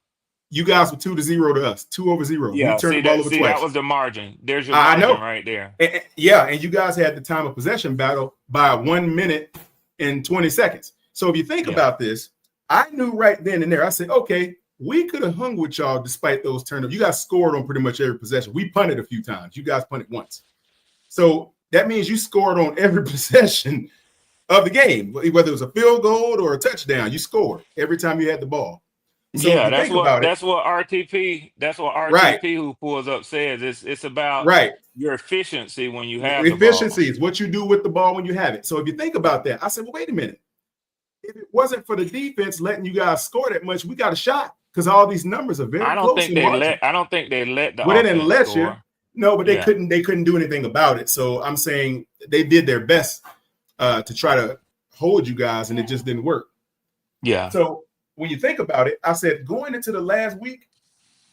You guys were 2-0 to us. 2 over 0. Yeah, we turned the ball over twice. That was the margin. There's your margin right there. And you guys had the time of possession battle by 1 minute and 20 seconds. So if you think about this, I knew right then and there. I said, okay, we could have hung with y'all despite those turnovers. You guys scored on pretty much every possession. We punted a few times. You guys punted once. So that means you scored on every possession of the game, whether it was a field goal or a touchdown. You scored every time you had the ball. So if Yeah, you think about it, that's what right, RTP who pulls up says. It's about right. your efficiency when you have the ball. Efficiency is what you do with the ball when you have it. So if you think about that, I said, well, wait a minute. If it wasn't for the defense letting you guys score that much, we got a shot because all these numbers are very close in margin. I don't think they let the Well, they didn't offense let you. score. No, but Yeah. they couldn't do anything about it. So I'm saying they did their best to try to hold you guys, and it just didn't work. Yeah. So when you think about it, I said going into the last week,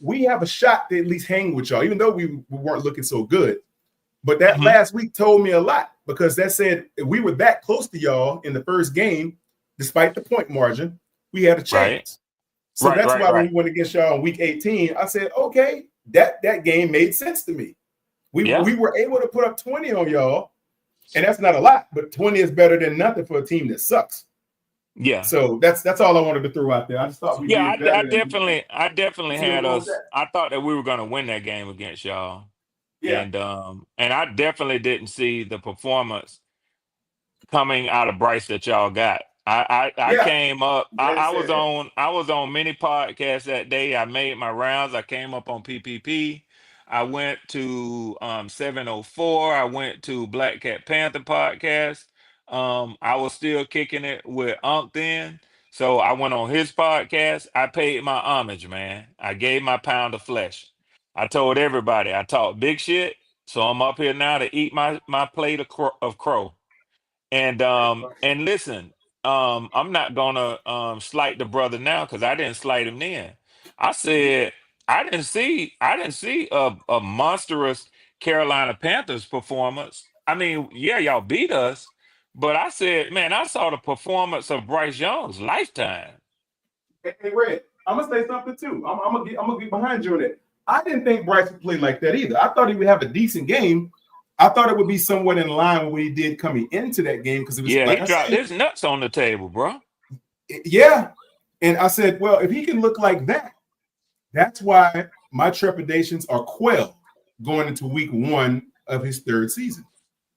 we have a shot to at least hang with y'all, even though we weren't looking so good. But that last week told me a lot because that said if we were that close to y'all in the first game, despite the point margin, we had a chance. So that's why when we went against y'all in week 18, I said, okay, that game made sense to me. We were able to put up 20 on y'all, and that's not a lot, but 20 is better than nothing for a team that sucks. Yeah. So that's all I wanted to throw out there. I just thought we did better. I definitely had us. I thought that we were going to win that game against y'all. Yeah. And I definitely didn't see the performance coming out of Bryce that y'all got. I came up. I was on many podcasts that day. I made my rounds. I came up on PPP. I went to 704. I went to Black Cat Panther podcast. I was still kicking it with Unc then. So I went on his podcast. I paid my homage, man. I gave my pound of flesh. I told everybody I talked big shit. So I'm up here now to eat my plate of crow. And listen, I'm not gonna slight the brother now because I didn't slight him then. I said I didn't see a monstrous Carolina Panthers performance. I mean, yeah, y'all beat us, but I said, man, I saw the performance of Bryce Young's lifetime. Hey, Red, I'm gonna say something too. I'm gonna get behind you on it. I didn't think Bryce would play like that either. I thought he would have a decent game. I thought it would be somewhat in line with what he did coming into that game because it was Yeah, like he I dropped said, his nuts on the table, bro. yeah. And I said, well, if he can look like that, that's why my trepidations are quelled going into week 1 of his 3rd season.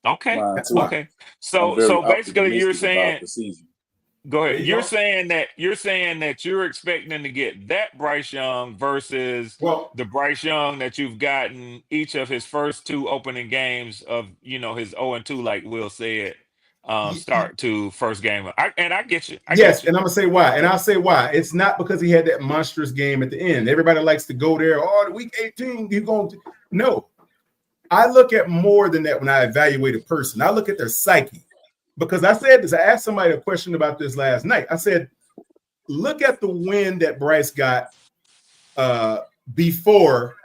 Okay. That's why. Okay. So basically you're saying the season. Go ahead. You're saying that you're expecting to get that Bryce Young versus the Bryce Young that you've gotten each of his first 2 opening games of his 0-2, like Will said, start to first game. I get you. Yes, and I'm gonna say why. And I'll say why. It's not because he had that monstrous game at the end. Everybody likes to go there. Oh, the week 18, you're going to no. I look at more than that when I evaluate a person. I look at their psyche. Because I said this, I asked somebody a question about this last night. I said, look at the win that Bryce got before.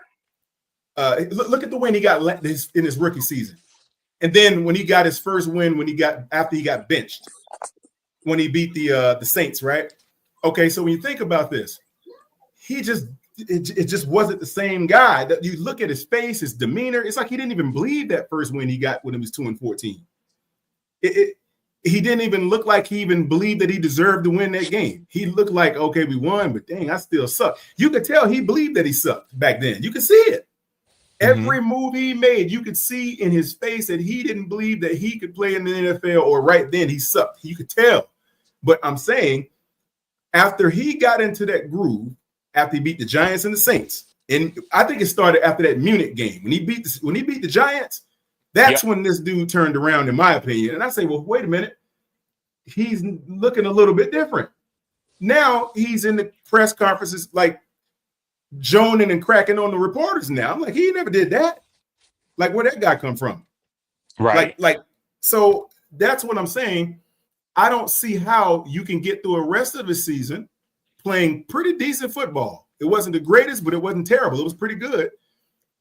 Look at the win he got in his rookie season. And then when he got his first win, after he got benched, when he beat the Saints, right? Okay, so when you think about this, it just wasn't the same guy. That you look at his face, his demeanor, it's like he didn't even believe that first win he got when he was 2-14. He didn't even look like he even believed that he deserved to win that game. He looked like, okay, we won, but dang, I still suck. You could tell he believed that he sucked back then. You could see it. Every move he made, you could see in his face that he didn't believe that he could play in the NFL, or right then he sucked. You could tell. But I'm saying, after he got into that groove, after he beat the Giants and the Saints, and I think it started after that Munich game when he beat the Giants. That's when this dude turned around, in my opinion. And I say, well, wait a minute. He's looking a little bit different. Now he's in the press conferences like joning and cracking on the reporters now. I'm like, he never did that. Like, where'd that guy come from? Right. So that's what I'm saying. I don't see how you can get through a rest of the season playing pretty decent football. It wasn't the greatest, but it wasn't terrible. It was pretty good.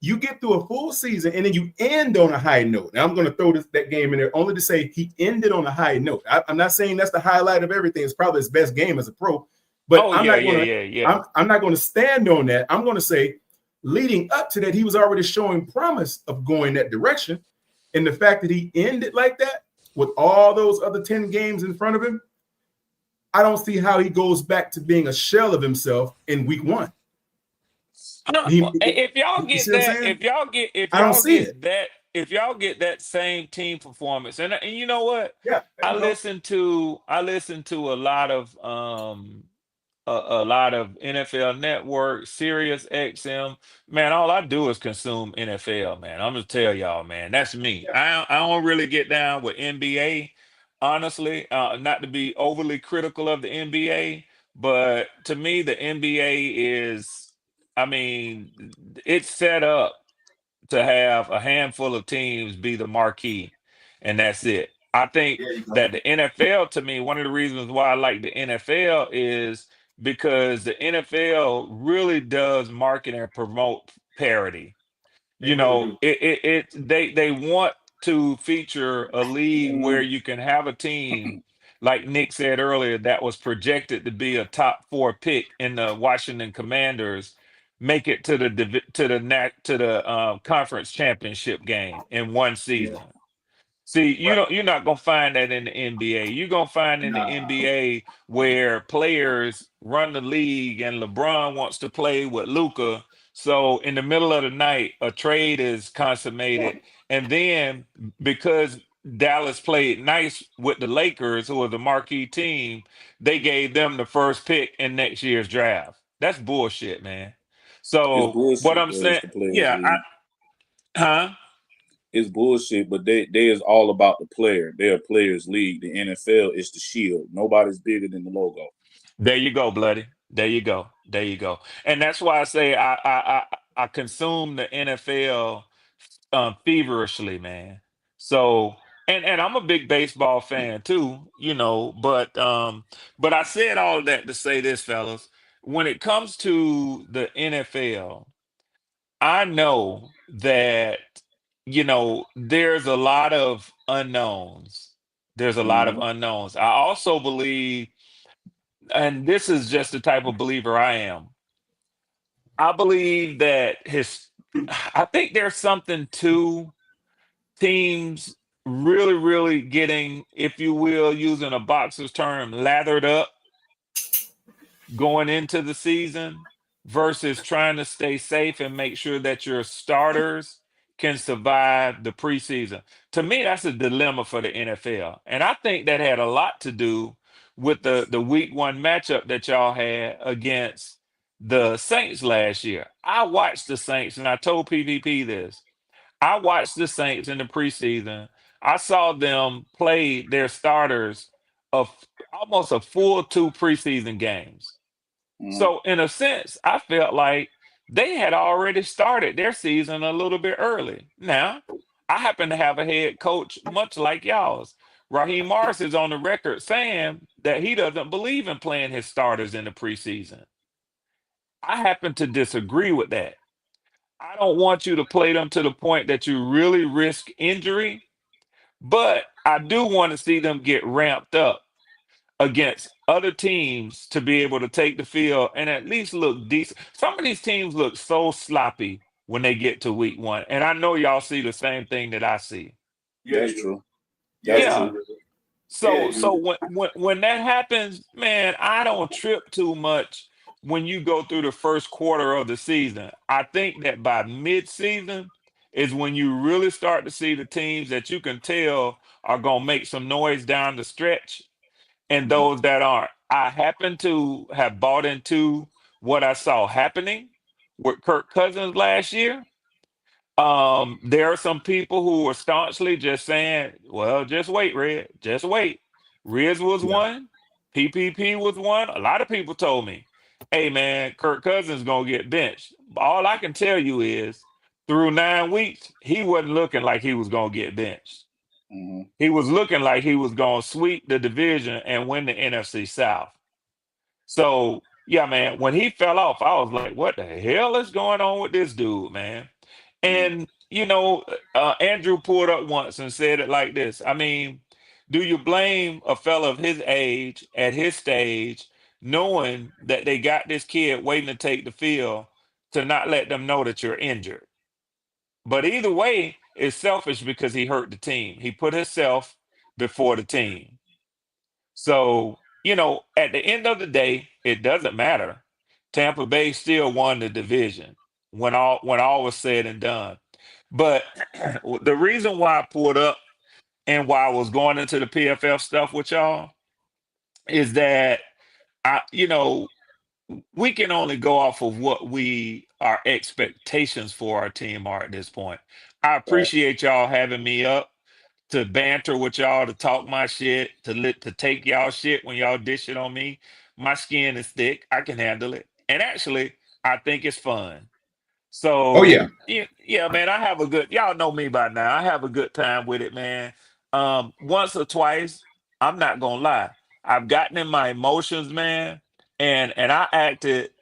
You get through a full season and then you end on a high note. Now I'm going to throw that game in there only to say he ended on a high note. I'm not saying that's the highlight of everything. It's probably his best game as a pro, but I'm not going to stand on that. I'm going to say leading up to that, he was already showing promise of going that direction. And the fact that he ended like that with all those other 10 games in front of him, I don't see how he goes back to being a shell of himself in week 1. If y'all get that same team performance, and you know what? Yeah, I listen to a lot of a lot of NFL Network, Sirius XM. Man, all I do is consume NFL, man. I'm gonna tell y'all, man, that's me. I don't really get down with NBA, honestly. Not to be overly critical of the NBA, but to me, the NBA is, I mean, it's set up to have a handful of teams be the marquee, and that's it. I think that the NFL, to me, one of the reasons why I like the NFL is because the NFL really does market and promote parity. They You really know, do. they want to feature a league where you can have a team, like Nick said earlier, that was projected to be a top 4 pick in the Washington Commanders, make it to the conference championship game in one Yeah. season. See, Right. you're not gonna find that in the NBA. You're gonna find in the Nah. NBA where players run the league and LeBron wants to play with Luca. So in the middle of the night, a trade is consummated, and then because Dallas played nice with the Lakers, who are the marquee team, they gave them the first pick in next year's draft. That's bullshit, man. It's So what bullshit, I'm but it's saying, the players' yeah, league. huh? It's bullshit, but they is all about the player. They're a players' league. The NFL is the shield. Nobody's bigger than the logo. There you go, bloody. There you go. There you go. And that's why I say I consume the NFL feverishly, man. So and I'm a big baseball fan too, but I said all that to say this, fellas. When it comes to the NFL, I know that there's a lot of unknowns. There's a lot of Mm-hmm. unknowns. I also believe, and this is just the type of believer I am. I believe that I think there's something to teams really, really getting, if you will, using a boxer's term, lathered up going into the season versus trying to stay safe and make sure that your starters can survive the preseason. To me, that's a dilemma for the NFL. And I think that had a lot to do with the week 1 matchup that y'all had against the Saints last year. I watched the Saints and I told PvP this. I watched the Saints in the preseason. I saw them play their starters of almost a full 2 preseason games. Mm-hmm. So, in a sense, I felt like they had already started their season a little bit early. Now, I happen to have a head coach much like y'all's. Raheem Morris is on the record saying that he doesn't believe in playing his starters in the preseason. I happen to disagree with that. I don't want you to play them to the point that you really risk injury, but I do want to see them get ramped up against other teams to be able to take the field and at least look decent. Some of these teams look so sloppy when they get to week 1. And I know y'all see the same thing that I see. Yeah, That's you do. true. Yeah, That's Yeah. you true. do. So Yeah, you do. when that happens, man, I don't trip too much when you go through the first quarter of the season. I think that by mid-season is when you really start to see the teams that you can tell are gonna make some noise down the stretch and those that aren't. I happen to have bought into what I saw happening with Kirk Cousins last year. There are some people who are staunchly just saying, well, just wait, Red. Just wait. Riz was Yeah. one, PPP was one. A lot of people told me, hey man, Kirk Cousins gonna get benched. All I can tell you is through 9 weeks, he wasn't looking like he was gonna get benched. Mm-hmm. He was looking like he was gonna sweep the division and win the NFC South. So yeah, man, when he fell off, I was like, what the hell is going on with this dude, man? And Andrew pulled up once and said it like this. I mean, do you blame a fella of his age at his stage, knowing that they got this kid waiting to take the field to not let them know that you're injured? But either way, it's selfish because he hurt the team. He put himself before the team. So, at the end of the day, it doesn't matter. Tampa Bay still won the division when all was said and done. But the reason why I pulled up and why I was going into the PFF stuff with y'all is that I we can only go off of what our expectations for our team are at this point. I appreciate y'all having me up to banter with y'all, to talk my shit, to take y'all shit when y'all dish it on me. My skin is thick. I can handle it. And actually, I think it's fun. Oh yeah. So yeah, man, I have a good. Y'all know me by now. I have a good time with it, man. Once or twice, I'm not gonna lie. I've gotten in my emotions, man, and I acted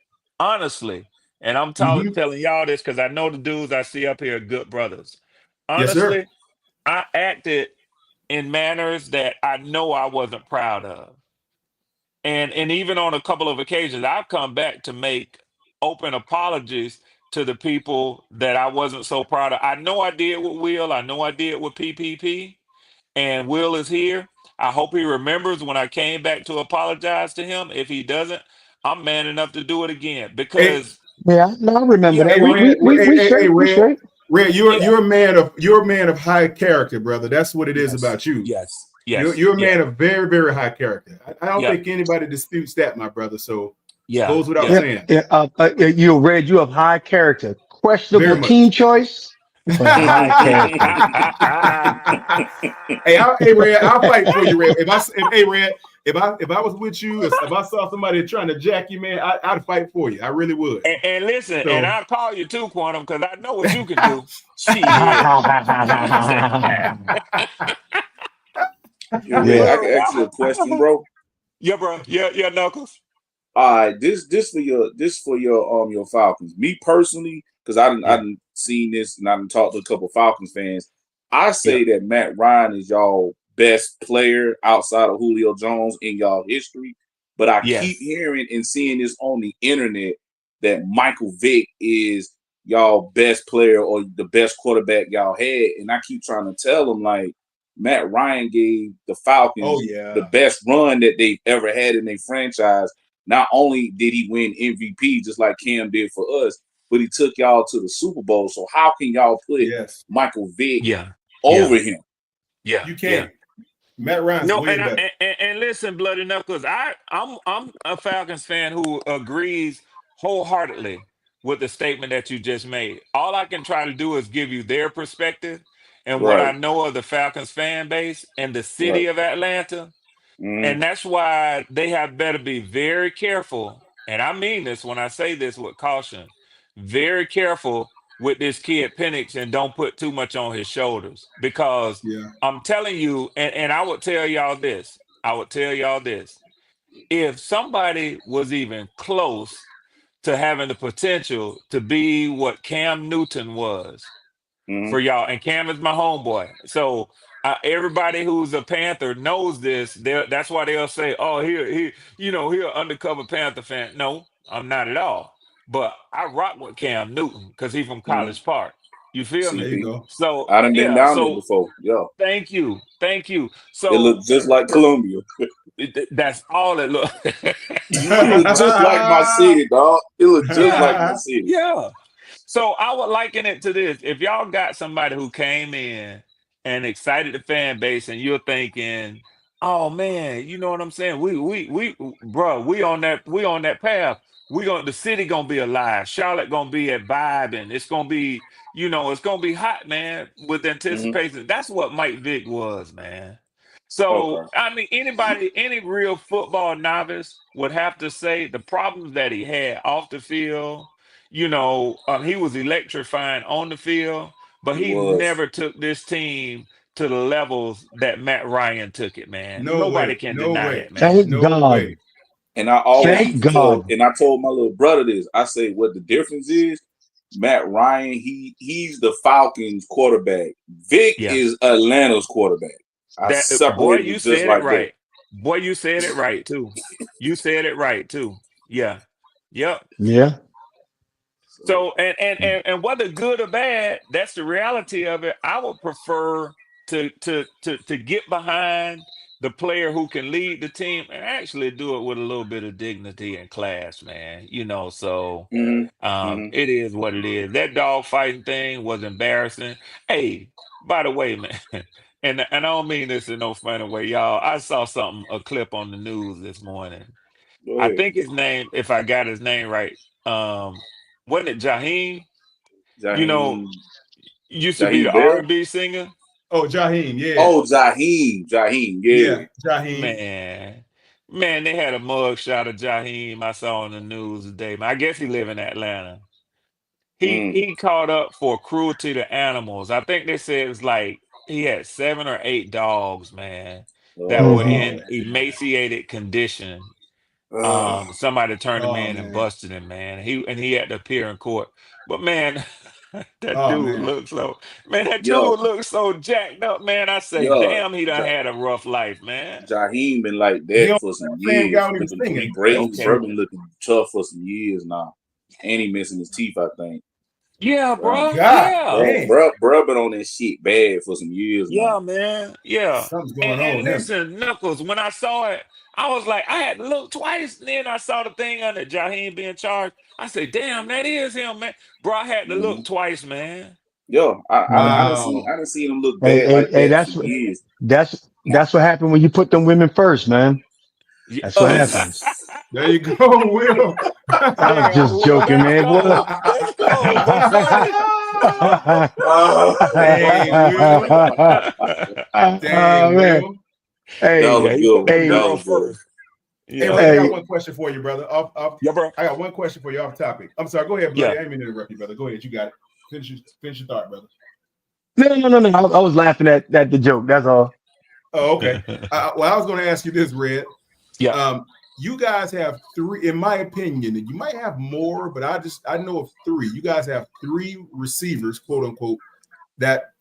honestly. And I'm Hmm. telling y'all this because I know the dudes I see up here are good brothers. Yes, sir. Honestly, I acted in manners that I know I wasn't proud of. And even on a couple of occasions, I've come back to make open apologies to the people that I wasn't so proud of. I know I did with Will. I know I did with PPP. And Will is here. I hope he remembers when I came back to apologize to him. If he doesn't, I'm man enough to do it again Hey, because Yeah, no, I remember yeah, that. hey, We bro. we Red. we we Hey, straight. We Red. straight. Red, Yeah. you're a man of high character, brother. That's what it is Yes. about you. Yes. You're Yes. you're a Yeah. man of very, very high character. I don't Yeah. think anybody disputes that, my brother. So Yeah. goes without Yeah. Yeah, saying. yeah. You Red. You have high character. Very Questionable much. team choice, but high character. Hey, Red, I'll fight for you, Red. Hey, Red, if I was with you, if I saw somebody trying to jack you, man, I'd fight for you. I really would. And listen, and So I'll call you too, Quantum, because I know what you can do. Shit. Yeah, Red, Yeah. I can ask you a question, bro. Yeah, bro. Yeah, Knuckles. All right, this for your Falcons. Me personally, because I Yeah. didn't seen this and I didn't talked to a couple Falcons fans. I Yeah. say that Matt Ryan is y'all best player outside of Julio Jones in y'all history. But I keep Yes. hearing and seeing this on the internet that Michael Vick is y'all best player or the best quarterback y'all had. And I keep trying to tell them like Matt Ryan gave the oh Falcons the yeah. best run that they've ever had in their franchise. Not only did he win MVP just like Cam did for us, but he took y'all to the Super Bowl. So how can y'all put Yes. Michael Vick Yeah. over Yeah. him? Yeah. You Yeah. can't. Matt Ryan's No, way and better. and listen, Bloody Knuckles, I'm a Falcons fan who agrees wholeheartedly with the statement that you just made. All I can try to do is give you their perspective and what I Right, know of the Falcons fan base and the right. city of Atlanta. Mm-hmm. And that's why they have better be very careful. And I mean this when I say this with caution. Very careful with this kid Penix and don't put too much on his shoulders. Because Yeah. I'm telling you, and I would tell y'all this. I would tell y'all this. If somebody was even close to having the potential to be what Cam Newton was, Mm-hmm. for y'all. And Cam is my homeboy. So everybody who's a Panther knows this. That's why they'll say, "Oh, he'll undercover Panther fan." No, I'm not at all. But I rock with Cam Newton because he's from Mm-hmm. College Park. You feel There me? you CP. go. So I done been yeah. down there So before. Yeah. thank you. It So looked just like Columbia. that's all it look. It looked just like my city, dog. It looked just like Yeah, my city. yeah. So I would liken it to this. If y'all got somebody who came in and excited the fan base, and you're thinking, "Oh man, you know what I'm saying? Bro, we on that path. The city gonna be alive. Charlotte gonna be at vibe, and it's gonna be, it's gonna be hot, man, with Mm-hmm. anticipation." That's what Mike Vick was, man. So Okay. I mean, any real football novice would have to say the problems that he had off the field. He was electrifying on the field, but He he was. never took this team to the levels that Matt Ryan took it, man. No Nobody way. can No deny way. that, man. Thank No God. way. And I Yeah, always Thank used to tell, God. and I told my little brother this. I say, what the difference is, Matt Ryan, he's the Falcons quarterback. Vic yeah. is Atlanta's quarterback. I That boy, separated you it just said it like that. right. Boy, you said it right too. You said it right too. Yeah. Yep. Yeah. So, So and whether good or bad, that's the reality of it. I would prefer to get behind the player who can lead the team and actually do it with a little bit of dignity and class, man. So mm-hmm. it is what it is. That dog fighting thing was embarrassing. Hey, by the way, man, and I don't mean this in no funny way, y'all. I saw a clip on the news this morning. Go I ahead. think his name, if I got his name right, wasn't it Jaheim? You know, Jaheim, used to be Jaheim the Bell. R&B singer. Oh, Jaheim, yeah. Oh, Jaheim, yeah. Yeah, Jaheim. Man, they had a mug shot of Jaheim I saw on the news today. Man, I guess he live in Atlanta. He caught up for cruelty to animals. I think they said it's like he had 7 or 8 dogs, man, that were Oh, in emaciated condition. oh, Somebody turned him Oh in and man. busted him, man. He had to appear in court. But man, that Oh dude man. looks so that yo, dude looks so jacked up, man. I say, yo, damn, he done Ja- had a rough life, man. Jaheim been like He that on for some the same guy years. when he was Looking, he singing. That's for braces, Okay. bro, sure. been looking tough for some years now, and he missing his teeth, I think. Yeah, Oh bro. God Yeah. damn. Bro, been on that shit bad for some years Yeah, now. man. Yeah. Something's And, going on with him. listen, Knuckles, when I saw it, I was like, I had to look twice. And then I saw the thing under Jaheim being charged. I said, damn, that is him, man. Bro, I had to Mm-hmm. look twice, man. Yo, I done Wow. seen him look Hey, bad hey, like hey, that for years. that's what happened when you put them women first, man. Yeah. That's what happens. There you go, Will. I was Damn, just Will, joking, that's man. What? cold. That's cold, but funny. Dang, Will. Dang, Man. Will. That was Hey, Yeah, a he good put one. that hey, That girl was a good one. first. Hey, Yeah. Ray, I got hey. one question for you, brother. Yeah, bro. I got one question for you off topic. I'm sorry. Go ahead, Yeah. Bloody. I didn't mean to interrupt you, brother. Go ahead. You got it. Finish your thought, brother. No. I was laughing at the joke. That's all. Oh, okay. Well, I was going to ask you this, Red. Yeah. You guys have 3, in my opinion, and you might have more, but I know of 3. You guys have 3 receivers, quote unquote, that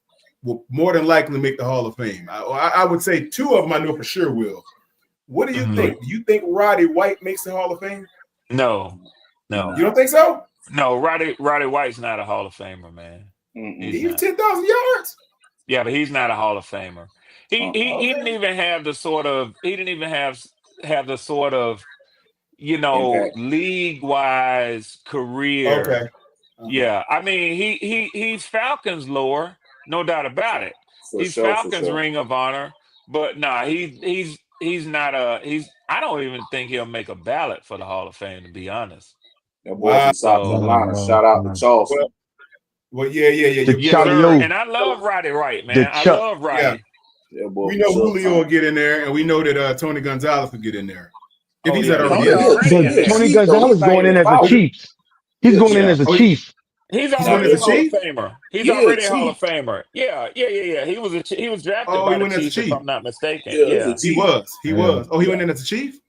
will more than likely make the Hall of Fame. I would say 2 of them I know for sure will. What do you Mhm. think? Do you think Roddy White makes the Hall of Fame? No. You don't think so? No, Roddy White's not a Hall of Famer, man. He's He's not. 10,000 yards. Yeah, but he's not a Hall of Famer. He Okay. didn't even have the sort of Impact league wise career. Okay. Yeah, I mean he's Falcons lore, no doubt about it. for He's sure, for Falcons sure. Ring of Honor, but nah, he's not I don't even think he'll make a ballot for the Hall of Fame, to be honest. That boy Wow. from South Carolina. Shout out to Charleston. Well, yeah. The Yes, Charlie sir. O. And I love Roddy Wright, The man. I Chuck. love Yeah. Roddy. That boy We from know Chuck Julio will Town. get in there, and we know that Tony Gonzalez will get in there. If Oh he's yeah, not he already he in. already in But there. Tony Chief, though. He's Gonzalez not going even in a as a Falcon. chief. He's going in Yeah. as a Oh, chief. He's he's going already as a a Hall of chief? Famer. He's Yeah, already a Hall Chief. of Famer. Yeah. He was drafted Oh, he by the went as a Chiefs, if chief. I'm not mistaken. Yeah, he's a Yeah. He Chief. was. He was. Oh, he Yeah. went in as a chief?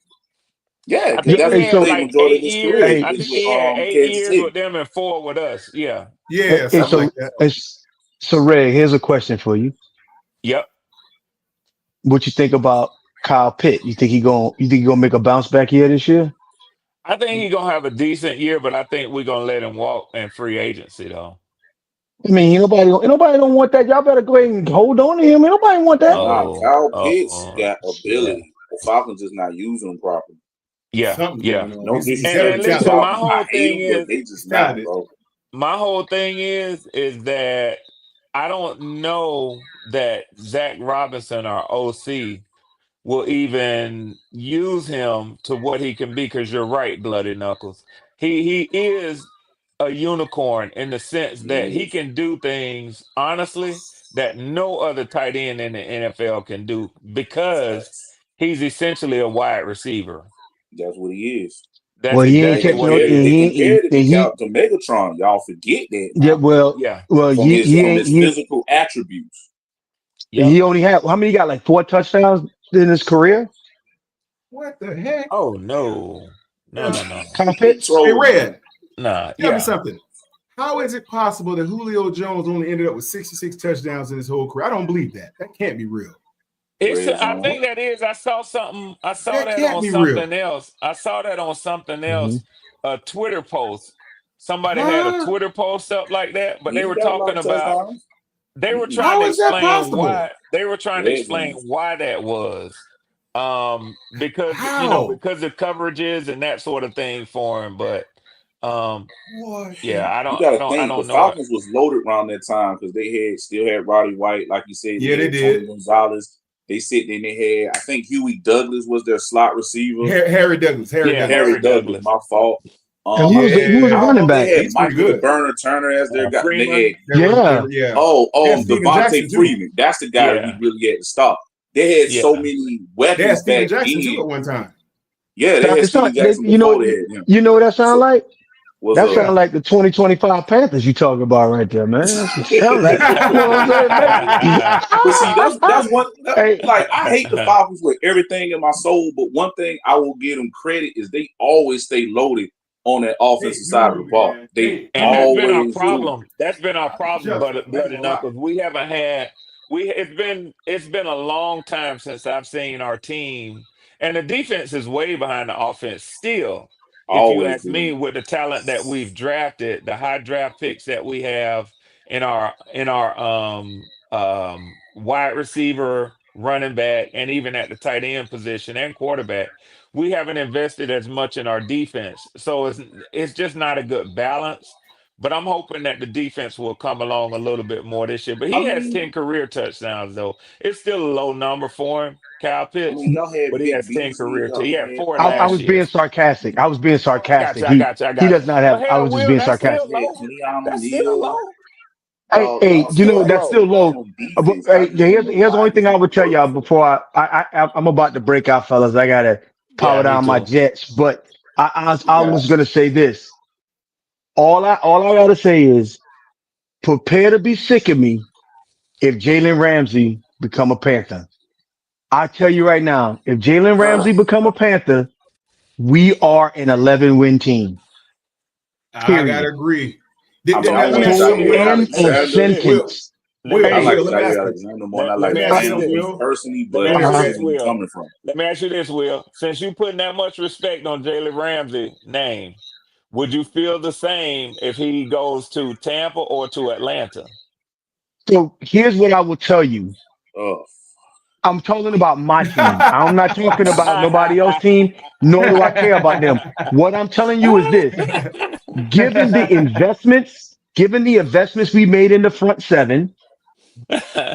Yeah, I because think Yeah, he that's hey, what he had so played like majority of his career. hey, I Is think with he had eight Kansas years City. with them and 4 with us. Yeah. Yeah, hey, something like that. so Ray, here's a question for you. Yep. What you think about Kyle Pitt? You think he gonna make a bounce back here this year? I think he's gonna have a decent year, but I think we're gonna let him walk in free agency though. I mean, ain't nobody don't want that. Y'all better go ahead and hold on to him. Ain't nobody want that. Nah, Oh, Kyle Pitts got yeah. ability. The Falcons just not using him properly. Yeah, Something's yeah. going on. No He's disrespect definitely And to the listen, talented. my Falcons. I whole hate thing them, but is they just He's not, talented. bro. my whole thing is that I don't know that Zach Robinson, our OC, will even use him to what he can be. Because you're right, Bloody Knuckles. He is a unicorn in the sense that He he is. can do things honestly that no other tight end in the NFL can do because Facts. he's essentially a wide receiver. That's what he is. That's Well, he ain't They exactly catching what no. he compared it. is. They compared it to He to Megatron. Y'all forget that yeah. now. Well, Yeah. he From ain't his physical attributes. Yep. he only had how many? He got like 4 touchdowns in his career. What the heck? Oh no. No. Kyle He Pitts. Hey, trolling, man. Red, Nah. tell me Yeah. something. How is it possible that Julio Jones only ended up with 66 touchdowns in his whole career? I don't believe that. That can't be real. Red I zone. think that is. I saw something. I saw That that can't on be real. something else. I saw that on something Mm-hmm. else. A Twitter post. Somebody had a Huh? Twitter post up like that, but He they ain't were got a lot talking of about. touchdowns. They were trying How to is that explain possible? why. They were trying to Red explain zone. why that was. Because How? because of coverages and that sort of thing for him. But Boy, yeah, You got to I think the don't know it. Falcons was loaded around that time because they still had Roddy White, like you said. yeah, They they had Tony did. Gonzalez. They said then they had, I think Huey Douglas was their slot receiver. Harry Douglas. Harry Douglas. My fault. And who was the I don't know running if they back? had He's pretty Michael the good. Burner Turner as their guy. They Freeman. had Yeah. They had Steven Jackson, Devontae too. Freeman. That's the guy that we really had to stop. They had so many They had weapons Steven back Jackson, then. too, at one time. Yeah, they had It's Steven not, Jackson you know, before they had him. you know what that sound like? What's That up? sound like the 2025 Panthers you talking about right there, man. That's what it sound like. You know what I'm saying, man? But see, that's one. Hey. Like, I hate the Falcons with everything in my soul, but one thing I will give them credit is they always stay loaded on that offensive side of the ball. They And that's been our always problem. do. That's been our problem, Bloody Knuckles. We haven't had it's been a long time since I've seen our team, and the defense is way behind the offense still. If you Always ask me, do. with the talent that we've drafted, the high draft picks that we have in our wide receiver, running back, and even at the tight end position and quarterback, we haven't invested as much in our defense. So it's just not a good balance. But I'm hoping that the defense will come along a little bit more this year. But he has 10 career touchdowns, though. It's still a low number for him, Kyle Pitts. Y'all had But he Big has 10 Beasley. career. He had 4 I last was year. being sarcastic. I was being sarcastic. I got you. He does not have. But I hell, was just Will, being that's still sarcastic. low. That's still low. Hey, you know that's still low. But, hey, here's the only thing I would tell y'all before I'm about to break out, fellas. I gotta power down my jets. But I was gonna say this. All I gotta say is prepare to be sick of me if Jalen Ramsey become a Panther. I tell you right now, if Jalen Ramsey become a Panther, we are an 11-win team. I gotta agree. I mean, I Let me want ask to you something, tell you, Will. End of Alexander. sentence. Will, I like Will, let me ask you. Alexander more than I Let like me Let me ask ask you you Bam something, this. Will. personally, Let me but ask I you see this, where you're Will. coming from. Let me ask you this, Will. Since you putting that much respect on Jalen Ramsey name, would you feel the same if he goes to Tampa or to Atlanta? So here's what I will tell you. Oh. I'm talking about my team. I'm not talking about nobody else's team, nor do I care about them. What I'm telling you is this. Given the investments we made in the front seven,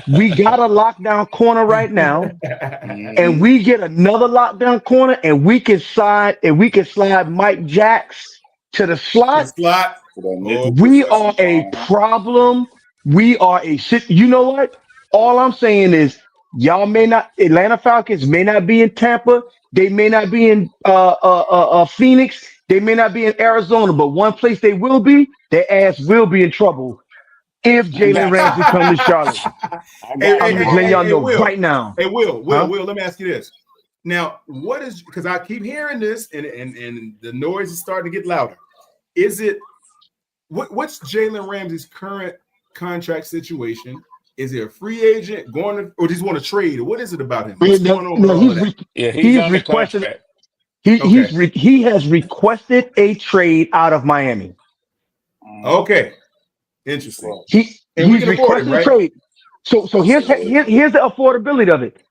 we got a lockdown corner right now, and we get another lockdown corner, and we can slide Mike Jacks to the To the slot. slot. We are a problem. We are you know what? All I'm saying is Atlanta Falcons may not be in Tampa. They may not be in Phoenix. They may not be in Arizona, but one place they will be, their ass will be in trouble if I Jalen got you. Ramsey come to Charlotte. I got I'm you, just letting bro. y'all know Will. right now. Hey, Will, Huh? let me ask you this. Now, what is, because I keep hearing this and the noise is starting to get louder. Is it, what's Jalen Ramsey's current contract situation? Is he a free agent going to, or just want to trade? Or what is it about him? What's going on with all of that? Yeah, He's he's under requested. contract. He has requested a trade out of Miami. Okay, interesting. He's can afford him, requested a right? trade. So here's the affordability of it.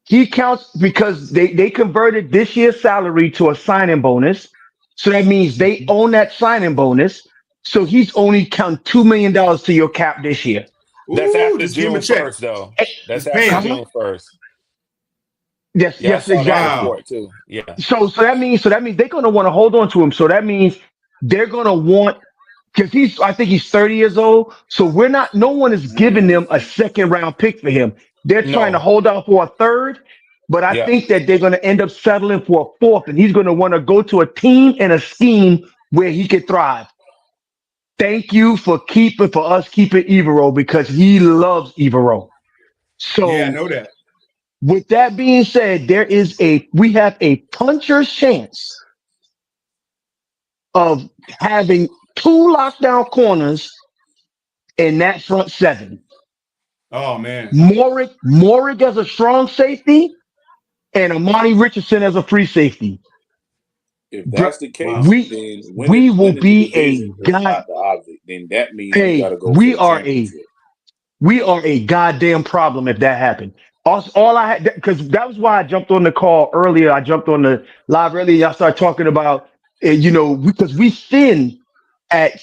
He counts because they converted this year's salary to a signing bonus. So that means they own that signing bonus. So he's only counting $2 million to your cap this year. That's Ooh, after just give him a June check. 1st, though. That's Just pay after him. June 1st. Yes, Yeah, I yes, saw that exactly. report too. Yeah. So that means they're gonna want to hold on to him. So that means they're gonna want, because I think he's 30 years old. So no one is giving them a second round pick for him. They're trying to No. hold out for a third, but I Yeah. think that they're gonna end up settling for a fourth, and he's gonna want to go to a team and a scheme where he could thrive. Thank you for keeping Evero, because he loves Evero. So Yeah, I know that. with that being said, we have a puncher's chance of having two lockdown corners in that front seven. Oh man. Morick as a strong safety and Amani Richardson as a free safety. If that's the case, then We will winning the be a division is guy. not the object. Then that means we got Hey, to go for the championship. we are a goddamn problem if that happened. All I had, because that was why I jumped on the call earlier. I jumped on the live earlier. Y'all started talking about, because we thin at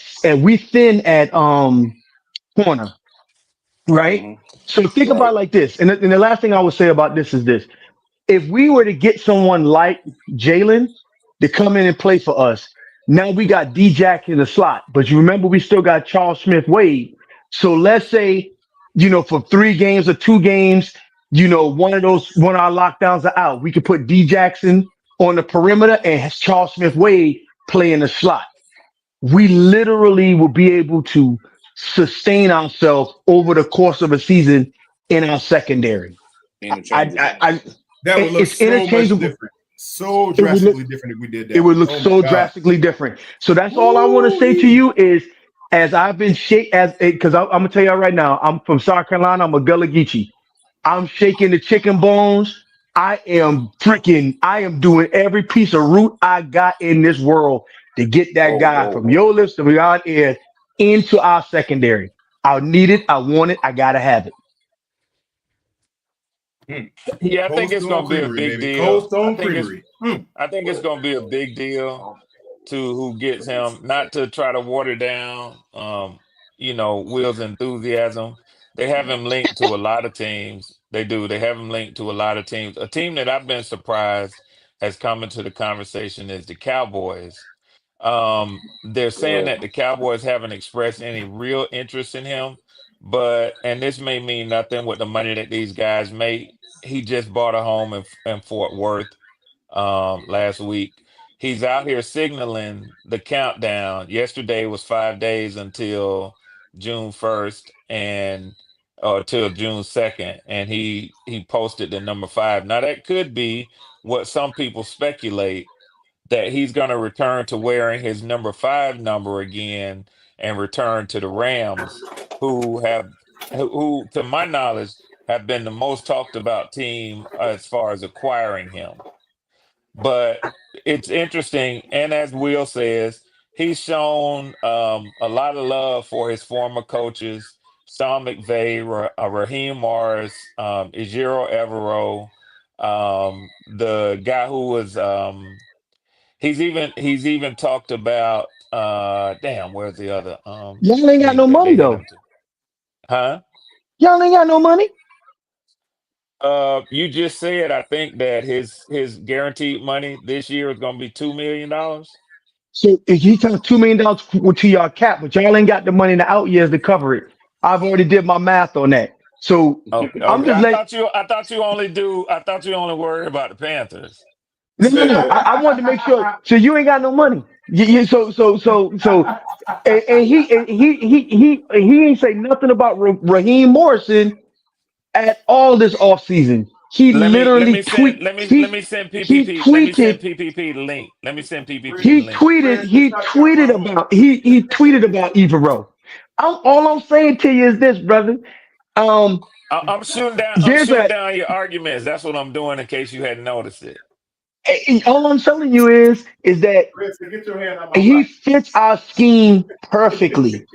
corner. right? So think about it like this. And the last thing I would say about this is this. If we were to get someone like Jalen to come in and play for us, now we got D-Jack in the slot. But you remember we still got Charles Smith Wade. So let's say, for 3 games or 2 games, one of our lockdowns are out. We could put D Jackson on the perimeter and have Charles Smith Wade play in the slot. We literally will be able to sustain ourselves over the course of a season in our secondary. Interchangeable. That would look It's so much interchangeable. different. So It would look, drastically different if we did it that. would look Oh my so God. drastically different. So that's all I want to say to you is, as I've been because I'm gonna tell you right now, I'm from South Carolina. I'm a Gullah Geechee. I'm shaking the chicken bones. I am doing every piece of root I got in this world to get that guy from your lips to beyond ear into our secondary. I need it. I want it. I gotta have it. Yeah, I Cold think it's Stone gonna be a Creamery, big baby. Cold deal. Stone Creamery. I think it's gonna be a big deal to who gets him. Not to try to water down, Will's enthusiasm. They have him linked to a lot of teams. They do. They have him linked to a lot of teams. A team that I've been surprised has come into the conversation is the Cowboys. They're saying that the Cowboys haven't expressed any real interest in him, and this may mean nothing with the money that these guys make. He just bought a home in Fort Worth last week. He's out here signaling the countdown. Yesterday was 5 days until June 1st and till June 2nd, and he posted the number 5. Now that could be what some people speculate, that he's going to return to wearing his number 5 number again and return to the Rams, who to my knowledge have been the most talked about team as far as acquiring him. But it's interesting, and as Will says, he's shown a lot of love for his former coaches, Sean McVay, Raheem Morris, Ejiro Evero, the guy who was he's even talked about where's the other Y'all ain't got they no money they had though. him to, huh? Y'all ain't got no money. You just said, I think, that his guaranteed money this year is going to be $2 million. So if he took $2 million to your cap, but y'all ain't got the money in the out years to cover it. I've already did my math on that. So Okay, I'm okay. just I thought you only worry about the Panthers. no. I wanted to make sure. So you ain't got no money. And he ain't say nothing about Raheem Morrison at all this offseason. He Let me let literally me send tweet let me let me he send he PPP. Let me send tweeted PPP the link. Let me send PPP the he link. tweeted he tweeted about he tweeted about Evero. All I'm saying to you is this, brother. Um, I'm shooting down. I'm there's shooting a down your arguments. That's what I'm doing. In case you hadn't noticed it. all I'm telling you is that Chris, get your hand out my he pocket. fits our scheme perfectly.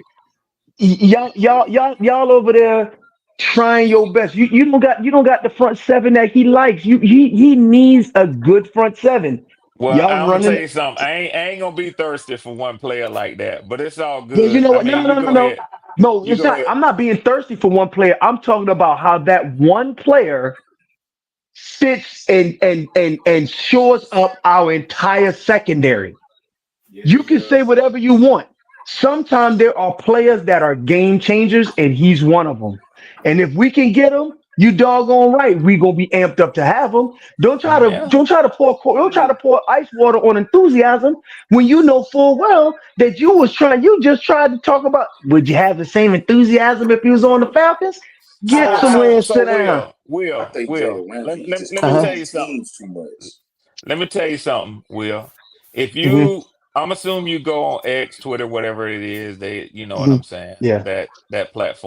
Y'all over there trying your best. You don't got the front 7 that he likes. He needs a good front 7. Well, Y'all I'm gonna tell running. you something. I ain't gonna be thirsty for one player like that. But it's all Well, you good. know I what? No, mean, no, you no, no, go no. ahead. No, You it's go not. ahead. I'm not being thirsty for one player. I'm talking about how that one player fits and shores up our entire secondary. You can say whatever you want. Sometimes there are players that are game changers, and he's one of them. And if we can get him, you doggone right, we gonna be amped up to have him. Don't try to Yeah. pour ice water on enthusiasm when you know full well that you just tried to talk about. Would you have the same enthusiasm if he was on the Falcons? Get So somewhere so and so sit down. Will I Will think Will. Jalen Let, Ramsey let, just let me Uh-huh. tell changing you something. schemes too much. Let me tell you something, Will. If hmm I'm assuming you go on X, Twitter, whatever it is, you know what hmm I'm saying, Yeah, that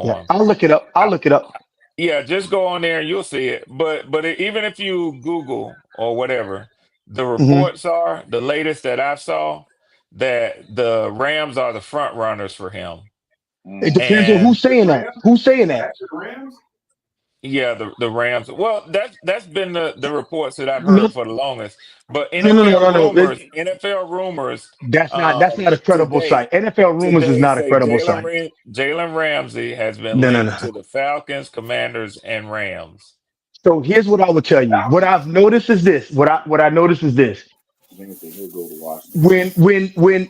yeah. platform. I'll look it up. I'll look it up. Yeah, just go on there and you'll see it. But even if you Google or whatever, the hmm reports are the latest that I saw that the Rams are the front runners for him. It depends on And who's saying that. Who's saying that? Rams? Yeah, the Rams. Well, that's been the reports that I've No, heard for the longest. But no, no, no, no, no. NFL rumors That's not a credible today site. NFL rumors is today not a say credible site. Jalen Ramsey has been No, no, linked no. to the Falcons, Commanders, and Rams. So here's what I would tell you. What I've noticed is this. What I noticed is this. He'll go to Washington.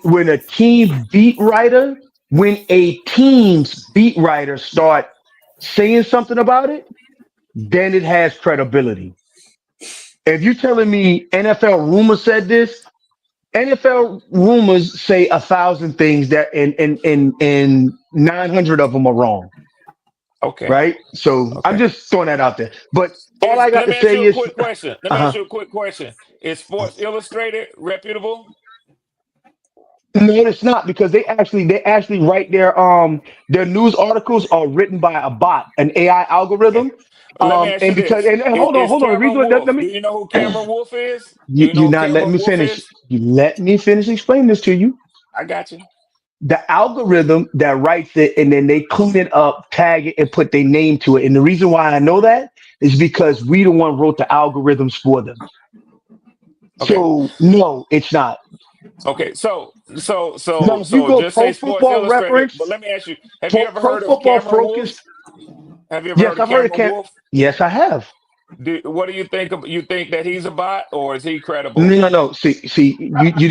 When a team beat writer, when a team's beat writer start saying something about it, then it has credibility. If you're telling me NFL rumors said this, NFL rumors say 1,000 things that and 900 of them are wrong, Okay. right? So I'm Okay. just throwing that out there. But all I got Let to me ask say you a is, quick question. Let me ask you a quick question. Is Sports Illustrated reputable? no, it's not because they actually write their news articles are written by a bot, an AI Okay. algorithm. Let me ask And you because this. and hold on, Is hold on. The reason Cameron let Wolf? Do me you know who Cameron Wolf is? Do you you know you who not letting Cameron me Wolf finish. is? You let me finish explaining this to you. I got you. The algorithm that writes it and then they clean it up, tag it, and put their name to it. And the reason why I know that is because we the one wrote the algorithms for them. Okay. So no, it's not. Okay. Now if you So go just say pro Sports football Illustrated. reference, But let me ask you, have you pro, ever pro heard of football Cameron focus, Wolf? Have you ever heard yes, of I've heard of Cameron Cam. Wolf? Yes, I have. What do you think of, you think that he's a bot or is he No, credible? no, no. See, you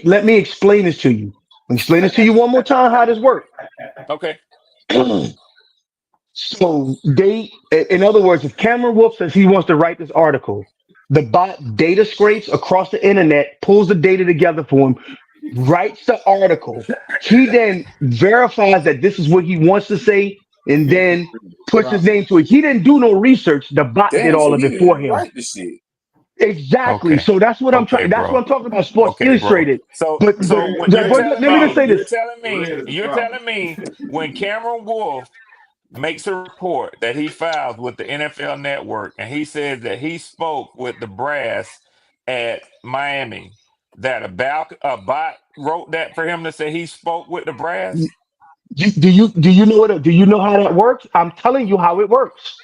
let me explain this to you. Let me explain this to you one more time how this works. Okay. So in other words, if Cameron Wolf says he wants to write this article, the bot data scrapes across the internet, pulls the data together for him, writes the article. He then verifies that this is what he wants to say, and then puts his name to it. He didn't do no research. The bot did Damn, so all of he it didn't for even him. write the shit. Exactly. Okay. So that's what I'm Okay, trying. That's what bro. I'm talking about. Sports Okay, bro. Illustrated. So But when you're telling let me just me, say this. you're telling me when Cameron Wolf makes a report that he files with the NFL Network and he says that he spoke with the brass at Miami, that a bot wrote that for him to say he spoke with the brass? Do you know how that works? I'm telling you how it works.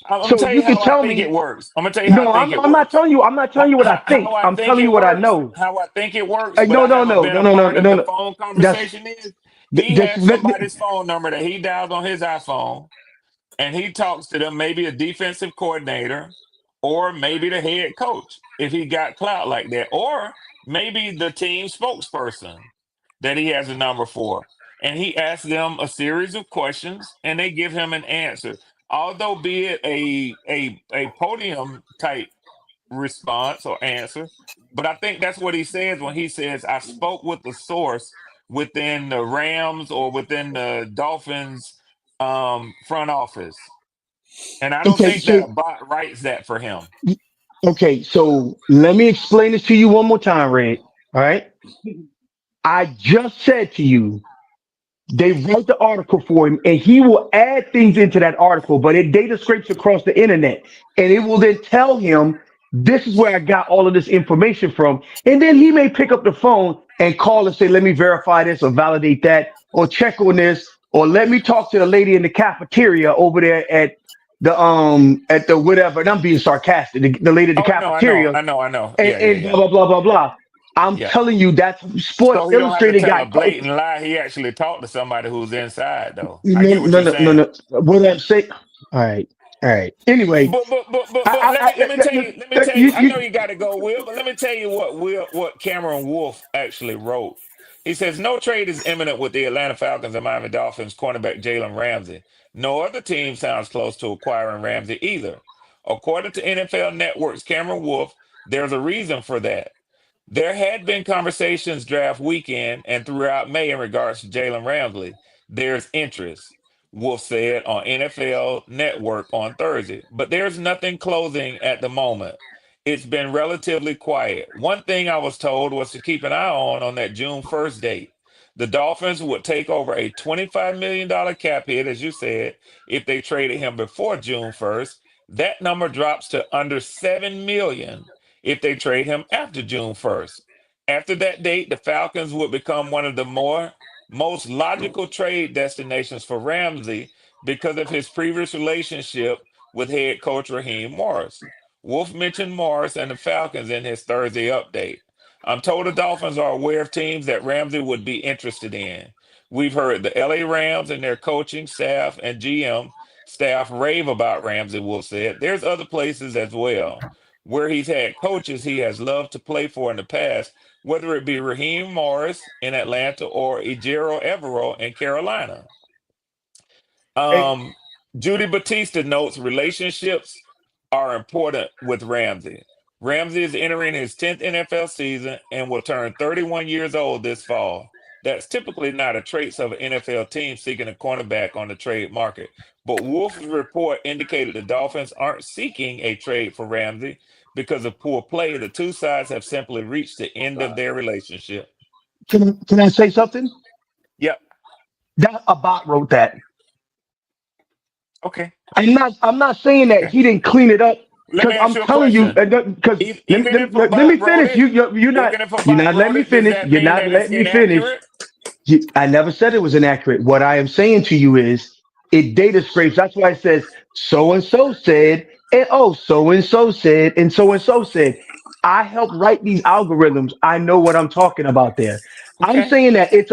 I'm gonna So tell you you can how I tell think it me. works. I'm gonna tell you how I No, think it I'm not works. telling you. I'm not telling you what I How think. I I'm think telling it you what I works. know. How I think it works, but No, I no, haven't no, been no, a no, no, part no, of no, the no. phone That's conversation. Is he has somebody's phone number that he dials on his iPhone and he talks to them, maybe a defensive coordinator or maybe the head coach if he got clout like that, or maybe the team spokesperson that he has a number for. And he asks them a series of questions and they give him an answer. Although be it a podium type response or answer. But I think that's what he says when he says, I spoke with the source within the Rams or within the Dolphins front office. And I don't okay. think that So a bot writes that for him. okay. So let me explain this to you one more time, Red. All right. I just said to you. They write the article for him, and he will add things into that article, but it data scrapes across the internet, and it will then tell him, "This is where I got all of this information from." And then he may pick up the phone and call and say, "Let me verify this or validate that or check on this, or let me talk to the lady in the cafeteria over there at the whatever." And I'm being sarcastic. The lady at the Oh, cafeteria I know. and blah blah blah blah blah. I'm Yeah. telling you, that's Sports So he don't have to Illustrated tell a got. blatant lie. He actually talked to somebody who's inside, though. I No, get what no, you're no, no, saying. no. What I'm saying. All right, all right. Anyway, But let me tell you, I know you. you got to go, Will, but let me tell you what Cameron Wolf actually wrote. He says no trade is imminent with the Atlanta Falcons and Miami Dolphins cornerback Jalen Ramsey. No other team sounds close to acquiring Ramsey either. According to NFL Network's Cameron Wolf, there's a reason for that. There had been conversations draft weekend and throughout May in regards to Jalen Ramsey. There's interest, Wolf said on NFL Network on Thursday, but there's nothing closing at the moment. It's been relatively quiet. One thing I was told was to keep an eye on that June 1st date. The Dolphins would take over a $25 million cap hit, as you said, if they traded him before June 1st. That number drops to under $7 million if they trade him after June 1st. After that date, the Falcons would become one of the most logical trade destinations for Ramsey because of his previous relationship with head coach Raheem Morris. Wolf mentioned Morris and the Falcons in his Thursday update. I'm told the Dolphins are aware of teams that Ramsey would be interested in. We've heard the LA Rams and their coaching staff and GM staff rave about Ramsey, Wolf said. There's other places as well where he's had coaches he has loved to play for in the past, whether it be Raheem Morris in Atlanta or Ejiro Evero in Carolina. Judy Batista notes relationships are important with Ramsey. Ramsey is entering his 10th NFL season and will turn 31 years old this fall. That's typically not a trait of an NFL team seeking a cornerback on the trade market. But Wolf's report indicated the Dolphins aren't seeking a trade for Ramsey because of poor play. The two sides have simply reached the end of their relationship. Can I say something? Yep. That a bot wrote that. Okay. I'm not saying that he didn't clean it up, Let me because ask I'm you a telling you, question. because Even if a let bot me wrote finish. it, You're not even if a bot letting wrote me it, does finish. that You're mean not that it's letting me finish. inaccurate? I never said it was inaccurate. What I am saying to you is it data scrapes. That's why it says so and so said, and oh, so and so said, and so said. I helped write these algorithms. I know what I'm talking about there. I'm Okay. saying that it's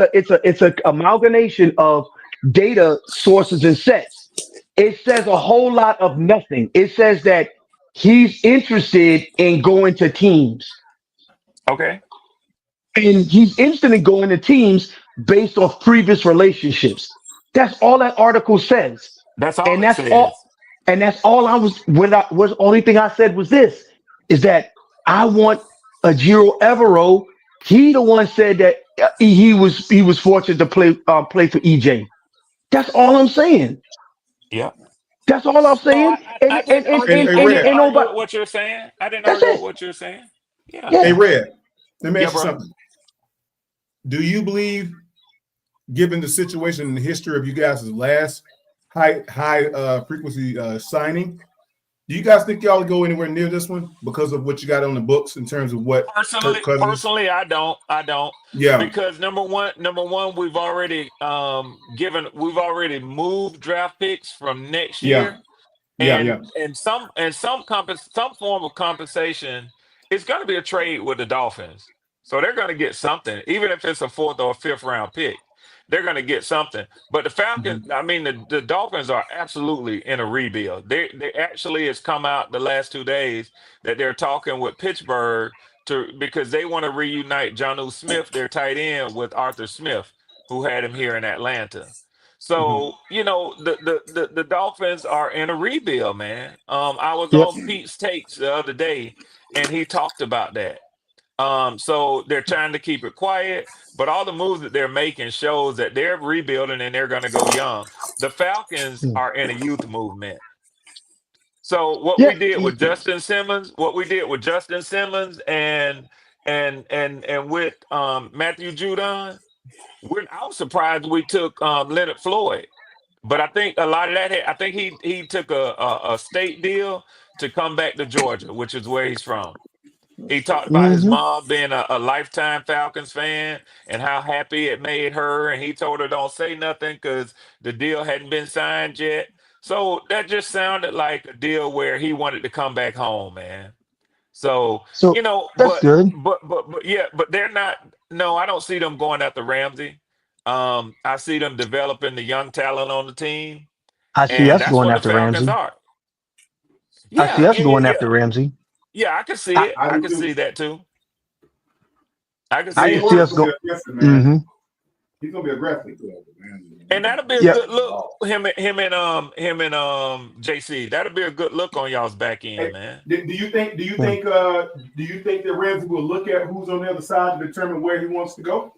a amalgamation of data sources and sets. It says a whole lot of nothing. It says that he's interested in going to teams. Okay. And he's interested in going to teams based off previous relationships. That's all that article says. That's all And it that's all. says. And that's all I was. When I was only thing I said was this: is that I want a Giro Evero. He the one said that he was fortunate to play for EJ. That's all I'm saying. Yeah. That's all I'm No, saying. I didn't argue. I didn't And argue nobody. with what you're saying. I didn't That's argue with it. what you're saying. Yeah. Hey, Yeah. Red, let me Yeah, ask you bro. something. Do you believe, given the situation and the history of you guys' last high frequency signing, do you guys think y'all will go anywhere near this one because of what you got on the books in terms of what Kirk Cousins? Personally, I don't. Yeah. Because number one, we've already we've already moved draft picks from next Yeah. year, Yeah. and some form of compensation. It's going to be a trade with the Dolphins, so they're going to get something, even if it's a 4th or 5th round pick. They're going to get something. But the Falcons, I mean, the Dolphins are absolutely in a rebuild. They actually has come out the last 2 days that they're talking with Pittsburgh because they want to reunite Jonnu Smith, their tight end, with Arthur Smith, who had him here in Atlanta. So, the Dolphins are in a rebuild, man. I was Yep. on Pete's Takes the other day, and he talked about that. So they're trying to keep it quiet, but all the moves that they're making shows that they're rebuilding and they're going to go young. The Falcons are in a youth movement. So what we Yeah. did with Justin Simmons, and with Matthew Judon, I was surprised we took Leonard Floyd. But I think a lot of that, I think he took a state deal to come back to Georgia, which is where he's from. He talked about his mom being a lifetime Falcons fan and how happy it made her. And he told her, don't say nothing because the deal hadn't been signed yet. So that just sounded like a deal where he wanted to come back home, man. So, So that's good. but they're not. No, I don't see them going after Ramsey. I see them developing the young talent on the team. I see And us that's going what the after Falcons Ramsey. are. I see Yeah, us yeah, yeah, going yeah. after Ramsey. Yeah, I can see I, it. I I do can too. see that too. I can I see can it see too. us go. Aggressive, man. Mm-hmm. He's gonna be aggressive. And that'll be a Yep. good look. Him and JC. That'll be a good look on y'all's back end, Hey, man. do you think that Ramsey will look at who's on the other side to determine where he wants to go?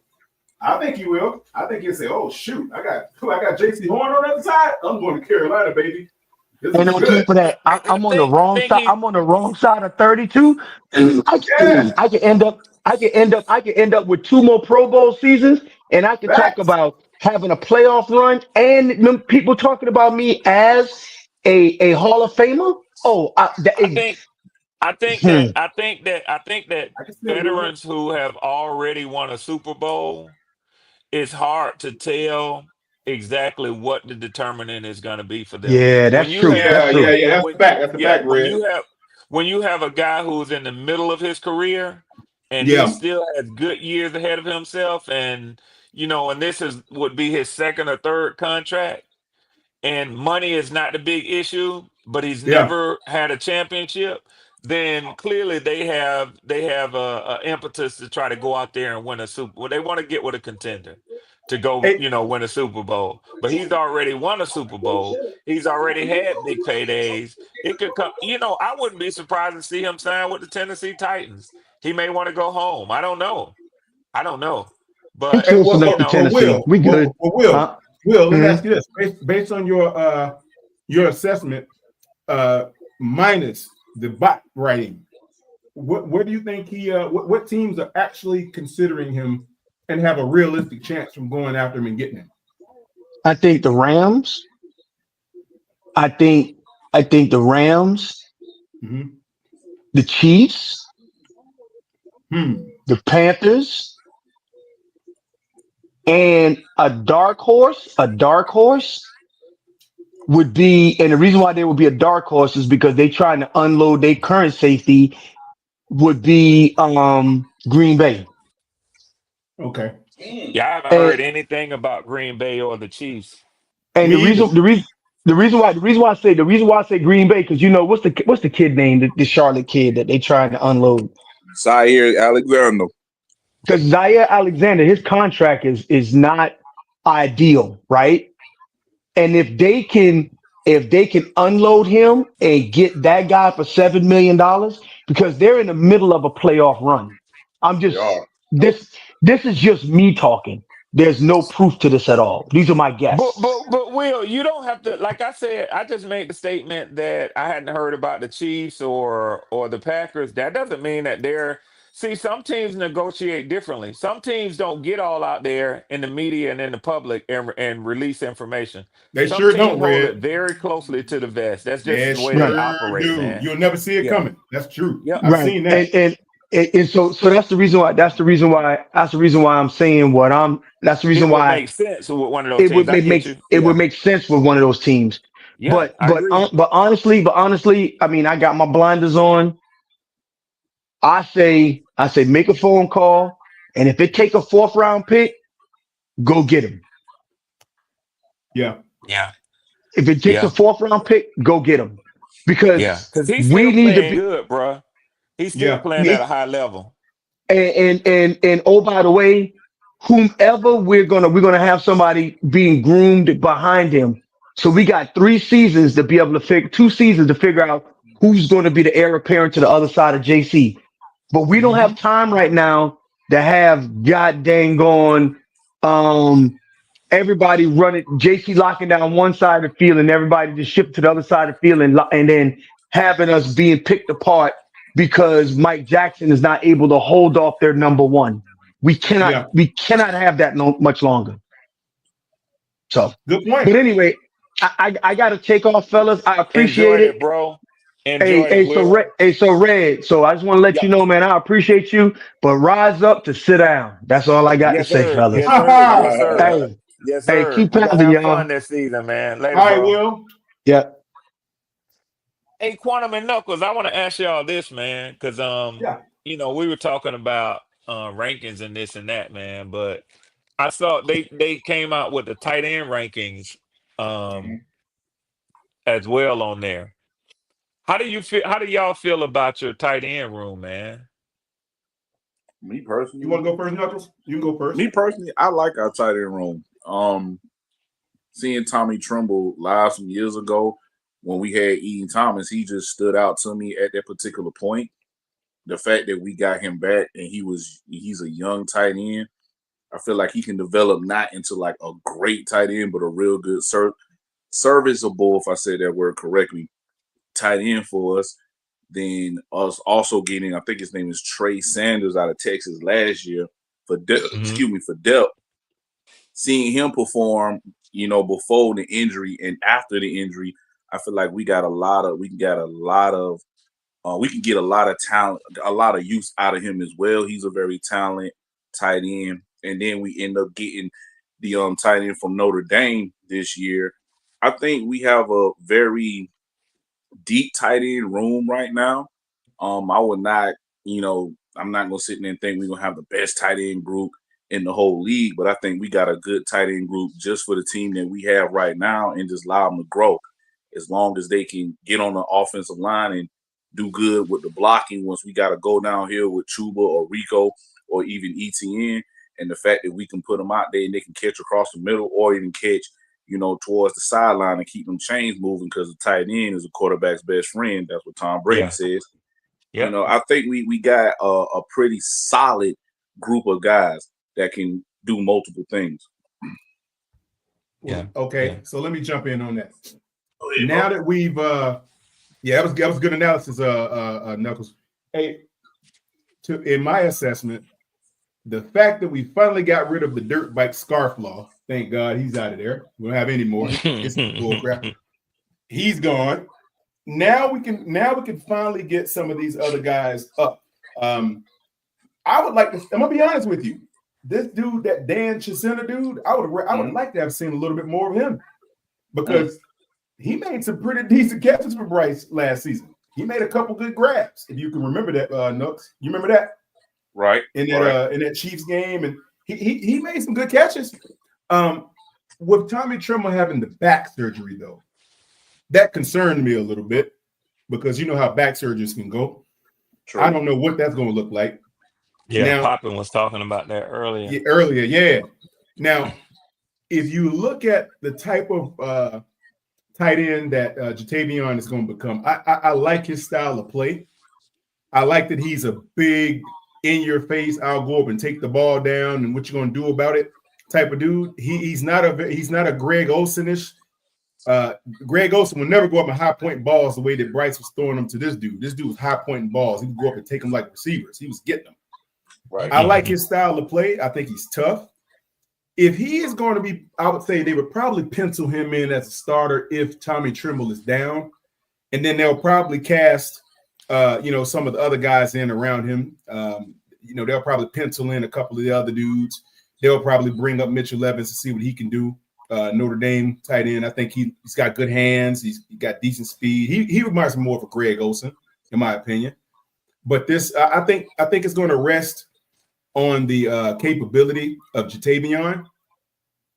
I think he will. I think he'll say, "Oh shoot, I got J.C. Horn on the other side. I'm going to Carolina, baby. This And is on good." top of that, I'm on the I wrong think side. he. I'm on the wrong side of 32. Yeah, I could end up with 2 more Pro Bowl seasons, and I could talk facts. about having a playoff run, and them people talking about me as a Hall of Famer. Oh, I think. I think that I can still do it. veterans who have already won a Super Bowl, it's hard to tell exactly what the determinant is going to be for them. Yeah, When that's you true. That's have true. That's the fact. That's the fact, when Red. you have a guy who's in the middle of his career and he Yeah, still has good years ahead of himself, and and this would be his second or third contract, and money is not the big issue, but he's yeah. never had a championship, then clearly they have a impetus to try to go out there and win a Super. Well, they want to get with a contender to go, Hey, win a Super Bowl. But he's already won a Super Bowl. He's already had big paydays. It could come. I wouldn't be surprised to see him sign with the Tennessee Titans. He may want to go home. I don't know. I don't know. He But close enough to Tennessee. Will, We good. Will, Huh? Will, let me Mhm. ask you this: based on your assessment, minus the bot writing, where do you think he? What teams are actually considering him and have a realistic chance from going after him and getting him? I think the Rams. I think the Rams, Mm-hmm. the Chiefs, the Panthers, and a dark horse. A dark horse would be, and the reason why they would be a dark horse is because they trying to unload their current safety. Would be Green Bay. Okay. yeah, I haven't And heard anything about Green Bay or the Chiefs. and Me either. the reason why I say Green Bay, because what's the kid name, the Charlotte kid that they trying to unload. Zaire Alexander. Because Zaire Alexander, his contract is not ideal, right? And if they can unload him and get that guy for $7 million, because they're in the middle of a playoff run. I'm They just are. this is just me talking. There's no proof to this at all. These are my But guess. but but Will, you don't have to. Like I said, I just made the statement that I hadn't heard about the Chiefs or the Packers. That doesn't mean that they're. See, some teams negotiate differently. Some teams don't get all out there in the media and in the public and release information. They Some sure teams don't, hold it Red. very closely to the vest. That's just They the way they Right. sure operate, do. man. You'll never see it Yeah. coming. That's true. Yep. I've Right. seen that. And so that's the reason why I'm saying what I'm that's the reason It would why make sense with one of those it teams. would I make, get you. it would Yeah. make sense with one of those teams. Yeah, I agree. But honestly, I mean, I got my blinders on. I say make a phone call, and if it take a fourth round pick, go get him. Yeah. Yeah. If it takes a Yeah. fourth round pick, go get him, Yeah. because Because he's we still need to playing be. good, bro. He's still Yeah. playing at a high level. And oh, by the way, whomever we're gonna have somebody being groomed behind him. So we got 3 seasons to be able to 2 seasons to figure out who's going to be the heir apparent to the other side of JC. But we don't have time right now to have god dang gone everybody running JC locking down one side of the field and everybody just shift to the other side of the field and then having us being picked apart because Mike Jackson is not able to hold off their number one. We Yeah. cannot have that much longer. So, Good point. but anyway, I got to take off, fellas. I appreciate Enjoyed it. it, bro. Enjoyed it, Will. So Red. So I just want to let Yep. you know, man. I appreciate you, but rise up to sit down. That's all I got to Yes, say, sir. fellas. Yes, sir. Yes, sir. Yes, Hey, sir. keep We gotta pounding, have fun y'all. this season, man. All Later, right, bro. Will. Yeah. Hey, Quantum and Knuckles, I want to ask y'all this, man, because Yeah. we were talking about rankings and this and that, man. But I saw they came out with the tight end rankings as well on there. How do you feel? How do y'all feel about your tight end room, man? Me personally, You want to go first, Knuckles? You can go first. me personally, I like our tight end room. Seeing Tommy Tremble live some years ago when we had Ian Thomas, he just stood out to me at that particular point. The fact that we got him back and he's a young tight end, I feel like he can develop not into like a great tight end, but a real good serviceable, if I said that word correctly, tight end for us. Then us also getting, I think his name is Trey Sanders out of Texas last year for for depth. Seeing him perform, before the injury and after the injury, I feel like we can get a lot of talent, a lot of use out of him as well. He's a very talented tight end. And then we end up getting the tight end from Notre Dame this year. I think we have a very deep tight end room right now. I would not, I'm not gonna sit there and think we're gonna have the best tight end group in the whole league, but I think we got a good tight end group just for the team that we have right now and just allow them to grow. As long as they can get on the offensive line and do good with the blocking once we got to go downhill with Chuba or Rico or even ETN, and the fact that we can put them out there and they can catch across the middle or even catch, towards the sideline and keep them chains moving because the tight end is a quarterback's best friend. That's what Tom Brady says. Yep. I think we got a pretty solid group of guys that can do multiple things. Okay, so let me jump in on that. Now that we've that was good analysis, Knuckles. Hey, in my assessment, the fact that we finally got rid of the dirt bike scarf law, thank God he's out of there. We don't have any more. It's bull crap. He's gone. Now we can finally get some of these other guys up. I would like to. I'm gonna be honest with you. This dude, that Dan Chisena dude, I would like to have seen a little bit more of him because he made some pretty decent catches for Bryce last season. He made a couple good grabs. If you can remember that, Nooks, you remember that? Right. In that Chiefs game, and he made some good catches. With Tommy Tremble having the back surgery, though, that concerned me a little bit because you know how back surgeries can go. True. I don't know what that's going to look like. Yeah, Poppin was talking about that earlier. Yeah. Now, if you look at the type of tight end that Jatavion is going to become, I like his style of play. I like that he's a big, in-your-face, I'll go up and take the ball down and what you're going to do about it type of dude. He's not a Greg Olsen-ish. Greg Olsen will never go up and high-point balls the way that Bryce was throwing them to this dude. This dude was high-pointing balls. He would go up and take them like receivers. He was getting them. Right. I like his style of play. I think he's tough. If he is going to be, I would say they would probably pencil him in as a starter if Tommy Tremble is down. And then they'll probably cast, some of the other guys in around him. They'll probably pencil in a couple of the other dudes. They'll probably bring up Mitchell Evans to see what he can do. Notre Dame tight end. I think he's got good hands. He's got decent speed. He reminds me more of a Greg Olsen, in my opinion. But this, I think it's going to rest on the capability of Jatavion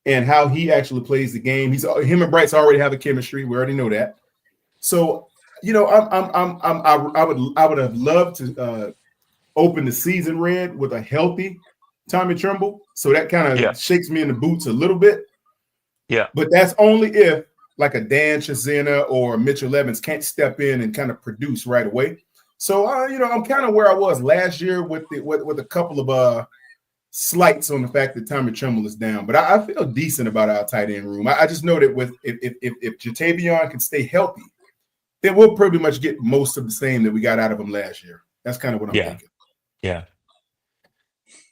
and how he actually plays the game. Him and Bryce already have a chemistry. We already know that. So, I would have loved to open the season red with a healthy Tommy Tremble. So that kind of shakes me in the boots a little bit. Yeah. But that's only if like a Dan Chisena or Mitchell Evans can't step in and kind of produce right away. So, I'm kind of where I was last year with a couple of slights on the fact that Tommy Tremble is down. But I feel decent about our tight end room. I just know that if Jatavion can stay healthy, then we'll pretty much get most of the same that we got out of him last year. That's kind of what I'm thinking. Yeah.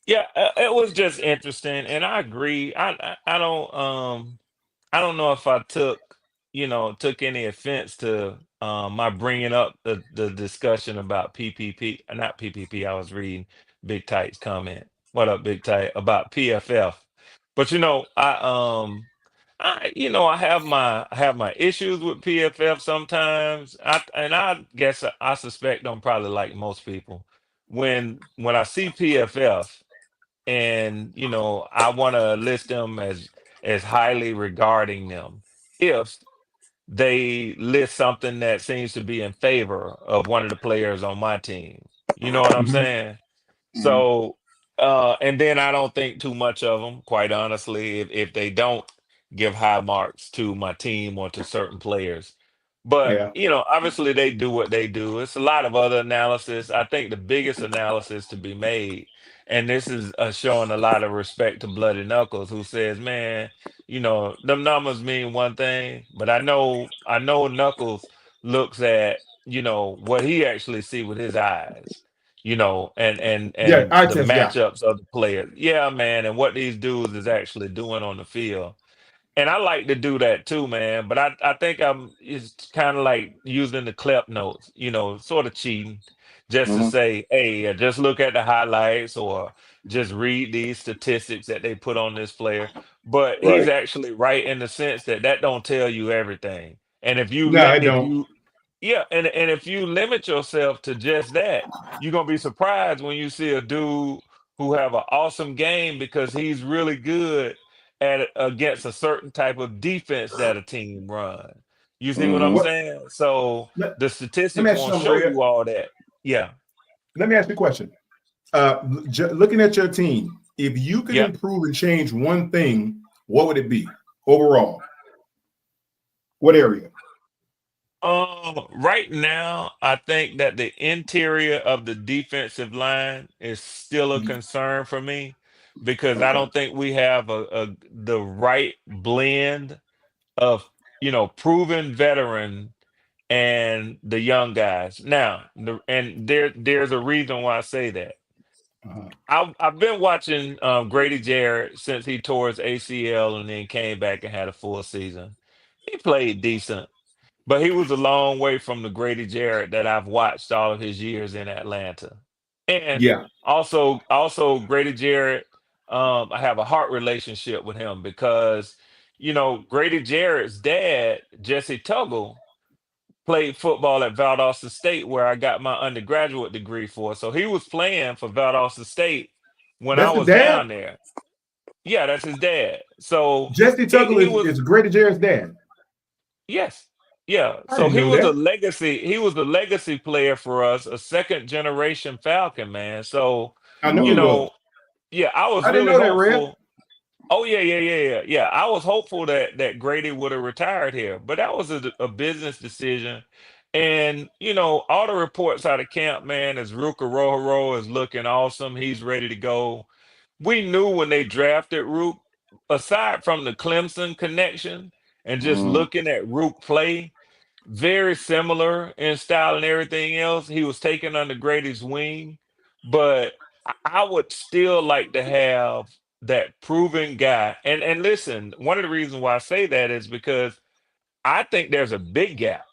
Yeah, it was just interesting, and I agree. I don't know if I took any offense to my bringing up the discussion about PPP, not PPP. I was reading Big Tight's comment. What up, Big Tight, about PFF? But I have my issues with PFF sometimes. I guess I suspect I'm probably like most people. When I see PFF and I want to list them as highly regarding them if they list something that seems to be in favor of one of the players on my team. You know what I'm saying? So and then I don't think too much of them, quite honestly, if they don't give high marks to my team or to certain players. But obviously they do what they do. It's a lot of other analysis. I think the biggest analysis to be made, and this is showing a lot of respect to Bloody Knuckles, who says, "Man, them numbers mean one thing, but I know Knuckles looks at what he actually see with his eyes." And eye the test guy. matchups of the players. Yeah, man, and what these dudes is actually doing on the field. And I like to do that too, man. But I think it's kind of like using the clip notes, sort of cheating, just to say, hey, just look at the highlights or just read these statistics that they put on this player. but he's Right. actually right in the sense that don't tell you everything. And No, I don't. yeah, and if you limit yourself to just that, you're gonna be surprised when you see a dude who have an awesome game because he's really good at against a certain type of defense that a team run. You see what I'm Mm-hmm. What? saying? So Let, the let me statistics ask you won't something, show Red. you all that. Yeah, Let me ask you a question. Looking at your team, if you could yeah. improve and change one thing, what would it be overall? What area? Right now, I think that the interior of the defensive line is still a concern for me because I Okay. don't think we have the right blend of proven veteran and the young guys. Now, there's a reason why I say that. Uh-huh. I've been watching Grady Jarrett since he tore his ACL and then came back and had a full season. He played decent. But he was a long way from the Grady Jarrett that I've watched all of his years in Atlanta. And Yeah. also Grady Jarrett, I have a heart relationship with him because, Grady Jarrett's dad, Jesse Tuggle, played football at Valdosta State where I got my undergraduate degree for. So he was playing for Valdosta State when I That's the was dad? down there. Yeah, that's his dad. So Jesse he Tuggle was is Grady Jarrett's dad. Yes. Yeah. I So didn't know that. he was a legacy player for us, a second generation Falcon, man. So, I know you he Mm. was. know, yeah, I was I didn't really know that, Red. hopeful. Oh yeah. I was hopeful that Grady would have retired here, but that was a business decision. And all the reports out of camp, man, is Ruka Rohoro is looking awesome. He's ready to go. We knew when they drafted Rook, aside from the Clemson connection and just Mm. looking at Rook play, very similar in style and everything else. He was taken under Grady's wing, but I would still like to have that proven guy. And listen, one of the reasons why I say that is because I think there's a big gap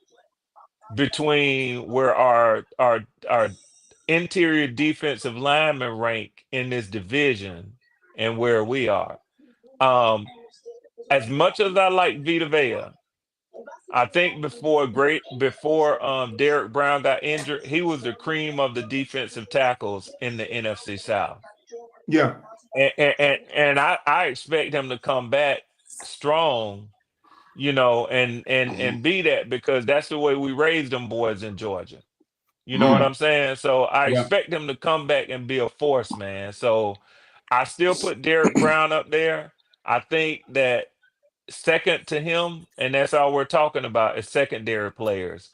between where our interior defensive linemen rank in this division and where we are. Um, as much as I like Vita Vea, I think before Derek Brown got injured, he was the cream of the defensive tackles in the NFC South. Yeah. And I expect him to come back strong, and be that because that's the way we raised them boys in Georgia. You know what Mm. I'm saying? So I Yeah. expect him to come back and be a force, man. So I still put Derek Brown up there. I think that second to him, and that's all we're talking about is secondary players.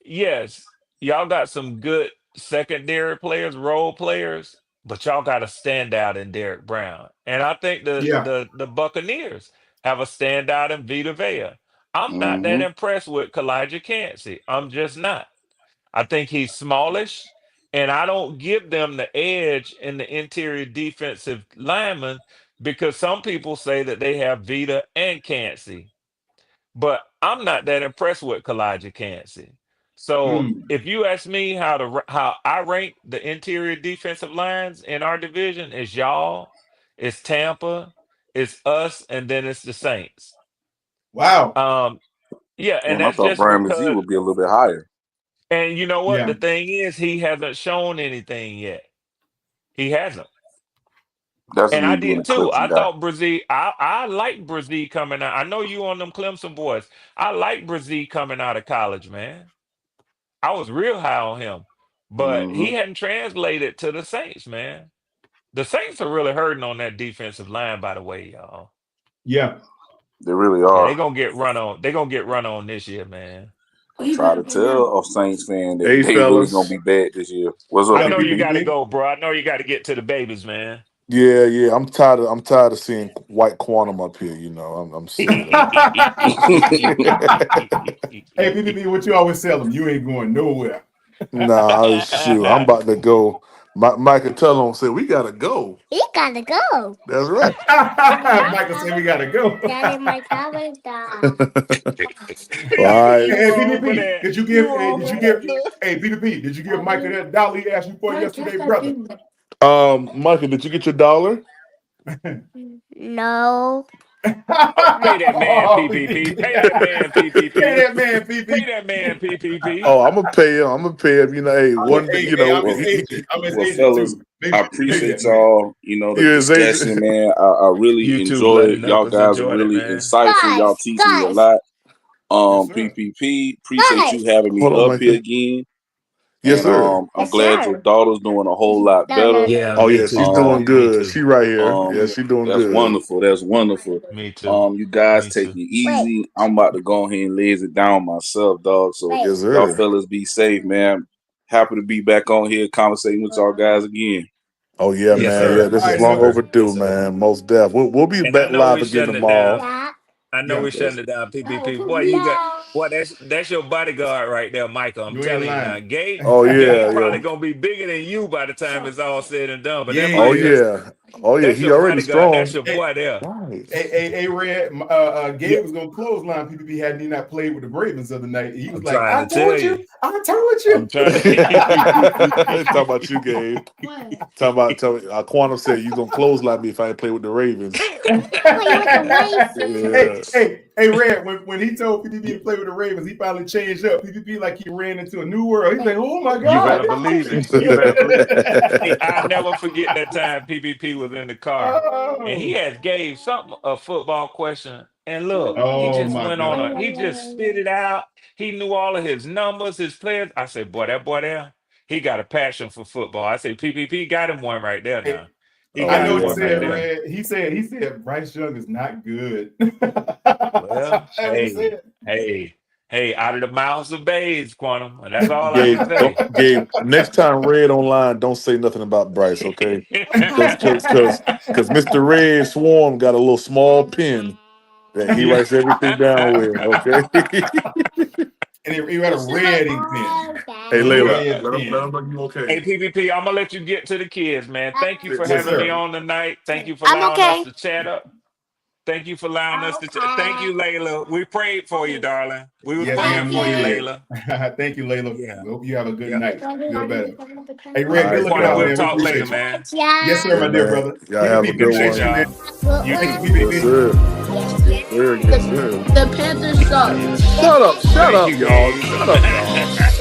Yes, y'all got some good secondary players, role players, but y'all got a standout in Derek Brown. And I think the Yeah. the the Buccaneers have a standout in Vita Vea. I'm not that Mm-hmm. impressed with Kalijah Cansey. I'm just not. I think he's smallish, and I don't give them the edge in the interior defensive lineman because some people say that they have Vita and Cansey, but I'm not that impressed with Kalijah Cansey. So Mm. if you ask me how I rank the interior defensive lines in our division, it's y'all, it's Tampa, it's us, and then it's the Saints. Wow. Um, yeah, and Damn, I that's thought just Brian McGee because. would be a little bit higher. And you know what? Yeah. The thing is, he hasn't shown anything yet. He hasn't. That's And I me being a did too. I Clemson guy. thought Brazil, I like Brazil coming out. I know you on them Clemson boys. I like Brazil coming out of college, man. I was real high on him. But Mm-hmm. he hadn't translated to the Saints, man. The Saints are really hurting on that defensive line, by the way, y'all. Yeah. They really Yeah, are. they're gonna get run on. They're gonna get run on this year, man. I try to tell a Saints fan that Hey, they really gonna fellas. be bad this year. What's up, I Hey, know you PPP? gotta PPP. go, bro. I know you gotta get to the babies, man. Yeah. I'm tired of seeing white quantum up here. I'm sick of that. Hey, PPP, what you always tell them? You ain't going nowhere. Nah, shoot. I'm about to go. Michael tell him, say, we gotta go. We gotta go. That's right. Michael said we gotta go. Daddy, my camera's All down. right. You Hey, wrong for PPP, that. did you You give? Hey, wrong did for you that. give? Hey, PPP, did you give Michael that dollar he asked you for yesterday, brother? Michael, did you get your dollar? No. Pay that man Oh, PPP. Pay that man PPP. Pay that man PPP. Pay that man PPP. Oh, I'm gonna pay him. I'm gonna pay him. You know, hey, one, you Hey, I'm know, his agent. I'm his Well, agent fellas, too. I Pay appreciate that man. y'all. You know, the you're his discussion, agent. man. I really You too, enjoy bloody it. Y'all knuckles. guys are Enjoyed it, really man. insightful. Y'all teach me a lot. PPP, appreciate you having me Hold on, up here Michael. again. Yes, And sir. I'm glad your daughter's doing a whole lot better. Yeah, Oh me yeah, she's too, doing dog. Me good. too. She right here. Yeah, she's doing That's good. wonderful. That's wonderful. Me too. You guys Me take too. it easy. I'm about to go ahead and lays it down myself, dog. So Yes, y'all sir. fellas be safe, man. Happy to be back on here conversating with y'all guys again. Oh yeah, Yes, man. Yeah, sir. this is Yes, long sir. overdue, Yes, sir. man. Most def. We'll be And I back know live we're again shutting it tomorrow. down. I know Yeah. we're shutting it down, PPP. Boy, you got boy, that's your bodyguard right there, Michael. I'm You ain't telling you now. lying. Gabe Oh yeah, probably yeah. gonna be bigger than you by the time it's all said and done. But that Yeah, Oh Mike, yeah. yeah. Oh yeah. that's He your already bodyguard. That's strong. your boy there. Right. Hey, Red, Yeah. Gabe was gonna clothesline PPP had he not played with the Ravens the other night. He was I'm like, trying I to tell told you. you. Talking I'm trying to Talk about you, Gabe. Talk about Quantum said you gonna close like me if I ain't play with the Ravens. Yeah. Hey, Red, when he told PPP to play with the Ravens, he finally changed up. PPP like he ran into a new world. He's like, oh my You better God. believe it. You better believe it. Hey, I'll never forget that time PPP was in the car and he Oh, had gave something a football question. And look, he oh just my went on God. he just spit it out. He knew all of his numbers, his players. I said, boy, that boy there, he got a passion for football. I said, PPP got him one right there now. He Oh I got know him what he yeah, one right said, man. there. Red. He said Bryce Young is not good. Well, That's what he said. hey, out of the mouths of babes, Quantum. And that's all I can Gabe, say. Gabe, next time Red online, don't say nothing about Bryce, okay? Because Mr. Red Swarm got a little small pen that he Yeah. writes everything down with, okay? And he had a red ink pen. Hey, A Layla, red let him pen. know you Hey, okay. PPP, I'm gonna let you get to the kids, man. Thank you for Yes, having me sir. on tonight. Thank you for I'm allowing us okay. to chat up. Thank you for allowing us to thank you, Layla. We prayed for you, darling. We was Yes, praying ma'am, we for you, did. Layla. Thank you, Layla. Yeah. We hope you have a good Yeah. night. Feel better. Hey, All Red, good right, looking Quantum, out, we'll y'all. man. We talk later, appreciate you. man. Yes, sir, Yeah, my dear man. brother. Y'all have a PPP, good Great appreciate one. you, man. job. Thank you, Yes, PPP. sir. Yes, sir. Yes, sir. The Panthers suck. Shut up, Thank you, y'all. Gabe. Shut up, y'all.